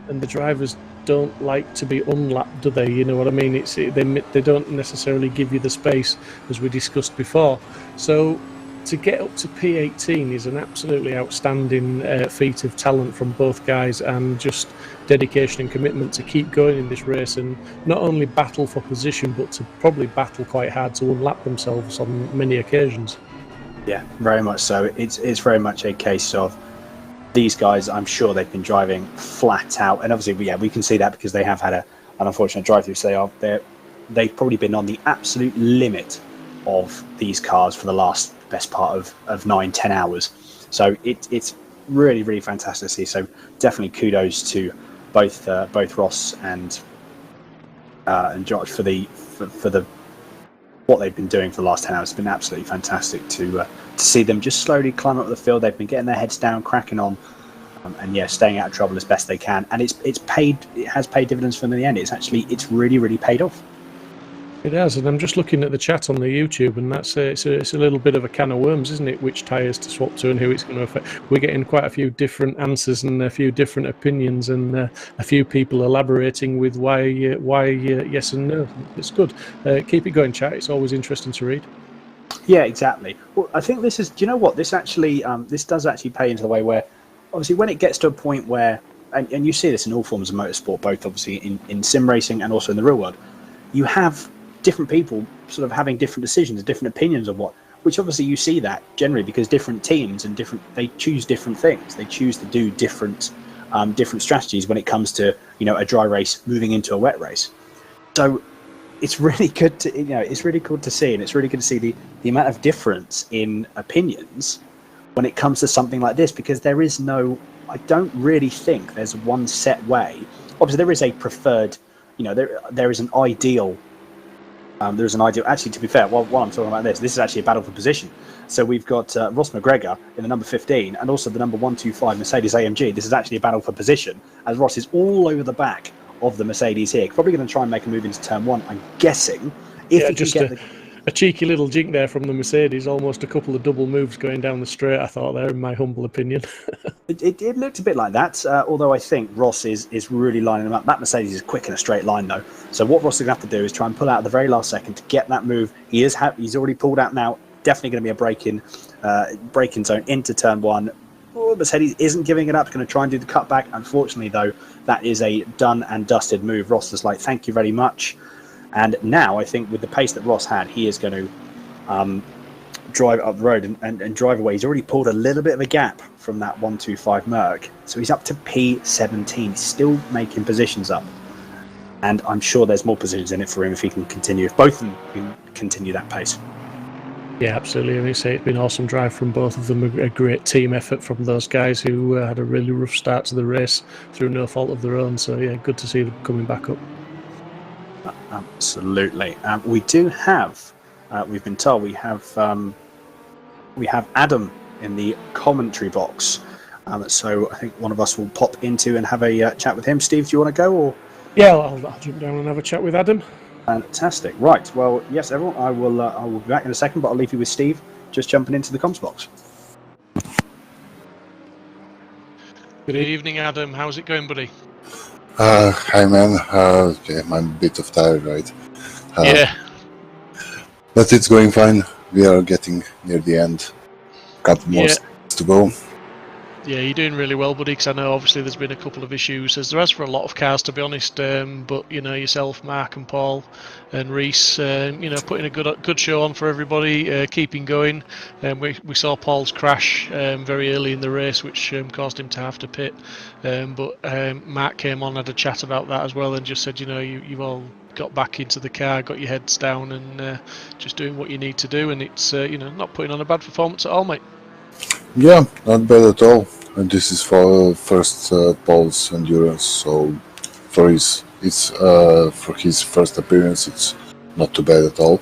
and the drivers don't like to be unlapped, do they? You know what I mean? They don't necessarily give you the space, as we discussed before. So to get up to P18 is an absolutely outstanding feat of talent from both guys, and just dedication and commitment to keep going in this race and not only battle for position, but to probably battle quite hard to unlap themselves on many occasions. Yeah, very much so. It's very much a case of these guys, I'm sure they've been driving flat out, and obviously, we can see that because they have had an unfortunate drive-through. So they've probably been on the absolute limit of these cars for the last best part of 9-10 hours. So it's really, really fantastic to see. So definitely kudos to both Ross and Josh for the what they've been doing for the last 10 hours. It's been absolutely fantastic to see them just slowly climb up the field. They've been getting their heads down, cracking on, and staying out of trouble as best they can. And it has paid dividends for them in the end. It's really, really paid off. It has, and I'm just looking at the chat on the YouTube, and that's it's a little bit of a can of worms, isn't it? Which tyres to swap to and who it's going to affect. We're getting quite a few different answers and a few different opinions, and a few people elaborating with why yes and no. It's good. Keep it going, chat. It's always interesting to read. Yeah, exactly. Well, I think this is. Do you know what? This actually, this does actually play into the way where, obviously, when it gets to a point where, and you see this in all forms of motorsport, both obviously in sim racing and also in the real world, you have different people sort of having different decisions, different opinions of which obviously you see that generally because different teams and they choose different things. They choose to do different strategies when it comes to a dry race moving into a wet race. So it's really good to it's really cool to see, and it's really good to see the amount of difference in opinions when it comes to something like this, because there is no, I don't really think there's one set way. Obviously there is a preferred, there is an ideal. There's an ideal. Actually, to be fair, while I'm talking about this is actually a battle for position. So we've got Ross McGregor in the number 15 and also the number 125 Mercedes AMG. This is actually a battle for position, as Ross is all over the back of the Mercedes here. Probably going to try and make a move into turn one, I'm guessing. If he just can get a cheeky little jink there from the Mercedes, almost a couple of double moves going down the straight, I thought there, in my humble opinion. It looked a bit like that, although I think Ross is really lining them up. That Mercedes is quick in a straight line, though. So what Ross is going to have to do is try and pull out at the very last second to get that move. He's already pulled out now. Definitely going to be a braking zone into turn one. Mercedes isn't giving it up, going to try and do the cutback. Unfortunately, though, that is a done and dusted move. Ross is like, thank you very much. And now I think with the pace that Ross had, he is going to drive up the road and drive away. He's already pulled a little bit of a gap from that 125 Merc. So he's up to P17. He's still making positions up. And I'm sure there's more positions in it for him if he can continue, if both of them can continue that pace. Yeah, absolutely. I mean, it's been an awesome drive from both of them. A great team effort from those guys who had a really rough start to the race through no fault of their own. So yeah, good to see them coming back up. Absolutely. We do have. We've been told we have Adam in the commentary box. So I think one of us will pop into and have a chat with him. Steve, do you want to go or? Yeah, I'll jump down and have a chat with Adam. Fantastic. Right. Well, yes, everyone. I will be back in a second, but I'll leave you with Steve. Just jumping into the comms box. Good evening, Adam. How's it going, buddy? Hi, man. Yeah, I'm a bit of tired, right? Yeah. But it's going fine. We are getting near the end. Couple more steps to go. Yeah, you're doing really well, buddy, because I know obviously there's been a couple of issues, as there has for a lot of cars, to be honest, but, you know, yourself, Mark and Paul and Reese, you know, putting a good show on for everybody, keeping going. We saw Paul's crash very early in the race, which caused him to have to pit, but Mark came on, had a chat about that as well, and just said, you know, you've all got back into the car, got your heads down, and just doing what you need to do, and it's, you know, not putting on a bad performance at all, mate. Yeah, not bad at all. And this is for first Paul's endurance, so for his first appearance, it's not too bad at all.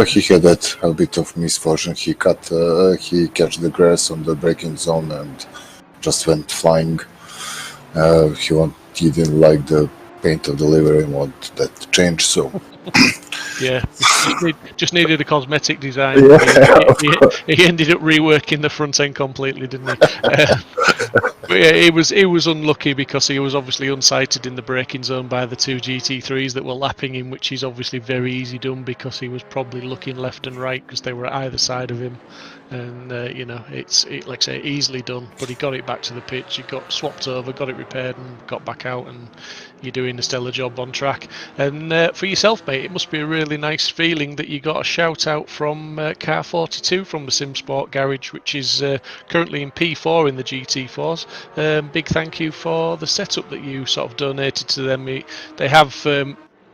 He had a bit of misfortune. He catch the grass on the braking zone and just went flying. He didn't like the paint of the livery and wanted that to change, so. Yeah, just needed a cosmetic design. Yeah, he ended up reworking the front end completely, didn't he? But yeah, he was unlucky because he was obviously unsighted in the braking zone by the two GT3s that were lapping him, which is obviously very easy done because he was probably looking left and right because they were at either side of him. And you know, it's like I say, easily done. But he got it back to the pitch. He got swapped over, got it repaired, and got back out. And you're doing a stellar job on track. And for yourself, mate, it must be a really nice feeling that you got a shout out from Car 42 from the Simsport Garage, which is currently in P4 in the GT4s. Big thank you for the setup that you sort of donated to them. They have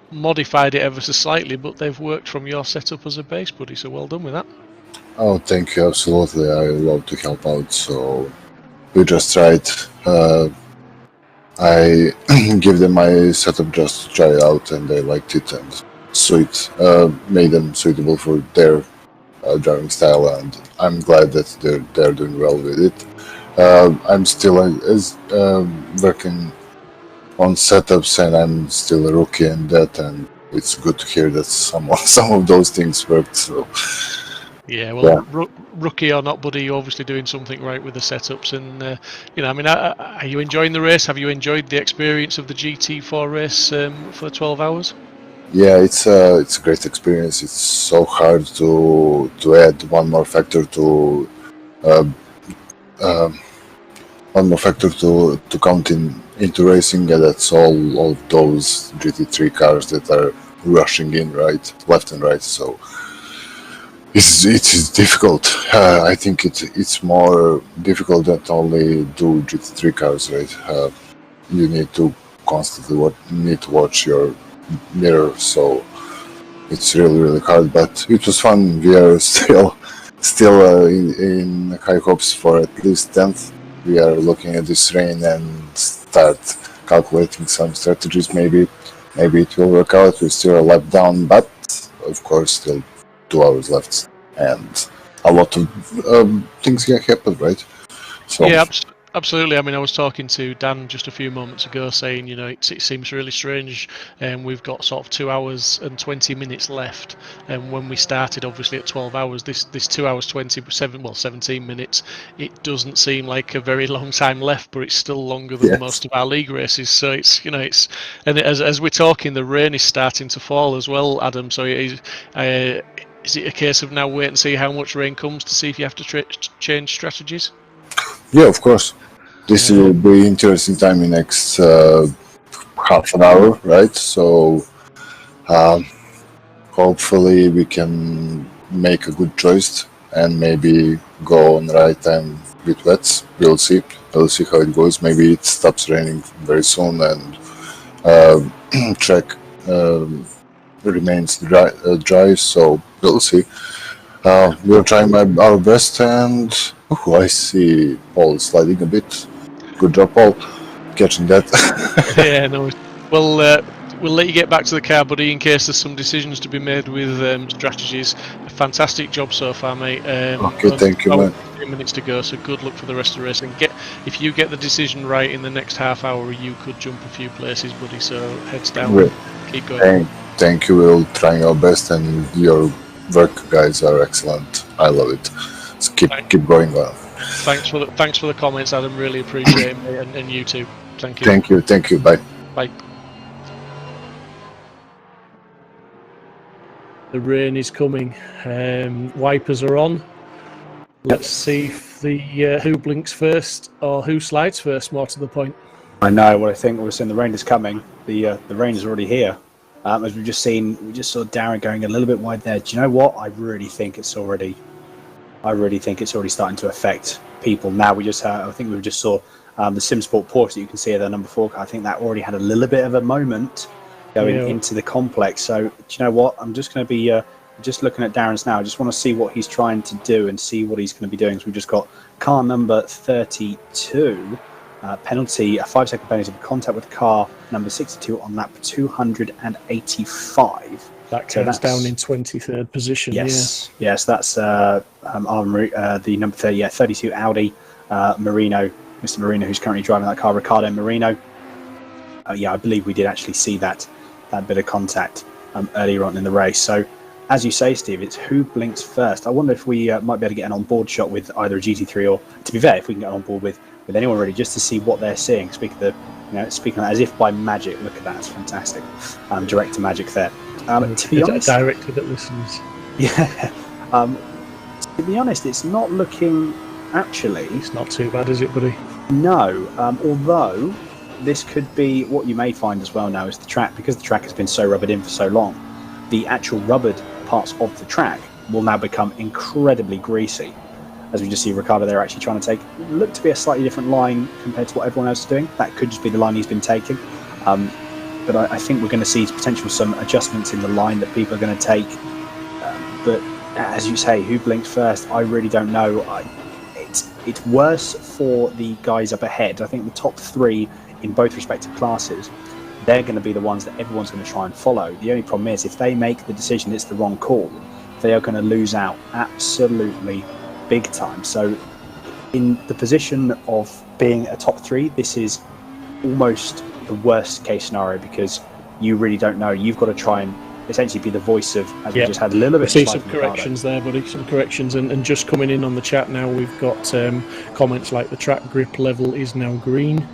modified it ever so slightly, but they've worked from your setup as a base, buddy. So well done with that. Oh, thank you, absolutely. I love to help out, so we just tried. I give them my setup just to try it out, and they liked it, and made them suitable for their driving style, and I'm glad that they're doing well with it. I'm still working on setups, and I'm still a rookie in that, and it's good to hear that some of those things worked. So. Yeah, well, yeah. Rookie or not, buddy, you're obviously doing something right with the setups, and you know, I mean, are you enjoying the race? Have you enjoyed the experience of the GT4 race for 12 hours? Yeah, it's a great experience. It's so hard to add one more factor to count into racing, and that's all of those GT3 cars that are rushing in left and right. So. It's difficult. I think it's more difficult than only do GT3 cars, right? You need to constantly watch your mirror, so it's really hard. But it was fun. We are still in high hopes for at least 10th. We are looking at this rain and start calculating some strategies. Maybe it will work out. We're still a lap down, but of course still 2 hours left, and a lot of things can happen, right? So. Yeah, absolutely. I mean, I was talking to Dan just a few moments ago saying, you know, it seems really strange, and we've got sort of 2 hours and 20 minutes left, and when we started obviously at 12 hours, this 2 hours 17 minutes, it doesn't seem like a very long time left, but it's still longer than most of our league races. So it's, you know, and as we're talking, the rain is starting to fall as well, Adam. So is it a case of now wait and see how much rain comes to see if you have to change strategies? Yeah, of course. This will be interesting time in next half an hour, right? So hopefully we can make a good choice and maybe go on the right time with wets. We'll see. We'll see how it goes. Maybe it stops raining very soon and track remains dry. So we'll see. We're trying our best, and I see Paul sliding a bit. Good job, Paul, catching that. Yeah, no. Well, we'll let you get back to the car, buddy, in case there's some decisions to be made with strategies. A fantastic job so far, mate. Okay, thank you, man. 15 minutes to go, so good luck for the rest of the race. And if you get the decision right in the next half hour, you could jump a few places, buddy. So heads down, Well, keep going. Thank you. We'll try our best, and your work, guys, are excellent. I love it. So keep going on. Thanks for the comments, Adam. Really appreciate it, and you too. Thank you. Thank you. Bye. Bye. The rain is coming. Wipers are on. Let's see if the who blinks first or who slides first. More to the point. I know what I think. We're saying the rain is coming. The rain is already here. As we've just seen, we just saw Darren going a little bit wide there. Do you know what? I really think it's already starting to affect people. Now we just I think we just saw the Simsport Porsche that you can see there, number 4 car. I think that already had a little bit of a moment going into the complex. So do you know what? I'm just going to be just looking at Darren's now. I just want to see what he's trying to do and see what he's going to be doing. So we've just got car number 32. Penalty, a 5-second penalty for contact with car number 62 on lap 285. That counts down in 23rd position. Yes, that's the number 32 Audi Marino, Mr. Marino, who's currently driving that car, Ricardo Marino. I believe we did actually see that bit of contact earlier on in the race. So, as you say, Steve, it's who blinks first. I wonder if we might be able to get an on-board shot with either a GT3 or, to be fair, if we can get on board with anyone really, just to see what they're seeing. Speaking of that, as if by magic. Look at that, it's fantastic. Direct to magic there. To be honest, director that listens. Yeah. To be honest, it's not looking. Actually, it's not too bad, is it, buddy? No. Although this could be what you may find as well now is the track, because the track has been so rubbered in for so long. The actual rubbered parts of the track will now become incredibly greasy. As we just see Ricardo there actually trying to look to be a slightly different line compared to what everyone else is doing. That could just be the line he's been taking. But I think we're going to see potential some adjustments in the line that people are going to take. But as you say, who blinks first? I really don't know. It's worse for the guys up ahead. I think the top 3 in both respective classes, they're going to be the ones that everyone's going to try and follow. The only problem is if they make the decision it's the wrong call, they are going to lose out absolutely big time. So in the position of being a top 3, this is almost the worst case scenario, because you really don't know. You've got to try and essentially be the voice of, as we just had a little bit. I see some corrections there, buddy. Some corrections, and just coming in on the chat now, we've got comments like the track grip level is now green,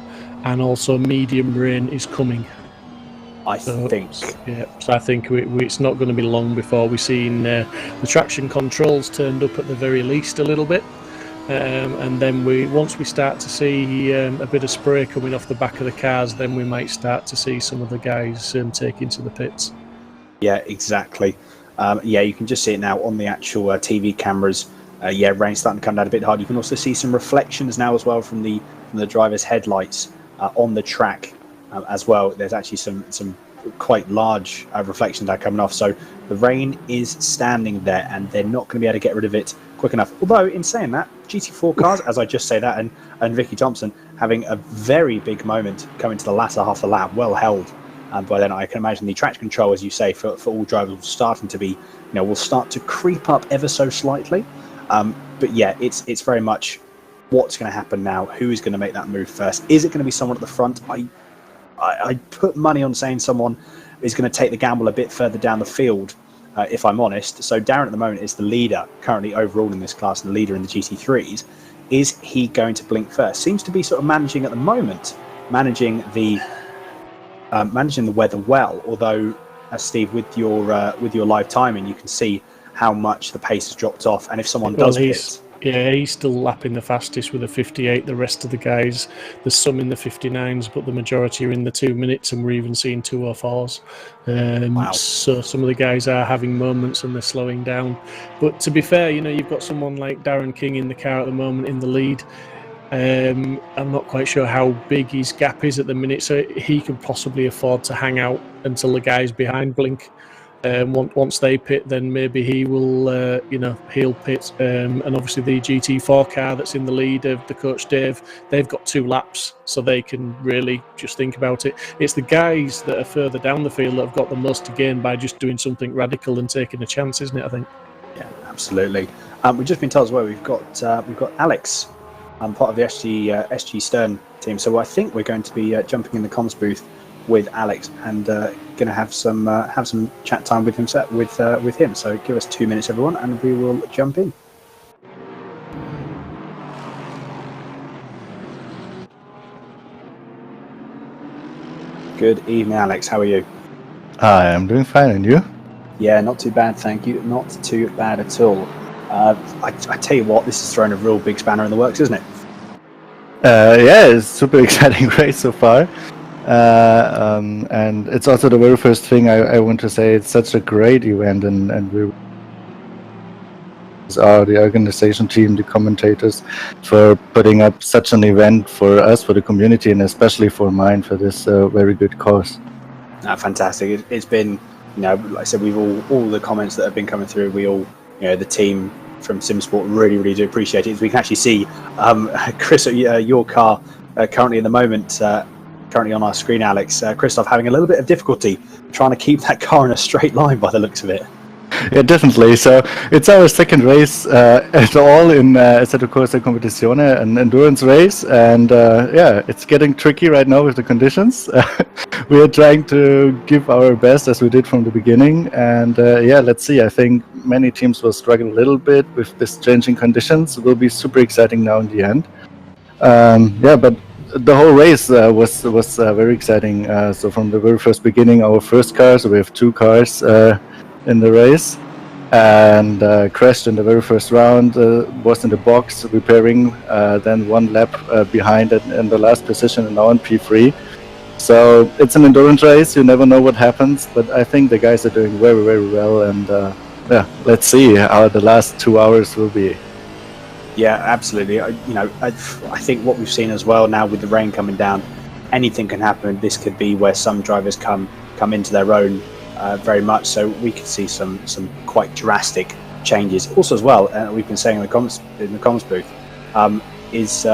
and also medium rain is coming. I think. Yeah, so I think it's not going to be long before we've seen the traction controls turned up at the very least a little bit. And then once we start to see a bit of spray coming off the back of the cars, then we might start to see some of the guys taking to the pits. Yeah, exactly. You can just see it now on the actual TV cameras. Rain's starting to come down a bit hard. You can also see some reflections now as well from the driver's headlights on the track as well. There's actually some quite large reflections that are coming off. So the rain is standing there, and they're not going to be able to get rid of it quick enough. Although, in saying that, GT4 cars, as I just say that, and Vicky Thompson having a very big moment coming to the latter half of the lap, well held. By then, I can imagine the traction control, as you say, for all drivers will starting to be, will start to creep up ever so slightly. But yeah, it's very much what's going to happen now. Who is going to make that move first? Is it going to be someone at the front? I put money on saying someone is going to take the gamble a bit further down the field, if I'm honest. So Darren at the moment is the leader currently overall in this class, and the leader in the GT3s. Is he going to blink first? Seems to be sort of managing at the moment, managing the weather well. Although, Steve, with your live timing, you can see how much the pace has dropped off. And if someone does pit, Yeah, he's still lapping the fastest with a 58. The rest of the guys, there's some in the 59s, but the majority are in the 2 minutes, and we're even seeing 2:04s. Wow. So some of the guys are having moments and they're slowing down. But to be fair, you've got someone like Darren King in the car at the moment in the lead. I'm not quite sure how big his gap is at the minute, so he can possibly afford to hang out until the guys behind blink. Once they pit, then maybe he will, he'll pit. And obviously the GT4 car that's in the lead of the coach Dave, they've got 2 laps, so they can really just think about it. It's the guys that are further down the field that have got the most to gain by just doing something radical and taking a chance, isn't it, I think? Yeah, absolutely. We've just been told as well we've got Alex, part of the SG Stern team. So I think we're going to be jumping in the comms booth with Alex and going to have some chat time with him. So give us 2 minutes, everyone, and we will jump in. Good evening, Alex. How are you? Hi, I'm doing fine, and you? Yeah, not too bad, thank you. Not too bad at all. I tell you what, this has thrown a real big spanner in the works, isn't it? Yeah, it's super exciting race so far. And it's also the very first thing I want to say. It's such a great event, and we are the organization team, the commentators, for putting up such an event for us, for the community, and especially for mine, for this very good cause. Fantastic. It's been, like I said, we've all the comments that have been coming through, we all, the team from Simsport really do appreciate it. We can actually see Chris, your car currently in the moment, currently on our screen, Alex. Christoph having a little bit of difficulty trying to keep that car in a straight line by the looks of it. Yeah, definitely. So it's our second race at all in Assetto Corsa Competizione, an endurance race, and yeah, it's getting tricky right now with the conditions. We are trying to give our best as we did from the beginning, and yeah, let's see. I think many teams will struggle a little bit with this changing conditions. It will be super exciting now in the end. Yeah, but the whole race was very exciting. So from the very first beginning, our first car, so we have 2 cars in the race, and crashed in the very first round, was in the box repairing, then 1 lap behind it in the last position, and now on P3. So it's an endurance race, you never know what happens, but I think the guys are doing very well, and yeah, let's see how the last 2 hours will be. Yeah, absolutely. I think what we've seen as well now with the rain coming down, anything can happen. This could be where some drivers come into their own very much. So we could see some quite drastic changes. Also as well, we've been saying in the comms booth, is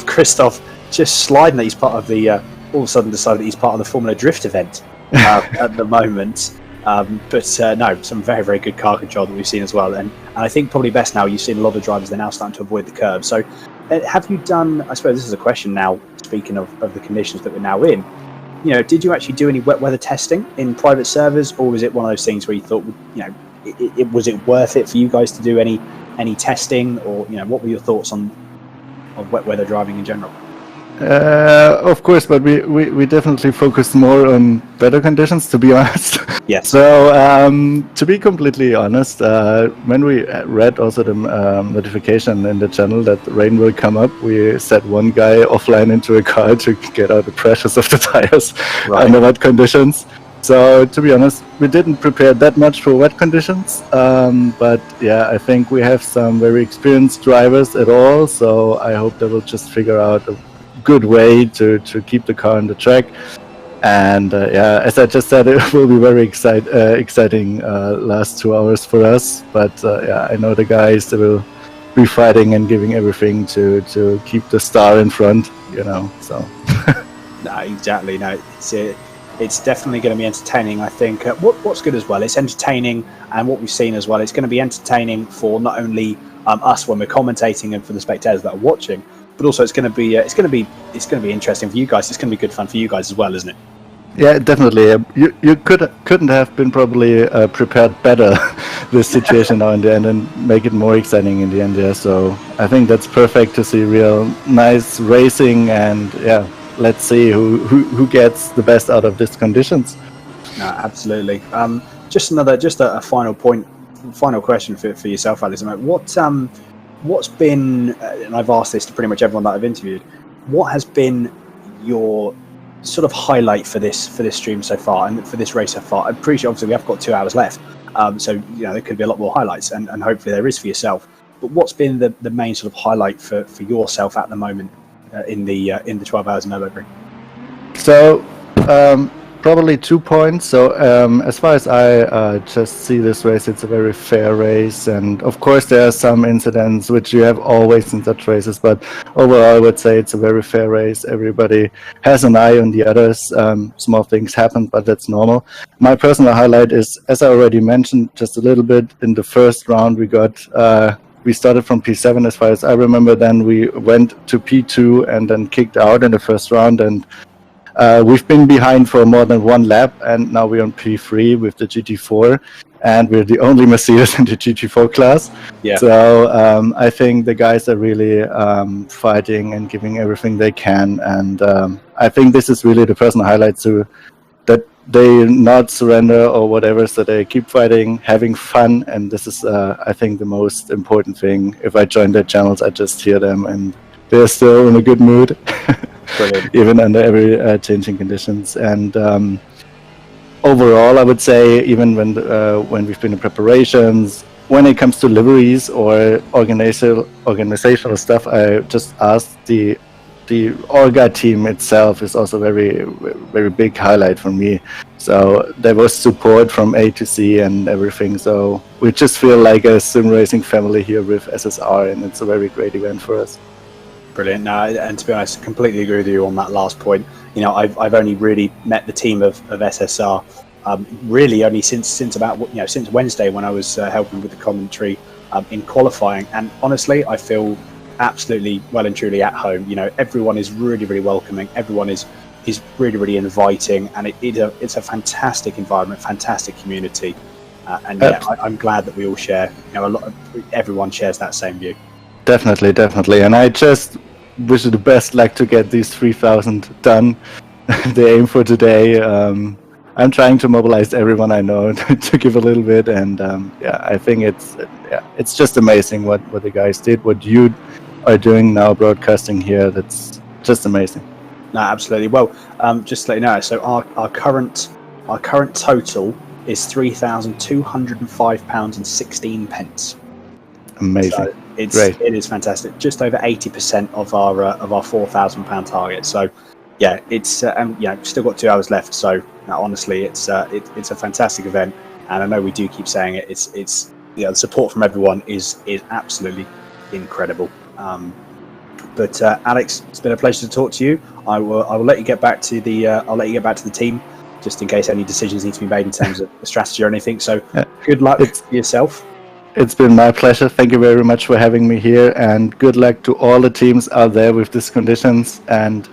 Christoph just sliding that he's part of the all of a sudden decided that he's part of the Formula Drift event at the moment. But no, some very good car control that we've seen as well, and I think probably best now you've seen a lot of drivers, they're now starting to avoid the curve. So have you done, I suppose this is a question now, speaking of the conditions that we're now in, did you actually do any wet weather testing in private servers, or was it one of those things where you thought, was it worth it for you guys to do any testing, or what were your thoughts on wet weather driving in general? Of course, but we definitely focused more on weather conditions, to be honest. Yes. So to be completely honest, when we read also the notification in the channel that rain will come up, we set one guy offline into a car to get out the pressures of the tires under wet conditions. So to be honest, we didn't prepare that much for wet conditions, but yeah, I think we have some very experienced drivers at all, so I hope they will just figure out a good way to keep the car on the track. And yeah, as I just said, it will be very exciting last 2 hours for us, but yeah, I know the guys, they will be fighting and giving everything to keep the star in front, so. No, exactly. No, it's definitely going to be entertaining. I think what's good as well, it's entertaining, and what we've seen as well, it's going to be entertaining for not only us when we're commentating and for the spectators that are watching, but also it's going to be interesting for you guys. It's going to be good fun for you guys as well, isn't it? Yeah, definitely. You couldn't have been probably prepared better this situation now in the end, and make it more exciting in the end. Yeah, so I think that's perfect to see real nice racing, and yeah, let's see who gets the best out of these conditions. No, absolutely. Just a final question for yourself, Alex. what's been, and I've asked this to pretty much everyone that I've interviewed, what has been your sort of highlight for this stream so far and for this race so far? I'm pretty sure obviously we have got 2 hours left, so there could be a lot more highlights, and hopefully there is for yourself. But what's been the main sort of highlight for yourself at the moment in the 12 hours of Nürburgring? So probably 2 points. So as far as I just see this race, it's a very fair race, and of course there are some incidents which you have always in such races, but overall I would say it's a very fair race. Everybody has an eye on the others. Small things happen, but that's normal. My personal highlight is, as I already mentioned just a little bit, in the first round we started from P7 as far as I remember. Then we went to P2 and then kicked out in the first round, and we've been behind for more than 1 lap, and now we're on P3 with the GT4, and we're the only Mercedes in the GT4 class. Yeah. So I think the guys are really fighting and giving everything they can, and I think this is really the personal highlight too, that they not surrender or whatever, so they keep fighting, having fun, and this is I think the most important thing. If I join their channels, I just hear them, and they're still in a good mood. Even under every changing conditions. And overall, I would say, even when we've been in preparations, when it comes to liveries or organizational stuff, I just asked the Orga team itself is also very, very big highlight for me. So there was support from A to Z and everything. So we just feel like a sim racing family here with SSR, and it's a very great event for us. Brilliant. No, and to be honest, I completely agree with you on that last point. I've only really met the team of SSR really only since about since Wednesday, when I was helping with the commentary in qualifying, and honestly I feel absolutely well and truly at home. Everyone is really, really welcoming. Everyone is really, really inviting, and it's a fantastic environment, fantastic community, and I'm glad that we all share. Everyone shares that same view. Definitely, and I just wish you the best luck to get these 3,000 done. They aim for today. I'm trying to mobilize everyone I know to give a little bit, and I think it's just amazing what the guys did, what you are doing now, broadcasting here. That's just amazing. No, absolutely. Well, just to let you know, so our current total is £3,205.16. Amazing. So it is fantastic. Just over 80% of our £4,000 target. So yeah, it's still got 2 hours left. So honestly, it's a fantastic event, and I know we do keep saying it. It's the support from everyone is absolutely incredible. But Alex, it's been a pleasure to talk to you. I will let you get back to the team, just in case any decisions need to be made in terms of the strategy or anything. So good luck for yourself. It's been my pleasure. Thank you very much for having me here, and good luck to all the teams out there with these conditions. And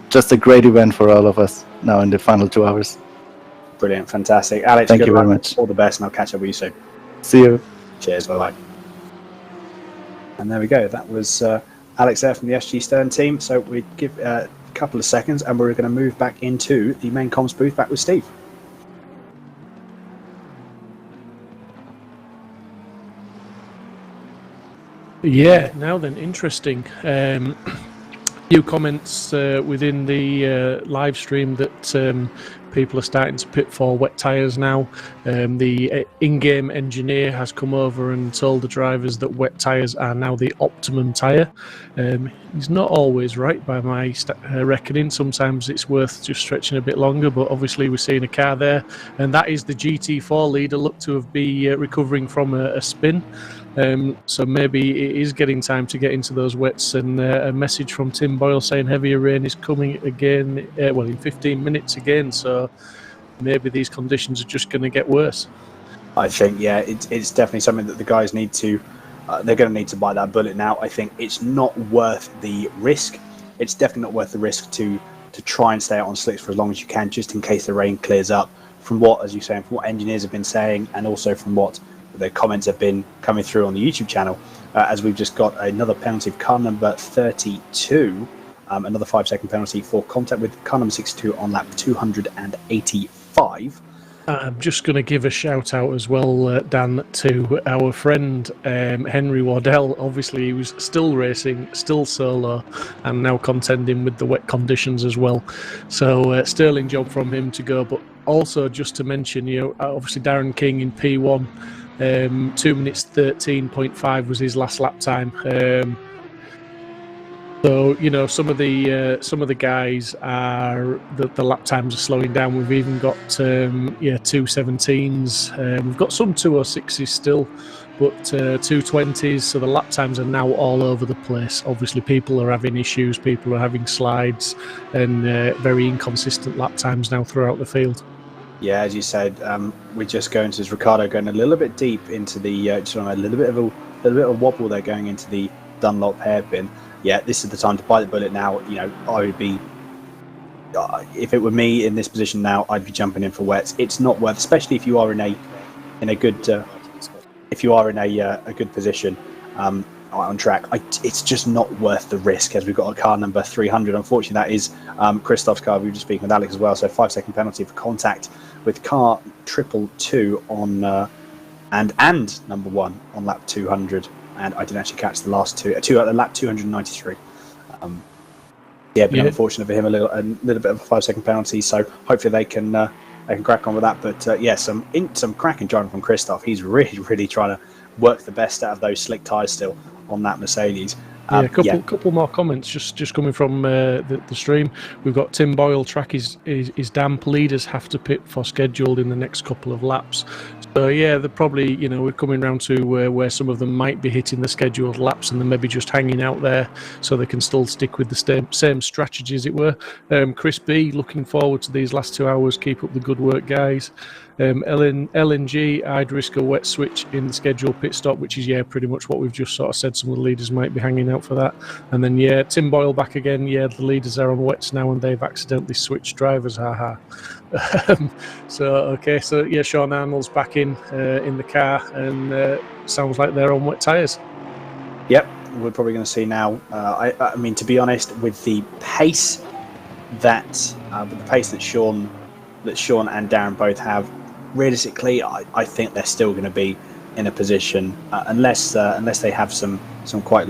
just a great event for all of us now in the final 2 hours. Brilliant, fantastic. Alex, thank you very much. All the best, and I'll catch up with you soon. See you. Cheers, bye-bye. And there we go. That was Alex there from the SG Stern team. So we give a couple of seconds, and we're going to move back into the main comms booth back with Steve. Yeah, now then, interesting. Few comments within the live stream that people are starting to pit for wet tyres now. The in-game engineer has come over and told the drivers that wet tyres are now the optimum tyre. He's not always right by my reckoning. Sometimes it's worth just stretching a bit longer, but obviously we're seeing a car there, and that is the GT4 leader, look to be recovering from a spin. So maybe it is getting time to get into those wets, and a message from Tim Boyle saying heavier rain is coming again, in 15 minutes again, so maybe these conditions are just going to get worse. I think, it's definitely something that the guys need to, they're going to need to bite that bullet now. I think it's not worth the risk. It's definitely not worth the risk to try and stay out on slicks for as long as you can, just in case the rain clears up. From what, as you say, from what engineers have been saying, and also from what the comments have been coming through on the YouTube channel, as we've just got another penalty of car number 32, another 5-second penalty for contact with car number 62 on lap 285. I'm just going to give a shout out as well, Dan, to our friend Henry Waddell. Obviously, he was still racing, still solo, and now contending with the wet conditions as well. So, sterling job from him to go. But also, just to mention, obviously Darren King in P1, 2 minutes 13.5 was his last lap time. So some of the guys are the lap times are slowing down. We've even got 2:17s. We've got some 2:06s still, but 2:20s. So the lap times are now all over the place. Obviously, people are having issues. People are having slides and very inconsistent lap times now throughout the field. Yeah, as you said, we're just going to Ricardo going a little bit deep into the just on a little bit of wobble there going into the Dunlop hairpin. Yeah, this is the time to bite the bullet now. I would be, if it were me in this position now, I'd be jumping in for wets. It's not worth, especially if you are in a good position on track. It's just not worth the risk, as we've got a car number 300. Unfortunately, that is Christoph's car. We were just speaking with Alex as well. So 5-second penalty for contact with car 222 on and number 1 on lap 200. And I didn't actually catch the last two at lap 293. Been unfortunate for him, a little bit of a 5-second penalty. So hopefully they can crack on with that. But some cracking driving from Christoph. He's really trying to work the best out of those slick tyres still on that Mercedes. A couple more comments just coming from the stream. We've got Tim Boyle, track is damp, leaders have to pit for scheduled in the next couple of laps. So they're probably, we're coming round to where some of them might be hitting the scheduled laps and they're maybe just hanging out there so they can still stick with the same strategy, as it were. Chris B, looking forward to these last 2 hours. Keep up the good work, guys. LNG, I'd risk a wet switch in the scheduled pit stop, which is pretty much what we've just sort of said. Some of the leaders might be hanging out for that. And then Tim Boyle back again. The leaders are on wets now and they've accidentally switched drivers. Haha. So Sean Arnold's back in the car and sounds like they're on wet tyres. Yep, we're probably going to see now. I mean, to be honest, with the pace that Sean and Darren both have, realistically, I think they're still going to be in a position unless they have some quite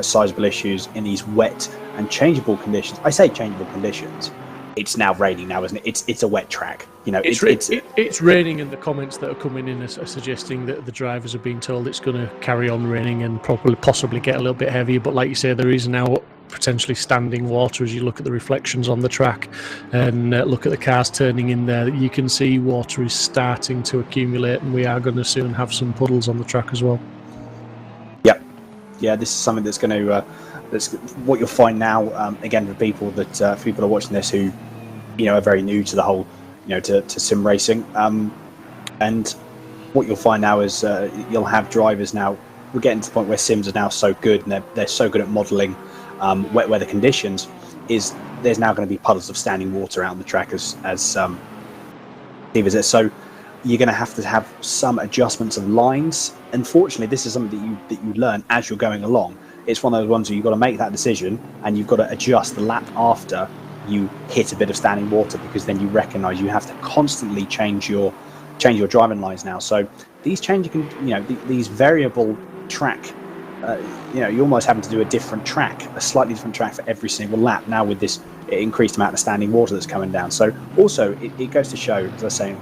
sizable issues in these wet and changeable conditions. I say changeable conditions. It's now raining now, isn't it? It's a wet track. It's raining, and the comments that are coming in are suggesting that the drivers are being told it's going to carry on raining and possibly get a little bit heavier. But like you say, there is now potentially standing water as you look at the reflections on the track and look at the cars turning in there. You can see water is starting to accumulate, and we are going to soon have some puddles on the track as well. Yep. Yeah, this is something that's going to. That's what you'll find now. Again, for people that are watching this who, are very new to the whole, to sim racing. And what you'll find now is you'll have drivers now. We're getting to the point where sims are now so good, and they're so good at modelling wet weather conditions. There's now going to be puddles of standing water out on the track as Steve is. So you're going to have some adjustments of lines. Unfortunately, this is something that you learn as you're going along. It's one of those ones where you've got to make that decision and you've got to adjust the lap after you hit a bit of standing water, because then you recognise you have to constantly change your driving lines now. So these these variable track, you almost having to do a slightly different track for every single lap now with this increased amount of standing water that's coming down. So also it goes to show, as I was saying,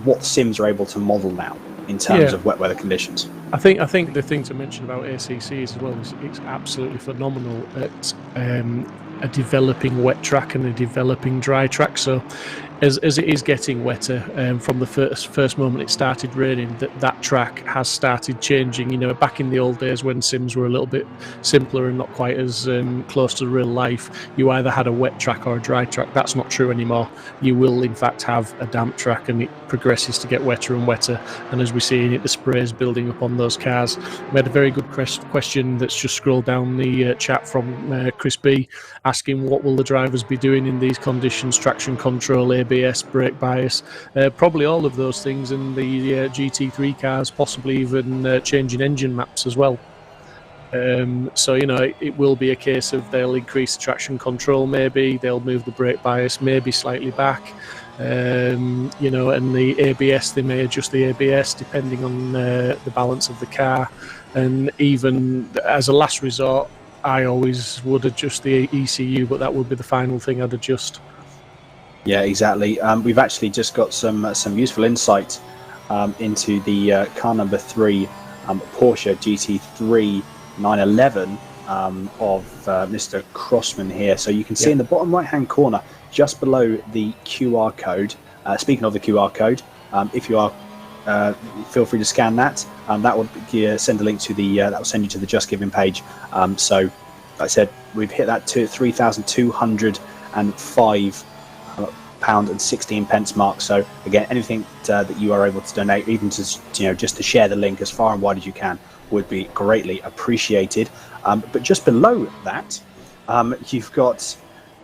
what sims are able to model now in terms of wet weather conditions. I think the thing to mention about ACC as well is it's absolutely phenomenal at a developing wet track and a developing dry track. So as it is getting wetter, from the first moment it started raining, that track has started changing. Back in the old days when sims were a little bit simpler and not quite as close to real life, you either had a wet track or a dry track. That's not true anymore. You will in fact have a damp track, and it progresses to get wetter and wetter. And as we're seeing it, the spray is building up on those cars. We had a very good question that's just scrolled down the chat from Chris B, asking what will the drivers be doing in these conditions: traction control, ABS, brake bias, probably all of those things in the GT3 cars, possibly even changing engine maps as well. So it will be a case of they'll increase the traction control, maybe they'll move the brake bias maybe slightly back. You know, and the ABS, they may adjust the ABS depending on the balance of the car. And even as a last resort, I always would adjust the ECU, but that would be the final thing I'd adjust. Yeah, exactly. We've actually just got some useful insight into the car number 3, Porsche GT3 911 of Mr. Crossman here. So you can see in the bottom right-hand corner, just below the QR code. Speaking of the QR code, if you are, feel free to scan that. That will send a link to the. That will send you to the Just Giving page. So, like I said, we've hit that £3,205 pound and 16 pence mark. So again, anything that you are able to donate, even to just to share the link as far and wide as you can, would be greatly appreciated. But just below that, you've got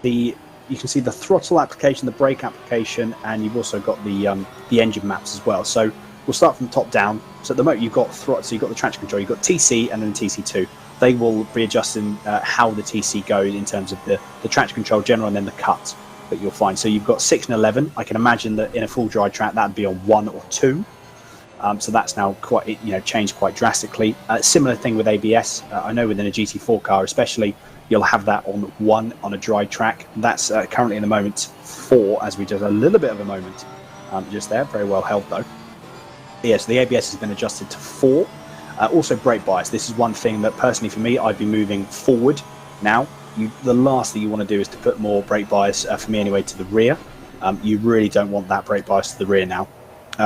you can see the throttle application, the brake application, and you've also got the engine maps as well. So we'll start from top down. So at the moment you've got throttle, so you've got the traction control, you've got TC and then TC2. They will be adjusting how the TC goes in terms of the traction control general and then the cut that you'll find. So you've got 6 and 11. I can imagine that in a full dry track that'd be on 1 or 2. So that's now quite changed quite drastically. Similar thing with ABS. I know within a GT4 car especially, you'll have that on 1 on a dry track. That's currently in the moment 4, as we just a little bit of a moment just there. Very well held though. Yeah, so the ABS has been adjusted to 4. Also brake bias. This is one thing that personally for me, I'd be moving forward now. The last thing you want to do is to put more brake bias, for me anyway, to the rear. You really don't want that brake bias to the rear now,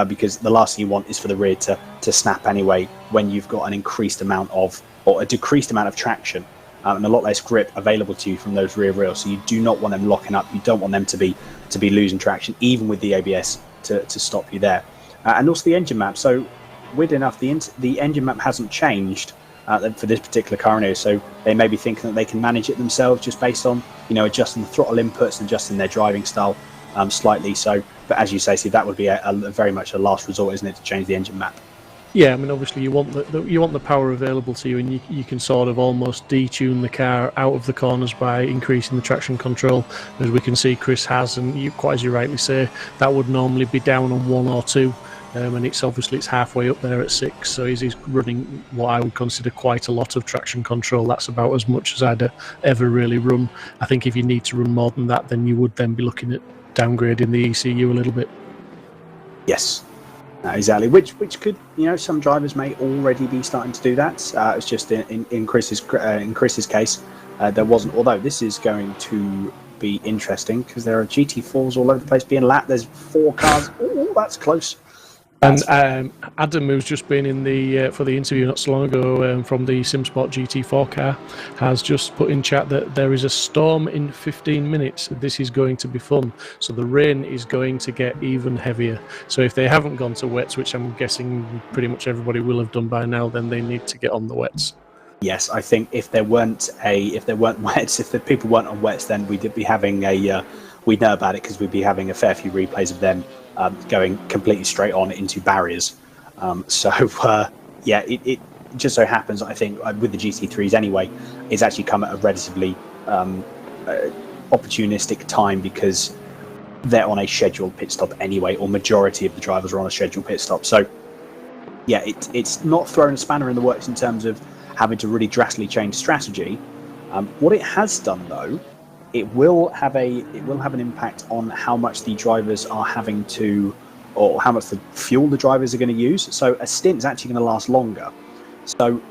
because the last thing you want is for the rear to snap anyway when you've got an increased amount of, or a decreased amount of traction and a lot less grip available to you from those rear rails. So you do not want them locking up. You don't want them to be losing traction, even with the ABS to stop you there. And also the engine map. So weird enough, the engine map hasn't changed for this particular car anyway, so they may be thinking that they can manage it themselves just based on adjusting the throttle inputs and adjusting their driving style slightly. So, but as you say, Steve, that would be a very much a last resort, isn't it, to change the engine map? Yeah, I mean, obviously you want the power available to you, and you can sort of almost detune the car out of the corners by increasing the traction control, as we can see Chris has, and quite as you rightly say, that would normally be down on 1 or 2. And it's halfway up there at 6, so he's running what I would consider quite a lot of traction control. That's about as much as I'd ever really run. I think if you need to run more than that, then you would then be looking at downgrading the ECU a little bit. Yes, exactly. Which could, some drivers may already be starting to do that. It's just in Chris's case, there wasn't. Although this is going to be interesting because there are GT4s all over the place being lapped. There's 4 cars. Oh, that's close. And Adam, who's just been in for the interview not so long ago from the Simsport GT4 car, has just put in chat that there is a storm in 15 minutes. This is going to be fun. So the rain is going to get even heavier. So if they haven't gone to wets, which I'm guessing pretty much everybody will have done by now, then they need to get on the wets. Yes, I think if there weren't wets, if the people weren't on wets, then we'd be having we'd know about it because we'd be having a fair few replays of them going completely straight on into barriers. It just so happens, I think, with the GT3s anyway, it's actually come at a relatively opportunistic time because they're on a scheduled pit stop anyway, or majority of the drivers are on a scheduled pit stop. So, yeah, it's not thrown a spanner in the works in terms of having to really drastically change strategy. What it has done, though, it will have an impact on how much the drivers are having to, or how much the fuel the drivers are going to use. So a stint is actually going to last longer. So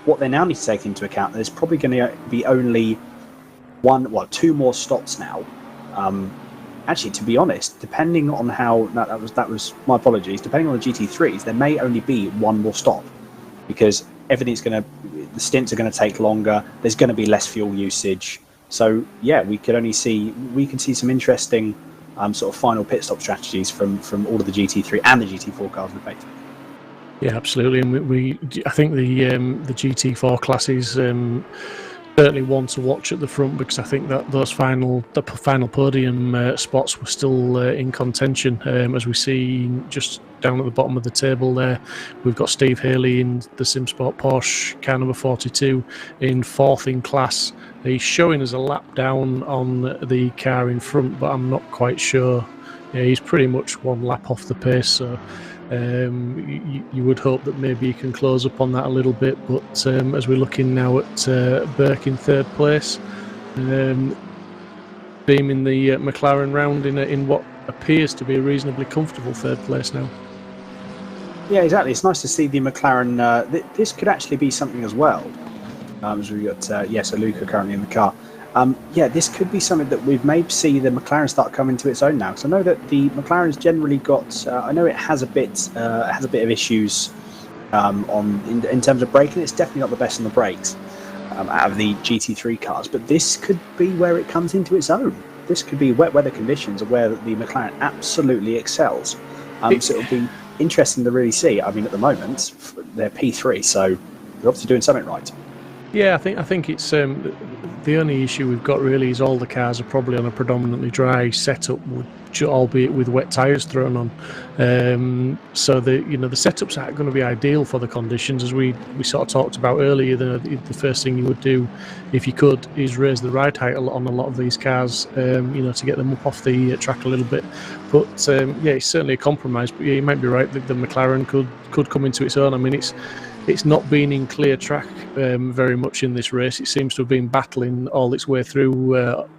what they now need to take into account, there's probably going to be only 2 more stops now. Actually, to be honest, depending on how that was my apologies. Depending on the GT3s, there may only be 1 more stop because the stints are going to take longer. There's going to be less fuel usage. So yeah, we can see some interesting sort of final pit stop strategies from all of the GT3 and the GT4 cars in effect. Yeah, absolutely, and I think the GT4 classes certainly one to watch at the front because I think that the final podium spots were still in contention. As we see just down at the bottom of the table there, we've got Steve Haley in the Simsport Porsche car number 42 in 4th in class. He's showing us a lap down on the car in front, but I'm not quite sure Yeah, he's pretty much one lap off the pace, so you would hope that maybe he can close up on that a little bit. But as we're looking now at Burke in third place, beaming the McLaren round in what appears to be a reasonably comfortable third place now. Yeah, exactly. It's nice to see the McLaren. This could actually be something as well. As we got so Luca currently in the car. Yeah, this could be something that we may see the McLaren start coming to its own now. Because I know that the McLaren's generally got. I know it has a bit of issues in terms of braking. It's definitely not the best on the brakes out of the GT3 cars. But this could be where it comes into its own. This could be wet weather conditions where the McLaren absolutely excels. So it'll be interesting to really see. I mean, at the moment they're P3, so they're obviously doing something right. Yeah, I think it's the only issue we've got really is all the cars are probably on a predominantly dry setup, albeit with wet tyres thrown on. So the setups aren't going to be ideal for the conditions, as we sort of talked about earlier. The first thing you would do, if you could, is raise the ride height on a lot of these cars, to get them up off the track a little bit. But yeah, it's certainly a compromise. But yeah, you might be right that the McLaren could come into its own. I mean, it's not been in clear track very much in this race. It seems to have been battling all its way through,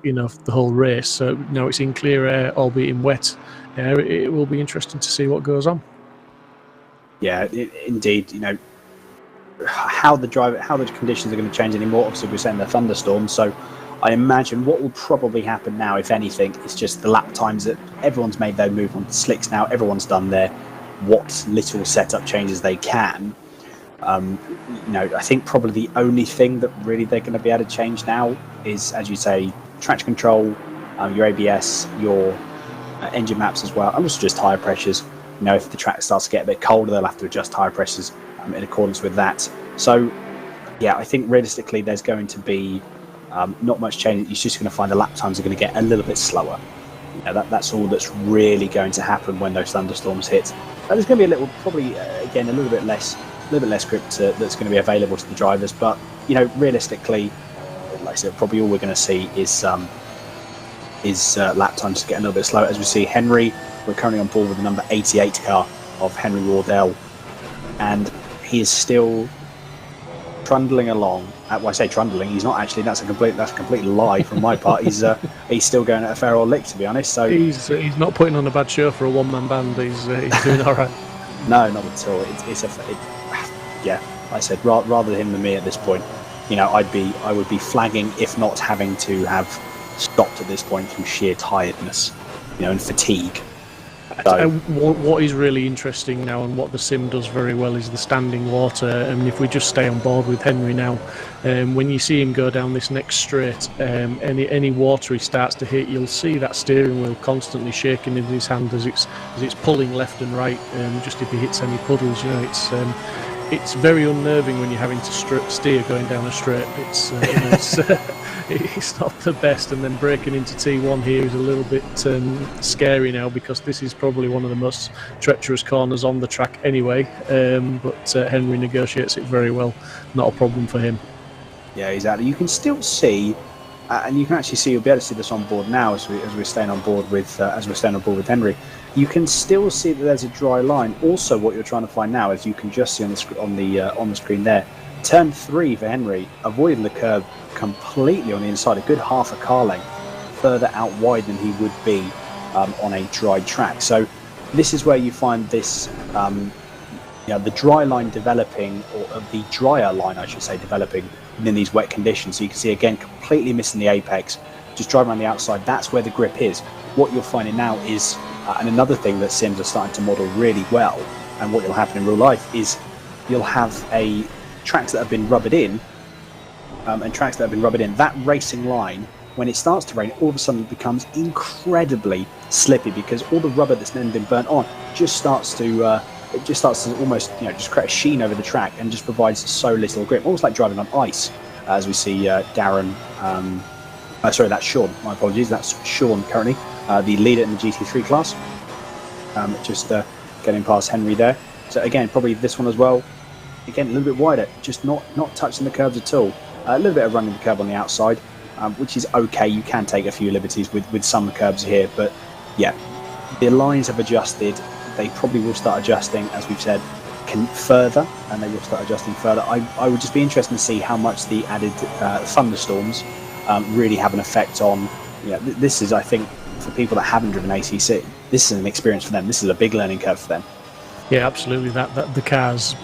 the whole race. So now it's in clear air, albeit in wet air. It will be interesting to see what goes on. Yeah, indeed. How the conditions are going to change anymore. Obviously, we're saying the thunderstorms. So I imagine what will probably happen now, if anything, is just the lap times that everyone's made their move on the slicks now. Everyone's done what little setup changes they can. I think probably the only thing that really they're going to be able to change now is, as you say, traction control, your ABS, your engine maps as well, and also just tyre pressures. If the track starts to get a bit colder, they'll have to adjust tyre pressures in accordance with that. So, yeah, I think realistically there's going to be not much change. You're just going to find the lap times are going to get a little bit slower. That's all that's really going to happen when those thunderstorms hit. There's going to be a little bit less grip that's going to be available to the drivers, but realistically, like I said, probably all we're going to see is lap times to get a little bit slower. As we see, Henry, we're currently on board with the number 88 car of Henry Wardell, and he is still trundling along. Well, I say trundling, he's not actually. That's a complete lie from my part. He's still going at a fair old lick, to be honest. So he's not putting on a bad show for a one-man band. He's doing all right. No, not at all. Yeah, like I said, rather him than me at this point. I would be flagging, if not having to have stopped at this point from sheer tiredness, and fatigue. So, what is really interesting now, and what the sim does very well, is the standing water. And if we just stay on board with Henry now, when you see him go down this next straight, any water he starts to hit, you'll see that steering wheel constantly shaking in his hand as it's pulling left and right. Just if he hits any puddles, it's very unnerving when you're having to steer going down a straight. It's not the best, and then breaking into T1 here is a little bit scary now, because this is probably one of the most treacherous corners on the track anyway. But Henry negotiates it very well. Not a problem for him. Yeah, exactly. You can still see, and you can actually see. You'll be able to see this on board now as we're staying on board with Henry. You can still see that there's a dry line. Also, what you're trying to find now, as you can just see on the screen there, turn 3 for Henry, avoiding the curb completely on the inside, a good half a car length further out wide than he would be on a dry track. So this is where you find this, the dry line developing, or the drier line, I should say, developing within these wet conditions. So you can see again, completely missing the apex, just driving around the outside. That's where the grip is. What you're finding now is, and another thing that sims are starting to model really well, and what will happen in real life is you'll have tracks that have been rubbered in, that racing line, when it starts to rain, all of a sudden it becomes incredibly slippy, because all the rubber that's then been burnt on just starts to almost just create a sheen over the track and just provides so little grip, almost like driving on ice, as we see Darren. That's Sean. My apologies. That's Sean currently, the leader in the GT3 class. Just getting past Henry there. So again, probably this one as well. Again, a little bit wider, just not touching the curbs at all. A little bit of running the curb on the outside, which is okay. You can take a few liberties with some curbs here, but yeah, the lines have adjusted. They probably will start adjusting, as we've said, further, and they will start adjusting further. I would just be interested to see how much the added thunderstorms really have an effect on. This is, I think, for people that haven't driven ACC, this is an experience for them. This is a big learning curve for them. Yeah, absolutely. That the cars,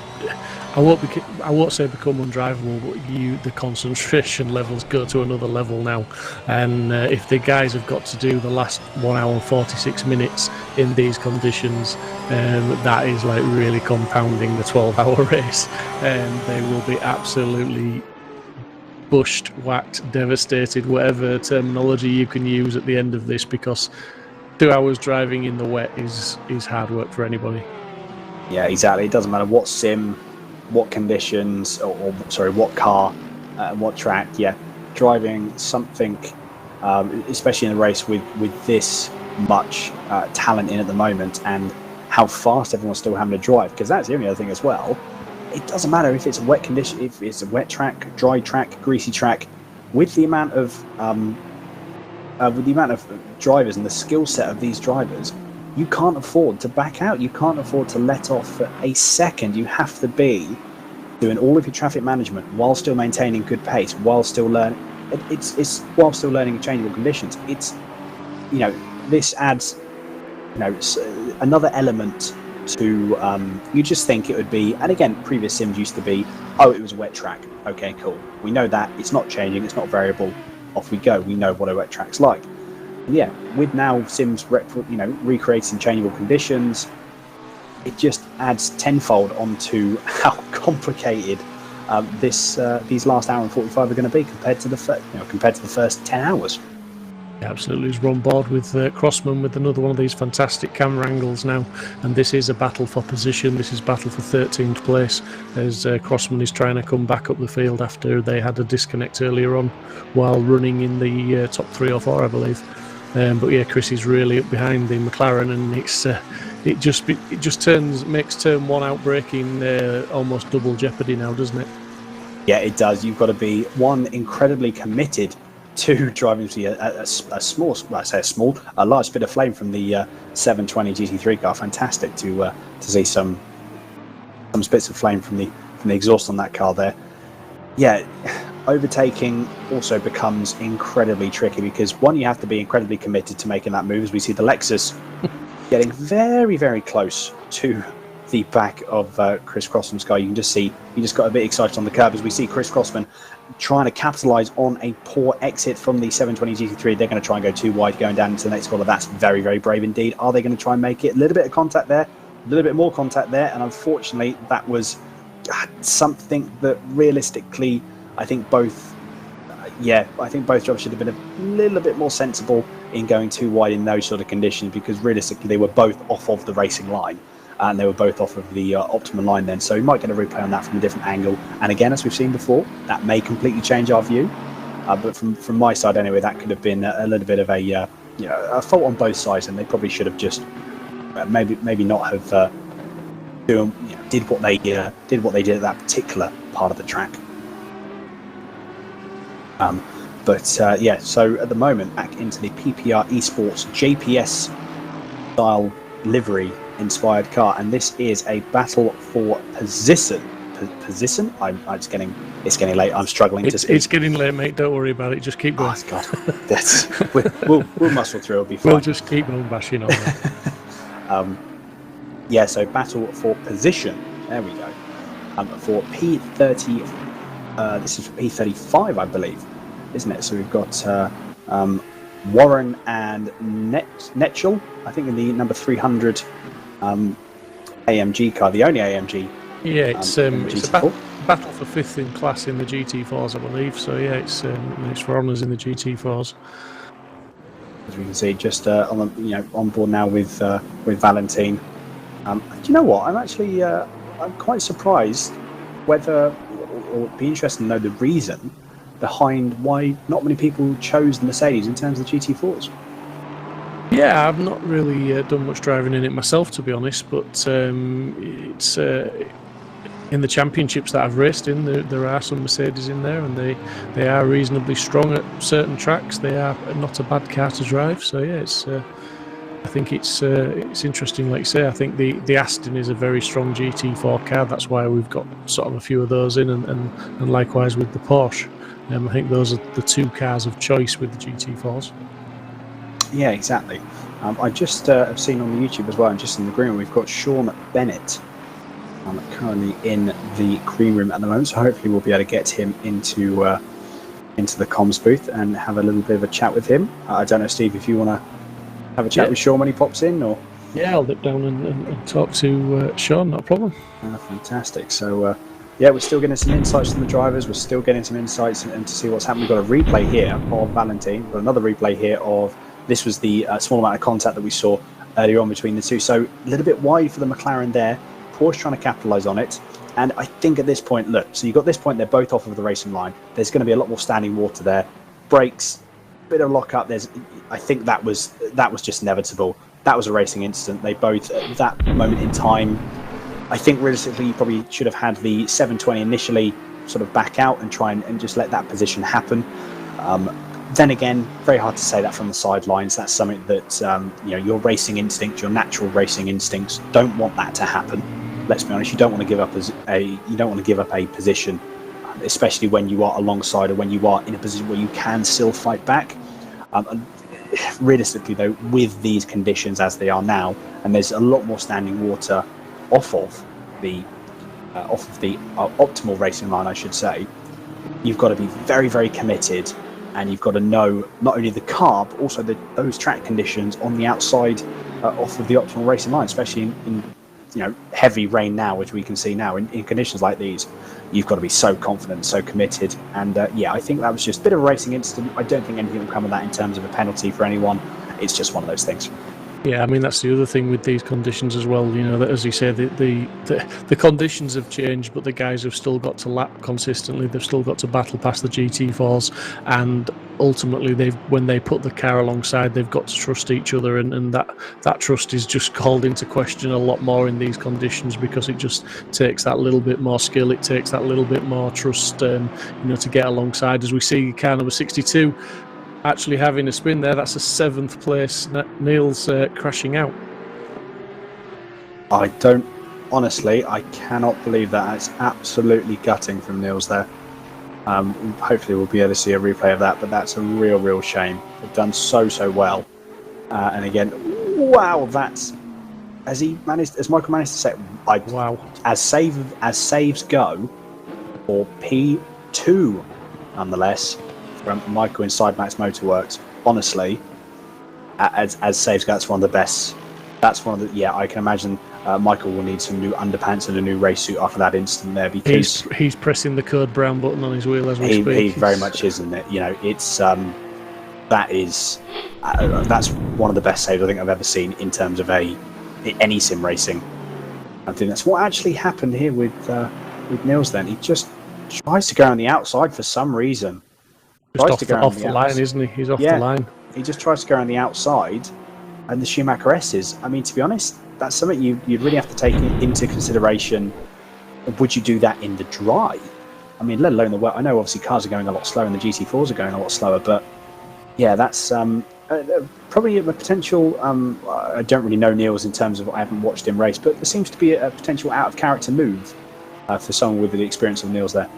I won't say become undrivable, but the concentration levels go to another level now. And if the guys have got to do the last 1 hour and 46 minutes in these conditions, that is like really compounding the 12-hour race. They will be absolutely bushed, whacked, devastated, whatever terminology you can use at the end of this, because 2 hours driving in the wet is hard work for anybody. Yeah, exactly. It doesn't matter what sim, what conditions, or what car, what track. Yeah, driving something, especially in a race with this much talent in at the moment, and how fast everyone's still having to drive. Because that's the only other thing as well. It doesn't matter if it's a wet condition, if it's a wet track, dry track, greasy track. With the amount of drivers and the skill set of these drivers, you can't afford to back out. You can't afford to let off for a second. You have to be doing all of your traffic management while still maintaining good pace, while still learning. It's while still learning changeable conditions. It's this adds another element to you just think it would be. And again, previous sims used to be, oh, it was a wet track. Okay, cool. We know that it's not changing. It's not variable. Off we go. We know what a wet track's like. Yeah, with now sims recreating changeable conditions, it just adds tenfold onto how complicated these last hour and 45 are going to be compared to the first 10 hours. Absolutely, he's on board with Crossman with another one of these fantastic camera angles now, and this is a battle for position. This is battle for 13th place as Crossman is trying to come back up the field after they had a disconnect earlier on while running in the top 3 or 4, I believe. But yeah, Chris is really up behind the McLaren, and it just makes turn 1 out braking almost double jeopardy now, doesn't it? Yeah, it does. You've got to be incredibly committed to driving to a large bit of flame from the 720 GT3 car. Fantastic to see some spits of flame from the exhaust on that car there. Yeah, overtaking also becomes incredibly tricky because you have to be incredibly committed to making that move. As we see the Lexus getting very, very close to the back of Chris Crossman's car. You can just see he just got a bit excited on the curb as we see Chris Crossman trying to capitalise on a poor exit from the 720 GT3. They're going to try and go too wide going down into the next corner. That's very, very brave indeed. Are they going to try and make it? A little bit of contact there, a little bit more contact there, and unfortunately that was something that realistically I think both drivers should have been a little bit more sensible in going too wide in those sort of conditions, because realistically they were both off of the racing line. And they were both off of the optimum line then. So we might get a replay on that from a different angle. And again, as we've seen before, that may completely change our view. But from my side anyway, that could have been a little bit of a fault on both sides, and they probably should have just maybe not have did what they did at that particular part of the track. So at the moment, back into the PPR Esports JPS style livery inspired car, and this is a battle for position. It's getting late. I'm struggling to speak. It's getting late, mate. Don't worry about it. Just keep going. Oh God, we'll muscle through. It'll be fine. We'll just keep on bashing on. So battle for position. There we go. For P30. This is for P35, I believe, isn't it? So we've got Warren and Netchell, I think, in the number 300 AMG car, the only AMG. Yeah, it's a battle for 5th in class in the GT4s, I believe. So yeah, it's for honours in the GT4s. As we can see, just on board now with Valentine. Do you know what? I'm quite surprised whether, or it'd be interesting to know the reason behind why not many people chose Mercedes in terms of the GT4s. Yeah, I've not really done much driving in it myself, to be honest, but it's in the championships that I've raced in, there are some Mercedes in there, and they are reasonably strong at certain tracks. They are not a bad car to drive, so yeah, I think it's interesting, like you say. I think the Aston is a very strong GT4 car. That's why we've got sort of a few of those in, and likewise with the Porsche. I think those are the two cars of choice with the GT4s. Yeah, exactly. I just have seen on the YouTube as well, and just in the green room, we've got Sean Bennett currently in the green room at the moment. So hopefully we'll be able to get him into the comms booth and have a little bit of a chat with him. I don't know, Steve, if you want to have a chat with Sean when he pops in, or yeah, I'll dip down and talk to Sean. Not a problem. Fantastic. So yeah, we're still getting some insights from the drivers. We're still getting some insights and to see what's happening. We've got a replay here of Valentin. We've got another replay here of this was the small amount of contact that we saw earlier on between the two. So a little bit wide for the McLaren there. Porsche trying to capitalise on it. And I think at this point, look, so you've got this point, they're both off of the racing line. There's going to be a lot more standing water there. Brakes, bit of lock up. I think that was just inevitable. That was a racing incident. They both, at that moment in time, I think realistically you probably should have had the 720 initially sort of back out and try and just let that position happen. Then again, very hard to say that from the sidelines. That's something that your racing instinct, your natural racing instincts don't want that to happen. Let's be honest, you don't want to give up a position, especially when you are alongside or when you are in a position where you can still fight back. And realistically, though, with these conditions as they are now, and there's a lot more standing water off of the optimal racing line, I should say, you've got to be very, very committed, and you've got to know not only the car but also those track conditions on the outside off of the optimal racing line, especially in heavy rain now, which we can see now in conditions like these. You've got to be so confident, so committed, and yeah, I think that was just a bit of a racing incident. I don't think anything will come of that in terms of a penalty for anyone. It's just one of those things. Yeah, I mean that's the other thing with these conditions as well. That as you say, the conditions have changed, but the guys have still got to lap consistently. They've still got to battle past the GT4s, and ultimately, when they put the car alongside, they've got to trust each other, and that trust is just called into question a lot more in these conditions because it just takes that little bit more skill. It takes that little bit more trust, to get alongside. As we see, car number 62. Actually having a spin there, that's a 7th place. Niels crashing out. I cannot believe that. It's absolutely gutting from Niels there. Hopefully we'll be able to see a replay of that, but that's a real shame. They've done so well. And again, wow, that's as Michael managed to say, wow. As saves go, or P2 nonetheless, from Michael inside Max Motorworks. Honestly, as saves go, that's one of the best. That's one of the I can imagine Michael will need some new underpants and a new race suit after that incident there, because he's pressing the code brown button on his wheel as we speak. He very much is, isn't it? It's that's one of the best saves I think I've ever seen in terms of any sim racing. I think that's what actually happened here with Niels. Then he just tries to go on the outside for some reason. Just off the line, isn't he? He's off the line. He just tries to go on the outside, and the Schumacher S's. I mean, to be honest, that's something you'd really have to take into consideration. Would you do that in the dry? I mean, let alone the wet. I know obviously cars are going a lot slower, and the GT4s are going a lot slower, but yeah, that's probably a potential. I don't really know Niels in terms of I haven't watched him race, but there seems to be a potential out of character move for someone with the experience of Niels there.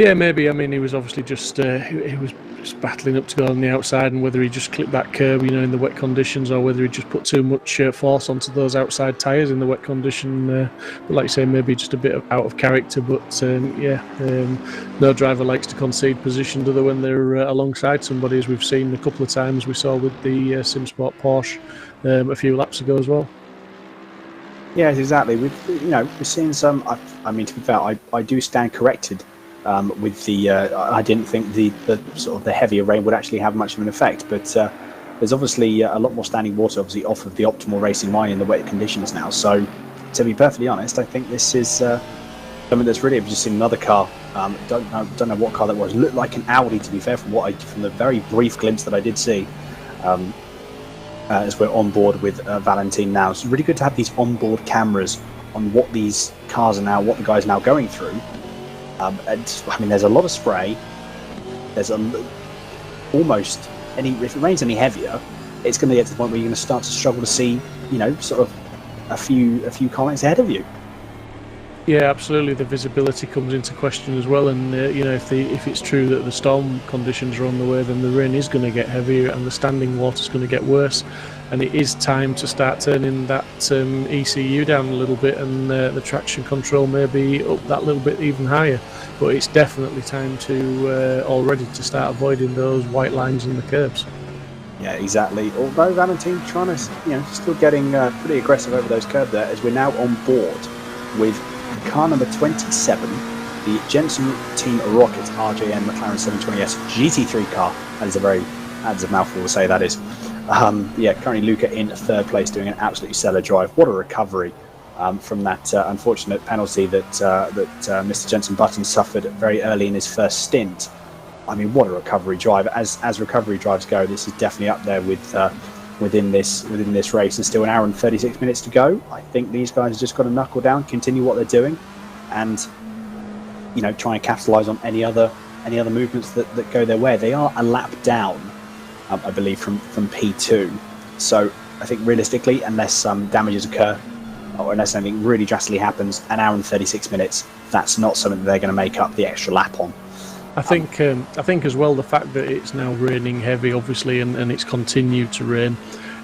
Yeah, maybe. I mean, he was obviously just he was just battling up to go on the outside, and whether he just clipped that curb, in the wet conditions, or whether he just put too much force onto those outside tyres in the wet condition. But like you say, maybe just a bit out of character. But no driver likes to concede position other when they're alongside somebody, as we've seen a couple of times. We saw with the Simsport Porsche a few laps ago as well. Yeah, exactly. We're seeing some. I mean, to be fair, I do stand corrected. With the, I didn't think the sort of the heavier rain would actually have much of an effect, but there's obviously a lot more standing water, obviously off of the optimal racing line in the wet conditions now. So, to be perfectly honest, I think this is something that's really. I've just seen another car. Don't know what car that was. Looked like an Audi, to be fair, from the very brief glimpse that I did see. As we're on board with Valentin now, it's really good to have these onboard cameras on what these cars are now, what the guys are now going through. And, I mean, there's a lot of spray. There's almost if it rains any heavier, it's going to get to the point where you're going to start to struggle to see, sort of a few comments ahead of you. Yeah, absolutely. The visibility comes into question as well, and if it's true that the storm conditions are on the way, then the rain is going to get heavier and the standing water is going to get worse, and it is time to start turning that ECU down a little bit, and the traction control may be up that little bit even higher. But it's definitely time to already to start avoiding those white lines in the curbs. Yeah, exactly. Although Valentine trying to, still getting pretty aggressive over those curbs there, as we're now on board with car number 27, the Jensen Team Rocket RJN McLaren 720S GT3 car. That's a mouthful to say, that is. Currently Luca in third place, doing an absolutely stellar drive. What a recovery from that unfortunate penalty that Mr. Jensen Button suffered very early in his first stint. I mean, what a recovery drive! As recovery drives go, this is definitely up there with within this race. There's still an hour and 36 minutes to go. I think these guys have just got to knuckle down, continue what they're doing, and try and capitalise on any other movements that go their way. They are a lap down, I believe, from P2. So I think realistically, unless some damages occur or unless anything really drastically happens, an hour and 36 minutes, that's not something that they're going to make up the extra lap on. I think as well, the fact that it's now raining heavy, obviously, and it's continued to rain.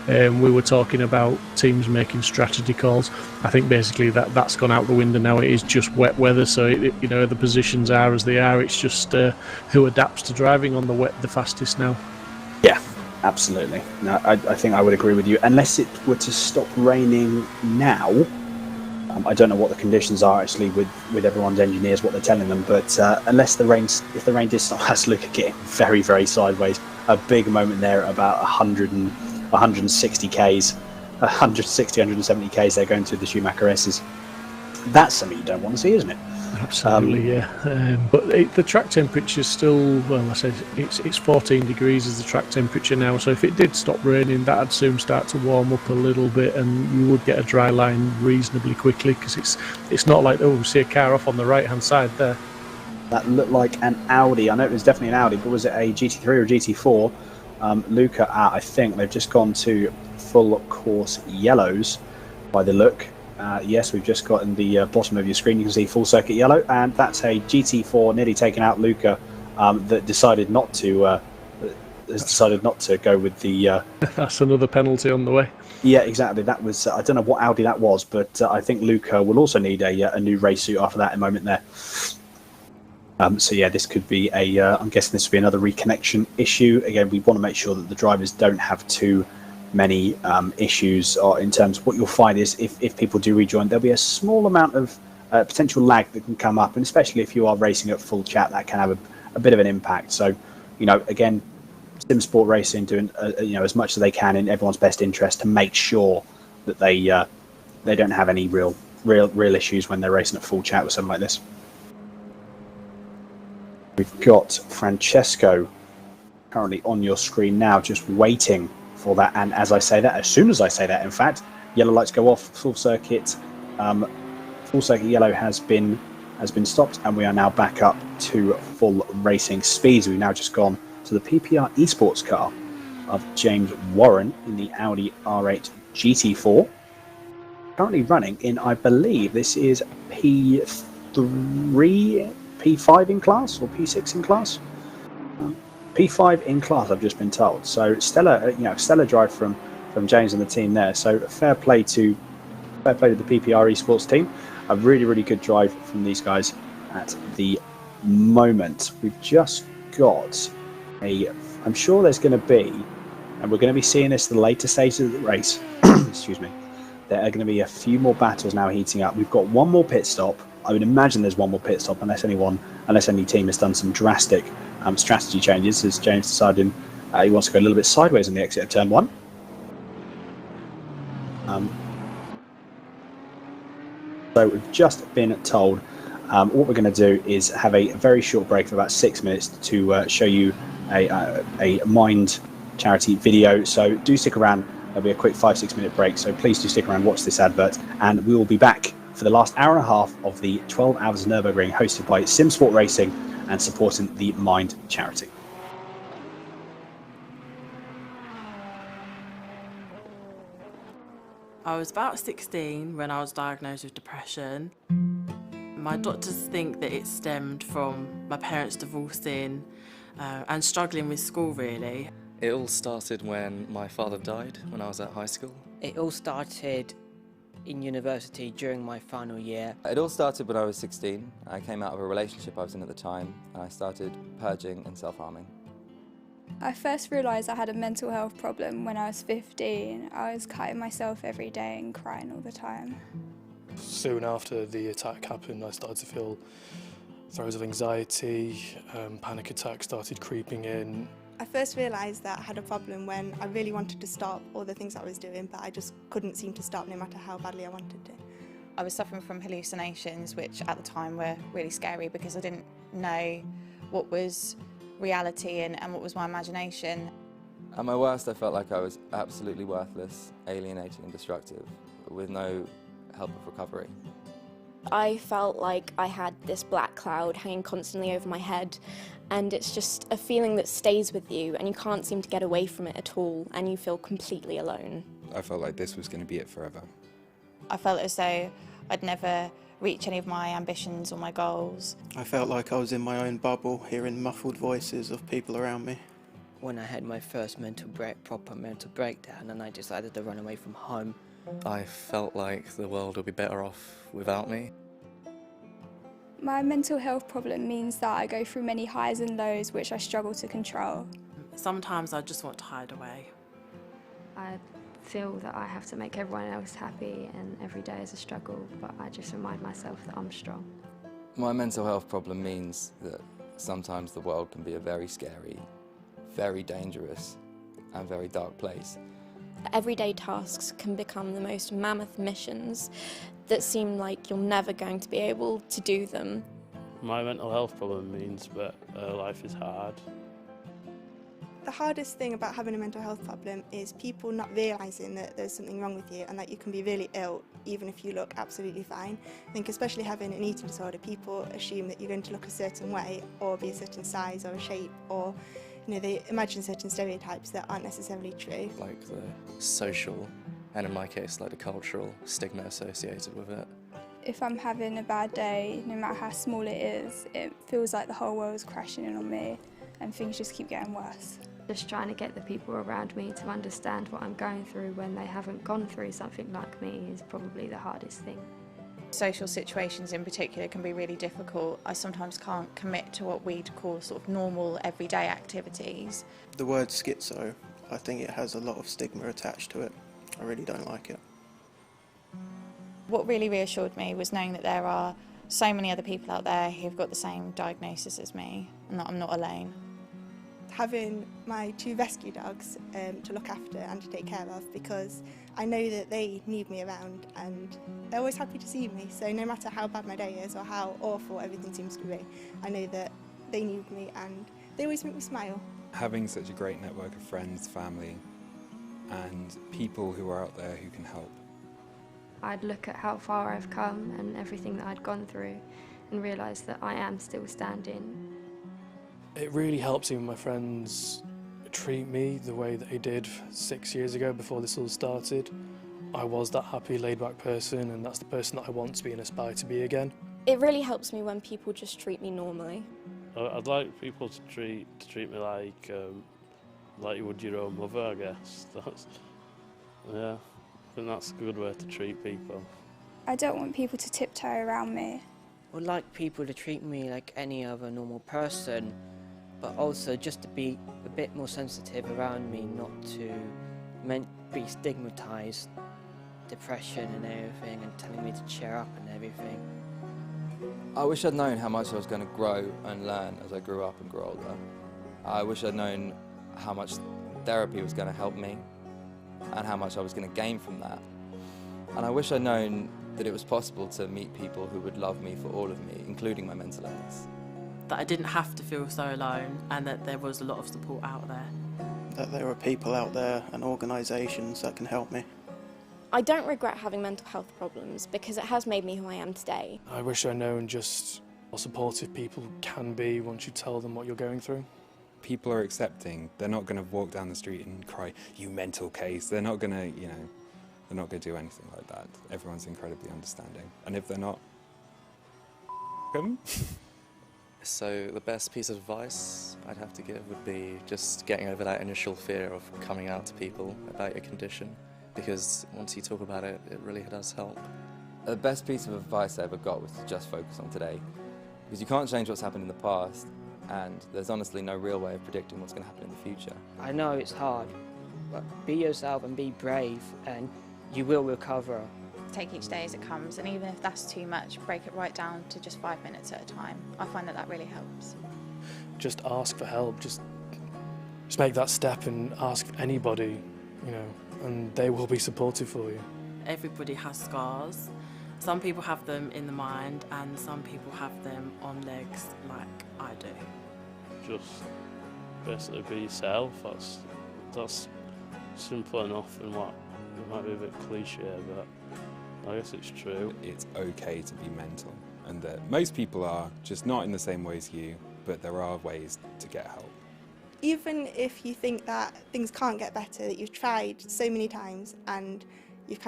We were talking about teams making strategy calls. I think basically that's gone out the window now. It is just wet weather, so the positions are as they are. It's just who adapts to driving on the wet the fastest now. Yeah, absolutely. No, I think I would agree with you. Unless it were to stop raining now. I don't know what the conditions are actually with everyone's engineers, what they're telling them, but if the rain did stop, that's Luca getting very, very sideways. A big moment there at about 160 Ks, 170 Ks they're going through the Schumacher S's. That's something you don't want to see, isn't it? Absolutely, yeah. But the track temperature is still, well, I say it's 14 degrees is the track temperature now, so if it did stop raining, that'd soon start to warm up a little bit, and you would get a dry line reasonably quickly, because it's not like, we see a car off on the right-hand side there. That looked like an Audi. I know it was definitely an Audi, but was it a GT3 or GT4? Luca, I think they've just gone to full course yellows by the look. Yes, we've just got in the bottom of your screen, you can see full circuit yellow, and that's a GT4 nearly taken out Luca that decided not to go with the. That's another penalty on the way. Yeah, exactly. That was I don't know what Audi that was, but I think Luca will also need a new race suit after that moment there. So yeah, this could be I'm guessing this will be another reconnection issue. Again, we want to make sure that the drivers don't have too many issues, or in terms of what you'll find is if people do rejoin, there'll be a small amount of potential lag that can come up, and especially if you are racing at full chat, that can have a bit of an impact. So again, Simsport Racing doing as much as they can in everyone's best interest to make sure that they don't have any real issues when they're racing at full chat with something like this. We've got Francesco currently on your screen now, just waiting for that, and as soon as I say that, in fact, yellow lights go off. Full circuit yellow has been stopped, and we are now back up to full racing speeds. We've now just gone to the PPR Esports car of James Warren in the Audi R8 GT4, currently running in, I believe this is P3, P5 in class, or P6 in class. P5 in class, I've just been told. So stellar drive from James and the team there. So fair play to the PPR Esports team. A really, really good drive from these guys at the moment. We've just got I'm sure there's going to be, and we're going to be seeing this at the later stages of the race. Excuse me. There are going to be a few more battles now heating up. We've got one more pit stop. I would imagine there's one more pit stop unless any team has done some drastic strategy changes, as James decided he wants to go a little bit sideways on the exit of turn 1. So we've just been told what we're going to do is have a very short break for about 6 minutes to show you a Mind charity video. So do stick around. There'll be a quick 5-6 minute break. So please do stick around, watch this advert, and we will be back for the last hour and a half of the 12 Hours of Nürburgring, hosted by Simsport Racing and supporting the Mind charity. I was about 16 when I was diagnosed with depression. My doctors think that it stemmed from my parents divorcing and struggling with school, really. It all started when my father died when I was at high school. It all started in university during my final year. It all started when I was 16. I came out of a relationship I was in at the time and I started purging and self-harming. I first realised I had a mental health problem when I was 15. I was cutting myself every day and crying all the time. Soon after the attack happened, I started to feel throes of anxiety, panic attacks started creeping in. I first realised that I had a problem when I really wanted to stop all the things I was doing, but I just couldn't seem to stop no matter how badly I wanted to. I was suffering from hallucinations, which at the time were really scary because I didn't know what was reality and what was my imagination. At my worst, I felt like I was absolutely worthless, alienating and destructive, with no help of recovery. I felt like I had this black cloud hanging constantly over my head, and it's just a feeling that stays with you and you can't seem to get away from it at all, and you feel completely alone. I felt like this was going to be it forever. I felt as though I'd never reach any of my ambitions or my goals. I felt like I was in my own bubble, hearing muffled voices of people around me. When I had my first proper mental breakdown, and I decided to run away from home. I felt like the world would be better off without me. My mental health problem means that I go through many highs and lows which I struggle to control. Sometimes I just want to hide away. I feel that I have to make everyone else happy and every day is a struggle, but I just remind myself that I'm strong. My mental health problem means that sometimes the world can be a very scary, very dangerous and very dark place. Everyday tasks can become the most mammoth missions that seem like you're never going to be able to do them. My mental health problem means that life is hard. The hardest thing about having a mental health problem is people not realising that there's something wrong with you and that you can be really ill even if you look absolutely fine. I think especially having an eating disorder, people assume that you're going to look a certain way or be a certain size or a shape, or they imagine certain stereotypes that aren't necessarily true. Like the social, and in my case like the cultural stigma associated with it. If I'm having a bad day, no matter how small it is, it feels like the whole world's crashing in on me and things just keep getting worse. Just trying to get the people around me to understand what I'm going through when they haven't gone through something like me is probably the hardest thing. Social situations in particular can be really difficult. I sometimes can't commit to what we'd call sort of normal everyday activities. The word schizo, I think it has a lot of stigma attached to it. I really don't like it. What really reassured me was knowing that there are so many other people out there who've got the same diagnosis as me and that I'm not alone. Having my 2 rescue dogs to look after and to take care of, because I know that they need me around and they're always happy to see me, so no matter how bad my day is or how awful everything seems to be, I know that they need me and they always make me smile. Having such a great network of friends, family and people who are out there who can help. I'd look at how far I've come and everything that I'd gone through and realise that I am still standing. It really helps when my friends treat me the way that they did 6 years ago before this all started. I was that happy, laid-back person, and that's the person that I want to be and aspire to be again. It really helps me when people just treat me normally. I'd like people to treat me like you would your own mother, I guess. I think that's a good way to treat people. I don't want people to tiptoe around me. I would like people to treat me like any other normal person, but also just to be a bit more sensitive around me, not to be stigmatised, depression and everything, and telling me to cheer up and everything. I wish I'd known how much I was going to grow and learn as I grew up and grew older. I wish I'd known how much therapy was going to help me and how much I was going to gain from that. And I wish I'd known that it was possible to meet people who would love me for all of me, including my mental illness. That I didn't have to feel so alone and that there was a lot of support out there. That there are people out there and organisations that can help me. I don't regret having mental health problems because it has made me who I am today. I wish I'd known just how supportive people can be once you tell them what you're going through. People are accepting. They're not going to walk down the street and cry, "You mental case." They're not going to, They're not going to do anything like that. Everyone's incredibly understanding. And if they're not, them. So the best piece of advice I'd have to give would be just getting over that initial fear of coming out to people about your condition, because once you talk about it, it really does help. The best piece of advice I ever got was to just focus on today, because you can't change what's happened in the past, and there's honestly no real way of predicting what's going to happen in the future. I know it's hard, but be yourself and be brave, and you will recover. Take each day as it comes, and even if that's too much, break it right down to just 5 minutes at a time. I find that really helps. Just ask for help, just make that step and ask anybody, you know, and they will be supportive for you. Everybody has scars. Some people have them in the mind and some people have them on legs like I do. Just basically be yourself. That's simple enough, and what it might be a bit cliche, but I guess it's true. It's okay to be mental, and that most people are, just not in the same way as you, but there are ways to get help. Even if you think that things can't get better, that you've tried so many times and you've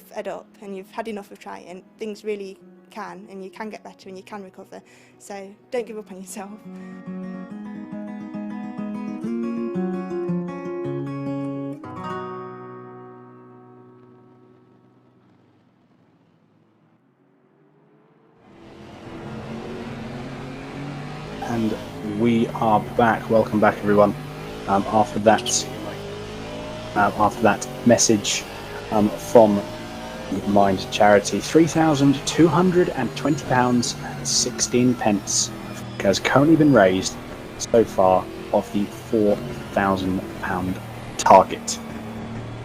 fed up and you've had enough of trying, things really can, and you can get better and you can recover. So don't give up on yourself. And we are back. Welcome back, everyone. After that message from the Mind charity, £3,220.16 has currently been raised so far of the £4,000 target.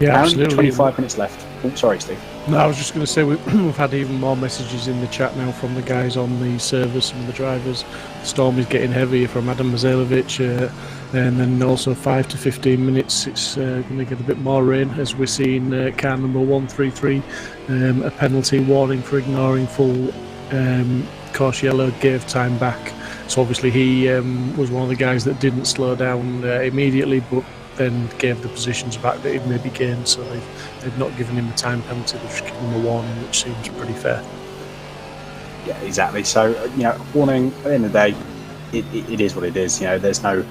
Yeah, Only absolutely. 25 minutes left. Oh, sorry, Steve. No, I was just going to say we've had even more messages in the chat now from the guys on the service and the drivers. The storm is getting heavier from Adam Mazalovic, and then also 5 to 15 minutes it's going to get a bit more rain, as we're seeing car number 133, a penalty warning for ignoring full course yellow, gave time back. So obviously he was one of the guys that didn't slow down immediately, but then gave the positions back that he'd maybe gained, so they've not given him a time penalty, they've just given him a warning, which seems pretty fair. Yeah, exactly. So, warning, at the end of the day, it is what it is. There's no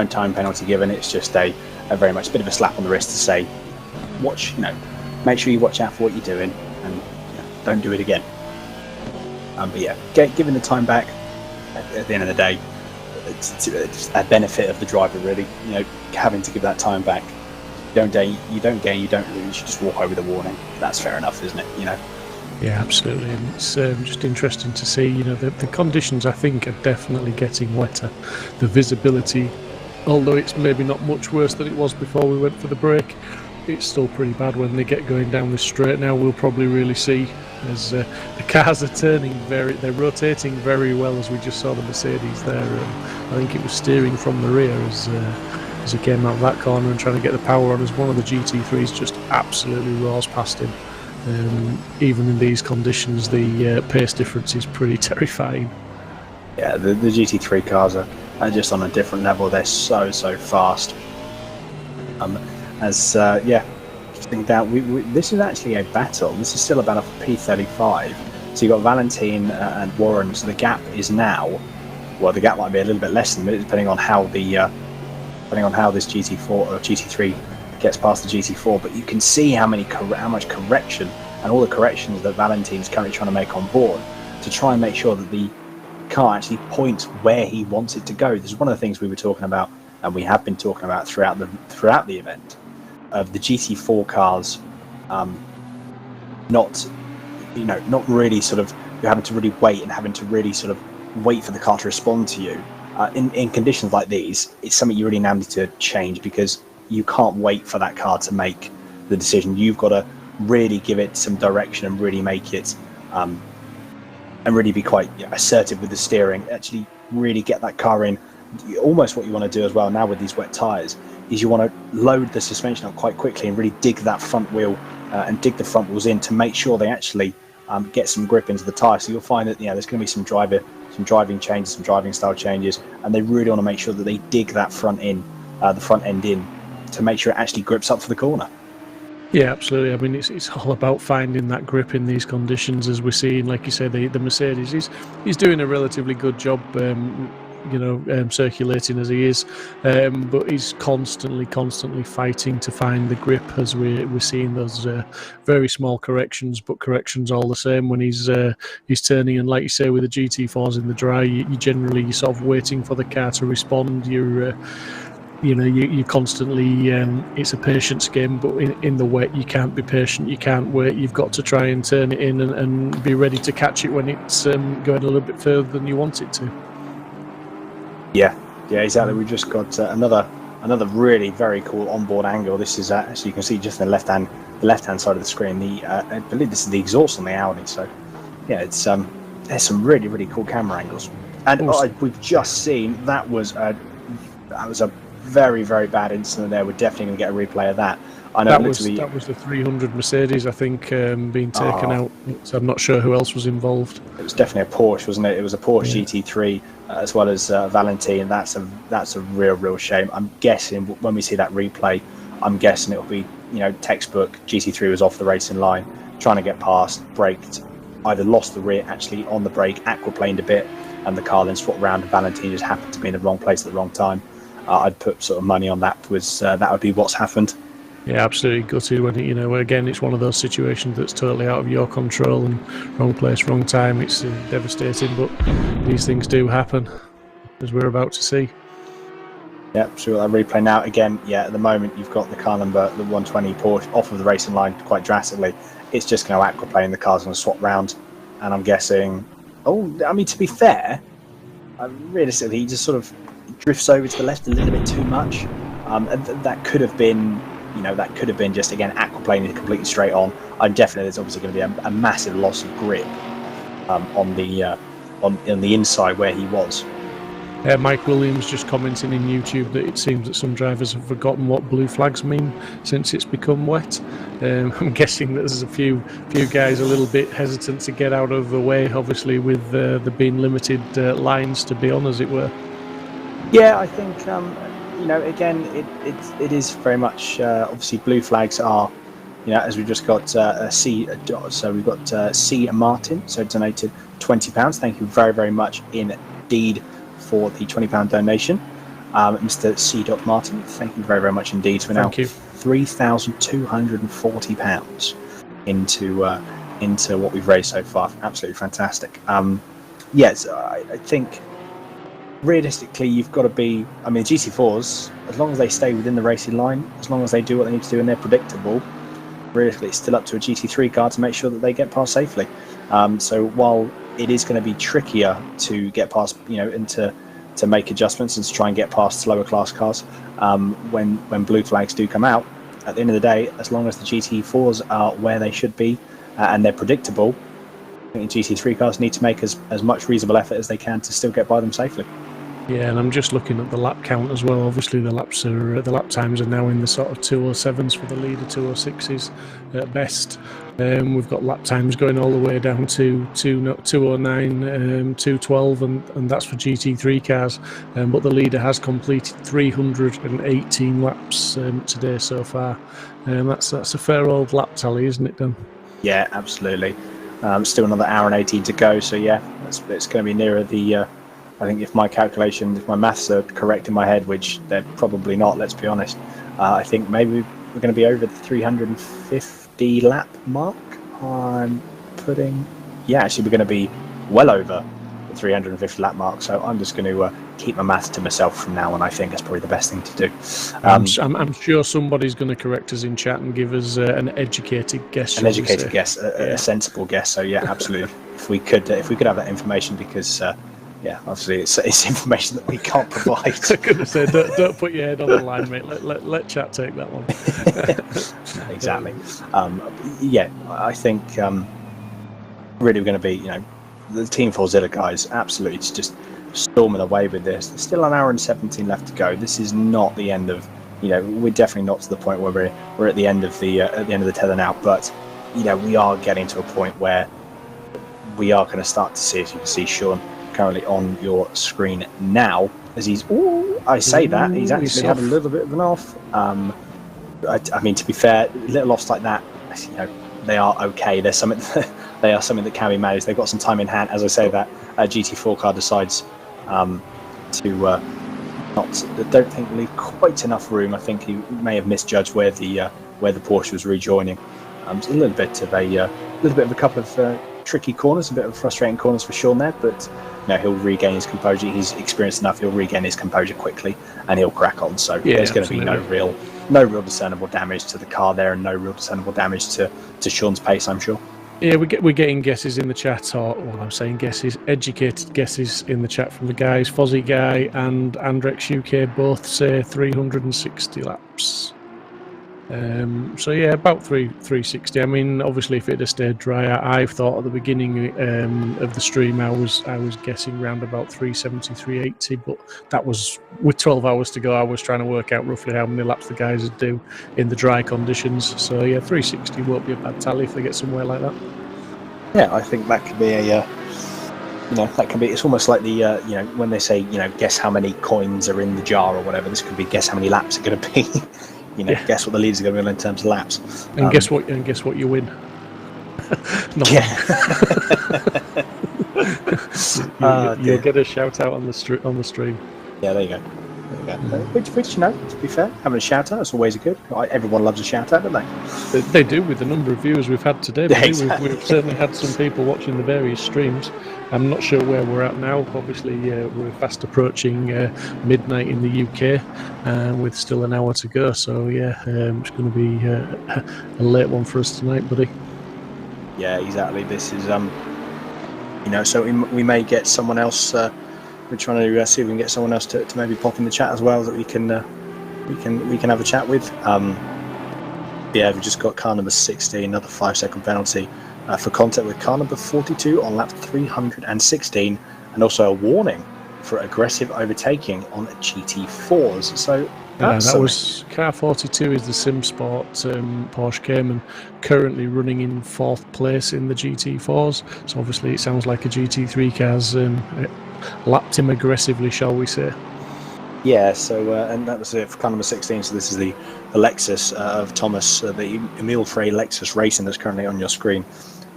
time penalty given. It's just a very much bit of a slap on the wrist to say, watch, make sure you watch out for what you're doing and don't do it again. But yeah, given the time back, at the end of the day, it's a benefit of the driver, really. Having to give that time back. You don't gain, you don't lose. You just walk over the warning. That's fair enough, isn't it? Yeah, absolutely. And it's just interesting to see. The conditions, I think, are definitely getting wetter. The visibility, although it's maybe not much worse than it was before we went for the break, it's still pretty bad when they get going down the straight. Now we'll probably really see as the cars are they're rotating very well, as we just saw the Mercedes there. I think it was steering from the rear as he came out of that corner and trying to get the power on, as one of the GT3s just absolutely roars past him. Even in these conditions, the pace difference is pretty terrifying. Yeah, the GT3 cars are just on a different level. They're so fast. This is actually a battle. This is still a battle for P35. So you've got Valentin and Warren. So the gap is now, well, the gap might be a little bit less than it, depending on how this GT4 or GT3 gets past the GT4. But you can see how much correction and all the corrections that Valentin's currently trying to make on board to try and make sure that the car actually points where he wants it to go. This is one of the things we were talking about, and we have been talking about throughout the event, of the GT4 cars not really sort of, you're having to really wait and having to really sort of wait for the car to respond to you. In conditions like these, it's something you really now need to change, because you can't wait for that car to make the decision. You've got to really give it some direction and really make it and really be quite assertive with the steering, actually really get that car in. Almost what you want to do as well now with these wet tyres is you want to load the suspension up quite quickly and really dig that front wheel and dig the front wheels in to make sure they actually get some grip into the tyre. So you'll find that there's going to be some driving changes, some driving style changes, and they really want to make sure that they dig that front end in to make sure it actually grips up for the corner. Yeah, absolutely. I mean, it's all about finding that grip in these conditions, as we're seeing. Like you say, the Mercedes, he's doing a relatively good job, circulating as he is, but he's constantly fighting to find the grip, as we're seeing those very small corrections, but corrections all the same when he's turning. And like you say, with the GT4s in the dry, you're sort of waiting for the car to respond. You're constantly, it's a patience game, but in the wet, you can't be patient, you can't wait, you've got to try and turn it in and be ready to catch it when it's going a little bit further than you want it to. Yeah, exactly. We've just got another really very cool onboard angle. This is, as you can see, just on the left hand side of the screen, I believe this is the exhaust on the Audi. So, yeah, it's there's some really, really cool camera angles. And we've just seen that was a very, very bad incident there. We're definitely going to get a replay of that. I know that was the 300 Mercedes, I think, being taken out. So I'm not sure who else was involved. It was definitely a Porsche, wasn't it? It was a Porsche GT3 as well as Valentine, and that's a real shame. I'm guessing when we see that replay, I'm guessing it'll be textbook. GT3 was off the racing line, trying to get past, braked, either lost the rear actually on the brake, aquaplaned a bit, and the car then swapped around, and Valentine just happened to be in the wrong place at the wrong time. I'd put sort of money on that would be what's happened. Yeah, absolutely gutted when again, it's one of those situations that's totally out of your control, and wrong place, wrong time. It's devastating, but these things do happen, as we're about to see. Yeah, sure. I'll replay now. Again, at the moment you've got the car number, the 120 Porsche, off of the racing line quite drastically. It's just going to aquaplane, the car's going to swap round, and I'm guessing. To be fair, realistically, he just sort of drifts over to the left a little bit too much. And that could have been. That could have been just, again, aquaplaning completely straight on. There's obviously going to be a massive loss of grip on the inside where he was. Mike Williams just commenting in YouTube that it seems that some drivers have forgotten what blue flags mean since it's become wet. I'm guessing that there's a few guys a little bit hesitant to get out of the way, obviously, with there being limited lines to be on, as it were. Yeah, I think again, it is very much obviously blue flags are, as we've just got C. So we've got C. Martin, so donated £20. Thank you very, very much indeed for the £20 donation, Mr. C. Martin. Thank you very, very much indeed. So we're now £3,240 into what we've raised so far. Absolutely fantastic. Yes, I think. Realistically, you've got to be. GT4s, as long as they stay within the racing line, as long as they do what they need to do and they're predictable, realistically, it's still up to a GT3 car to make sure that they get past safely. So while it is going to be trickier to get past, and to make adjustments and to try and get past slower class cars, when blue flags do come out, at the end of the day, as long as the GT4s are where they should be and they're predictable, I think the GT3 cars need to make as much reasonable effort as they can to still get by them safely. Yeah, and I'm just looking at the lap count as well. Obviously, the lap times are now in the sort of 207s for the leader, 206s at best. We've got lap times going all the way down to 209, 212, and that's for GT3 cars. But the leader has completed 318 laps today so far. That's a fair old lap tally, isn't it, Dan? Yeah, absolutely. Still another hour and 18 to go. So yeah, it's going to be nearer the. I think if my maths are correct in my head, which they're probably not, let's be honest, I think maybe we're going to be over the 350 lap mark. Actually we're going to be well over the 350 lap mark. So I'm just going to keep my maths to myself from now on. I think that's probably the best thing to do. I'm sure somebody's going to correct us in chat and give us an educated guess. An educated guess, a sensible guess. So yeah, absolutely. if we could have that information, because. Yeah, obviously it's information that we can't provide. I was going to say, don't put your head on the line, mate. Let chat take that one. Exactly. I think really we're going to be, the Team Forzilla guys absolutely just storming away with this. There's still an hour and 17 left to go. This is not the end of, we're definitely not to the point where we're at the end of the tether now. But we are getting to a point where we are going to start to see, as you can see, Sean currently on your screen now, as he's actually had a little bit of an off. I mean, to be fair, little offs like that, you know, they are okay. There's something they are something that can be managed. They've got some time in hand. As I say, that GT4 car decides to don't think leave quite enough room. I think he may have misjudged where the Porsche was rejoining. It's a little bit of a couple of tricky corners, a bit of frustrating corners for Sean there, but you know, he'll regain his composure. He's experienced enough. He'll regain his composure quickly, and he'll crack on. So there's going to be no real discernible damage to the car there, and no real discernible damage to Sean's pace, I'm sure. Yeah, we're getting guesses in the chat, or well, I'm saying guesses, educated guesses in the chat from the guys. Fozzie Guy and Andrex UK both say 360 laps. So yeah, about 360. I mean, obviously, if it had stayed dry, I've thought at the beginning of the stream, I was guessing around about 370, 380, but that was with 12 hours to go. I was trying to work out roughly how many laps the guys would do in the dry conditions. So yeah, 360 won't be a bad tally if they get somewhere like that. Yeah, I think that could be it's almost like the when they say, guess how many coins are in the jar or whatever. This could be guess how many laps are going to be. Guess what the leaders are going to be in terms of laps. And guess what you win. You'll get a shout out on the stream. Yeah, there you go. Which, to be fair, having a shout out is always good. Everyone loves a shout out, don't they? They do, with the number of viewers we've had today. Yeah, exactly. We've certainly had some people watching the various streams. I'm not sure where we're at now. Obviously, we're fast approaching midnight in the UK, with still an hour to go. So yeah, it's going to be a late one for us tonight, buddy. Yeah, exactly. This is so we may get someone else. We're trying to see if we can get someone else to maybe pop in the chat as well, that we can have a chat with. Yeah, we've just got car number 16, another 5-second penalty for contact with car number 42 on lap 316, and also a warning for aggressive overtaking on GT4s. So that was car 42 is the Simsport Porsche Cayman, currently running in 4th place in the GT4s. So obviously it sounds like a GT3 car's lapped him aggressively, shall we say. Yeah, so and that was it for car number 16. So this is the Lexus of Thomas, the Emile Frey Lexus Racing that's currently on your screen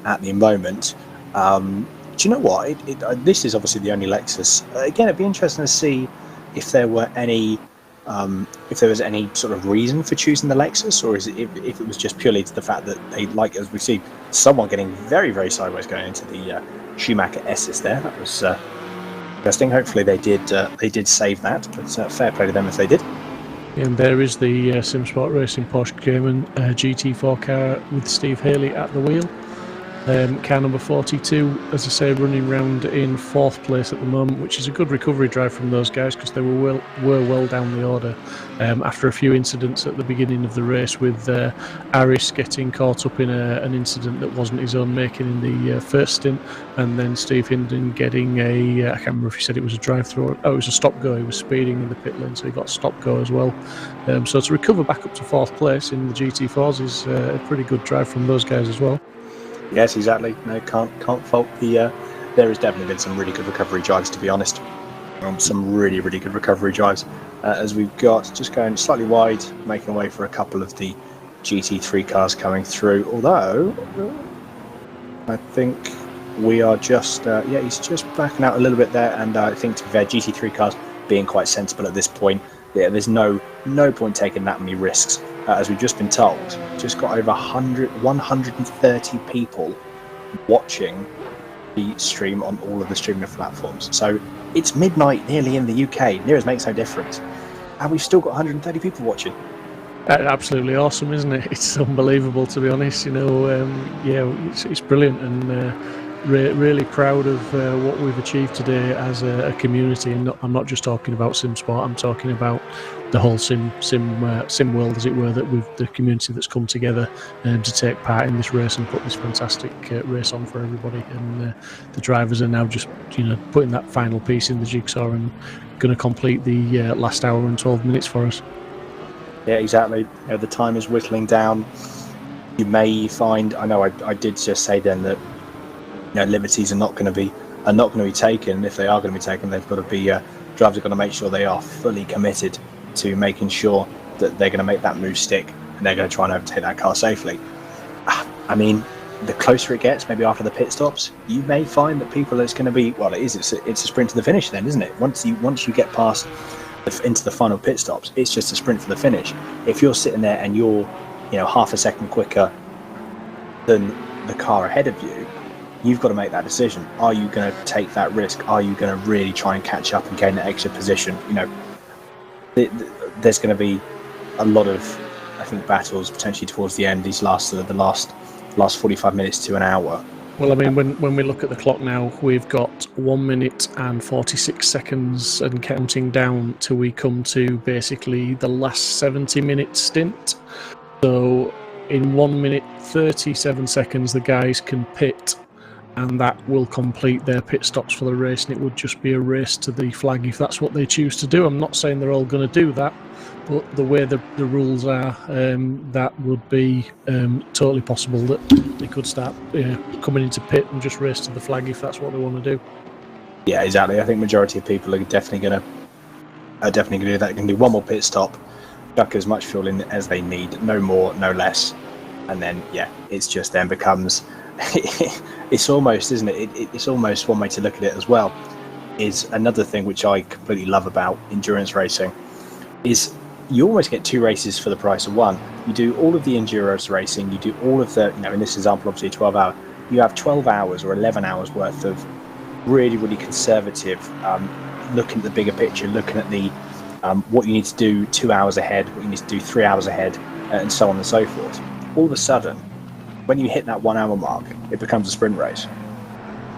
at the moment. Do you know what? This is obviously the only Lexus. Again, it'd be interesting to see if there were any, if there was any sort of reason for choosing the Lexus, or is it if it was just purely to the fact that they like, as we see, someone getting very, very sideways going into the Schumacher Esses there. That was interesting. Hopefully they did save that, but fair play to them if they did. And there is the Simsport Racing Porsche Cayman GT4 car with Steve Haley at the wheel. Car number 42, as I say, running round in 4th place at the moment, which is a good recovery drive from those guys, because they were well down the order after a few incidents at the beginning of the race, with Aris getting caught up in an incident that wasn't his own making in the first stint, and then Steve Hinden getting I can't remember if he said it was a drive-through. Oh, it was a stop-go. He was speeding in the pit lane, so he got a stop-go as well. So to recover back up to 4th place in the GT4s is a pretty good drive from those guys as well. Yes, exactly. No, can't fault the. There has definitely been some really good recovery drives, to be honest. Some really good recovery drives, as we've got just going slightly wide, making way for a couple of the GT3 cars coming through. Although I think we are just he's just backing out a little bit there, and I think to be fair, GT3 cars being quite sensible at this point. Yeah, there's no point taking that many risks. As we've just been told, just got over 130 people watching the stream on all of the streaming platforms. So it's midnight nearly in the UK. Near as makes no difference. And we've still got 130 people watching. Absolutely awesome, isn't it? It's unbelievable, to be honest. It's brilliant, and really proud of what we've achieved today as a community. And I'm not just talking about Simsport. I'm talking about the whole sim world, as it were, the community that's come together to take part in this race and put this fantastic race on for everybody. And the drivers are now just putting that final piece in the jigsaw and going to complete the last hour and 12 minutes for us. Yeah, exactly. The time is whittling down. You may find, I know I did just say then that liberties are not going to be taken. And if they are going to be taken, they've got to be drivers are going to make sure they are fully committed to making sure that they're going to make that move stick. and they're going to try and overtake that car safely. I mean, the closer it gets, maybe after the pit stops, you may find that people, it's going to be, well, it's a sprint to the finish then, isn't it? Once you get past into the final pit stops, it's just a sprint for the finish. If you're sitting there and you're, half a second quicker than the car ahead of you, you've got to make that decision. Are you going to take that risk? Are you going to really try and catch up and gain that extra position? There's going to be a lot of, I think, battles potentially towards the end. The last 45 minutes to an hour. Well, I mean, when we look at the clock now, we've got 1 minute and 46 seconds and counting down till we come to basically the last 70-minute stint. So in 1 minute 37 seconds, the guys can pit, and that will complete their pit stops for the race, and it would just be a race to the flag if that's what they choose to do. I'm not saying they're all going to do that, but the way the rules are, that would be totally possible that they could start coming into pit and just race to the flag if that's what they want to do. Yeah, exactly. I think majority of people are definitely going to do that. They can do one more pit stop, chuck as much fuel in as they need, no more, no less, and then it's just then becomes. It's almost, isn't it? It's almost one way to look at it as well. Is another thing which I completely love about endurance racing is you almost get 2 races for the price of one. You do all of the endurance racing, you do all of the, in this example, obviously 12 hour. You have 12 hours or 11 hours worth of really, really conservative, looking at the bigger picture, looking at the what you need to do 2 hours ahead, what you need to do 3 hours ahead, and so on and so forth. All of a sudden, when you hit that 1 hour mark, it becomes a sprint race.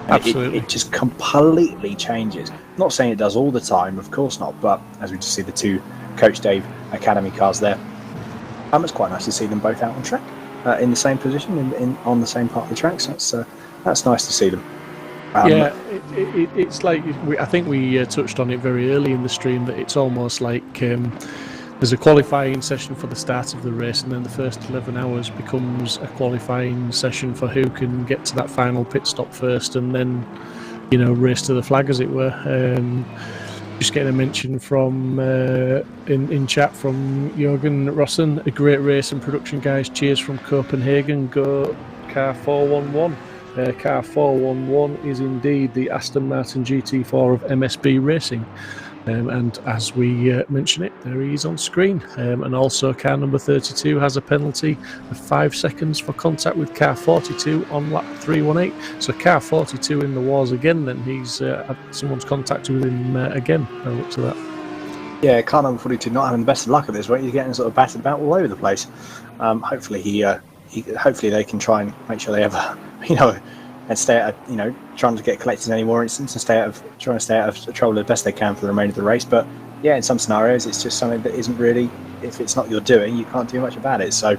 Absolutely. It just completely changes. Not saying it does all the time, of course not, but as we just see the 2 Coach Dave Academy cars there, it's quite nice to see them both out on track in the same position, on the same part of the track. So that's nice to see them. It's like, I think we touched on it very early in the stream, that it's almost like there's a qualifying session for the start of the race, and then the first 11 hours becomes a qualifying session for who can get to that final pit stop first, and then race to the flag, as it were. Just getting a mention from in chat from Jürgen Rossen, a great race and production, guys. Cheers from Copenhagen. Go car 411. Car 411 is indeed the Aston Martin GT4 of MSB Racing. And as we mention it, there he is on screen. And also car number 32 has a penalty of 5 seconds for contact with car 42 on lap 318. So car 42 in the wars again, then he's someone's contacted with him again. I'll look to that. Yeah, car number 42 not having the best of luck at this rate. He's getting sort of battered about all over the place. Hopefully hopefully they can try and make sure they have and stay out of, trying to get collected in any more instances, and trying to stay out of trouble as best they can for the remainder of the race. But yeah, in some scenarios, it's just something that isn't really, if it's not your doing, you can't do much about it. So,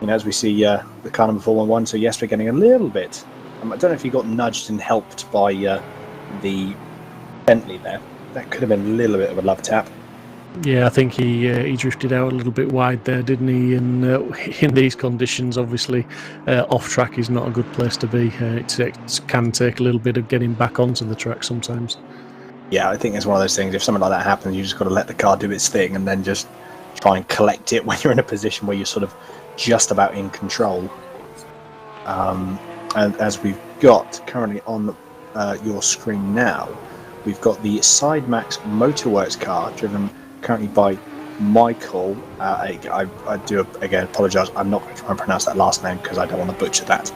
as we see the car number 411, so yes, we're getting a little bit. I don't know if he got nudged and helped by the Bentley there. That could have been a little bit of a love tap. Yeah, I think he drifted out a little bit wide there, didn't he? And in these conditions, obviously, off track is not a good place to be. It can take a little bit of getting back onto the track sometimes. Yeah, I think it's one of those things. If something like that happens, you just got to let the car do its thing, and then just try and collect it when you're in a position where you're sort of just about in control. And as we've got currently on your screen now, we've got the Sidemax Motorworks car driven currently by Michael. I do again apologise. I'm not going to try and pronounce that last name because I don't want to butcher that.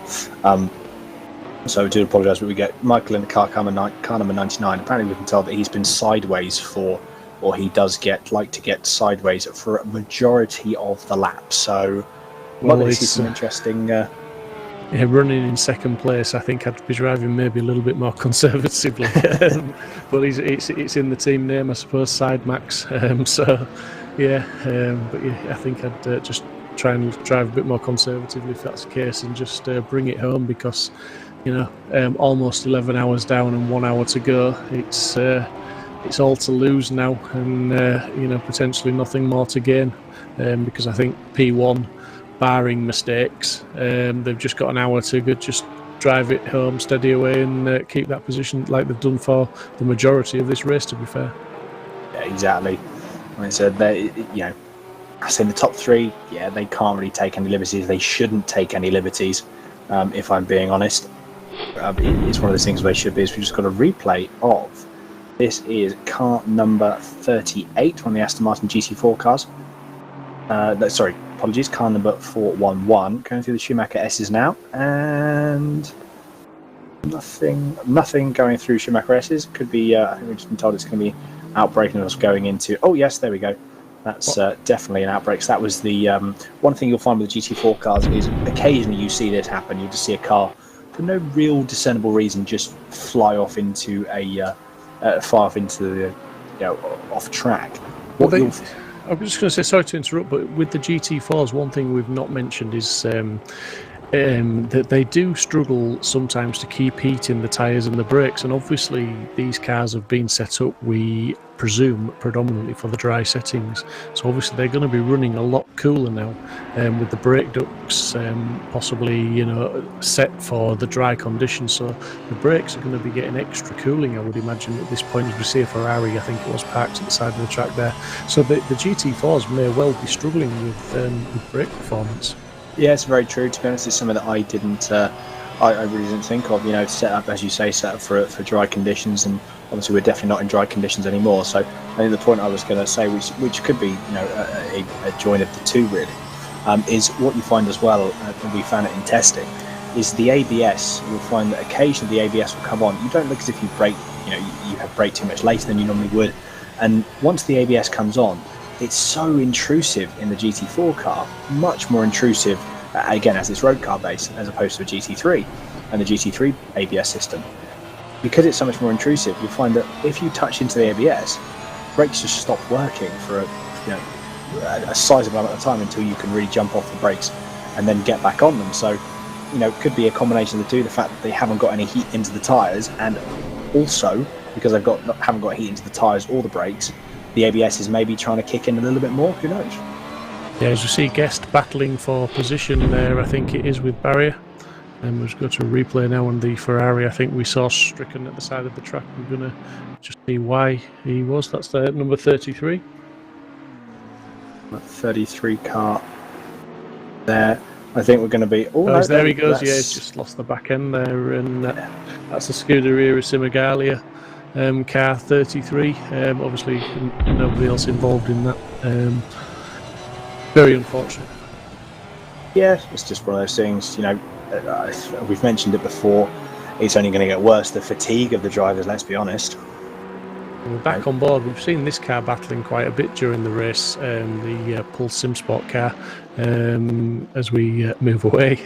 So I do apologise, but we get Michael in the car number 99. Apparently we can tell that he's been sideways or he does like to get sideways for a majority of the lap. So this is some interesting. Running in second place, I think I'd be driving maybe a little bit more conservatively. But it's in the team name, I suppose, Sidemax. But I think I'd just try and drive a bit more conservatively if that's the case, and just bring it home, because almost 11 hours down and 1 hour to go. It's all to lose now, and potentially nothing more to gain, because I think P1, barring mistakes, they've just got an hour to go, just drive it home, steady away, and keep that position like they've done for the majority of this race, to be fair. Yeah, exactly. Like I said, I say in the top 3, yeah, they can't really take any liberties. They shouldn't take any liberties, if I'm being honest. It's one of those things where they should be. Is we just got a replay of. This is car number 38 on the Aston Martin GT4 cars. Sorry, apologies, car number 411. Going through the Schumacher S's now, and nothing going through Schumacher S's. Could be, I think we've just been told it's going to be outbreak and us going into. Oh yes, there we go. That's definitely an outbreak. So that was the one thing you'll find with the GT4 cars is occasionally you see this happen. You just see a car for no real discernible reason just fly off into the off track. Well, I was just going to say, sorry to interrupt, but with the GT4s, one thing we've not mentioned is that they do struggle sometimes to keep heat in the tyres and the brakes, and obviously these cars have been set up, we presume, predominantly for the dry settings, so obviously they're going to be running a lot cooler now, with the brake ducts possibly set for the dry conditions, so the brakes are going to be getting extra cooling, I would imagine, at this point. As we see a Ferrari, I think it was, parked at the side of the track there, so the GT4s may well be struggling with brake performance. Yeah, it's very true. To be honest, it's something that I didn't, I really didn't think of. Set up, as you say, set up for dry conditions, and obviously we're definitely not in dry conditions anymore. So I think the point I was going to say, which could be, a join of the two really, is what you find as well. And we found it in testing, is the ABS. You'll find that occasionally the ABS will come on. You don't look as if you brake, you have braked too much later than you normally would, and once the ABS comes on, it's so intrusive in the GT4 car, much more intrusive, again, as it's road car based, as opposed to a GT3 and the GT3 ABS system. Because it's so much more intrusive, you'll find that if you touch into the ABS, brakes just stop working for a sizable amount of time until you can really jump off the brakes and then get back on them. So, it could be a combination of the two, the fact that they haven't got any heat into the tyres, and also because they've haven't got heat into the tyres or the brakes, the ABS is maybe trying to kick in a little bit more. Who knows? Yeah, as you see, Guest battling for position there, I think it is, with Barrier. And we'll just go to a replay now on the Ferrari. I think we saw Stricken at the side of the track. We're going to just see why he was. That's the number 33. 33 car there. I think we're going to be... there he goes. Yeah, he's just lost the back end there. And that's a Scuderia Simigalia. Car 33, obviously nobody else involved in that. Very unfortunate. Yeah, it's just one of those things, we've mentioned it before, it's only going to get worse, the fatigue of the drivers, let's be honest. We're back on board. We've seen this car battling quite a bit during the race, the Pulse Simsport car, as we move away.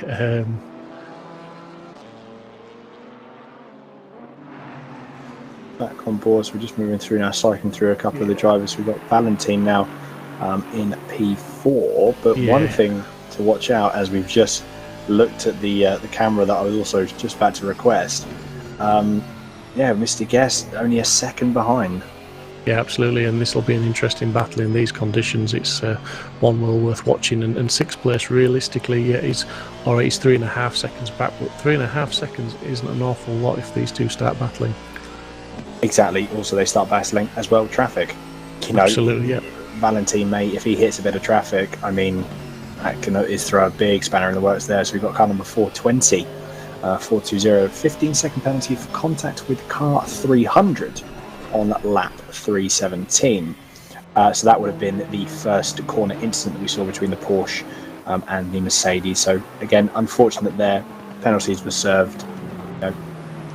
Back on board, so we're just moving through now, cycling through a couple of the drivers. We've got Valentine now in P4, but one thing to watch out, as we've just looked at the camera that I was also just about to request, Mr. Guest only a second behind. Yeah, absolutely, and this will be an interesting battle in these conditions. It's one well worth watching, and sixth place realistically, he's 3.5 seconds back, but 3.5 seconds isn't an awful lot if these two start battling. Exactly. Also, they start battling as well. Traffic. Absolutely, yeah. Valentine, mate, if he hits a bit of traffic, I mean, that is throw a big spanner in the works there. So we've got car number 420, 420, 15-second penalty for contact with car 300 on lap 317. So that would have been the first corner incident that we saw between the Porsche and the Mercedes. So again, unfortunate there. Penalties were served.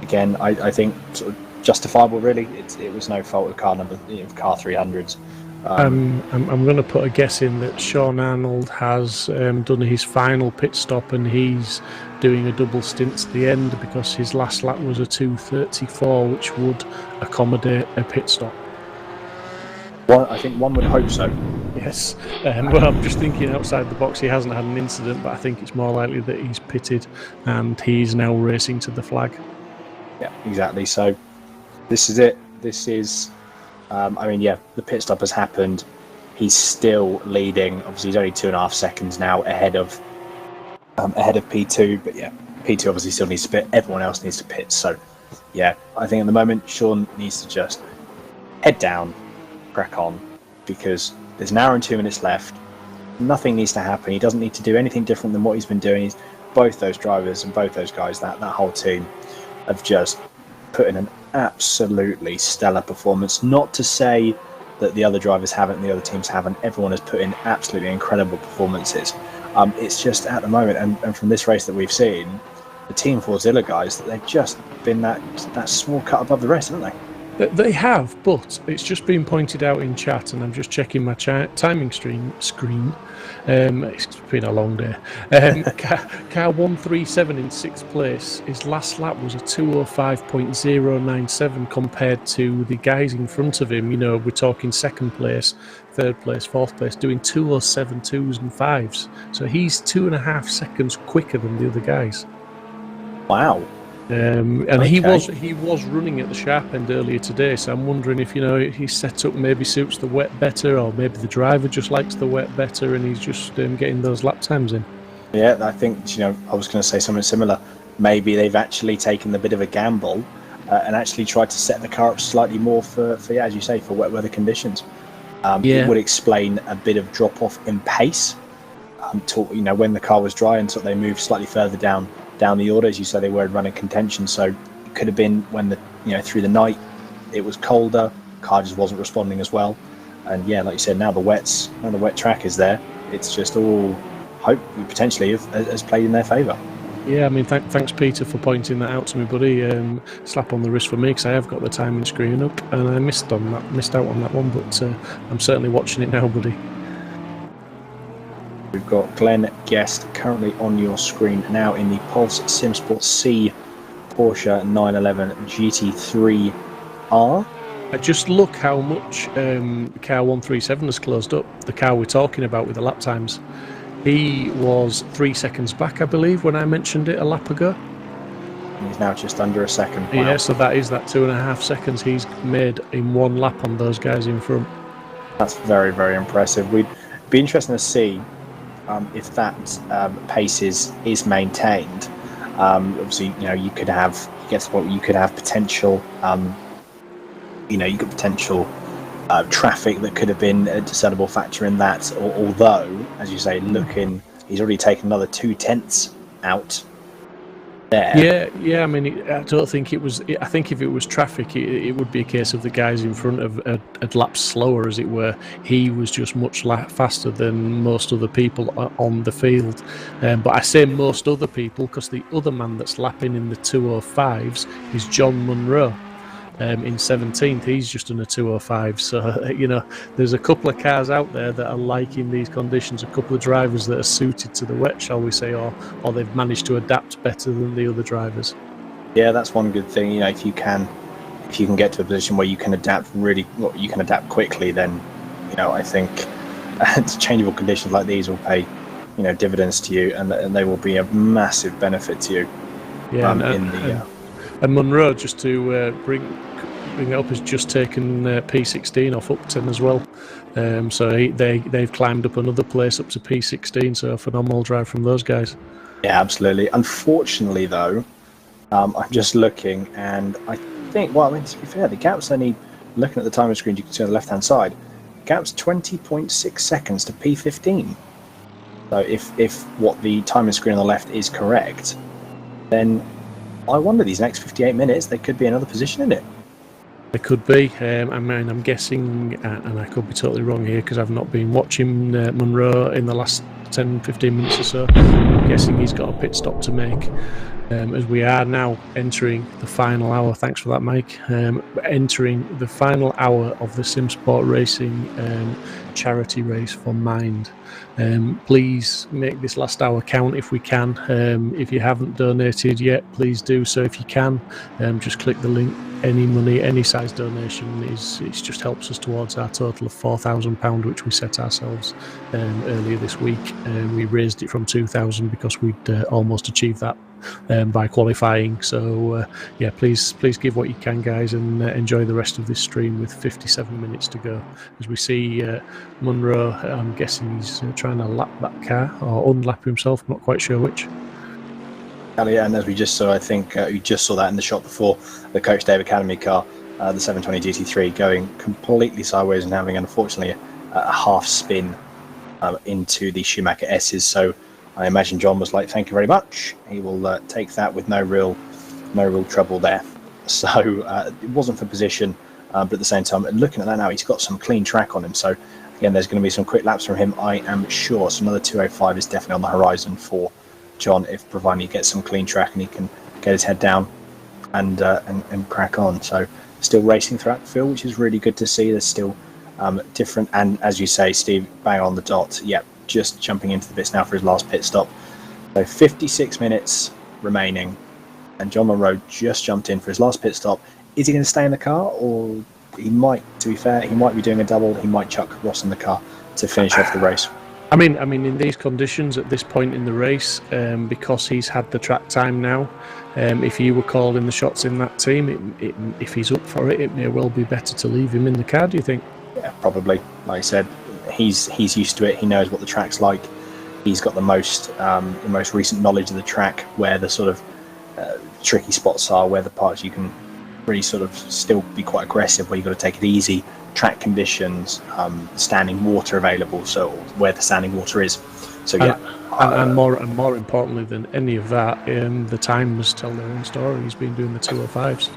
Again, I think sort of justifiable, really. It was no fault of car 300s. I'm going to put a guess in that Sean Arnold has done his final pit stop, and he's doing a double stint at the end because his last lap was a 2:34, which would accommodate a pit stop. Well, I think one would hope so. Yes. Well, I'm just thinking outside the box. He hasn't had an incident, but I think it's more likely that he's pitted and he's now racing to the flag. Yeah, exactly. So this is it. This is... the pit stop has happened. He's still leading. Obviously, he's only 2.5 seconds now ahead of P2. But yeah, P2 obviously still needs to pit. Everyone else needs to pit. So yeah, I think at the moment Sean needs to just head down, crack on, because there's an hour and 2 minutes left. Nothing needs to happen. He doesn't need to do anything different than what he's been doing. Both those drivers and both those guys, that whole team, have just put in an absolutely stellar performance. Not to say that the other drivers haven't and the other teams haven't. Everyone has put in absolutely incredible performances. It's just at the moment, and from this race that we've seen, the Team Forzilla guys, they've just been that small cut above the rest, haven't they? They have, but it's just been pointed out in chat, and I'm just checking my timing screen. It's been a long day. Car 137 in 6th place, his last lap was a 2:05.097 compared to the guys in front of him. You know, we're talking 2nd place, 3rd place, 4th place, doing 2:07 2s and 5s. So he's 2.5 seconds quicker than the other guys. Wow. And Okay. he was running at the sharp end earlier today, so I'm wondering if, you know, his setup maybe suits the wet better, or maybe the driver just likes the wet better and he's just getting those lap times in. Yeah, I think, you know, I was going to say something similar. Maybe they've actually taken a bit of a gamble and actually tried to set the car up slightly more for yeah, as you say, for wet weather conditions. It would explain a bit of drop off in pace. You know, when the car was dry and so they moved slightly further down the order, as you say, they were running contention. So it could have been when through the night it was colder, car just wasn't responding as well. And yeah, like you said, now the wet track is there. It's just all hope potentially has played in their favour. Yeah, I mean, thanks Peter for pointing that out to me, buddy. Slap on the wrist for me, because I have got the timing screen up and I missed out on that one, but I'm certainly watching it now, buddy. We've got Glenn Guest currently on your screen now in the Pulse Simsport C Porsche 911 GT3R. Just look how much car 137 has closed up, the car we're talking about with the lap times. He was 3 seconds back, I believe, when I mentioned it a lap ago. He's now just under a second. Wow. Yeah, so that is that 2.5 seconds he's made in one lap on those guys in front. That's very, very impressive. We'd be interested to see if that pace is maintained. Obviously, you know, you could have potential. You could potential traffic that could have been a discernible factor in that. Although, as you say, he's already taken another 0.2 out there. Yeah. I mean, I don't think it was. I think if it was traffic, it would be a case of the guys in front of had lapped slower, as it were. He was just much faster than most other people on the field. But I say most other people because the other man that's lapping in the 2:05s is John Munro. In 17th, he's just in a 2:05. So, you know, there's a couple of cars out there that are liking these conditions, a couple of drivers that are suited to the wet, shall we say, or they've managed to adapt better than the other drivers. Yeah, that's one good thing. You know, if you can get to a position where you can adapt quickly, then, you know, I think changeable conditions like these will pay, you know, dividends to you, and they will be a massive benefit to you. Yeah, and Munro, just to bring it up, has just taken P16 off Upton as well. So they've climbed up another place up to P16. So a phenomenal drive from those guys. Yeah, absolutely. Unfortunately, though, I'm just looking, and I think, well, I mean, to be fair, the gap's only, looking at the timing screen, you can see on the left-hand side, gap's 20.6 seconds to P15. So if what the timing screen on the left is correct, then I wonder these next 58 minutes, there could be another position in it. It could be. I mean, I'm guessing, and I could be totally wrong here because I've not been watching Munro in the last 10-15 minutes or so. I'm guessing he's got a pit stop to make. As we are now entering the final hour. Thanks for that, Mike. Entering the final hour of the Simsport Racing charity race for Mind. Please make this last hour count if we can. If you haven't donated yet, please do so if you can. Just click the link. Any money, any size donation it just helps us towards our total of £4,000, which we set ourselves earlier this week. We raised it from 2,000 because we'd almost achieved that by qualifying. So yeah, please give what you can, guys, and enjoy the rest of this stream with 57 minutes to go. As we see Munro, I'm guessing he's trying to lap that car or unlap himself, I'm not quite sure which. Yeah, and as we just saw, I think you just saw that in the shot before, the Coach Dave Academy car, the 720 GT3, going completely sideways and having, unfortunately, a half spin into the Schumacher S's. So I imagine John was like, "Thank you very much." He will take that with no real trouble there. So it wasn't for position, but at the same time, looking at that now, he's got some clean track on him. So again, there's going to be some quick laps from him, I am sure. So another 2:05 is definitely on the horizon for John, if providing he gets some clean track and he can get his head down and crack on. So still racing throughout the field, which is really good to see. There's still different, and as you say, Steve, bang on the dot. Yep, just jumping into the bits now for his last pit stop. So 56 minutes remaining, and John Monroe just jumped in for his last pit stop. Is he going to stay in the car, or he might, to be fair, he might be doing a double. He might chuck Ross in the car to finish off the race. I mean, in these conditions at this point in the race, because he's had the track time now, if you were calling the shots in that team, if he's up for it, it may well be better to leave him in the car. Do you think? Yeah, probably. Like I said, he's used to it. He knows what the track's like. He's got the most recent knowledge of the track, where the sort of tricky spots are, where the parts you can really sort of still be quite aggressive, where you've got to take it easy. Track conditions, standing water available, so where the standing water is. So yeah, and more importantly than any of that, the times tell their own story. He's been doing the 2:05s.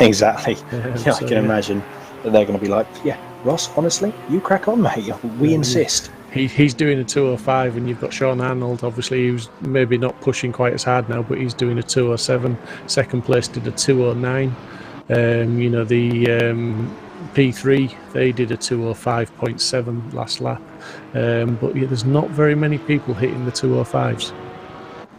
Exactly. So, I can imagine that they're going to be like, yeah, Ross, honestly, you crack on, mate. We insist. He's doing a 2:05, and you've got Sean Arnold, obviously, who's maybe not pushing quite as hard now, but he's doing a 2:07. Second place did a 2:09. The P3, they did a 2:05.7 last lap, but yeah, there's not very many people hitting the 2:05s.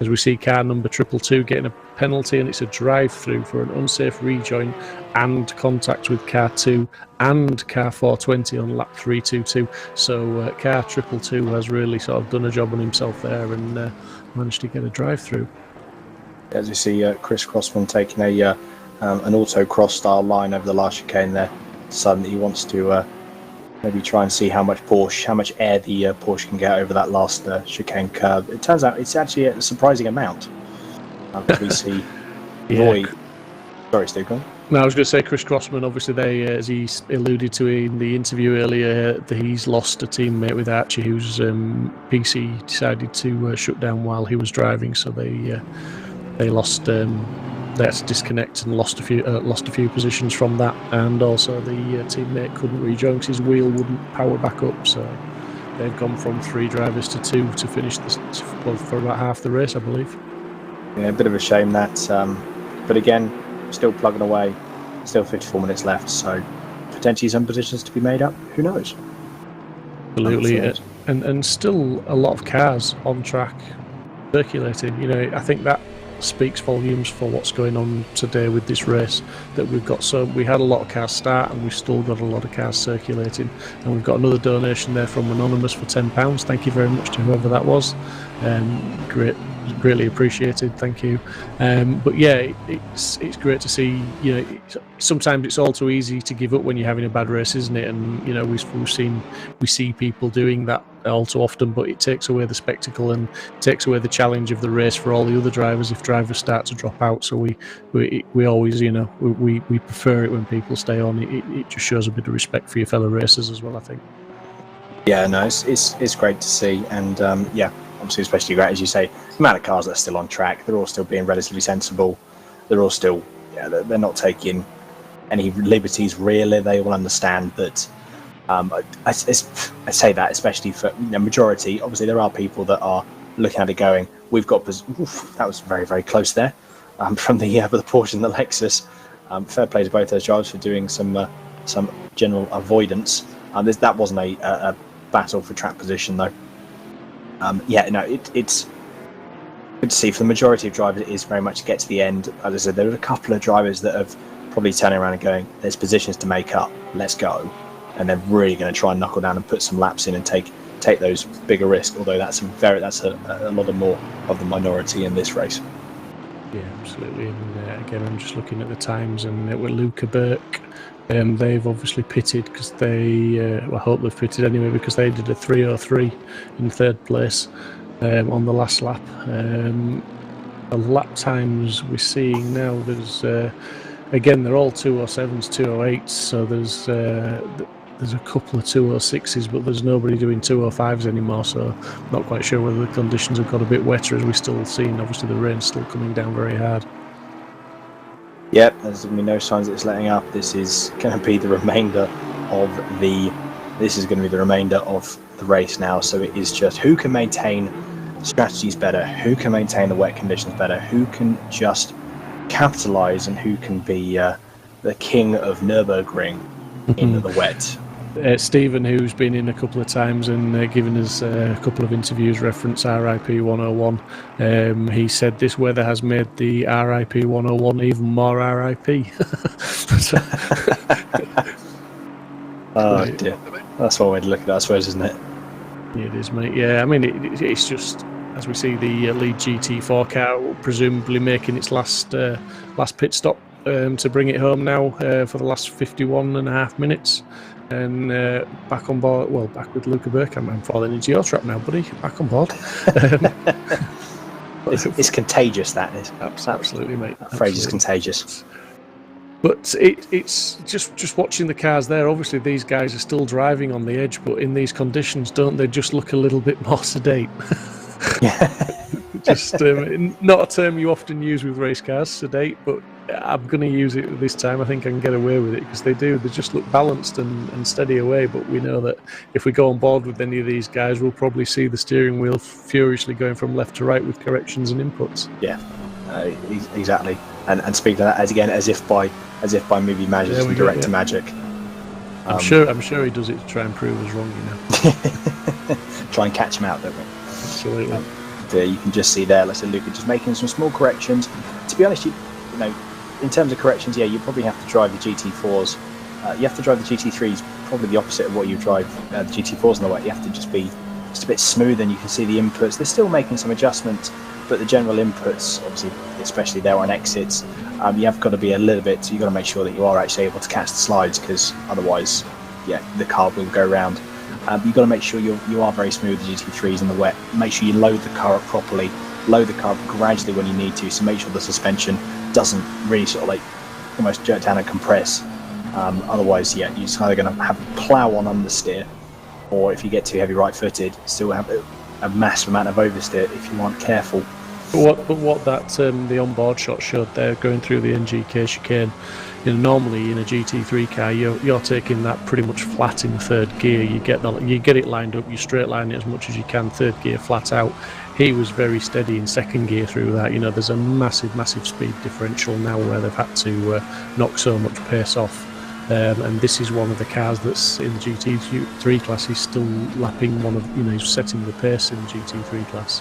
As we see car number 222 getting a penalty, and it's a drive-through for an unsafe rejoin and contact with car 2 and car 420 on lap 322. So car 222 has really sort of done a job on himself there and managed to get a drive-through. As you see, Chris Crossman taking an autocross style line over the last chicane there, deciding that he wants to maybe try and see how much air the Porsche can get over that last chicane curve. It turns out it's actually a surprising amount. We see Roy. Sorry, Steve, go on. No, I was going to say Chris Crossman, obviously, as he alluded to in the interview earlier, that he's lost a teammate with Archie, whose PC decided to shut down while he was driving, so they lost. They had to disconnect and lost a few positions from that, and also the teammate couldn't rejoin because his wheel wouldn't power back up. So they've gone from 3 drivers to 2 to finish this for about half the race, I believe. Yeah, a bit of a shame that, but again, still plugging away. Still 54 minutes left, so potentially some positions to be made up. Who knows? Absolutely, and still a lot of cars on track circulating. I think that speaks volumes for what's going on today with this race, that we had a lot of cars start and we've still got a lot of cars circulating, and we've got another donation there from Anonymous for £10. Thank you very much to whoever that was. Greatly appreciated, thank you. But yeah, it's great to see. Sometimes it's all too easy to give up when you're having a bad race, isn't it? And we see people doing that all too often, but it takes away the spectacle and takes away the challenge of the race for all the other drivers if drivers start to drop out. So we always, we prefer it when people stay on. It just shows a bit of respect for your fellow racers as well, I think. Yeah, no, it's great to see, and obviously especially great, as you say, the amount of cars that are still on track. They're all still being relatively sensible. They're all still, they're not taking any liberties really. They all understand that. I say that especially for majority. Obviously, there are people that are looking at it going, "We've got." That was very, very close there from the Porsche and the Lexus. Fair play to both those drivers for doing some general avoidance. That wasn't a battle for track position though. It's good to see. For the majority of drivers, it is very much to get to the end. As I said, there are a couple of drivers that have probably turning around and going, "There's positions to make up. Let's go." And they're really going to try and knuckle down and put some laps in and take those bigger risks. Although that's a lot more of the minority in this race. Yeah, absolutely. And again, I'm just looking at the times, and with Luca Burke, they've obviously pitted because I hope they've pitted anyway, because they did a 3:03 in 3rd place on the last lap. The lap times we're seeing now, there's again, they're all 2:07s, 2:08s, so there's there's a couple of 206s, but there's nobody doing 205s anymore, so not quite sure whether the conditions have got a bit wetter, as we're still seeing. Obviously, the rain's still coming down very hard. Yep, there's going to be no signs that it's letting up. This is going to be the remainder of the. This is going to be the remainder of the race now. So it is just who can maintain strategies better, who can maintain the wet conditions better, who can just capitalise, and who can be the king of Nürburgring in the wet. Stephen, who's been in a couple of times and given us a couple of interviews, reference RIP 101. He said this weather has made the RIP 101 even more RIP. Oh dear, that's one way to look at it, I suppose, isn't it? It is, mate. Yeah, I mean, it's just, as we see the lead GT4 car presumably making its last pit stop to bring it home now for the last 51.5 minutes. And back on board, well, back with Luca Burkham. I'm falling into your trap now, buddy. Back on board. It's contagious, that is. Absolutely, mate. That phrase is contagious. But it's just watching the cars there. Obviously, these guys are still driving on the edge, but in these conditions, don't they just look a little bit more sedate? Just not a term you often use with race cars, sedate, but I'm going to use it this time. I think I can get away with it because they just look balanced and steady away. But we know that if we go on board with any of these guys, we'll probably see the steering wheel furiously going from left to right with corrections and inputs. Yeah, exactly. And speaking of that, as if by movie magic and director magic. I'm sure he does it to try and prove us wrong, you know. Try and catch him out, don't we? Absolutely. You can just see there, let's say Luca just making some small corrections. To be honest, you know, in terms of corrections, yeah, you probably have to drive the GT4s. You have to drive the GT3s, probably the opposite of what you drive the GT4s in the way. You have to just be just a bit smooth, and you can see the inputs. They're still making some adjustments, but the general inputs, obviously, especially there on exits, you have got to be a little bit. You've got to make sure that you are actually able to catch the slides, because otherwise, yeah, the car will go around. You've got to make sure you are very smooth with the GT3s in the wet. Make sure you load the car up properly. Load the car up gradually when you need to, so make sure the suspension doesn't really sort of like almost jerk down and compress. Otherwise, yeah, you're just either going to have plough on understeer, or if you get too heavy right-footed, still have a massive amount of oversteer if you aren't careful. But what that the onboard shot showed there, going through the NGK chicane, you know, normally in a GT3 car, you're taking that pretty much flat in third gear. You get it lined up, you straight line it as much as you can, third gear flat out. He was very steady in second gear through that. You know, there's a massive speed differential now where they've had to knock so much pace off. And this is one of the cars that's in the GT3 class. He's still lapping he's setting the pace in the GT3 class.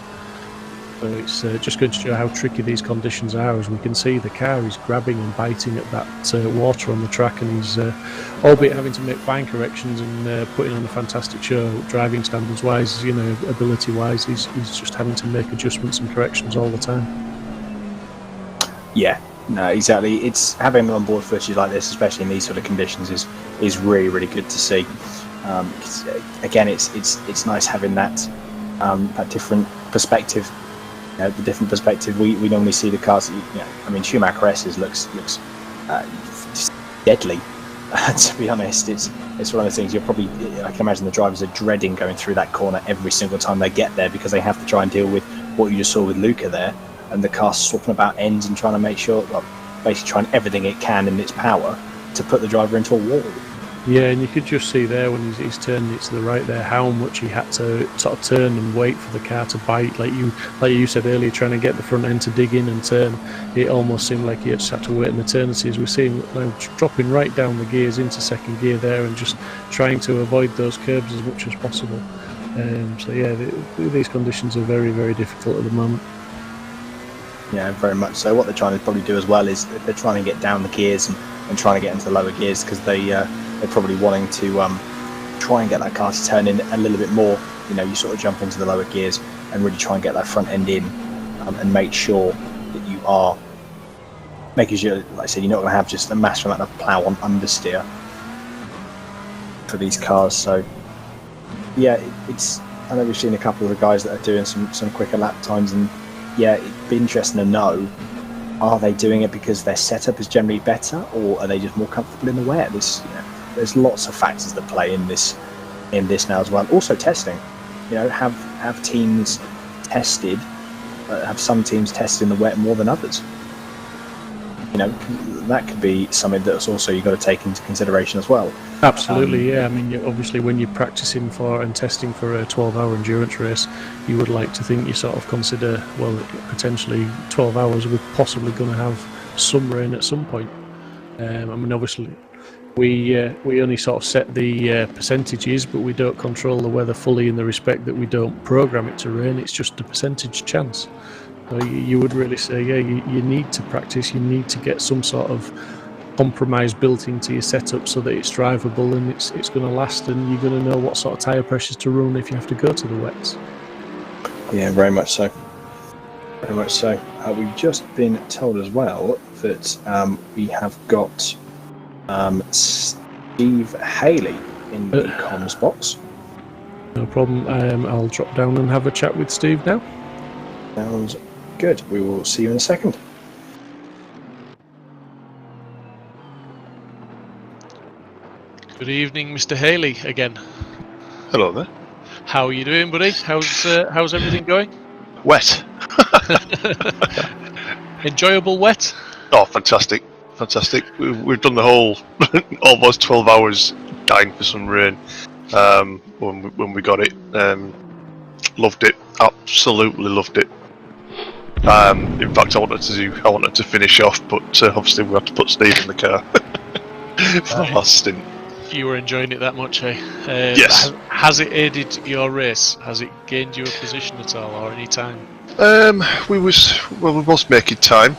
So it's just going to show how tricky these conditions are. As we can see, the car is grabbing and biting at that water on the track, and he's, albeit having to make fine corrections and putting on a fantastic show, driving standards wise, you know, ability wise, he's just having to make adjustments and corrections all the time. Yeah, no, exactly. It's having them on board footage like this, especially in these sort of conditions, is really good to see. Again, it's nice having that different perspective. You know, the different perspective. We normally see the cars. You know, I mean, Schumacher S's looks just deadly. To be honest, it's one of those things. I can imagine the drivers are dreading going through that corner every single time they get there, because they have to try and deal with what you just saw with Luca there, and the car swapping about ends and trying to make sure, well, basically trying everything it can in its power to put the driver into a wall. Yeah, and you could just see there when he's turning it to the right there how much he had to sort of turn and wait for the car to bite. Like you said earlier, trying to get the front end to dig in and turn. It almost seemed like he just had to wait an eternity, as we're seeing now dropping right down the gears into second gear there and just trying to avoid those curbs as much as possible. So yeah, these conditions are very difficult at the moment. Yeah, very much so. What they're trying to probably do as well is they're trying to get down the gears and trying to get into the lower gears, because they're probably wanting to try and get that car to turn in a little bit more. You know, you sort of jump into the lower gears and really try and get that front end in, and make sure that you are making sure, like I said, you're not going to have just a massive amount of plough on understeer for these cars. So yeah, I know we've seen a couple of the guys that are doing some quicker lap times, and yeah, it'd be interesting to know, are they doing it because their setup is generally better, or are they just more comfortable in the wet? there's lots of factors that play in this now as well. Also testing, have teams tested, have some teams tested in the wet more than others. That could be something that's also you've got to take into consideration as well. Absolutely, yeah. I mean, obviously, when you're practicing for and testing for a 12-hour endurance race, you would like to think you sort of consider, well, potentially 12 hours, we're possibly going to have some rain at some point. I mean, obviously, we only sort of set the percentages, but we don't control the weather fully in the respect that we don't program it to rain. It's just a percentage chance. So you would really say, yeah, you need to practice. You need to get some sort of compromise built into your setup so that it's drivable and it's going to last, and you're going to know what sort of tyre pressures to run if you have to go to the wets. Yeah, very much so. Very much so. We've just been told as well that we have got Steve Haley in the comms box. No problem. I'll drop down and have a chat with Steve now. Sounds good. We will see you in a second. Good evening, Mr. Haley again. Hello there. How are you doing, buddy? How's everything going? Wet. Enjoyable wet? Oh, fantastic. Fantastic. We've done the whole almost 12 hours dying for some rain when we got it. Loved it. Absolutely loved it. In fact, I wanted to finish off, but obviously we had to put Steve in the car for the last stint. You were enjoying it that much, eh? Yes. Has it aided your race? Has it gained you a position at all, or any time? We was making time.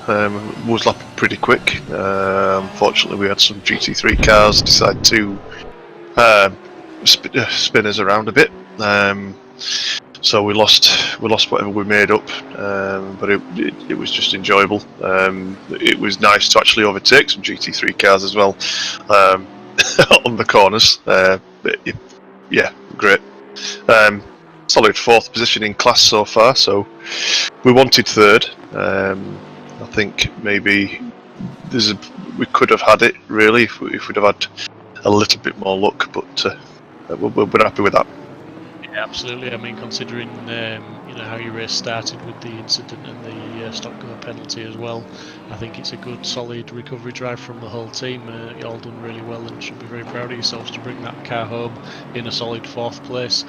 Was lapping pretty quick. Unfortunately, we had some GT3 cars decide to spin us around a bit. So we lost whatever we made up, but it was just enjoyable. It was nice to actually overtake some GT3 cars as well on the corners. Yeah, great. Solid fourth position in class so far. So we wanted third. I think maybe we could have had it really if we'd have had a little bit more luck, but we're happy with that. Yeah, absolutely. I mean, considering how your race started with the incident and the stop-go penalty as well, I think it's a good, solid recovery drive from the whole team. You all done really well and should be very proud of yourselves to bring that car home in a solid fourth place.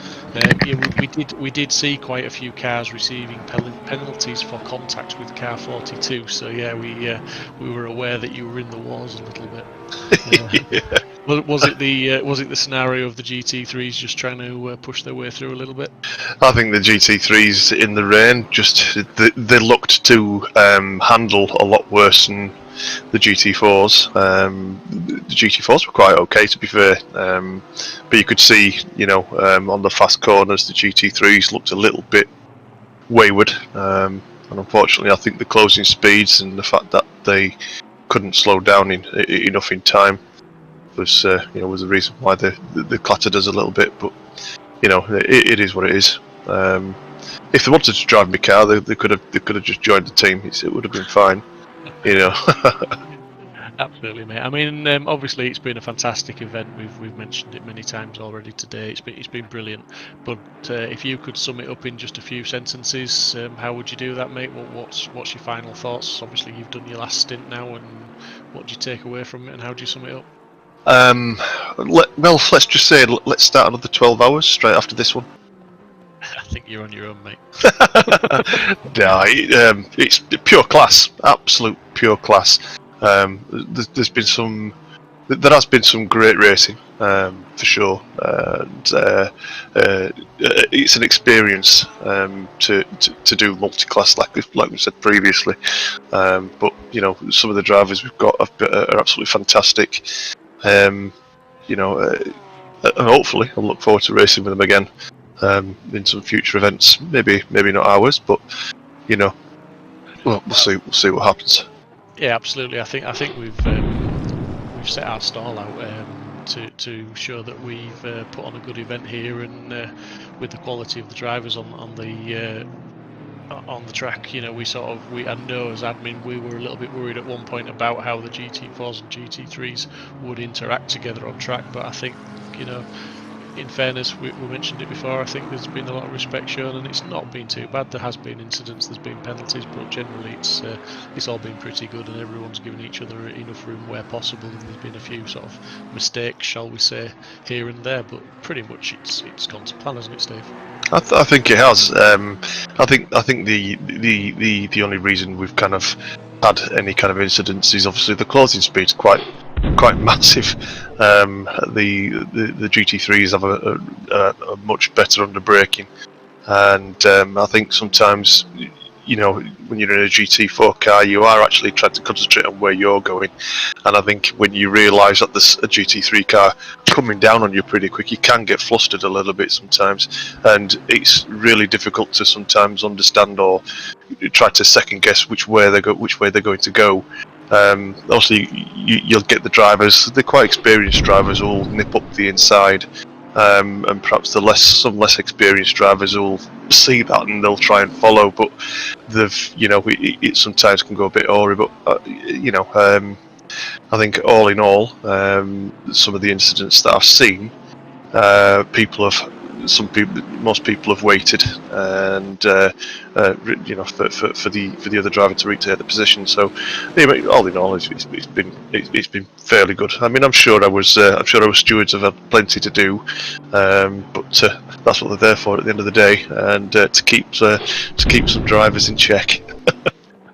We did see quite a few cars receiving penalties for contact with car 42. So yeah, we were aware that you were in the wars a little bit. Yeah. Was it the scenario of the GT3s just trying to push their way through a little bit? I think the GT3s in the rain they looked to handle a lot worse than the GT4s. The GT4s were quite okay, to be fair, but you could see, on the fast corners, the GT3s looked a little bit wayward, and unfortunately, I think the closing speeds and the fact that they couldn't slow down enough in time was the reason why they clattered us a little bit. But it is what it is. If they wanted to drive my car, they could have just joined the team. It would have been fine. Absolutely, mate. I mean, obviously it's been a fantastic event. We've mentioned it many times already today. It's been brilliant. But if you could sum it up in just a few sentences, how would you do that, mate? What's your final thoughts? Obviously, you've done your last stint now, and what do you take away from it, and how do you sum it up? Let's just say let's start another 12 hours straight after this one. I think you're on your own, mate. No, it's pure class, absolute pure class. There has been some great racing, for sure, and it's an experience to do multi-class like we said previously. But some of the drivers we've got are absolutely fantastic. And hopefully I'll look forward to racing with them again in some future events. Maybe not ours, but we'll see what happens. Yeah, absolutely. I think we've set our stall out to show that we've put on a good event here, and with the quality of the drivers on the on the track. You know, I know as admin we were a little bit worried at one point about how the GT4s and GT3s would interact together on track, but I think, you know, in fairness, we mentioned it before, I think there's been a lot of respect shown, and it's not been too bad. There has been incidents, there's been penalties, but generally it's all been pretty good, and everyone's given each other enough room where possible, and there's been a few sort of mistakes, shall we say, here and there, but pretty much it's gone to plan, hasn't it, Steve? I think it has. I think the only reason we've kind of had any kind of incidents is obviously the closing speed's quite massive. The GT3s have a much better under braking, and I think sometimes, you know, when you're in a GT4 car, you are actually trying to concentrate on where you're going, and I think when you realise that there's a GT3 car coming down on you pretty quick, you can get flustered a little bit sometimes, and it's really difficult to sometimes understand or try to second guess which way they're going to go. Obviously, you'll get the drivers, they're quite experienced drivers, who will nip up the inside, and perhaps some less experienced drivers will see that and they'll try and follow. But it sometimes can go a bit awry. But I think all in all, some of the incidents that I've seen, most people have waited, and for the other driver to retake the position. So, anyway, all in all, it's been fairly good. I mean, I'm sure our stewards have had plenty to do, but that's what they're there for at the end of the day, and to keep some drivers in check.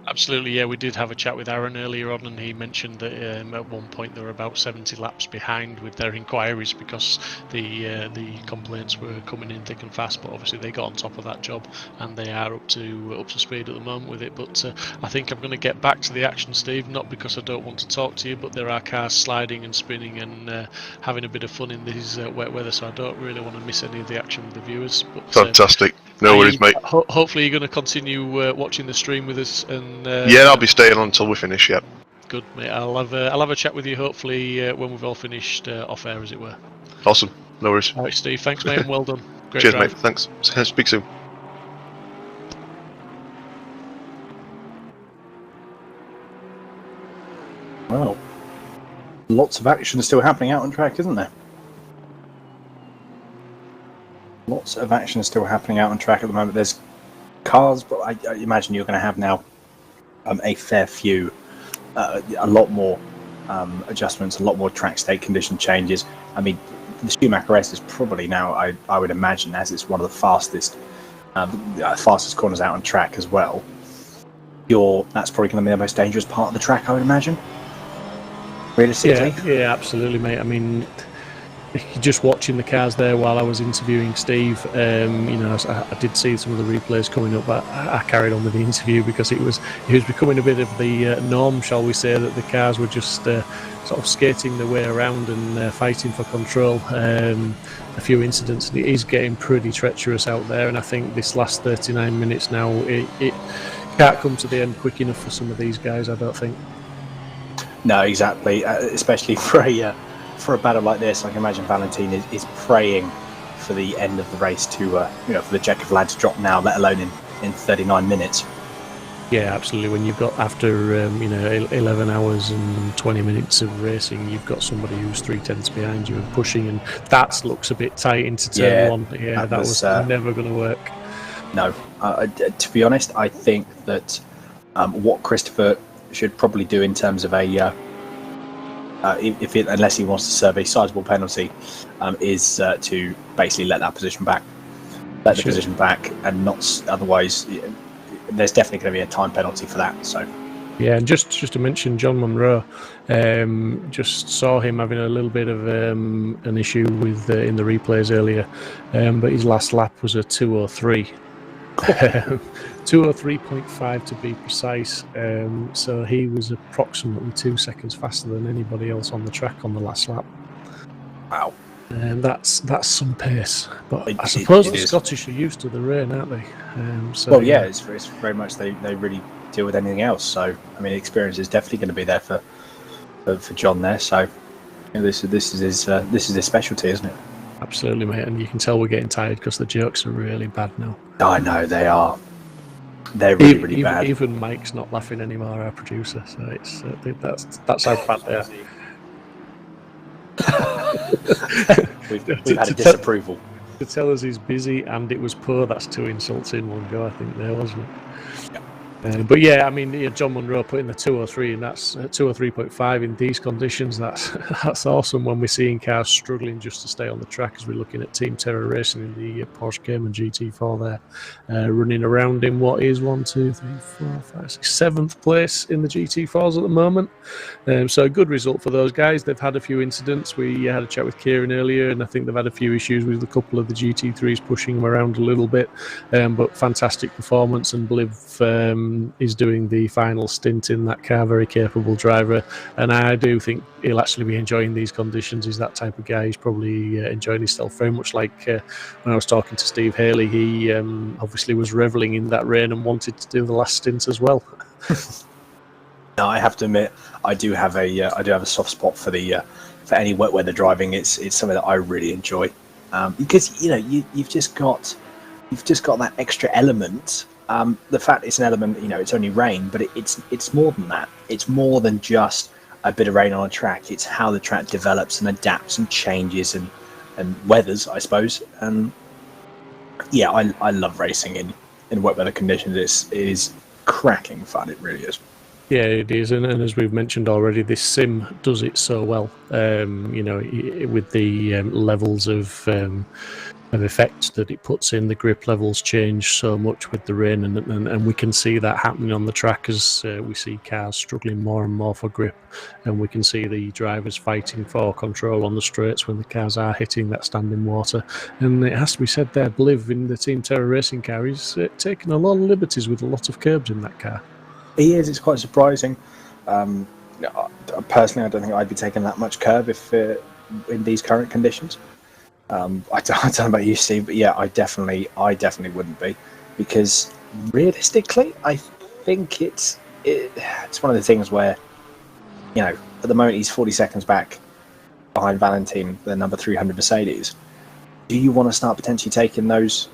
Absolutely, yeah. We did have a chat with Aaron earlier on, and he mentioned that at one point they were about 70 laps behind with their inquiries because the complaints were coming in thick and fast. But obviously they got on top of that job, and they are up to speed at the moment with it. But I think I'm going to get back to the action, Steve. Not because I don't want to talk to you, but there are cars sliding and spinning and having a bit of fun in this wet weather, so I don't really want to miss any of the action with the viewers. But, fantastic. No worries, mate. Hopefully you're going to continue watching the stream with us, and I'll be staying on until we finish. Yeah. Good, mate. I'll have a chat with you hopefully when we've all finished off air, as it were. Awesome. No worries. All right, Steve. Thanks, mate, and well done. Great Cheers, drive. mate. Thanks. Speak soon. Well, lots of action still happening out on track, isn't there? Lots of action still happening out on track at the moment. There's cars, but I imagine you're going to have now a fair few, a lot more adjustments, a lot more track state condition changes. I mean, the Schumacher race is probably now, I would imagine, as it's one of the fastest corners out on track as well. That's probably going to be the most dangerous part of the track, I would imagine. Realistically. Yeah, absolutely, mate. I mean, just watching the cars there while I was interviewing Steve, I did see some of the replays coming up, but I carried on with the interview because it was becoming a bit of the norm, shall we say, that the cars were just sort of skating their way around and fighting for control. A few incidents, and it is getting pretty treacherous out there, and I think this last 39 minutes now, it can't come to the end quick enough for some of these guys, I don't think. No, exactly, especially for a battle like this. I can imagine Valentin is praying for the end of the race to, for the Czech flag to drop now, let alone in 39 minutes. Yeah, absolutely. When you've got, after 11 hours and 20 minutes of racing, you've got somebody who's 3/10 behind you and pushing, and that looks a bit tight into turn one. Yeah, that was never going to work. No, to be honest, I think that what Christopher should probably do in terms of unless he wants to serve a sizable penalty, is to basically let that position back, position back, and not otherwise. There's definitely going to be a time penalty for that. So, yeah, and just to mention John Munro, just saw him having a little bit of an issue with in the replays earlier, but his last lap was a 2:03. 2:03.5 to be precise, so he was approximately 2 seconds faster than anybody else on the track on the last lap. Wow. And that's some pace, but I suppose the Scottish are used to the rain, aren't they? It's very much they really deal with anything else. So I mean, experience is definitely going to be there for John there. So this is his specialty, isn't it? Absolutely, mate. And you can tell we're getting tired because the jokes are really bad now. I know they are. They're really bad. Even Mike's not laughing anymore, our producer. So it's I think that's how bad they are. we've had a disapproval. To tell us he's busy and it was poor, that's 2 insults in one go, I think, there, wasn't it? But yeah, I mean, John Munro putting the 203, and that's 203.5 in these conditions. That's awesome when we're seeing cars struggling just to stay on the track, as we're looking at Team Terra Racing in the Porsche Cayman GT4 there, running around in what is 7th place in the GT4s at the moment. So a good result for those guys. They've had a few incidents. We had a chat with Kieran earlier, and I think they've had a few issues with a couple of the GT3s pushing them around a little bit. But fantastic performance, and Bliv is doing the final stint in that car, very capable driver, and I do think he'll actually be enjoying these conditions. He's that type of guy. He's probably enjoying himself very much like when I was talking to Steve Haley. He obviously was revelling in that rain and wanted to do the last stint as well. No, I have to admit, I do have a soft spot for for any wet weather driving. It's something that I really enjoy, because you've just got that extra element. The fact it's an element, it's only rain, but it's more than that. It's more than just a bit of rain on a track. It's how the track develops and adapts and changes and weathers, I suppose. And yeah, I love racing in wet weather conditions. It is cracking fun. It really is. Yeah, it is, and as we've mentioned already, this sim does it so well. With the levels of effect that it puts in, the grip levels change so much with the rain, and we can see that happening on the track as we see cars struggling more and more for grip, and we can see the drivers fighting for control on the straights when the cars are hitting that standing water. And it has to be said there, Bliv in the Team Terra Racing car is taking a lot of liberties with a lot of curbs in that car. He is. It's quite surprising. Personally, I don't think I'd be taking that much curb if in these current conditions. I don't know about you, Steve, but yeah, I definitely wouldn't be, because realistically, I think it's one of the things where, at the moment he's 40 seconds back behind Valentin, the number 300 Mercedes. Do you want to start potentially taking those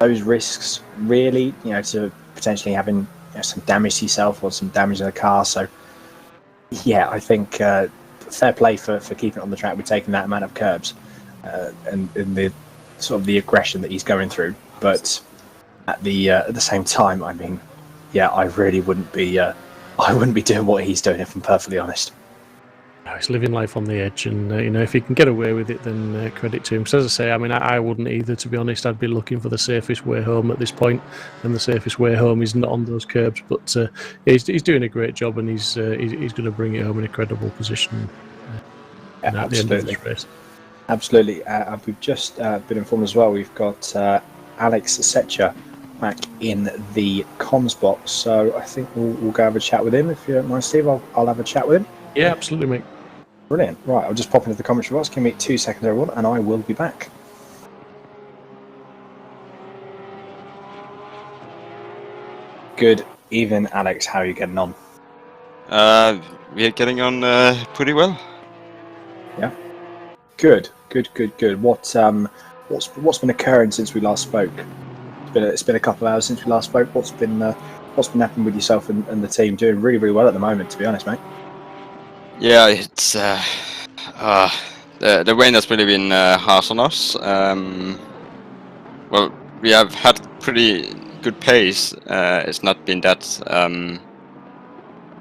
risks, really? To potentially having some damage to yourself or some damage in the car. So yeah, I think fair play for keeping it on the track with taking that amount of curbs. And the sort of the aggression that he's going through, but at the same time, I mean, yeah, I really wouldn't be doing what he's doing, if I'm perfectly honest. He's living life on the edge, and if he can get away with it, then credit to him. So as I say, I mean, I wouldn't either, to be honest. I'd be looking for the safest way home at this point, and the safest way home is not on those curbs. But he's doing a great job, and he's going to bring it home in a credible position at the end of this race. Absolutely. We've just been informed as well. We've got Alex Setcher back in the comms box, so I think we'll go have a chat with him. If you don't mind, Steve, I'll have a chat with him. Yeah, absolutely, mate. Brilliant. Right, I'll just pop into the commentary box. Give me 2 seconds, everyone, and I will be back. Good evening, Alex. How are you getting on? We are getting on pretty well. Yeah. Good. What's been occurring since we last spoke? It's been a couple of hours since we last spoke. What's been happening with yourself and the team? Doing really, really well at the moment, to be honest, mate. Yeah, it's the rain has really been harsh on us. Well, we have had pretty good pace. It's not been that.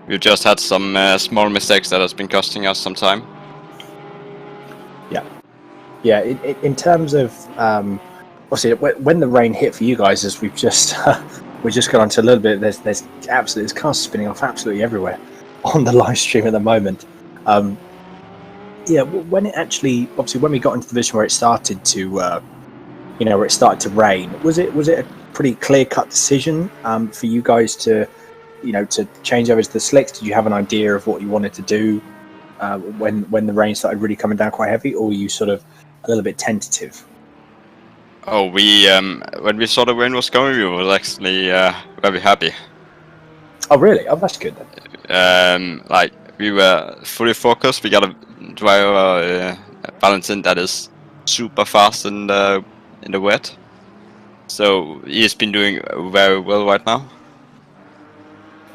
We've just had some small mistakes that has been costing us some time. Yeah. In terms of obviously when the rain hit for you guys, as we've just got onto a little bit. There's cars spinning off absolutely everywhere on the live stream at the moment. When it actually, obviously, when we got into the position where it started to, where it started to rain, was it a pretty clear-cut decision for you guys to change over to the slicks? Did you have an idea of what you wanted to do when the rain started really coming down quite heavy, or were you sort of a little bit tentative? Oh, we when we saw the rain was coming, we were actually very happy. Oh, really? Oh, that's good then. We were fully focused. We got a driver, Valentin, that is super fast in the wet. So he's been doing very well right now.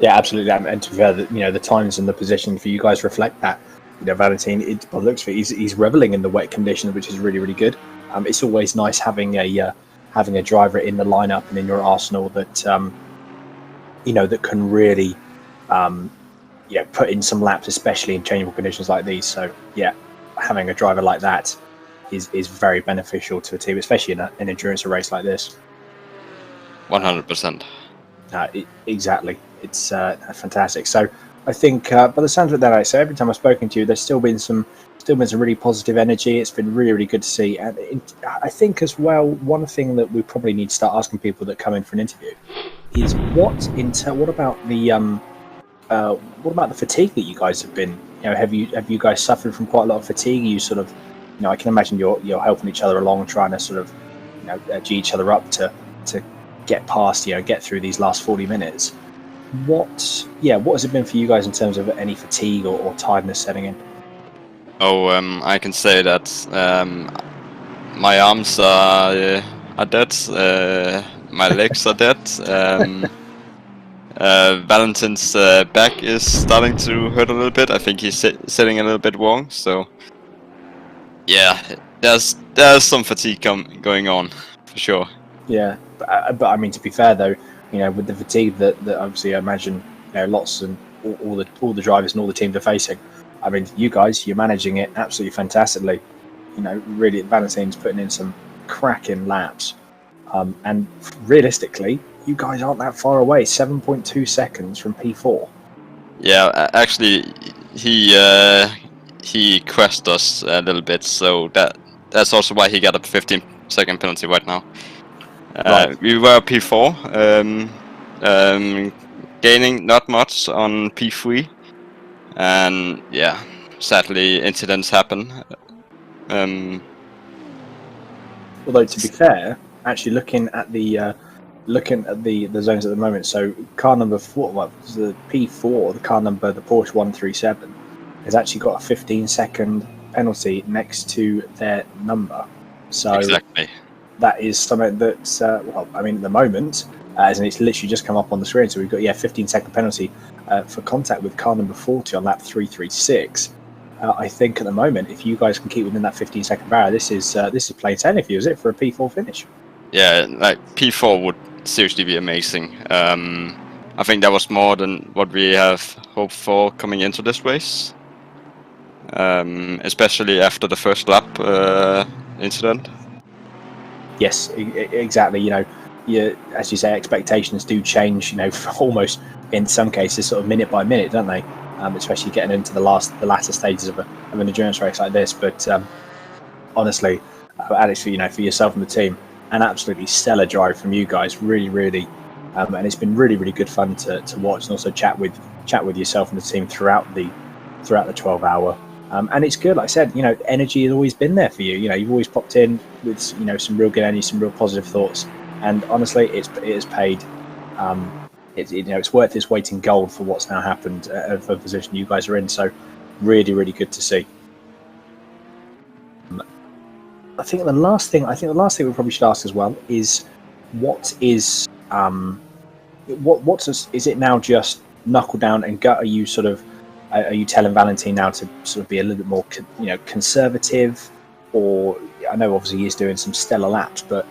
Yeah, absolutely. And to be fair, the times and the position for you guys reflect that. Valentin, by the looks of it, he's reveling in the wet conditions, which is really, really good. It's always nice having a driver in the lineup and in your arsenal that that can really put in some laps, especially in changeable conditions like these. So yeah, having a driver like that is very beneficial to a team, especially in an endurance race like this. 100%. Exactly. It's fantastic. So I think by the sounds of that, so every time I've spoken to you, there's still been some really positive energy. It's been really, really good to see. And I think as well, one thing that we probably need to start asking people that come in for an interview is what about the fatigue that you guys have been? Have you guys suffered from quite a lot of fatigue? You sort of, I can imagine you're helping each other along, trying to sort of, G each other up to get past, get through these last 40 minutes. What has it been for you guys in terms of any fatigue or tiredness setting in? I can say that my arms are dead, my legs are dead. Valentin's back is starting to hurt a little bit. I think he's sitting a little bit wrong. So yeah, there's some fatigue going on for sure. Yeah, but I mean, to be fair though, with the fatigue that obviously I imagine lots and all the drivers and all the teams are facing. I mean, you guys, you're managing it absolutely fantastically. Really, Valentin's putting in some cracking laps, and realistically, you guys aren't that far away. 7.2 seconds from P4. Yeah, actually, he crashed us a little bit, so that's also why he got a 15-second penalty right now. Right. We were P4, gaining not much on P3, and yeah, sadly incidents happen. Although to be fair, actually looking at the zones at the moment, so car number 4, the P4, the Porsche 137, has actually got a 15-second penalty next to their number. So exactly. That is something that, at the moment, as in it's literally just come up on the screen, so we've got 15-second penalty for contact with car number 40 on lap 336. I think at the moment, if you guys can keep within that 15-second barrier, this is plain sailing for you, is it, for a P4 finish? Yeah, like P4 would seriously be amazing. I think that was more than what we have hoped for coming into this race, especially after the first lap incident. Yes, exactly. As you say, expectations do change. Almost in some cases, sort of minute by minute, don't they? Especially getting into the latter stages of an endurance race like this. But honestly, Alex, for yourself and the team, an absolutely stellar drive from you guys. Really, really, and it's been really, really good fun to watch and also chat with yourself and the team throughout the 12-hour. And it's good, like I said, energy has always been there for you. You've always popped in with, some real good energy, some real positive thoughts. And honestly, it has paid. It's worth its weight in gold for what's now happened for the position you guys are in. So really, really good to see. I think the last thing we probably should ask as well is, is it now just knuckle down and gut? Are you sort of are you telling Valentin now to sort of be a little bit more, conservative? Or I know obviously he's doing some stellar laps, but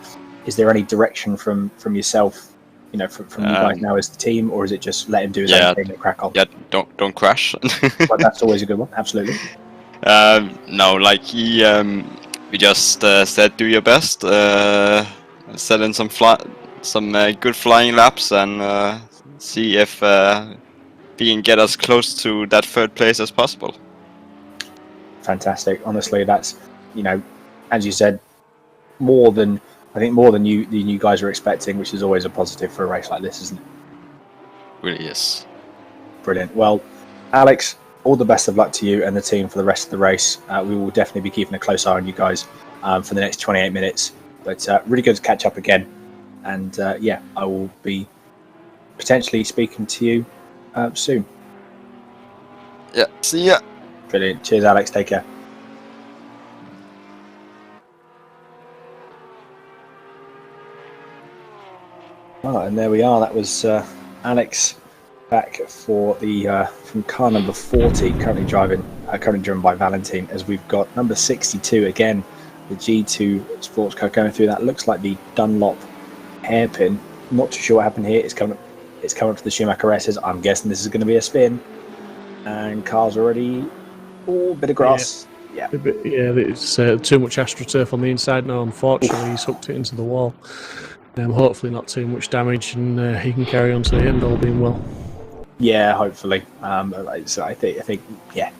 is there any direction from yourself, from you guys now as the team, or is it just let him do his own thing and crack on? Yeah, don't crash. Well, that's always a good one, absolutely. No, like we just said, do your best, set in some good flying laps, and see if we can get as close to that third place as possible. Fantastic. Honestly, that's, as you said, more than you guys are expecting, which is always a positive for a race like this, isn't it? Really is. Brilliant. Well, Alex, all the best of luck to you and the team for the rest of the race. We will definitely be keeping a close eye on you guys for the next 28 minutes. But really good to catch up again. And I will be potentially speaking to you soon. Yeah, see ya. Brilliant. Cheers, Alex. Take care. Oh, and there we are. That was Alex back for the from car number 40, currently driven by Valentine. As we've got number 62 again, the G2 sports car going through. That looks like the Dunlop hairpin. Not too sure what happened here. It's coming up to the Schumacher S's. I'm guessing this is going to be a spin. And car's already a bit of grass. Yeah. It's too much AstroTurf on the inside now. Unfortunately, he's hooked it into the wall. Hopefully not too much damage, and he can carry on to the end, all being well. Yeah, hopefully. So I think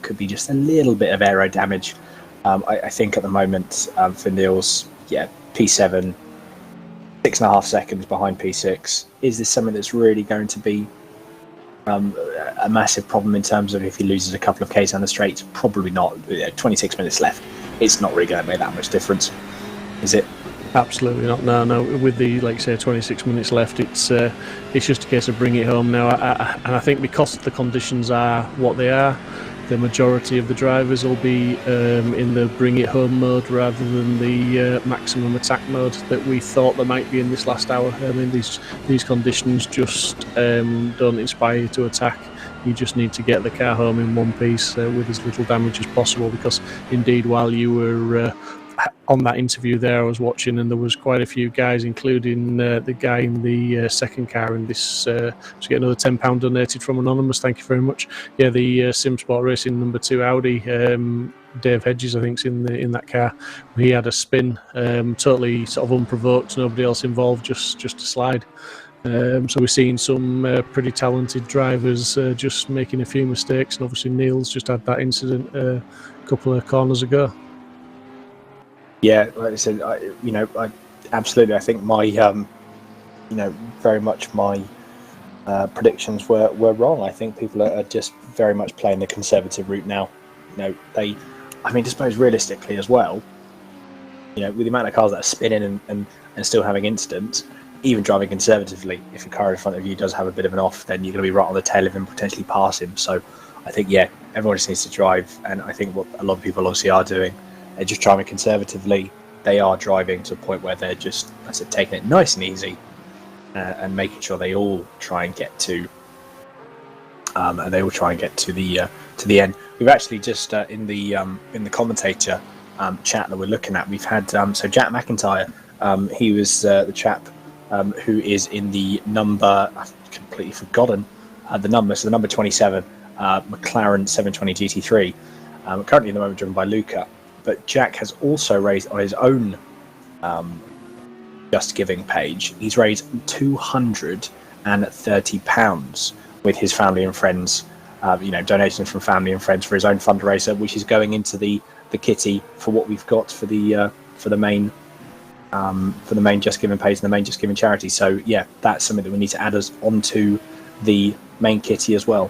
could be just a little bit of aero damage. I think at the moment for Niels, P7, 6.5 seconds behind P6. Is this something that's really going to be a massive problem in terms of if he loses a couple of Ks on the straights? Probably not. 26 minutes left. It's not really going to make that much difference, is it? Absolutely not. No. With the 26 minutes left, it's just a case of bringing it home now. And I think because the conditions are what they are, the majority of the drivers will be in the bring it home mode rather than the maximum attack mode that we thought there might be in this last hour. I mean, these conditions just don't inspire you to attack. You just need to get the car home in one piece with as little damage as possible, because indeed, while you were on that interview there, I was watching, and there was quite a few guys, including the guy in the second car in this. To get another £10 donated from Anonymous, thank you very much. Yeah, the Simsport Racing number 2 Audi, Dave Hedges, I think, is in that car. He had a spin, totally sort of unprovoked, nobody else involved, just a slide. So we're seeing some pretty talented drivers just making a few mistakes, and obviously Neil's just had that incident a couple of corners ago. Yeah, like I said, I absolutely. I think my, very much my predictions were wrong. I think people are just very much playing the conservative route now. I suppose realistically as well, with the amount of cars that are spinning and still having incidents, even driving conservatively, if a car in front of you does have a bit of an off, then you're going to be right on the tail of him, potentially pass him. So I think, everyone just needs to drive, and I think what a lot of people obviously are doing, they're just driving conservatively. They are driving to a point where they're just, taking it nice and easy, and making sure they all try and get to, the end. We've actually just in the commentator chat that we're looking at, we've had so Jack McIntyre. He was the chap who is in the number, I've completely forgotten the number. So the number 27 McLaren 720 GT3, currently at the moment driven by Luca. But Jack has also raised on his own Just Giving page. He's raised £230 with his family and friends. Donations from family and friends for his own fundraiser, which is going into the kitty for what we've got for the main Just Giving page and the main Just Giving charity. So that's something that we need to add us onto the main kitty as well.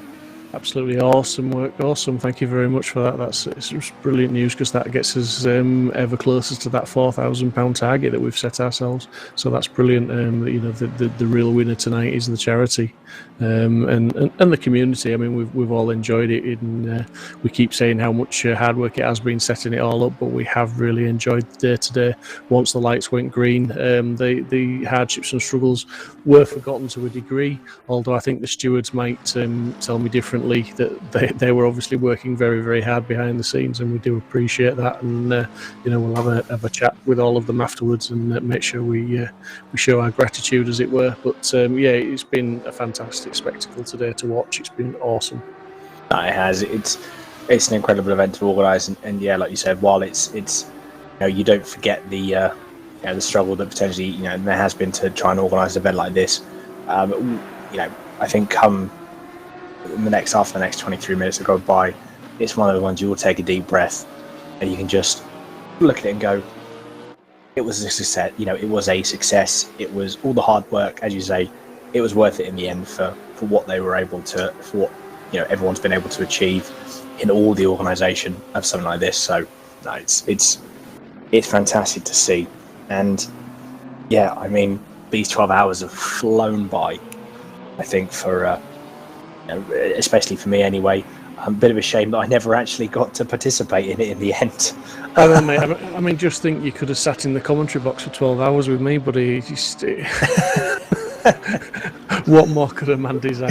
Absolutely awesome work, awesome. Thank you very much for that. It's just brilliant news, because that gets us ever closer to that £4,000 target that we've set ourselves. So that's brilliant. The real winner tonight is the charity and the community. I mean, we've all enjoyed it, and we keep saying how much hard work it has been setting it all up, but we have really enjoyed the day to day. Once the lights went green, the hardships and struggles were forgotten to a degree. Although I think the stewards might tell me differently, that they were obviously working very, very hard behind the scenes, and we do appreciate that. And we'll have a chat with all of them afterwards and make sure we show our gratitude, as it were. But it's been a fantastic spectacle today to watch. It's been awesome. It has. It's an incredible event to organise, and like you said, while it's you don't forget the struggle that potentially there has been to try and organise an event like this. I think after the next 23 minutes that go by, it's one of the ones you will take a deep breath and you can just look at it and go, it was a success. It was a success. It was all the hard work, as you say. It was worth it in the end for what they were able to, for what everyone's been able to achieve in all the organisation of something like this. So no, it's fantastic to see. And these 12 hours have flown by, I think, for especially for me anyway. A bit of a shame that I never actually got to participate in it in the end. I mean, just think you could have sat in the commentary box for 12 hours with me, buddy. What more could a man desire?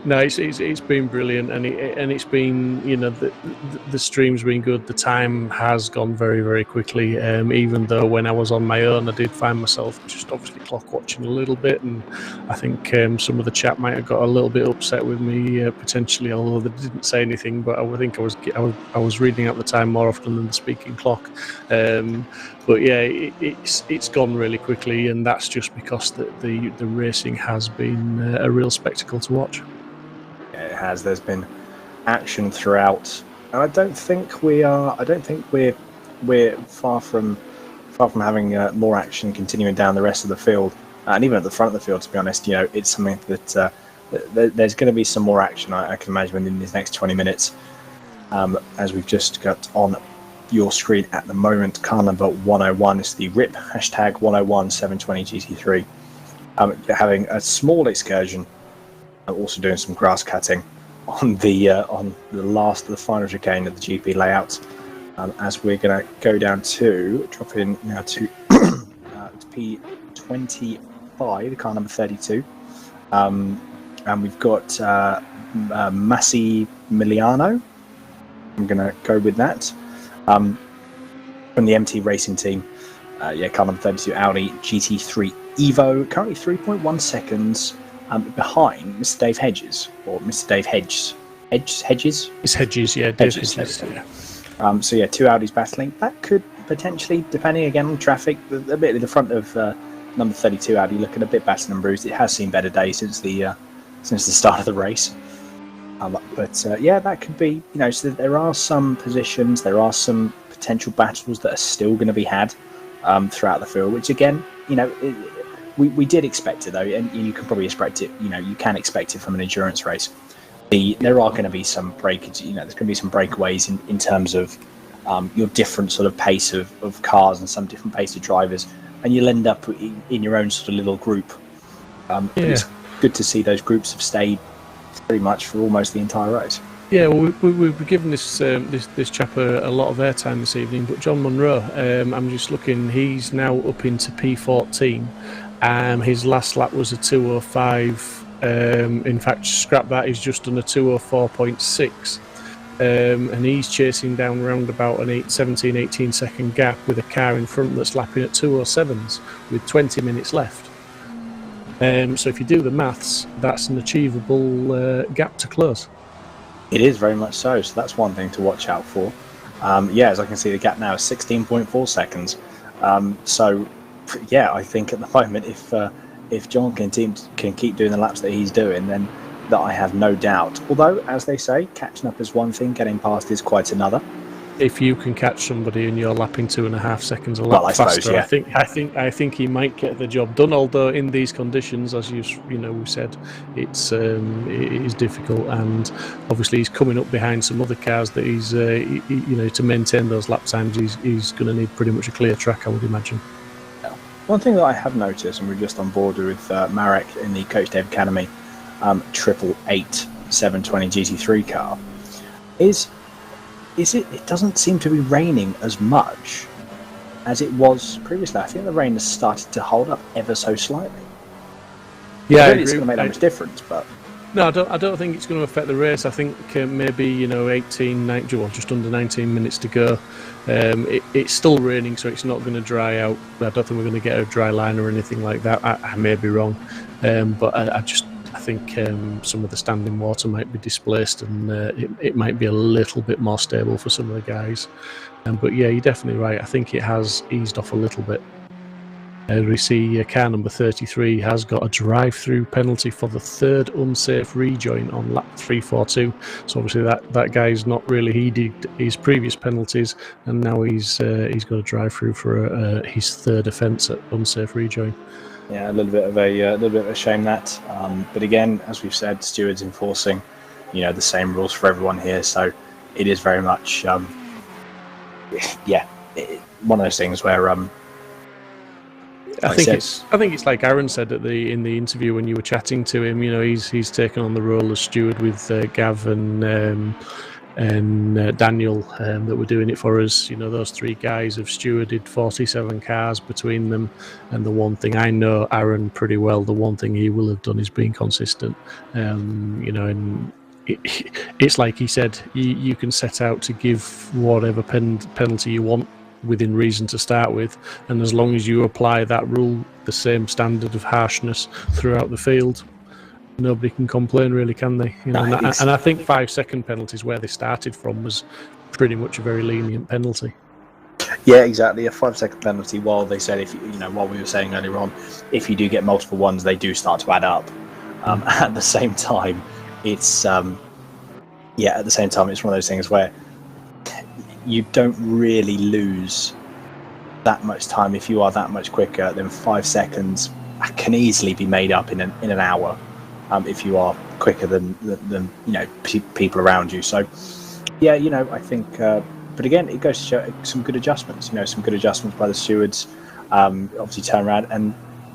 No, it's been brilliant, and it's been, you know, the stream's been good. The time has gone very, very quickly. Even though when I was on my own, I did find myself just obviously clock watching a little bit, and I think some of the chat might have got a little bit upset with me potentially, although they didn't say anything. But I think I was reading out the time more often than the speaking clock. But yeah, it's gone really quickly, and that's just because the racing has been a real spectacle to watch. Yeah, it has. There's been action throughout, and I don't think we're far from having more action continuing down the rest of the field, and even at the front of the field. To be honest, you know, it's something that there's going to be some more action. I can imagine within these next 20 minutes, as we've just got on your screen at the moment. Car number 101 is the RIP hashtag 101 720 GT3. Having a small excursion, also doing some grass cutting on the last of the final chicane of the GP layout. As we're going to go down to drop in now to P25, the car number 32, and we've got Massimiliano. I'm going to go with that. From the MT Racing team, car number 32 Audi GT3 Evo, currently 3.1 seconds behind Mr. Dave Hedges, or Mr. Dave Hedges. Hedges? It's Hedges, yeah. Hedges, yeah. So yeah, two Audis battling. That could potentially, depending again on traffic, a bit at the front of number 32 Audi looking a bit battered and bruised. It has seen better days since the start of the race. That could be, you know, so there are some positions, there are some potential battles that are still going to be had throughout the field, which again, you know, we did expect it though, and you can probably expect it, you know, you can expect it from an endurance race. There are going to be some breakages, you know, there's going to be some breakaways in terms of your different sort of pace of cars and some different pace of drivers, and you'll end up in your own sort of little group. But it's good to see those groups have stayed pretty much for almost the entire race. Yeah, well, we've given this chap a lot of airtime this evening, but John Munro, I'm just looking, he's now up into P14. His last lap was a 2:05. In fact, scrap that, he's just done a 2:04.6. And he's chasing down round about an 17-18 second gap with a car in front that's lapping at 2:07s with 20 minutes left. So if you do the maths, that's an achievable gap to close. It is very much so. So that's one thing to watch out for. As I can see, the gap now is 16.4 seconds. I think at the moment, if John can keep doing the laps that he's doing, then that I have no doubt. Although, as they say, catching up is one thing, getting past is quite another. If you can catch somebody and you're lapping 2.5 seconds a lap faster, suppose, yeah. I think he might get the job done. Although in these conditions, as we said, it is difficult, and obviously he's coming up behind some other cars that he's to maintain those lap times. He's going to need pretty much a clear track, I would imagine. One thing that I have noticed, and we're just on board with Marek in the Coach Dave Academy 888 720 GT3 car, is it doesn't seem to be raining as much as it was previously. I think the rain has started to hold up ever so slightly. Yeah, I don't think it's going to make that much difference, but no, I don't think it's going to affect the race. I think maybe 18, 19, well, just under 19 minutes to go. It's still raining, so it's not going to dry out. I don't think we're going to get a dry line or anything like that. I may be wrong, but I think some of the standing water might be displaced, and it might be a little bit more stable for some of the guys. But yeah, you're definitely right. I think it has eased off a little bit. We see car number 33 has got a drive-through penalty for the third unsafe rejoin on lap 342. So obviously that guy's not really heeded his previous penalties, and now he's got a drive-through for his third offence at unsafe rejoin. Yeah, a little bit of a shame that. But again, as we've said, stewards enforcing, the same rules for everyone here. So it is very much, one of those things where. I think it's like Aaron said in the interview when you were chatting to him. He's taken on the role as steward with Gav and Daniel that were doing it for us. You know, those three guys have stewarded 47 cars between them, and the one thing I know Aaron pretty well, the one thing he will have done is being consistent. You know, and it's like he said, you can set out to give whatever penalty you want within reason to start with, and as long as you apply that rule, the same standard of harshness throughout the field, nobody can complain, really, can they? You know, and I think 5-second penalties, where they started from, was pretty much a very lenient penalty. Yeah, exactly. A 5-second penalty. While they said, if you know, while we were saying earlier on, if you do get multiple ones, they do start to add up. At the same time, it's at the same time, it's one of those things where you don't really lose that much time if you are that much quicker. Then 5 seconds can easily be made up in an hour if you are quicker than you know, people around you. So yeah, you know, I think. But again, it goes to show some good adjustments. You know, some good adjustments by the stewards. Obviously, turn around and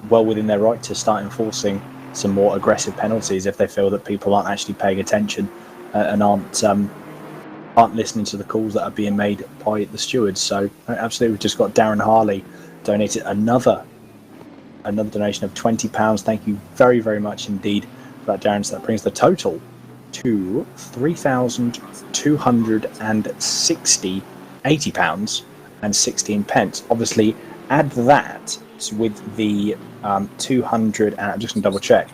well within their right to start enforcing some more aggressive penalties if they feel that people aren't actually paying attention and aren't listening to the calls that are being made by the stewards. So absolutely, we've just got Darren Harley donated another donation of £20. Thank you very, very much indeed for that, Darren. So that brings the total to £3,260.80 and 16 pence. Obviously, add that with the 200, and I'm just going to double check.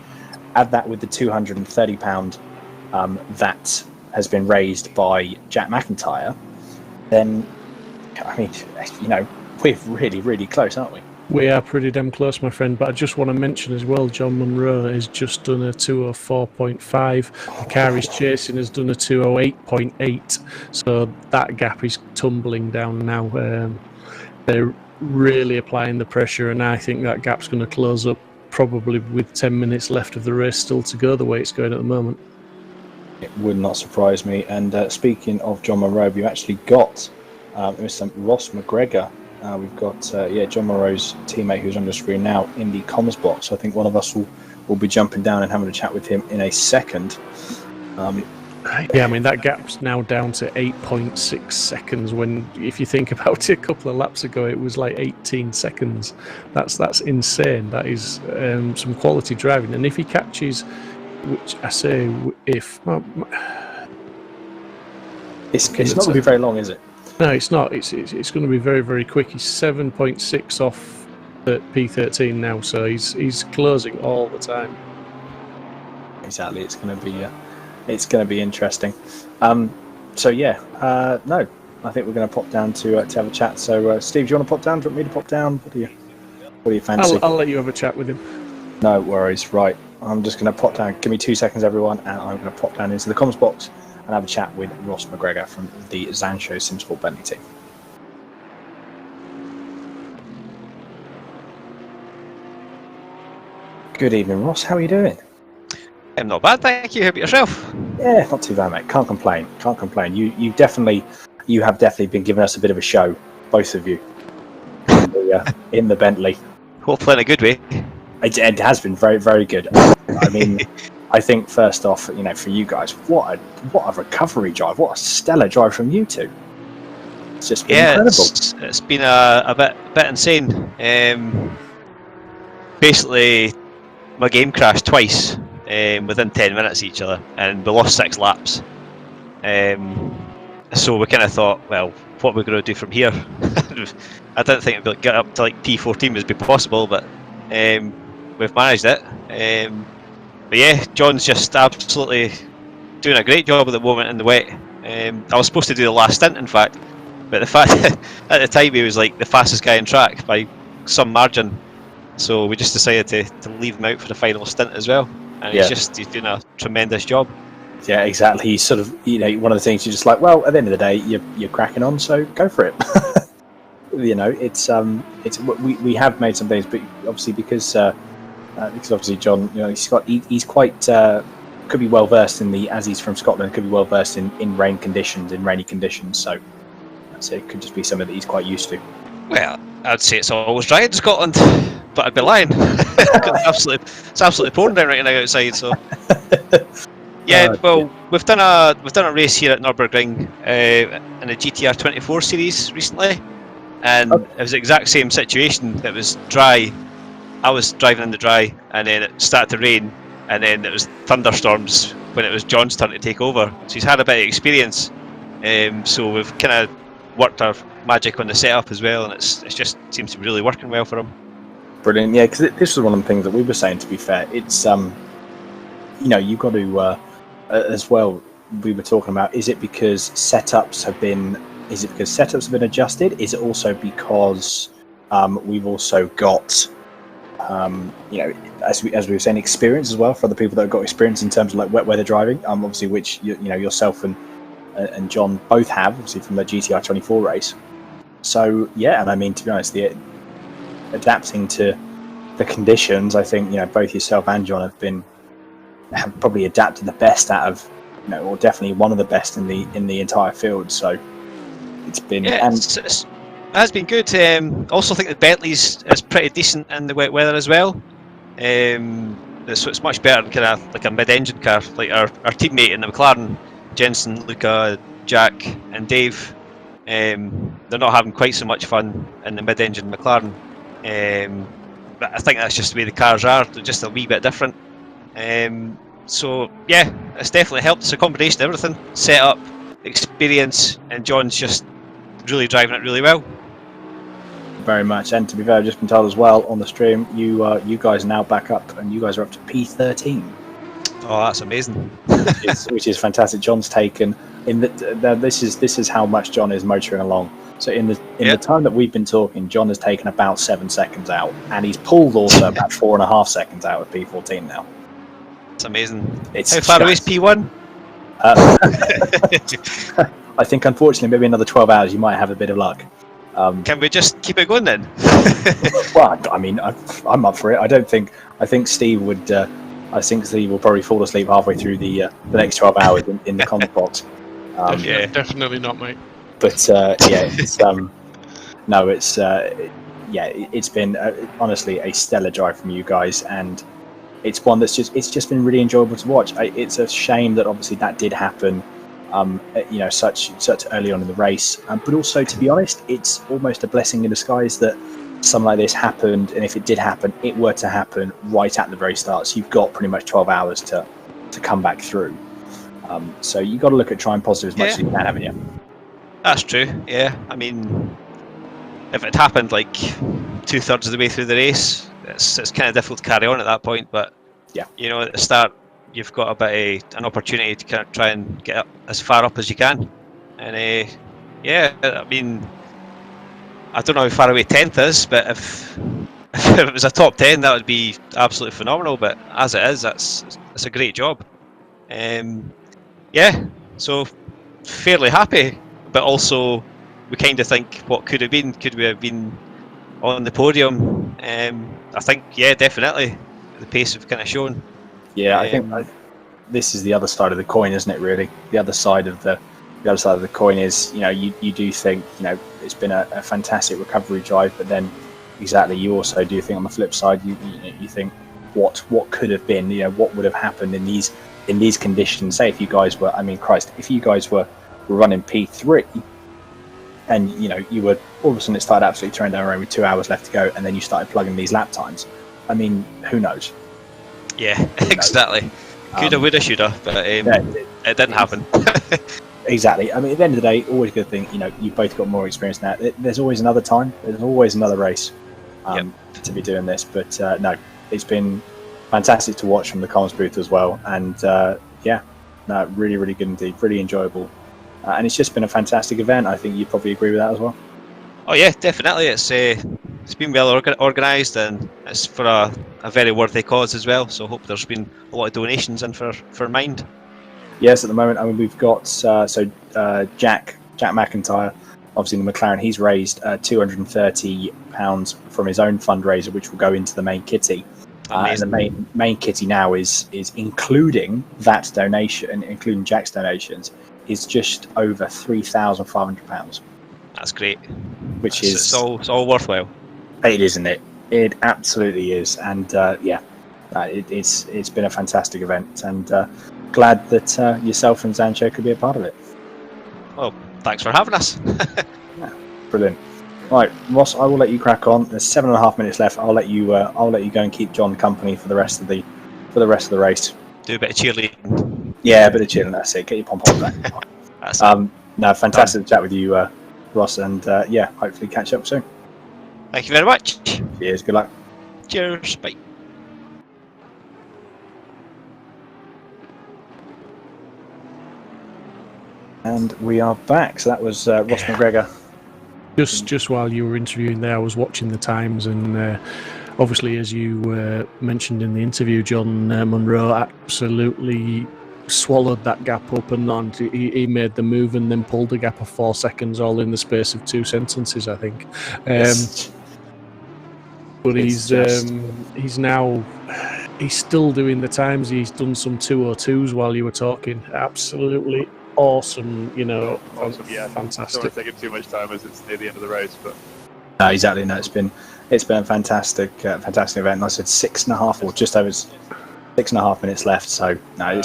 Add that with the £230 that has been raised by Jack McIntyre. Then, I mean, you know, we're really, really close, aren't we? We are pretty damn close, my friend, but I just want to mention as well, John Munro has just done a 204.5. The car he's chasing has done a 208.8, so that gap is tumbling down now. They're really applying the pressure, and I think that gap's going to close up probably with 10 minutes left of the race still to go, the way it's going at the moment. It would not surprise me. And speaking of John Munro, we've actually got Mr. Ross McGregor. We've got John Munro's teammate who's on the screen now in the comms box. So I think one of us will be jumping down and having a chat with him in a second. Yeah, I mean, that gap's now down to 8.6 seconds, when, if you think about it, a couple of laps ago it was like 18 seconds. That's insane. That is some quality driving. And if he catches, which I say, if... It's not going to be very long, is it? No, it's not. It's going to be very, very quick. He's 7.6 off at P13 now, so he's closing all the time. Exactly. It's going to be interesting. So yeah, no, I think we're going to pop down to have a chat. So Steve, do you want to pop down? Do you want me to pop down? What do you fancy? I'll let you have a chat with him. No worries. Right, I'm just going to pop down. Give me 2 seconds, everyone, and I'm going to pop down into the comms box and have a chat with Ross McGregor from the Zancho Simsport Bentley team. Good evening, Ross. How are you doing? I'm not bad, thank you. How about yourself? Yeah, not too bad, mate. Can't complain. You have definitely been giving us a bit of a show, both of you, in the Bentley. Hopefully in a good way. It has been very, very good. I mean, I think first off, you know, for you guys, what a recovery drive! What a stellar drive from you two. It's just been incredible. It's been a bit insane. Basically, my game crashed twice within 10 minutes of each other, and we lost 6 laps. So we kind of thought, well, what are we going to do from here? I didn't think it'd get up to like P14 would be possible, but we've managed it. But yeah, John's just absolutely doing a great job at the moment in the wet. I was supposed to do the last stint, in fact, but the fact at the time he was like the fastest guy on track by some margin, so we just decided to leave him out for the final stint as well. And he's doing a tremendous job. Yeah, exactly. He's sort of, you know, one of the things you're just like, well, at the end of the day, you're cracking on, so go for it. You know, it's we have made some things, but obviously because obviously John, you know, he's quite could be well versed in as he's from Scotland, could be well versed in rainy conditions. So it could just be something that he's quite used to. Well, I'd say it's always dry in Scotland, but I'd be lying. It's absolutely pouring down right now outside. So Yeah, well, we've done a race here at Nürburgring in a GTR 24 series recently, and it was the exact same situation. It was dry. I was driving in the dry, and then it started to rain, and then it was thunderstorms when it was John's turn to take over. So he's had a bit of experience. So we've kind of worked our magic on the setup as well, and it just seems to be really working well for him. Brilliant, yeah. Because this was one of the things that we were saying. To be fair, it's you've got to as well. We were talking about, is it because setups have been adjusted? Is it also because we've also got as we were saying, experience as well for the people that have got experience in terms of like wet weather driving, obviously, which yourself and John both have, obviously, from the GTR 24 race. So yeah, and I mean, to be honest, adapting to the conditions, I think both yourself and John have probably adapted the best out of or definitely one of the best in the entire field. So it's been it has been good. Also think the Bentley's is pretty decent in the wet weather as well. It's much better than kind of like a mid-engine car. Like our teammate in the McLaren, Jensen, Luca, Jack and Dave, they're not having quite so much fun in the mid-engine McLaren. But I think that's just the way the cars are. They're just a wee bit different. So yeah, it's definitely helped. It's a combination of everything: setup, experience, and John's just really driving it really well. Very much, and to be fair, I've just been told as well on the stream, you guys are now back up, and you guys are up to P13. Oh, that's amazing! which is fantastic. John's taken in this is how much John is motoring along. So in the time that we've been talking, John has taken about 7 seconds out, and he's pulled also about 4.5 seconds out of P14 now. It's amazing. It's how far away is P1? I think unfortunately maybe another 12 hours. You might have a bit of luck. Can we just keep it going then? Well, I mean, I'm up for it. I think Steve would. I think Steve will probably fall asleep halfway through the next 12 hours in the comment box. Yeah, definitely not, mate. But yeah, it's no, it's it's been honestly a stellar drive from you guys, and it's one that's just been really enjoyable to watch. It's a shame that obviously that did happen. Such early on in the race, but also, to be honest, it's almost a blessing in disguise that something like this happened, and if it did happen, it were to happen right at the very start, so you've got pretty much 12 hours to come back through. So you've got to look at trying positive as much as you can, haven't you? That's true, yeah. I mean, if it happened like 2/3 of the way through the race, it's kind of difficult to carry on at that point, but yeah, at the start, you've got a bit of an opportunity to kind of try and get up as far up as you can. And yeah, I mean, I don't know how far away 10th is, but if it was a top 10, that would be absolutely phenomenal. But as it is, that's a great job. Yeah, so fairly happy, but also we kind of think what could have been. Could we have been on the podium? I think, yeah, definitely. The pace we've kind of shown. Yeah, I think this is the other side of the coin, isn't it? Really, the other side of the coin is, you do think, it's been a fantastic recovery drive, but then exactly, you also do think on the flip side, you think what could have been, what would have happened in these conditions. Say if you guys were, if you guys were running P3, and you were all of a sudden it started absolutely throwing down the road with 2 hours left to go, and then you started plugging these lap times. I mean, who knows? Yeah, exactly. Coulda, woulda, shoulda, but it didn't happen. Exactly. I mean, at the end of the day, always a good thing. You've both got more experience now. There's always another time. There's always another race to be doing this. But no, it's been fantastic to watch from the comms booth as well. And really, really good indeed. Really enjoyable. And it's just been a fantastic event. I think you'd probably agree with that as well. Oh yeah, definitely. It's been well organised, and it's for a very worthy cause as well. So I hope there's been a lot of donations in for Mind. Yes, at the moment, we've got Jack McIntyre, obviously in the McLaren. He's raised £230 from his own fundraiser, which will go into the main kitty. And the main kitty now is including that donation, including Jack's donations, is just over £3,500. That's great. It's all worthwhile. It is, isn't it? It absolutely is, and it's been a fantastic event, and glad that yourself and Zancho could be a part of it. Well, thanks for having us. Brilliant. Right, Ross, I will let you crack on. There's 7.5 minutes left. I'll let you go and keep John company for the rest of the race. Do a bit of cheerleading. Yeah, a bit of cheerleading. That's it. Get your pom-poms back. No, fantastic to chat with you, Ross, and hopefully catch up soon. Thank you very much. Cheers. Good luck. Cheers. Bye. And we are back. So that was Ross McGregor. Just while you were interviewing there, I was watching the times, and obviously, as you mentioned in the interview, John Munro absolutely swallowed that gap up, and he made the move and then pulled the gap of 4 seconds, all in the space of 2 sentences, I think. But he's still doing the times. He's done some 2:02s while you were talking. Absolutely awesome, Awesome, yeah. Fantastic. Don't want to take it too much time as it's near the end of the race, but Exactly. No, it's been a fantastic event. And I said 6.5 or just over 6.5 minutes left. So no,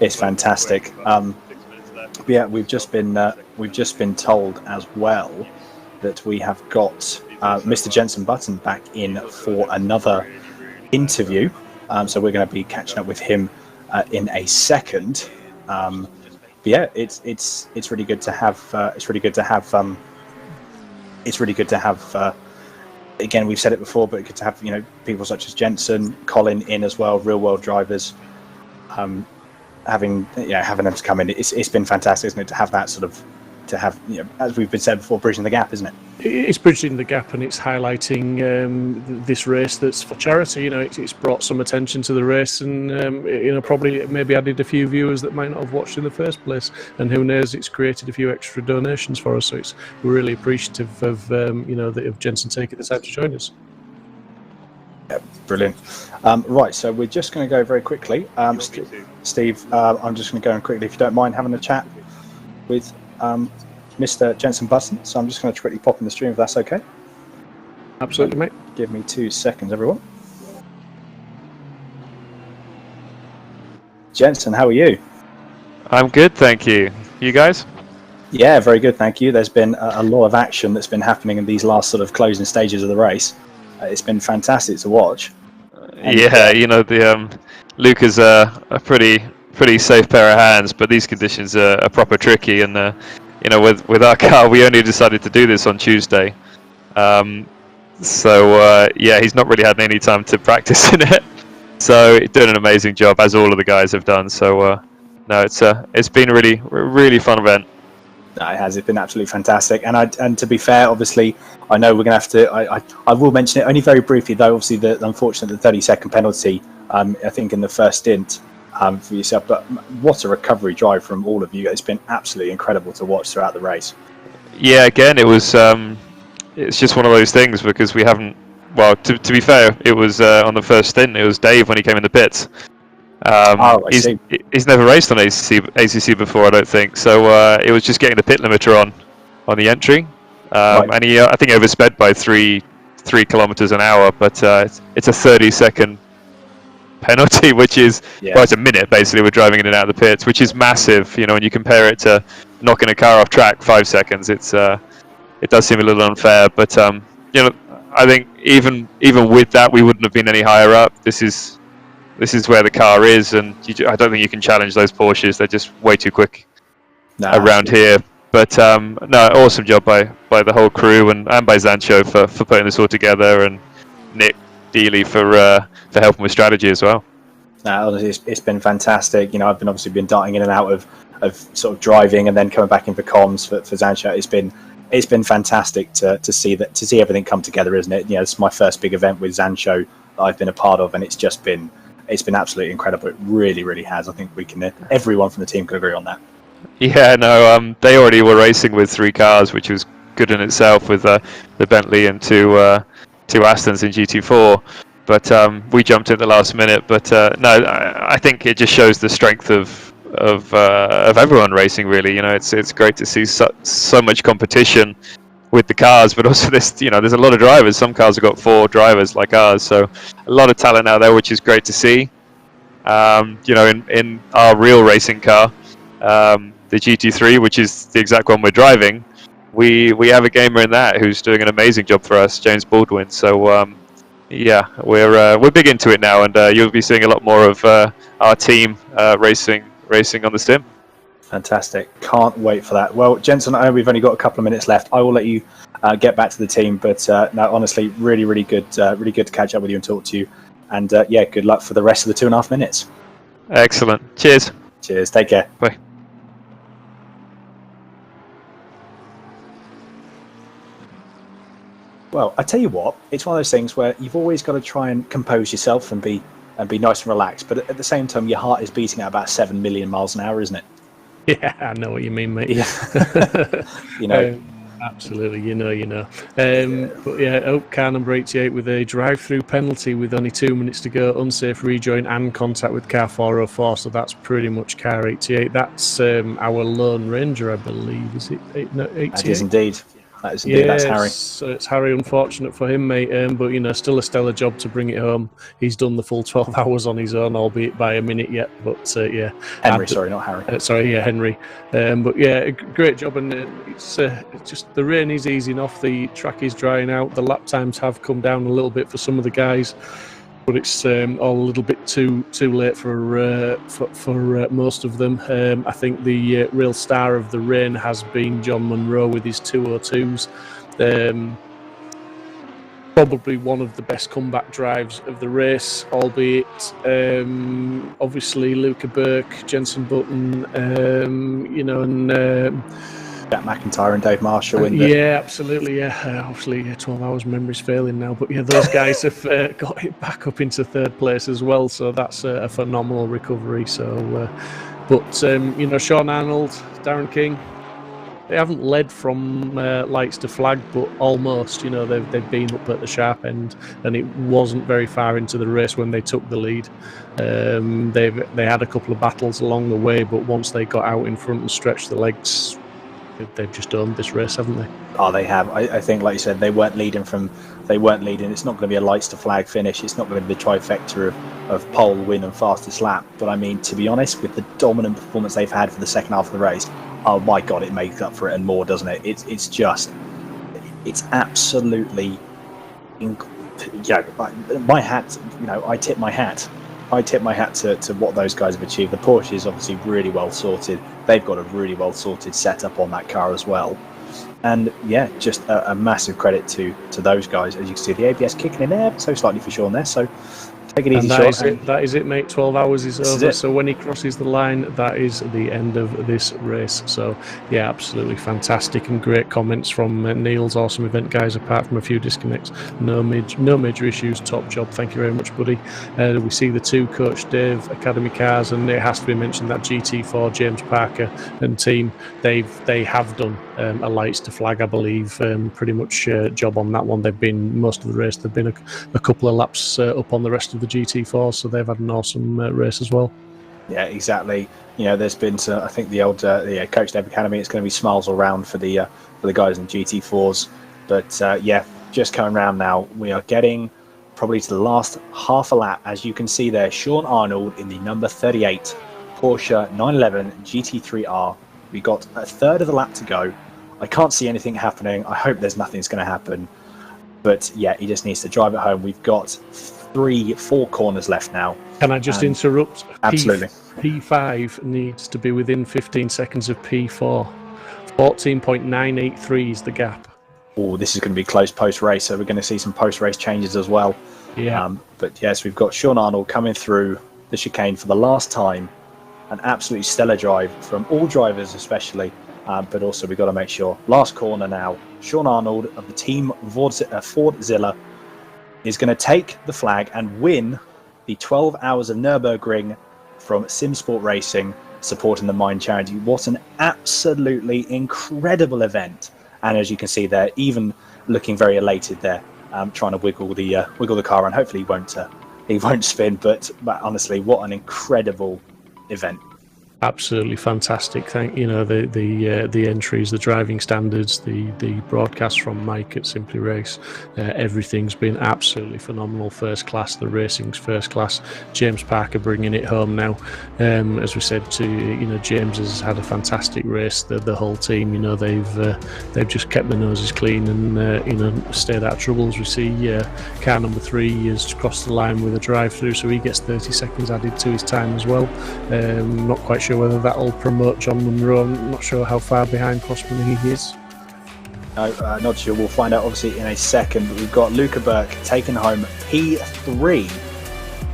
it's fantastic. But yeah, we've just been told as well that we have got Mr. Jenson Button back in for another interview. So we're going to be catching up with him in a second. But yeah, it's really good to have. Again, we've said it before, but good to have people such as Jensen, Colin in as well, real world drivers. Having them to come in, it's been fantastic, isn't it? To have that sort of, as we've been said before, bridging the gap, isn't it? It's bridging the gap, and it's highlighting this race that's for charity. It's brought some attention to the race, and probably maybe added a few viewers that might not have watched in the first place. And who knows, it's created a few extra donations for us. So we're really appreciative of of Jensen taking the time to join us. Yeah, brilliant. Right, so we're just going to go very quickly. Steve, I'm just going to go in quickly, if you don't mind having a chat with Mr. Jenson Button. So I'm just going to quickly pop in the stream if that's okay. Absolutely, mate. Give me 2 seconds, everyone. Jenson, how are you? I'm good, thank you. You guys? Yeah, very good, thank you. There's been a lot of action that's been happening in these last sort of closing stages of the race. It's been fantastic to watch. Luke is a pretty safe pair of hands, but these conditions are proper tricky, and with our car, we only decided to do this on Tuesday. He's not really had any time to practice in it. So doing an amazing job, as all of the guys have done. So it's been a really fun event. No, it has. It's been absolutely fantastic. And to be fair, obviously, I know we're going to have to. I will mention it only very briefly, though. Obviously, the 30-second penalty. I think in the first stint for yourself. But what a recovery drive from all of you! It's been absolutely incredible to watch throughout the race. Yeah, again, it was. It's just one of those things because we haven't. Well, to be fair, it was on the first stint. It was Dave when he came in the pits. He's never raced on ACC before, I don't think. So it was just getting the pit limiter on the entry, and he I think oversped by 3 kilometers an hour. But it's a 30-second penalty, which is it's a minute basically. We're driving in and out of the pits, which is massive. When you compare it to knocking a car off track 5 seconds, it does seem a little unfair. But I think even with that, we wouldn't have been any higher up. This is where the car is, and I don't think you can challenge those Porsches. They're just way too quick around here. But awesome job by the whole crew and by Zancho for putting this all together, and Nick Dealey for helping with strategy as well. Honestly, it's been fantastic. I've been darting in and out of sort of driving and then coming back in for comms for Zancho. It's been fantastic to see everything come together, isn't it? This is my first big event with Zancho that I've been a part of, and it's been absolutely incredible. It really, really has. I think everyone from the team could agree on that. Yeah, no, they already were racing with 3 cars, which was good in itself, with the Bentley and two Astons in GT4. But we jumped in at the last minute. But I think it just shows the strength of everyone racing. Really, it's great to see so much competition with the cars, but also there's a lot of drivers. Some cars have got 4 drivers like ours, so a lot of talent out there, which is great to see. In our real racing car, the GT3, which is the exact one we're driving, we have a gamer in that who's doing an amazing job for us, James Baldwin. So yeah, we're big into it now, and you'll be seeing a lot more of our team racing on the sim. Fantastic. Can't wait for that. Well, Jensen, I know we've only got a couple of minutes left. I will let you get back to the team, but no, honestly, really good to catch up with you and talk to you. And yeah, good luck for the rest of the 2.5 minutes. Excellent. Cheers. Cheers. Take care. Bye. Well, I tell you what, it's one of those things where you've always got to try and compose yourself and be nice and relaxed, but at the same time, your heart is beating at about 7 million miles an hour, isn't it? Yeah, I know what you mean, mate. Yeah. Absolutely, you know. But yeah, car number 88 with a drive-through penalty with only 2 minutes to go, unsafe rejoin and contact with car 404. So that's pretty much car 88. That's our Lone Ranger, I believe. Is it 88? That is indeed. That is indeed. That's Harry. So it's Harry. Unfortunate for him, mate. But still a stellar job to bring it home. He's done the full 12 hours on his own, albeit by a minute yet. But yeah, Henry. Sorry, not Harry. Henry. But yeah, great job. And it's just the rain is easing off. The track is drying out. The lap times have come down a little bit for some of the guys, but it's all a little bit too late for most of them. I think the real star of the rain has been John Munro with his 202s. Probably one of the best comeback drives of the race, albeit obviously Luca Burke, Jenson Button, and Jack McIntyre and Dave Marshall. Yeah, absolutely. Yeah, obviously 12 hours memory's failing now, but yeah, those guys have got it back up into third place as well. So that's a phenomenal recovery. So, Sean Arnold, Darren King, they haven't led from lights to flag, but almost. They've been up at the sharp end, and it wasn't very far into the race when they took the lead. They had a couple of battles along the way, but once they got out in front and stretched the legs, they've just owned this race, haven't they? Oh, they have. I think, like you said, they weren't leading. It's not going to be a lights to flag finish. It's not going to be the trifecta of pole, win, and fastest lap. But I mean, to be honest, with the dominant performance they've had for the second half of the race, oh my God, it makes up for it and more, doesn't it? It's absolutely, my hat. I tip my hat. I tip my hat to what those guys have achieved. The Porsche is obviously really well sorted. They've got a really well sorted setup on that car as well. And yeah, just a massive credit to those guys. As you can see, the ABS kicking in there, so slightly for Sean there. So take it easy, Sean. That is it, mate. 12 hours is over. So when he crosses the line, that is the end of this race. So yeah, absolutely fantastic and great comments from Neil's awesome event guys. Apart from a few disconnects, no major issues. Top job. Thank you very much, buddy. We see the two Coach Dave Academy cars, and it has to be mentioned that GT4 James Parker and team they have done a lights to flag, I believe, pretty much job on that one. They've been most of the race. They've been a couple of laps up on the rest of the GT4, so they've had an awesome race as well. Yeah, exactly. There's been I think the old Coach Dave Academy. It's going to be smiles all round for the guys in GT4s. But yeah, just coming round now, we are getting probably to the last half a lap. As you can see there, Sean Arnold in the number 38 Porsche 911 GT3R. We got a third of the lap to go. I can't see anything happening. I hope there's nothing's going to happen. But yeah, he just needs to drive it home. We've got 4 corners left now. Can I just interrupt? Absolutely. P5 needs to be within 15 seconds of P4. 14.983 is the gap. Oh, this is going to be close post-race, so we're going to see some post-race changes as well. Yeah. But yes, we've got Sean Arnold coming through the chicane for the last time. An absolutely stellar drive from all drivers, especially. But also we've got to make sure. Last corner now. Sean Arnold of the team Ford Zilla is going to take the flag and win the 12 Hours of Nürburgring from Simsport Racing, supporting the Mind charity. What an absolutely incredible event! And as you can see there, even looking very elated there, trying to wiggle the car around. Hopefully he won't spin, but honestly, what an incredible event. absolutely fantastic. The entries, the driving standards, the broadcast from Mike at Simply Race, everything's been absolutely phenomenal. First class, the racing's first class. James Parker bringing it home now. As we said, James has had a fantastic race. The whole team, they've just kept their noses clean and stayed out of trouble. As we see, car number 3 has crossed the line with a drive-through, so he gets 30 seconds added to his time as well. Not quite sure whether that'll promote John Munro. I'm not sure how far behind Crossman he is. No, not sure. We'll find out obviously in a second. We've got Luca Burke taking home P3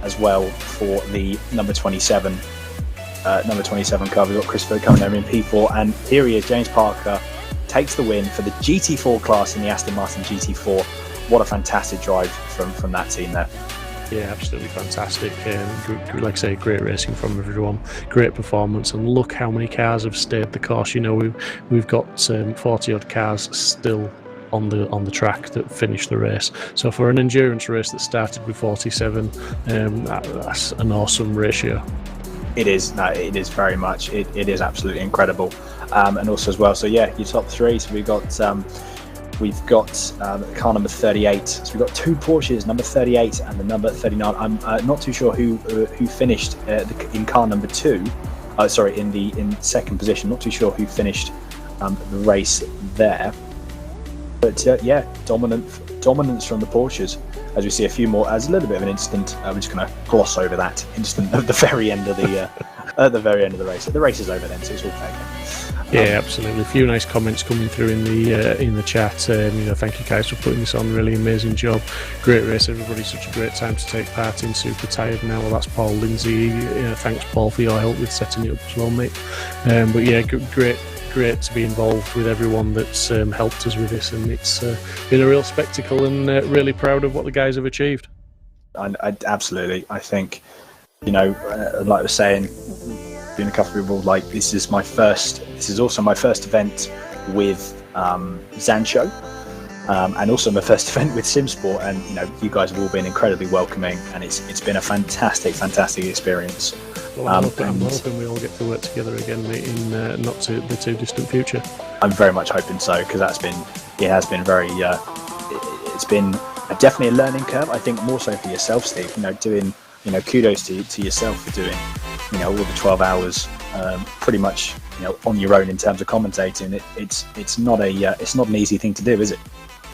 as well for the number 27 car. We've got Christopher coming over in P4, and here he is, James Parker takes the win for the GT4 class in the Aston Martin GT4. What a fantastic drive from that team there. Yeah, absolutely fantastic. Like I say, great racing from everyone, great performance, and look how many cars have stayed the course. We've got 40 odd cars still on the track that finished the race. So for an endurance race that started with 47, that's an awesome ratio. It is. No, it is very much. It is absolutely incredible. And also as well. So yeah, your top 3. So we've got car number 38. So we've got 2 Porsches, number 38 and the number 39. I'm not too sure who finished in car number 2. In second position. Not too sure who finished the race there. But yeah, dominance from the Porsches. As we see a few more, as a little bit of an incident. We're just going to gloss over that incident at the very end of the race. The race is over then, so it's all taken. Yeah, absolutely. A few nice comments coming through in the chat. Thank you guys for putting this on. Really amazing job. Great race, everybody. Such a great time to take part in. Super tired now. Well, that's Paul Lindsay. Thanks, Paul, for your help with setting it up as well, mate. But yeah, great to be involved with everyone that's helped us with this, and it's been a real spectacle, and really proud of what the guys have achieved. I absolutely. I think, like I was saying, being a couple of people, like this is also my first event with Zancho, and also my first event with Simsport, and you guys have all been incredibly welcoming, and it's been a fantastic experience. Well, I'm hoping we all get to work together again in not the too distant future. I'm very much hoping so, because it's been definitely a learning curve. I think more so for yourself, Steve. Doing kudos to yourself for doing all the 12 hours pretty much on your own in terms of commentating. It's not an easy thing to do, is it?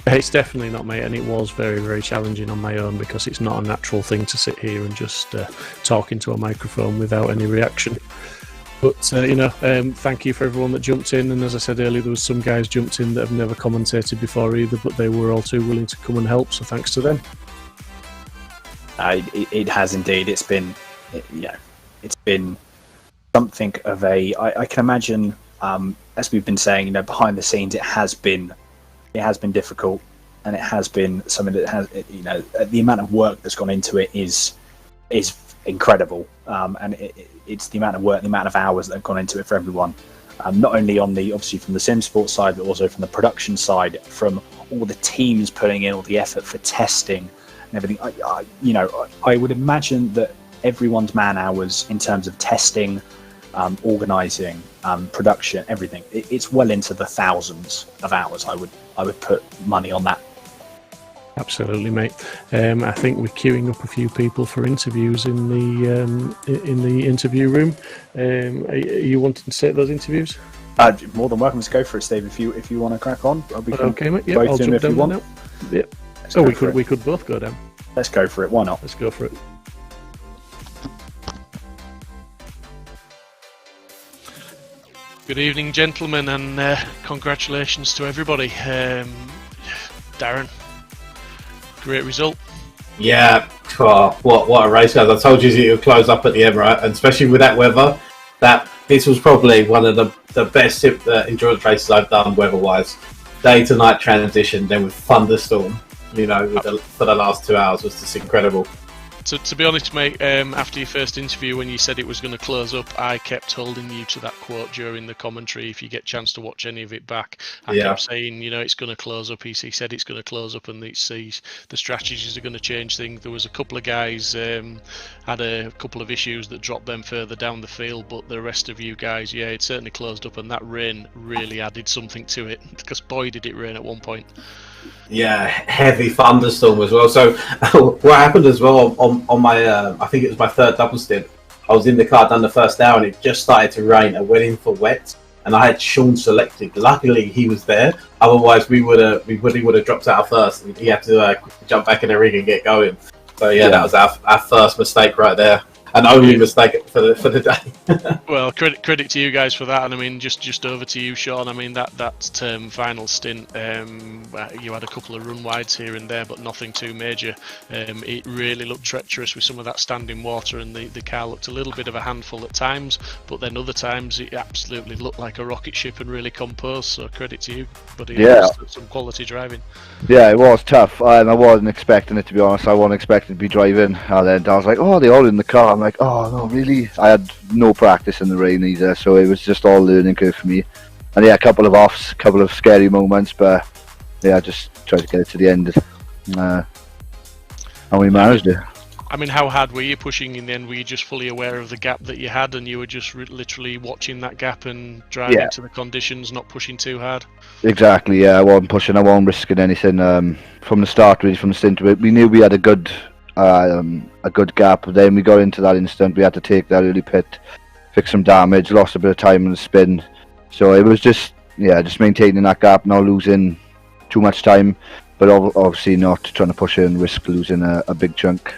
It's definitely not, mate, and it was very, very challenging on my own, because it's not a natural thing to sit here and just talk into a microphone without any reaction. But thank you for everyone that jumped in, and as I said earlier, there was some guys jumped in that have never commentated before either, but they were all too willing to come and help, so thanks to them. It has indeed. It's been something of a. I can imagine, as we've been saying, behind the scenes, it has been difficult, and it has been something that has, the amount of work that's gone into it is incredible, and it's the amount of work, the amount of hours that have gone into it for everyone, not only obviously from the Simsport side, but also from the production side, from all the teams putting in all the effort for testing and everything. I would imagine that everyone's man hours in terms of testing, organising, production, everything, it's well into the thousands of hours. I would put money on that. Absolutely, mate. I think we're queuing up a few people for interviews in the interview room. Are you wanting to take those interviews? More than welcome to go for it, Steve. If you want to crack on, okay, mate. Yeah, I'll jump down now. Yeah. So we could both go down. Let's go for it. Why not? Let's go for it. Good evening, gentlemen, and congratulations to everybody. Darren, great result. Yeah, what a race, guys. I told you it would close up at the end, right? And especially with that weather, this was probably one of the best endurance races I've done weather-wise. Day to night transition, then with thunderstorm, for the last 2 hours was just incredible. To be honest, mate, after your first interview, when you said it was going to close up, I kept holding you to that quote during the commentary. If you get a chance to watch any of it back, I kept saying, it's going to close up. He said it's going to close up, and the strategies are going to change things. There was a couple of guys had a couple of issues that dropped them further down the field, but the rest of you guys, it certainly closed up, and that rain really added something to it, because boy did it rain at one point. Yeah, heavy thunderstorm as well. So what happened as well on my, I think it was my third double stint, I was in the car done the first hour and it just started to rain. I went in for wet and I had Sean selected. Luckily he was there. Otherwise we would have dropped out first. And he had to jump back in the ring and get going. So that was our first mistake right there. An only mistake for the day. Well, credit to you guys for that, and I mean, just over to you, Sean. I mean, that final stint, you had a couple of run wides here and there, but nothing too major. It really looked treacherous with some of that standing water, and the car looked a little bit of a handful at times, but then other times it absolutely looked like a rocket ship and really composed. So credit to you, buddy. Some quality driving. Yeah, it was tough. I wasn't expecting it, to be honest. I wasn't expecting to be driving, and then I was like, oh, they're all in the car. I'm like, oh no, really? I had no practice in the rain either, so it was just all learning curve for me. And a couple of offs, couple of scary moments, but I just tried to get it to the end, and we managed it. I mean, how hard were you pushing in the end? Were you just fully aware of the gap that you had, and you were just literally watching that gap and driving to the conditions, not pushing too hard? Exactly, yeah. I wasn't pushing, I wasn't risking anything from the start, really, from the stint. We knew we had a good gap. Then we got into that instant. We had to take that early pit, fix some damage, lost a bit of time in the spin. So it was just maintaining that gap, not losing too much time, but obviously not trying to push it and risk losing a big chunk.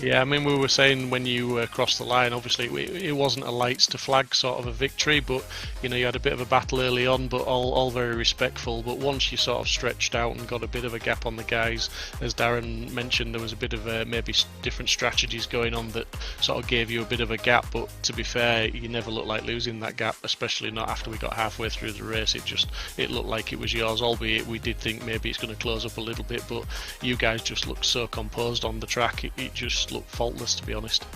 Yeah, I mean, we were saying when you crossed the line, obviously it wasn't a lights to flag sort of a victory, but you had a bit of a battle early on, but all very respectful. But once you sort of stretched out and got a bit of a gap on the guys, as Darren mentioned, there was a bit of maybe different strategies going on that sort of gave you a bit of a gap. But to be fair, you never looked like losing that gap, especially not after we got halfway through the race. It looked like it was yours, albeit we did think maybe it's going to close up a little bit, but you guys just looked so composed on the track. It just looked faultless, to be honest.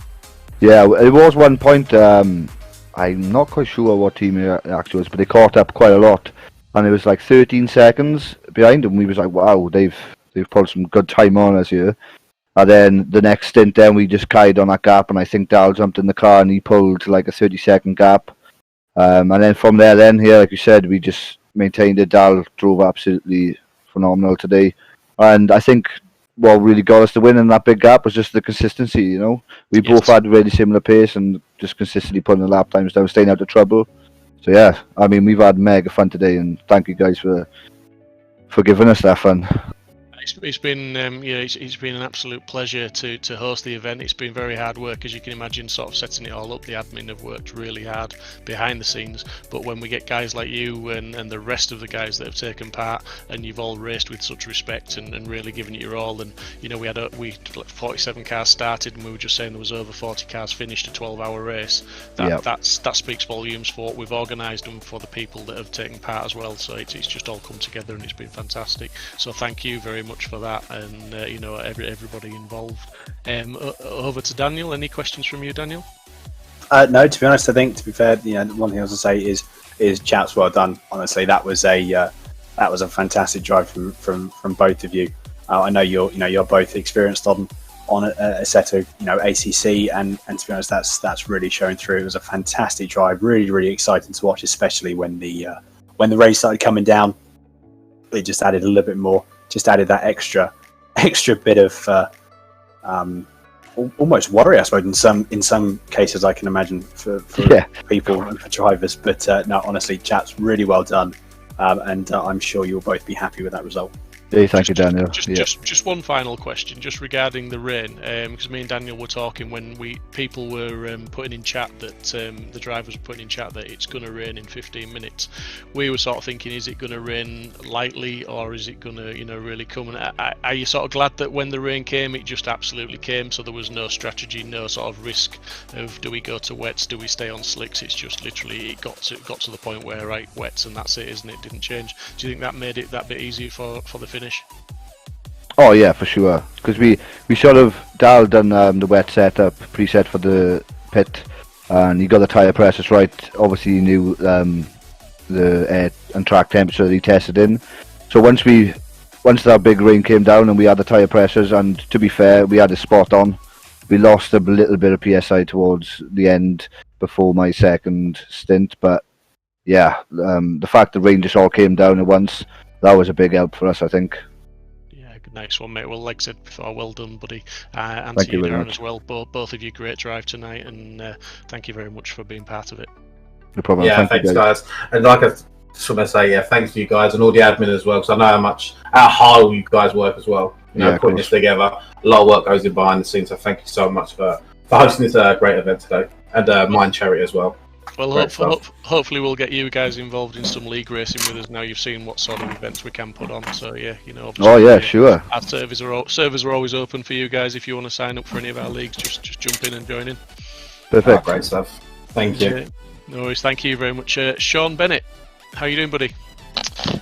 Yeah, it was one point, I'm not quite sure what team it actually was, but they caught up quite a lot, and it was like 13 seconds behind them. We was like, wow, they've put some good time on us here. And then the next stint, then we just carried on that gap, and I think Dal jumped in the car and he pulled like a 30-second gap. And then from there, like you said, we just maintained it. Dal drove absolutely phenomenal today, and I think what really got us to win in that big gap was just the consistency. We both had really similar pace and just consistently putting the lap times down, staying out of trouble. So yeah, I mean, we've had mega fun today, and thank you guys for giving us that fun. It's been it's been an absolute pleasure to host the event. It's been very hard work, as you can imagine, sort of setting it all up. The admin have worked really hard behind the scenes, but when we get guys like you and the rest of the guys that have taken part, and you've all raced with such respect and really given it your all, and we had 47 cars started, and we were just saying there was over 40 cars finished a 12-hour race. That speaks volumes for what we've organised and for the people that have taken part as well. So it's just all come together, and it's been fantastic. So thank you very much for that, and everybody involved. Over to Daniel. Any questions from you, Daniel? No, to be honest, I think, to be fair, the one thing I was to say is chaps, well done. Honestly, that was a fantastic drive from both of you. I know you're both experienced on a set of ACC, and to be honest, that's really showing through. It was a fantastic drive, really really exciting to watch, especially when the race started coming down. It just added a little bit more. Just added that extra bit of almost worry, I suppose, in some cases, I can imagine for people and for drivers. But no, honestly, chaps, really well done, and I'm sure you'll both be happy with that result. Yeah, thank you, Daniel. Just one final question, just regarding the rain, because me and Daniel were talking when people were putting in chat that the drivers were putting in chat that it's going to rain in 15 minutes. We were sort of thinking, is it going to rain lightly, or is it going to really come? And are you sort of glad that when the rain came, it just absolutely came? So there was no strategy, no sort of risk of do we go to wets, do we stay on slicks? It's just literally it got to the point where wets and that's it, isn't it? Didn't change. Do you think that made it that bit easier for the finish? Oh yeah, for sure. Because we sort of Dal done the wet setup preset for the pit, and he got the tyre pressures right. Obviously, he knew the air and track temperature that he tested in. So once that big rain came down and we had the tyre pressures, and to be fair, we had it spot on. We lost a little bit of PSI towards the end before my second stint, but yeah, the fact the rain just all came down at once, that was a big help for us, I think. Yeah, nice one, mate. Well, like I said before, well done, buddy. And Thank to you you, very Darren, much. as well. Both of you, great drive tonight, and thank you very much for being part of it. No problem. Yeah, Thank you, thanks, guys. And like I just want to say, yeah, thanks to you guys and all the admin as well, because I know how hard you guys work as well. You know, Yeah, of putting course. this together, a lot of work goes in behind the scenes. So thank you so much for hosting this great event today, and Mind Charity as well. Well, hopefully we'll get you guys involved in some league racing with us now. You've seen what sort of events we can put on, so yeah, you know. Oh yeah, sure. Our servers are always open for you guys. If you want to sign up for any of our leagues, just jump in and join in. Perfect. Great stuff. Thank you. Yeah. No worries. Thank you very much, Sean Bennett. How you doing, buddy?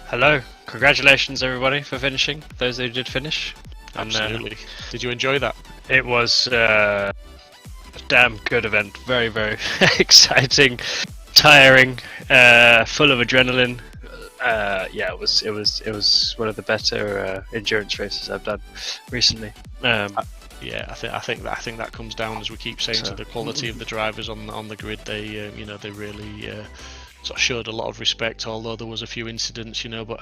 Hello. Congratulations, everybody, for finishing. Those who did finish. Absolutely. Did you enjoy that? It was a damn good event. Very, very exciting, tiring, full of adrenaline. Yeah, it was one of the better endurance races I've done recently. Yeah, I think that comes down, as we keep saying, to the quality of the drivers on the grid. They they really sort of showed a lot of respect, although there was a few incidents, but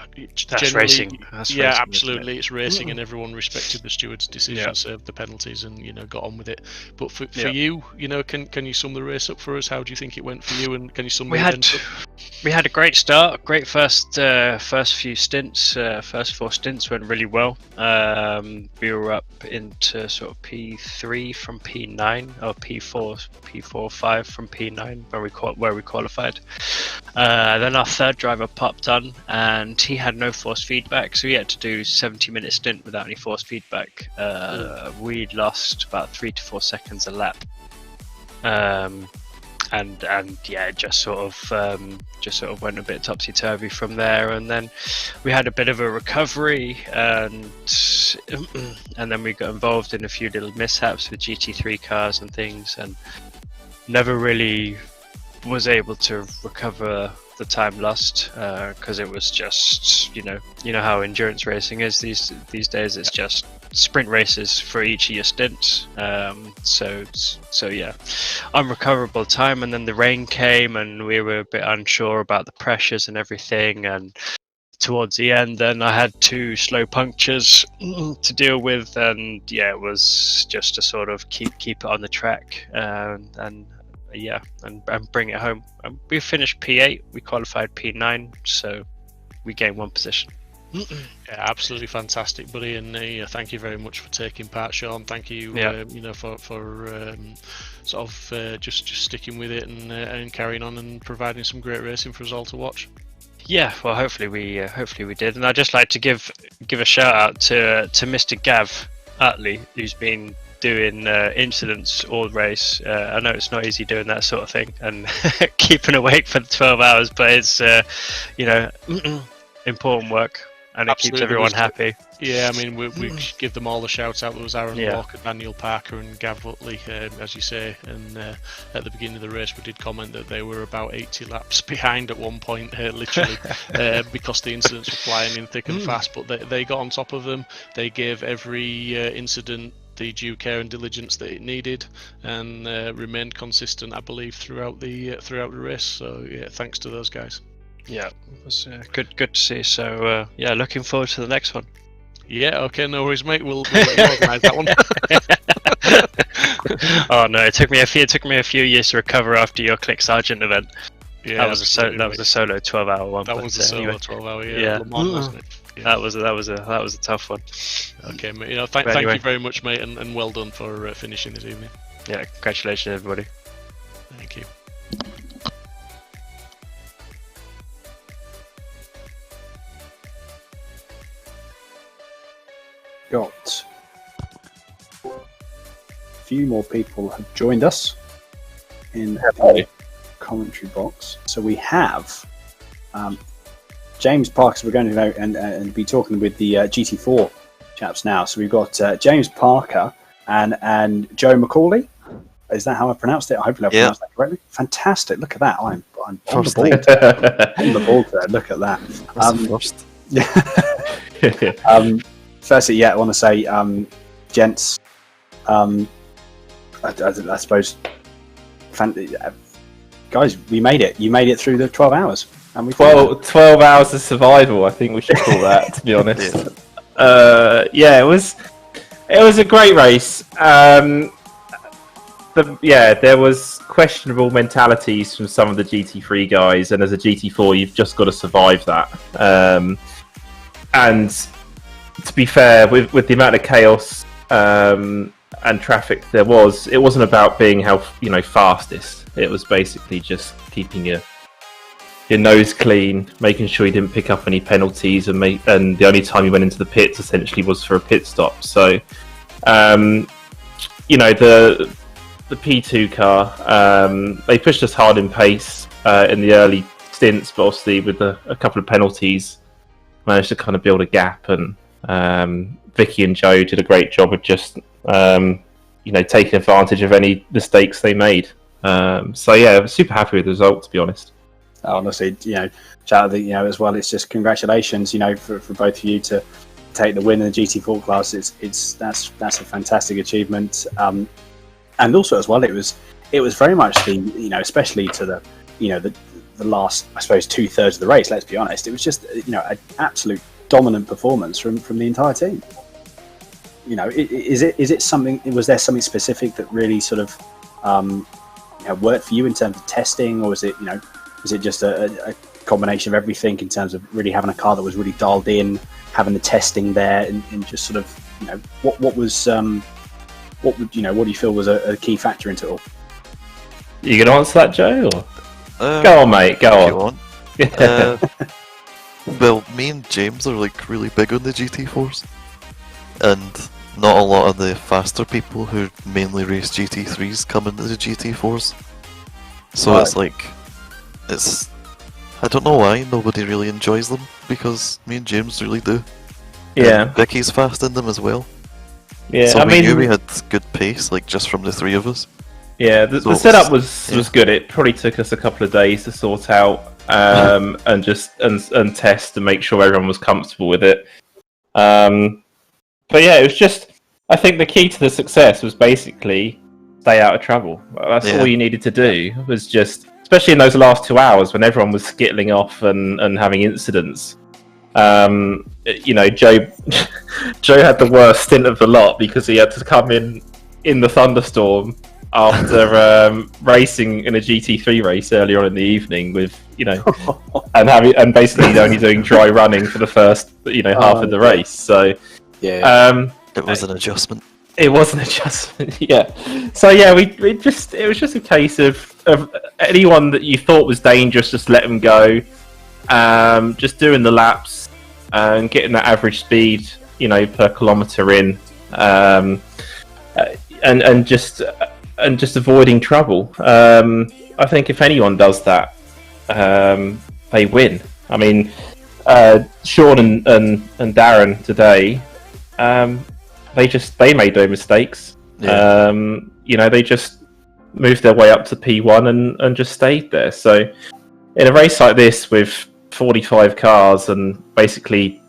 That's racing. That's yeah, racing, absolutely, it's racing, and everyone respected the steward's decision, Yeah. served the penalties, and got on with it. But for Yeah. you, can you sum the race up for us? How do you think it went for you, and can you sum We the had event up? we had a great start, great first few stints. First 4 stints went really well. We were up into sort of P3 from P9, or P4, 5 from P9 where we qualified. Then our third driver popped on, and he had no force feedback, so we had to do 70-minute stint without any force feedback. We lost about 3 to 4 seconds a lap. And yeah, it just sort of went a bit topsy turvy from there, and then we had a bit of a recovery, and then we got involved in a few little mishaps with GT3 cars and things, and never really was able to recover the time lost, because it was just you know how endurance racing is these days. It's just sprint races for each of your stints. So yeah, unrecoverable time, and then the rain came, and we were a bit unsure about the pressures and everything. And towards the end, then I had 2 slow punctures to deal with, and yeah, it was just to sort of keep it on the track, and bring it home. We finished P8, we qualified P9, so we gained 1 position. Yeah, absolutely fantastic, buddy, and thank you very much for taking part, Sean. Thank you, Yeah. For sort of just sticking with it and carrying on and providing some great racing for us all to watch. Yeah, well, hopefully we did, and I'd just like to give a shout out to Mr. Gav Utley, who's been doing incidents all race. I know it's not easy doing that sort of thing and keeping awake for the 12 hours, but it's important work, and it keeps everyone happy. Yeah, I mean, we give them all the shout out. There was Aaron Yeah. Walker, Daniel Parker, and Gav Utley, as you say. And at the beginning of the race, we did comment that they were about 80 laps behind at one point, literally, because the incidents were flying in thick and fast. But they got on top of them. They gave every incident the due care and diligence that it needed, and remained consistent, I believe, throughout the race. So yeah, thanks to those guys. Yeah, it was good to see. So yeah, looking forward to the next one. Yeah, okay, no worries, mate. We'll let you organise that one. Oh no, it took me a few years to recover after your Click Sergeant event. Yeah, that was a solo 12-hour one. That was a solo 12-hour, yeah. Le Mans, wasn't it? Yeah. That was a tough one. Okay, mate. Thank you very much, mate, and well done for finishing this evening. Yeah, congratulations, everybody. Thank you. Got a few more people have joined us in the commentary box. So we have James Parks. We're going to go and be talking with the GT4 chaps now. So we've got James Parker and Joe McCauley. Is that how I pronounced it? Hopefully I pronounced that correctly. Fantastic. Look at that. I'm on the ball. On the ball today. Look at that. Firstly, I want to say, gents, I suppose, guys, we made it. You made it through the 12 hours. And we 12 hours of survival, I think we should call that, to be honest. It was a great race. There was questionable mentalities from some of the GT3 guys, and as a GT4, you've just got to survive that. And to be fair, with the amount of chaos and traffic there was, it wasn't about being fastest. It was basically just keeping your nose clean, making sure you didn't pick up any penalties, and the only time you went into the pits essentially was for a pit stop. So, the P2 car, they pushed us hard in pace in the early stints, but obviously with a couple of penalties, managed to kind of build a gap, and Vicky and Joe did a great job of just taking advantage of any mistakes they made. I was super happy with the result, to be honest. Honestly, shout out as well. It's just congratulations, for both of you to take the win in the GT4 class. That's a fantastic achievement. And also as well, it was very much especially to the last, I suppose, 2/3 of the race. Let's be honest, it was just an absolute dominant performance from the entire team. Is it something? Was there something specific that really sort of worked for you in terms of testing, or is it just a combination of everything in terms of really having a car that was really dialed in, having the testing there, and just sort of what do you feel was a key factor into it all? You gonna answer that, Joe? Or? Go on, mate. Go on. Well, me and James are really big on the GT4s, and not a lot of the faster people who mainly race GT3s come into the GT4s. So it's I don't know why nobody really enjoys them, because me and James really do. Yeah. And Vicky's fast in them as well. Yeah, so we knew we had good pace, just from the three of us. Yeah, the setup was good. It probably took us a couple of days to sort out and test to make sure everyone was comfortable with it. But yeah, it was just, I think the key to the success was basically stay out of trouble. That's all you needed to do, was just, especially in those last 2 hours when everyone was skittling off and having incidents. Joe had the worst stint of the lot because he had to come in the thunderstorm after racing in a GT3 race earlier on in the evening with and basically only doing dry running for the first half of the race. So it was an adjustment. It was an adjustment, yeah. So yeah, it was just a case of anyone that you thought was dangerous, just let them go. Just doing the laps and getting that average speed, per kilometre in, and just avoiding trouble. I think if anyone does that, they win. I mean, Sean and Darren today, they made no mistakes. Yeah. They just moved their way up to P1 and just stayed there. So in a race like this with 45 cars and basically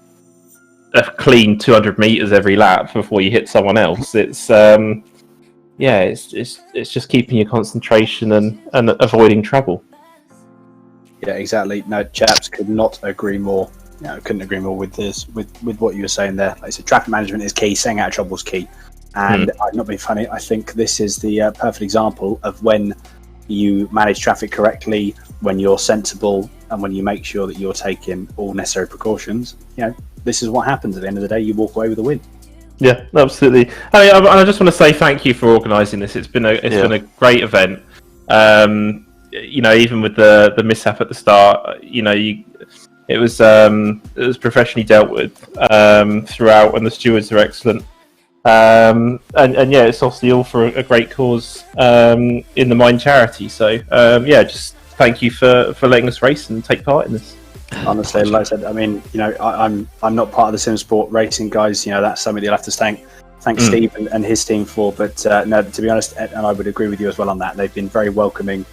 a clean 200 meters every lap before you hit someone else, it's just keeping your concentration and avoiding trouble. Yeah, exactly. No, chaps, could not agree more. Couldn't agree more with this, with what you were saying there. Like I said, traffic management is key. Staying out of trouble is key. And I'm not being funny. I think this is the perfect example of when you manage traffic correctly, when you're sensible, and when you make sure that you're taking all necessary precautions. This is what happens at the end of the day. You walk away with a win. Yeah, absolutely. I just want to say thank you for organising this. It's been a great event. Even with the mishap at the start, it was professionally dealt with throughout, and the stewards are excellent. It's obviously all for a great cause in the Mind charity. So just thank you for letting us race and take part in this. Honestly, like I said, I mean, I'm not part of the Simsport Racing guys. That's something you'll have to thank Steve and his team for. But no, to be honest, and I would agree with you as well on that. They've been very welcoming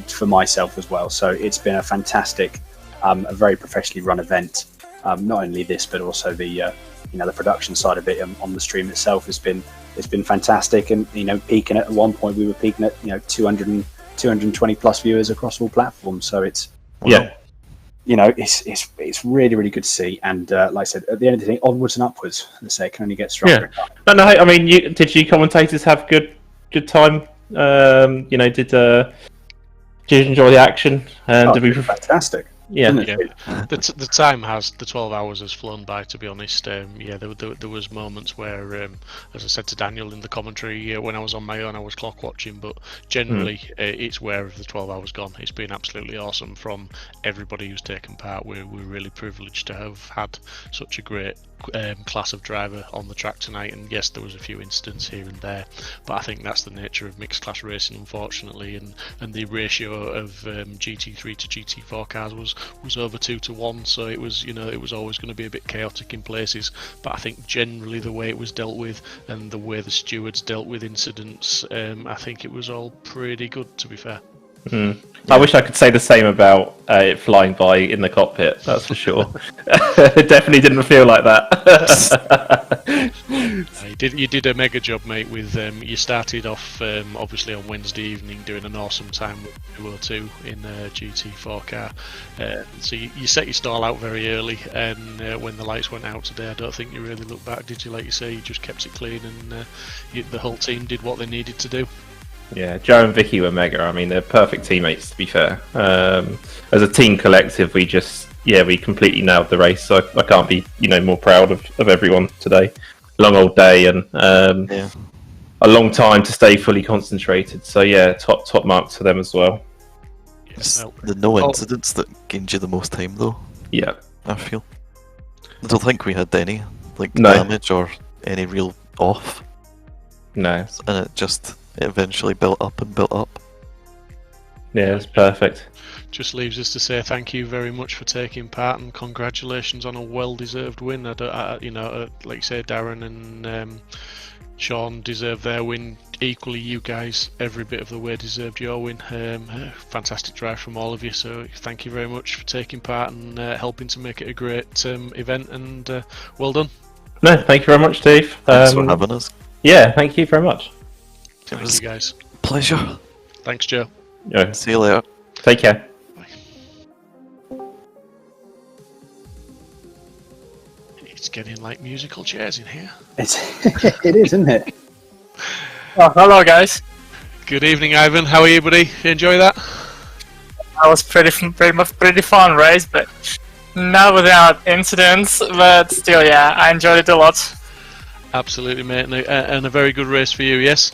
for myself as well. So it's been a fantastic, a very professionally run event. Not only this, but also the the production side of it on the stream itself has been fantastic. And peaking at one point, we were peaking at 220 plus viewers across all platforms. So it's it's really, really good to see. And like I said, at the end of the day, onwards and upwards. Let's say it can only get stronger. Yeah. No, I mean, did you commentators have good time? Did you enjoy the action? Did we fantastic. Yeah. The time the 12 hours has flown by, to be honest. There was moments where, as I said to Daniel in the commentary, when I was on my own, I was clock watching, but generally it's where the 12 hours gone. It's been absolutely awesome from everybody who's taken part. We're really privileged to have had such a great class of driver on the track tonight, and yes, there was a few incidents here and there, but I think that's the nature of mixed class racing, unfortunately, and the ratio of GT3 to GT4 cars was over 2 to 1, so it was it was always going to be a bit chaotic in places. But I think generally the way it was dealt with and the way the stewards dealt with incidents, I think it was all pretty good, to be fair. I wish I could say the same about it flying by in the cockpit, that's for sure. It definitely didn't feel like that. You did a mega job, mate. With you started off obviously on Wednesday evening doing an awesome time with 202 in a GT4 car. So you set your stall out very early, and when the lights went out today, I don't think you really looked back, did you? Like you say, you just kept it clean, and the whole team did what they needed to do. Yeah, Joe and Vicky were mega. I mean, they're perfect teammates, to be fair. As a team collective, we completely nailed the race. So I can't be, more proud of everyone today. Long old day and a long time to stay fully concentrated. So yeah, top marks for them as well. It's the no incidents that gained you the most time, though. Yeah, I feel. I don't think we had any damage or any real off. No, and it eventually built up and built up. Yeah, it's perfect. Just leaves us to say thank you very much for taking part, and congratulations on a well-deserved win. Like you say, Darren and Sean deserve their win equally. You guys, every bit of the way, deserved your win. Fantastic drive from all of you. So thank you very much for taking part and helping to make it a great event. And well done. No, thank you very much, Steve. Thanks for having us. Yeah, thank you very much. Thank you, guys. Pleasure. Thanks, Joe. Yeah. See you later. Take care. It's getting like musical chairs in here. It is, isn't it? Oh, hello, guys. Good evening, Ivan. How are you, buddy? You enjoy that? That was pretty fun race, but not without incidents. But still, yeah, I enjoyed it a lot. Absolutely, mate, and a very good race for you. Yes.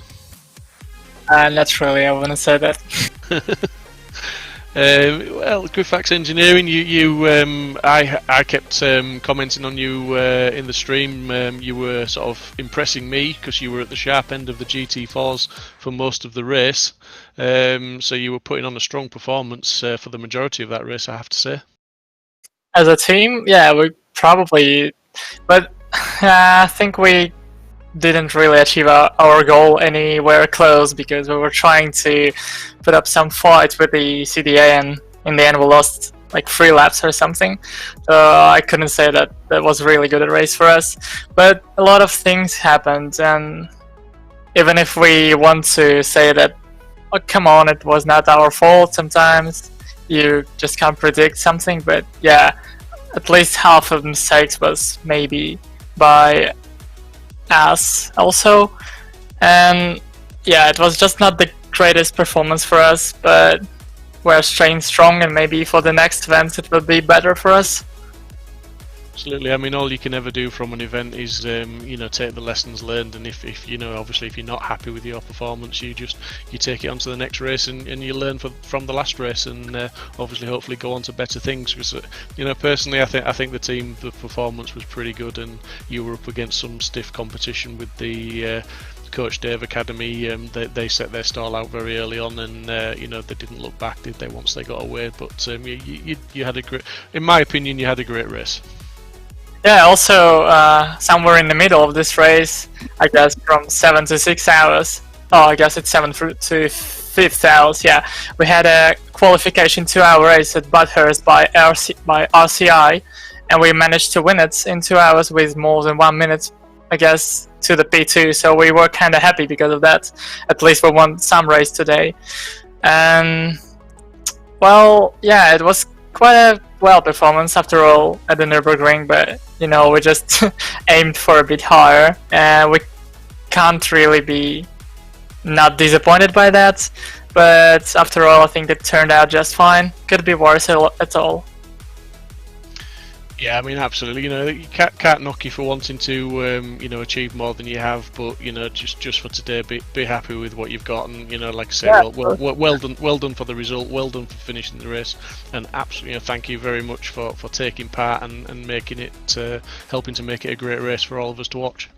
Naturally, I wouldn't say that. Well, Grifax Engineering, I kept commenting on you in the stream. You were sort of impressing me because you were at the sharp end of the GT4s for most of the race. So you were putting on a strong performance for the majority of that race, I have to say. As a team, yeah, we probably, but I think we didn't really achieve our goal anywhere close because we were trying to put up some fight with the CDA, and in the end we lost like 3 laps or something. So I couldn't say that was really good a race for us. But a lot of things happened, and even if we want to say that, oh, come on, it was not our fault, sometimes you just can't predict something. But yeah, at least half of the mistakes was maybe by us also, and yeah, it was just not the greatest performance for us, but we're staying strong, and maybe for the next event it will be better for us. Absolutely. I mean, all you can ever do from an event is take the lessons learned, and if obviously if you're not happy with your performance, you take it on to the next race, and you learn from the last race, and obviously hopefully go on to better things. Because personally, I think the performance was pretty good, and you were up against some stiff competition with the Coach Dave Academy, they set their stall out very early on, and they didn't look back, did they? Once they got away, but you had a great, in my opinion, you had a great race. Yeah, also somewhere in the middle of this race, I guess from 7 to 6 hours. Oh, I guess it's 7 to 5 hours. Yeah, we had a qualification 2-hour race at Bathurst by RCI, and we managed to win it in 2 hours with more than 1 minute, I guess, to the P2. So we were kind of happy because of that. At least we won some race today. And well, yeah, it was quite a performance after all at the Nürburgring, but we just aimed for a bit higher, and we can't really be not disappointed by that. But after all, I think it turned out just fine. Could be worse at all. Yeah, I mean, absolutely. You can't knock you for wanting to, achieve more than you have. But just for today, be happy with what you've got, and like I say, Yeah, well done for the result, well done for finishing the race, and absolutely, thank you very much for taking part and making it, helping to make it a great race for all of us to watch.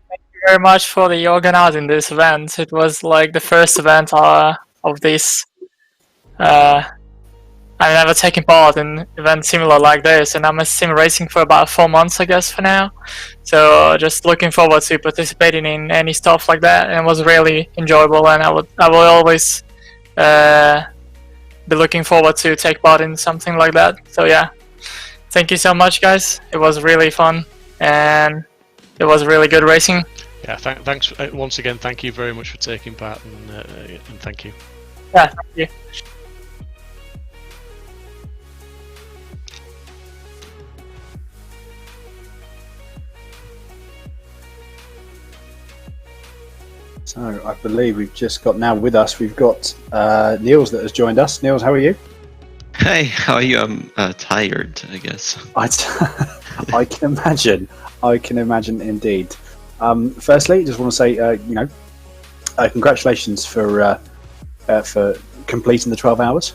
Thank you very much for the organizing this event. It was like the first event of this. I've never taken part in events similar like this, and I'm a sim racing for about 4 months, I guess, for now. So just looking forward to participating in any stuff like that, and it was really enjoyable. And I will always be looking forward to take part in something like that. So yeah, thank you so much, guys. It was really fun, and it was really good racing. Yeah, thanks once again. Thank you very much for taking part, and thank you. Yeah, thank you. So I believe we've just got now with us. We've got Niels that has joined us. Niels, how are you? Hey, how are you? I'm tired, I guess. I can imagine. I can imagine indeed. Firstly, just want to say, congratulations for completing the 12 hours.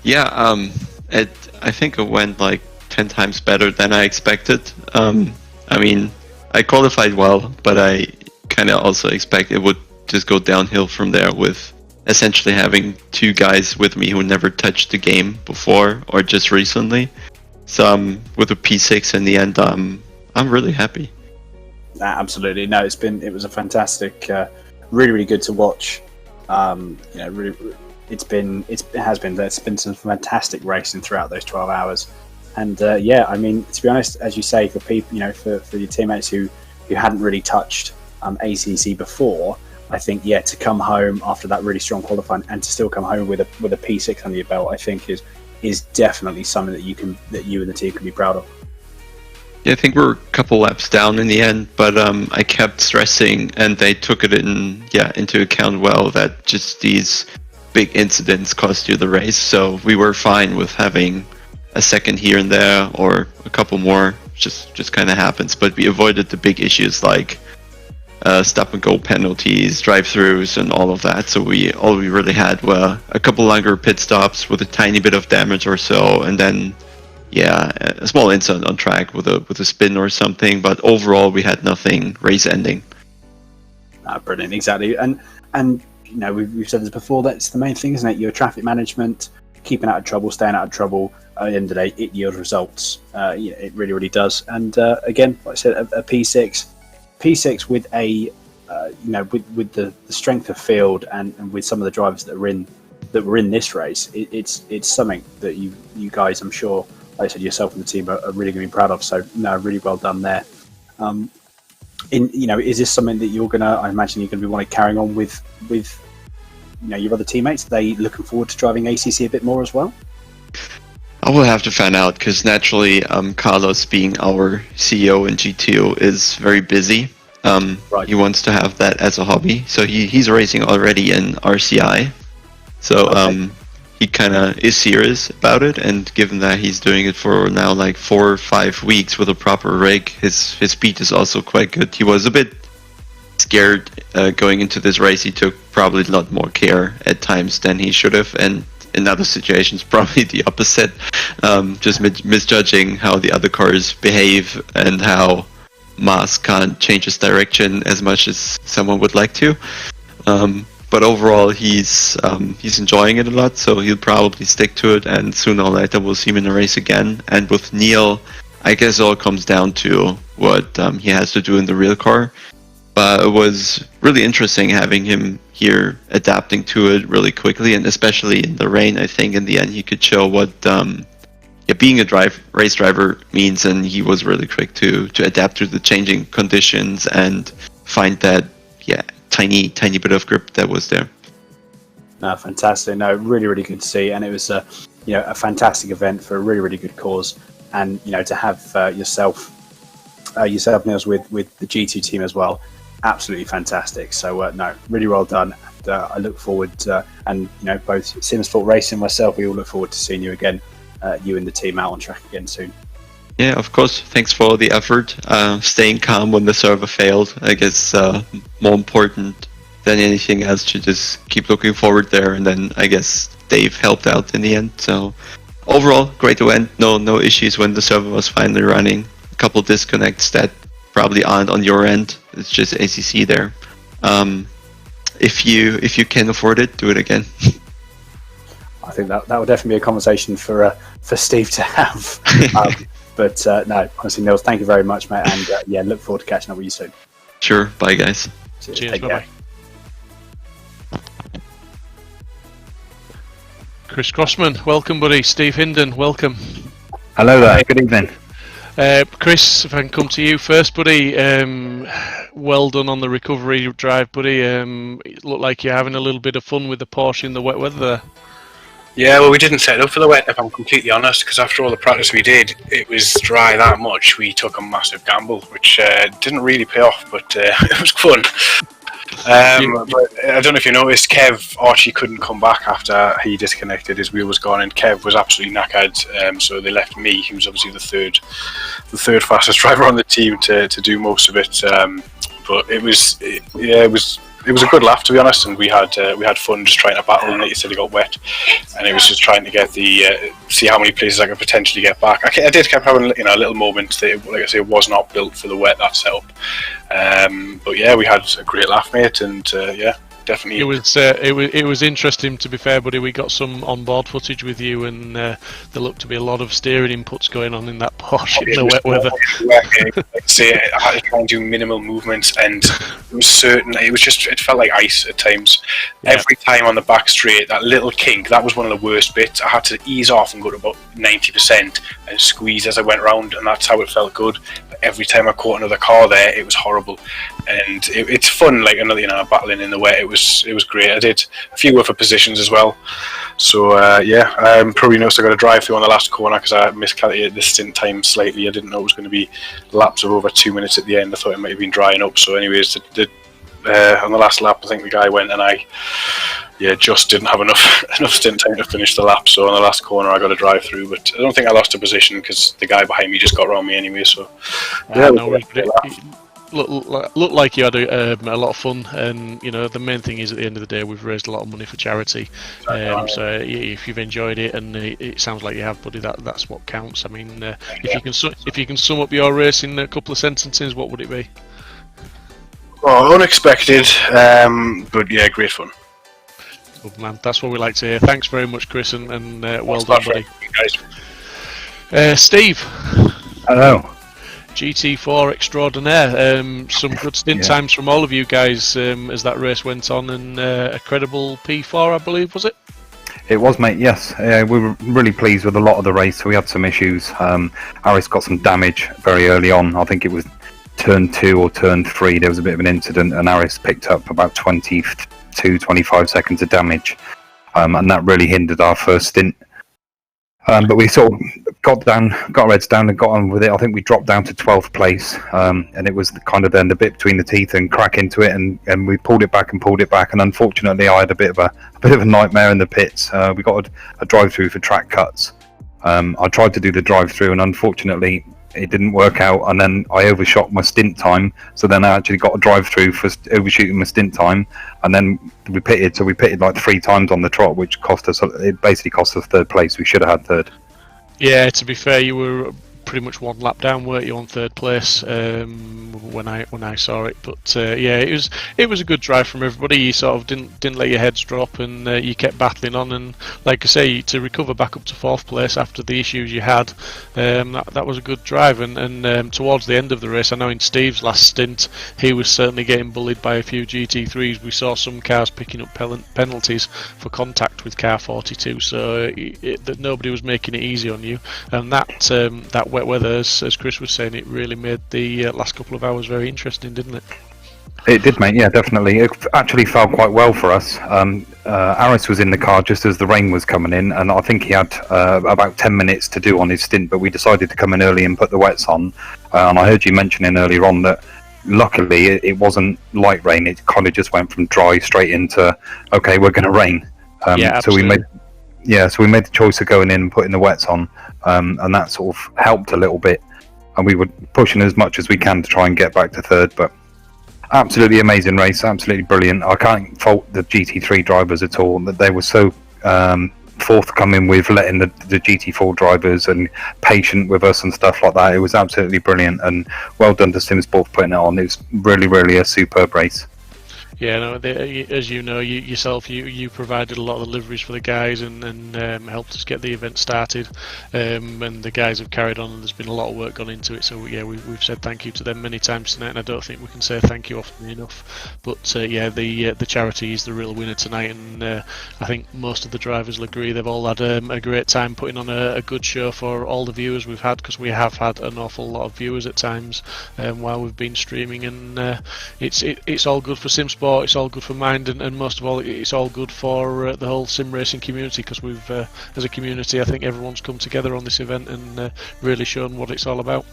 Yeah, I think it went like 10 times better than I expected. I mean, I qualified well, but I kind of also expect it would just go downhill from there, with essentially having 2 guys with me who never touched the game before or just recently. So with a P6 in the end, I'm really happy. Absolutely, no, it was a fantastic, really good to watch. Really, there's been some fantastic racing throughout those 12 hours, and I mean, to be honest, as you say, for people, for your teammates who hadn't really touched ACC before, I think to come home after that really strong qualifying and to still come home with a P6 under your belt, I think is definitely something that you and the team can be proud of. Yeah, I think we're a couple laps down in the end, but I kept stressing, and they took it into account well, that just these big incidents cost you the race. So we were fine with having a second here and there, or a couple more. Just kind of happens. But we avoided the big issues like stop and go penalties, drive-throughs, and all of that. So all we really had were a couple longer pit stops with a tiny bit of damage or so, and then a small incident on track with a spin or something. But overall, we had nothing race-ending. Brilliant, exactly. And we've said this before. That's the main thing, isn't it? Your traffic management, keeping out of trouble, staying out of trouble. At the end of the day, it yields results. It really, really does. And again, like I said, a P6 with with the strength of field and with some of the drivers that were in this race, it's something that you guys, I'm sure, like I said, yourself and the team are really going to be proud of. So no, really well done there. Is this something that I imagine you're going to be wanting carrying on with your other teammates? Are they looking forward to driving ACC a bit more as well? I will have to find out, because naturally, Carlos, being our CEO in GTO, is very busy. Right. He wants to have that as a hobby, so he's racing already in RCI. So he kind of is serious about it, and given that he's doing it for now like 4 or 5 weeks with a proper rig, his speed is also quite good. He was a bit scared going into this race. He took probably a lot more care at times than he should have, and in other situations probably the opposite, just misjudging how the other cars behave and how Mars can't change his direction as much as someone would like to. But overall, he's enjoying it a lot, so he'll probably stick to it, and sooner or later we'll see him in a race again. And with Neil, I guess it all comes down to what he has to do in the real car. But it was really interesting having him here adapting to it really quickly, and especially in the rain. I think in the end he could show what being a race driver means, and he was really quick to adapt to the changing conditions and find that tiny bit of grip that was there. No, fantastic. No, really, really good to see, and it was a fantastic event for a really, really good cause, and to have yourself Niels with the G2 team as well, absolutely fantastic. So no, really well done. And, I look forward to, and both Simsport Racing and myself, we all look forward to seeing you again, you and the team out on track again soon. Yeah, of course. Thanks for the effort. Staying calm when the server failed, I guess, more important than anything else to just keep looking forward there. And then I guess Dave helped out in the end. So overall, great event. No issues when the server was finally running. A couple disconnects that probably aren't on your end. It's just ACC there. If you can afford it, do it again. I think that would definitely be a conversation for Steve to have. But no, honestly, Niels, thank you very much, mate, and look forward to catching up with you soon. Sure, bye guys. Cheers, bye-bye. Chris Crossman, welcome, buddy. Steve Hinden, welcome. Hello there. Good evening. Chris, if I can come to you first, buddy. Well done on the recovery drive, buddy. It looked like you're having a little bit of fun with the Porsche in the wet weather there. Yeah, well, we didn't set it up for the wet, if I'm completely honest, because after all the practice we did, it was dry that much. We took a massive gamble, which didn't really pay off, but it was fun. But I don't know if you noticed, Kev Archie couldn't come back after he disconnected. His wheel was gone, and Kev was absolutely knackered. So they left me, who was obviously the third fastest driver on the team, to do most of it. But it was a good laugh, to be honest, and we had fun just trying to battle. And like you said, it got wet, and it was just trying to get see how many places I could potentially get back. I did keep having a little moment that, like I say, was not built for the wet, that setup. But yeah, we had a great laugh, mate, and definitely. It was interesting, to be fair, buddy. We got some on-board footage with you, and there looked to be a lot of steering inputs going on in that Porsche in the wet weather. I had to try and do minimal movements, and it was certain. It felt like ice at times. Yeah. Every time on the back straight, that little kink, that was one of the worst bits. I had to ease off and go to about 90% and squeeze as I went round, and that's how it felt good. But every time I caught another car there, it was horrible. And it's fun, like battling in the wet. It was great. I did a few other positions as well. So probably noticed I got a drive through on the last corner because I miscalculated the stint time slightly. I didn't know it was going to be laps of over 2 minutes at the end. I thought it might have been drying up. So anyways, on the last lap, I think the guy went, and I just didn't have enough stint time to finish the lap. So on the last corner, I got a drive through, but I don't think I lost a position because the guy behind me just got around me anyway. So Looked like you had a lot of fun, and the main thing is, at the end of the day, we've raised a lot of money for charity. So if you've enjoyed it, and it sounds like you have, buddy, that's what counts. I mean, if you can sum up your race in a couple of sentences, what would it be? Well, unexpected, but yeah, great fun. Good man, that's what we like to hear. Thanks very much, Chris, and well done, buddy. Steve. Hello. GT4 extraordinaire. Some good stint times from all of you guys as that race went on, and a credible P4, I believe, was it? It was, mate, yes. We were really pleased with a lot of the race. We had some issues. Harris got some damage very early on. I think it was turn 2 or turn 3. There was a bit of an incident, and Harris picked up about 25 seconds of damage. And that really hindered our first stint. But we sort of got our heads down and got on with it. I think we dropped down to 12th place, and it was kind of then the bit between the teeth and crack into it, and we pulled it back, and unfortunately I had a bit of a nightmare in the pits. We got a drive-through for track cuts. I tried to do the drive-through, and unfortunately it didn't work out, and then I overshot my stint time, so then I actually got a drive-through for overshooting my stint time, and then we pitted like 3 times on the trot, which basically cost us 3rd place. We should have had 3rd. Yeah, to be fair, you were pretty much one lap down, weren't you, on third place when I saw it? But yeah, it was a good drive from everybody. You sort of didn't let your heads drop, and you kept battling on. And like I say, to recover back up to fourth place after the issues you had, that was a good drive. And towards the end of the race, I know in Steve's last stint, he was certainly getting bullied by a few GT3s. We saw some cars picking up penalties for contact with car 42, so that nobody was making it easy on you. And that wet weather, as Chris was saying, it really made the last couple of hours very interesting, didn't it? It did, mate. Yeah, definitely. It actually felt quite well for us. Aris was in the car just as the rain was coming in, and I think he had about 10 minutes to do on his stint, but we decided to come in early and put the wets on. And I heard you mentioning earlier on that luckily it wasn't light rain. It kind of just went from dry straight into, okay, we're going to rain. Yeah, so we absolutely. made the choice of going in and putting the wets on, and that sort of helped a little bit. And we were pushing as much as we can to try and get back to third, but absolutely amazing race, absolutely brilliant. I can't fault the GT3 drivers at all. That they were so forthcoming with letting the GT4 drivers and patient with us and stuff like that. It was absolutely brilliant, and well done to Simsport for putting it on. It was really a superb race. Yeah, no, as you know, you provided a lot of the liveries for the guys and helped us get the event started. And the guys have carried on, and there's been a lot of work gone into it. So yeah, we've said thank you to them many times tonight, and I don't think we can say thank you often enough. But yeah, the charity is the real winner tonight, and I think most of the drivers will agree. They've all had a great time putting on a good show for all the viewers we've had, because we have had an awful lot of viewers at times while we've been streaming, and it's all good for Simsport. It's all good for Mind, and most of all, it's all good for the whole sim racing community, because we've, as a community, I think everyone's come together on this event and really shown what it's all about.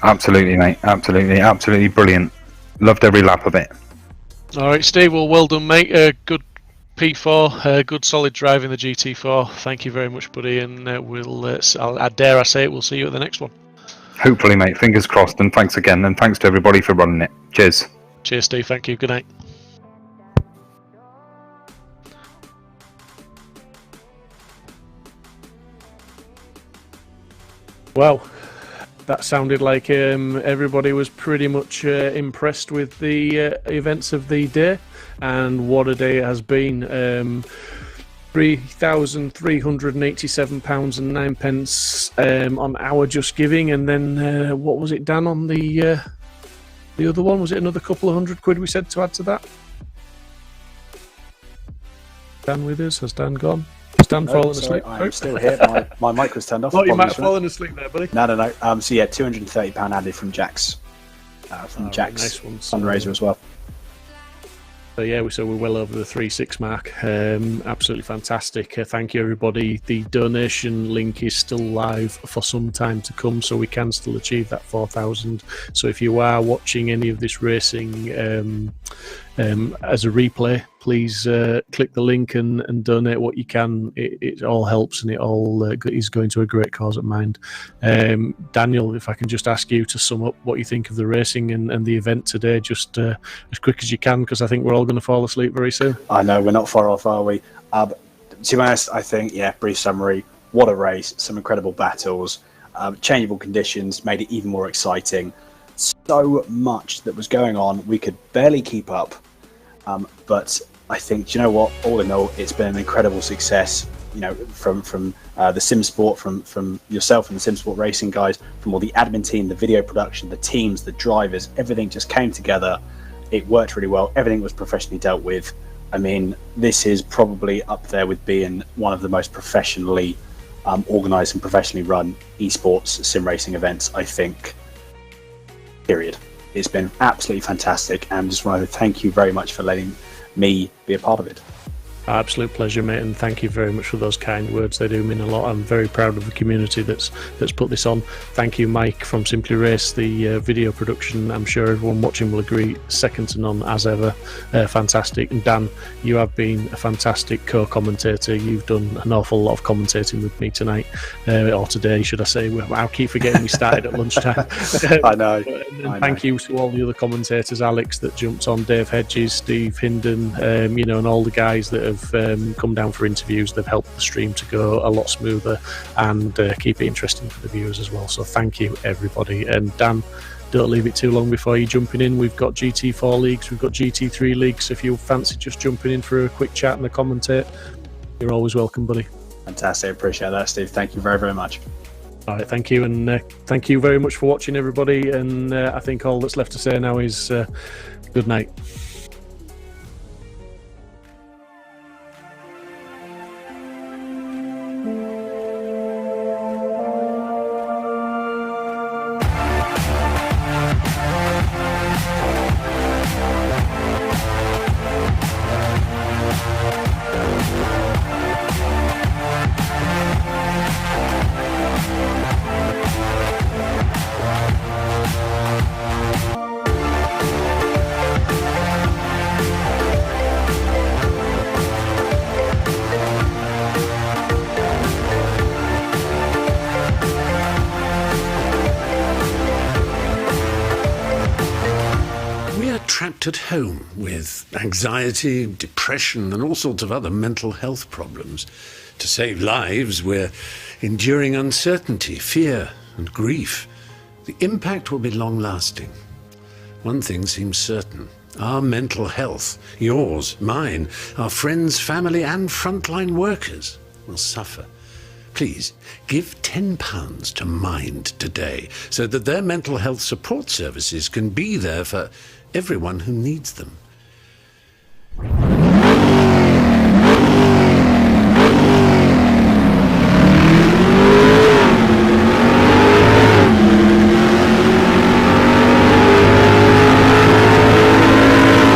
Absolutely, mate. Absolutely brilliant. Loved every lap of it. All right, Steve. Well done, mate. Good P4, good solid drive in the GT4. Thank you very much, buddy. And I dare I say it, we'll see you at the next one. Hopefully, mate. Fingers crossed. And thanks again. And thanks to everybody for running it. Cheers. Cheers, Steve. Thank you. Good night. Well, that sounded like everybody was pretty much impressed with the events of the day, and what a day it has been. £3,387.09 on our Just Giving, and then what was it, Dan, on the other one? Was it another couple of £100 we said to add to that? Dan with us? Has Dan gone? Has Dan fallen asleep? I'm still here. My mic was turned off. Thought you might have fallen asleep there, buddy. No. So yeah, £230 added from Jack's nice one. fundraiser as well. So yeah, we're well over the 3.6 mark. Absolutely fantastic. Thank you, everybody. The donation link is still live for some time to come, so we can still achieve that 4,000. So if you are watching any of this racing as a replay, please click the link and donate what you can. It all helps, and it all is going to a great cause at Mind. Daniel, if I can just ask you to sum up what you think of the racing and the event today, just as quick as you can, because I think we're all going to fall asleep very soon. I know, we're not far off, are we? To be honest, I think, yeah, brief summary, what a race, some incredible battles, changeable conditions made it even more exciting. So much that was going on, we could barely keep up. But I think, do you know what? All in all, it's been an incredible success. You know, from the Simsport, from yourself and the Simsport Racing guys, from all the admin team, the video production, the teams, the drivers, everything just came together. It worked really well. Everything was professionally dealt with. I mean, this is probably up there with being one of the most professionally organised and professionally run esports sim racing events, I think. Period. It's been absolutely fantastic, and just wanted to thank you very much for letting me be a part of it. Absolute pleasure, mate, and thank you very much for those kind words. They do mean a lot. I'm very proud of the community that's put this on. Thank you, Mike from Simply Race. The video production, I'm sure everyone watching will agree, second to none as ever. Fantastic. And Dan, you have been a fantastic co-commentator. You've done an awful lot of commentating with me tonight, or today, should I say. I'll keep forgetting we started at lunchtime. I know. Thank you to all the other commentators, Alex that jumped on, Dave Hedges, Steve Hinden, and all the guys that have who've come down for interviews. They've helped the stream to go a lot smoother and keep it interesting for the viewers as well. So thank you, everybody. And Dan, don't leave it too long before you're jumping in. We've got GT4 leagues, we've got GT3 leagues. So if you fancy just jumping in for a quick chat and a commentate, you're always welcome, buddy. Fantastic. Appreciate that, Steve. Thank you very, very much. All right, thank you, and thank you very much for watching, everybody. And I think all that's left to say now is good night. Trapped at home with anxiety, depression, and all sorts of other mental health problems. To save lives, we're enduring uncertainty, fear, and grief. The impact will be long-lasting. One thing seems certain. Our mental health, yours, mine, our friends, family, and frontline workers will suffer. Please, give £10 to Mind today so that their mental health support services can be there for everyone who needs them.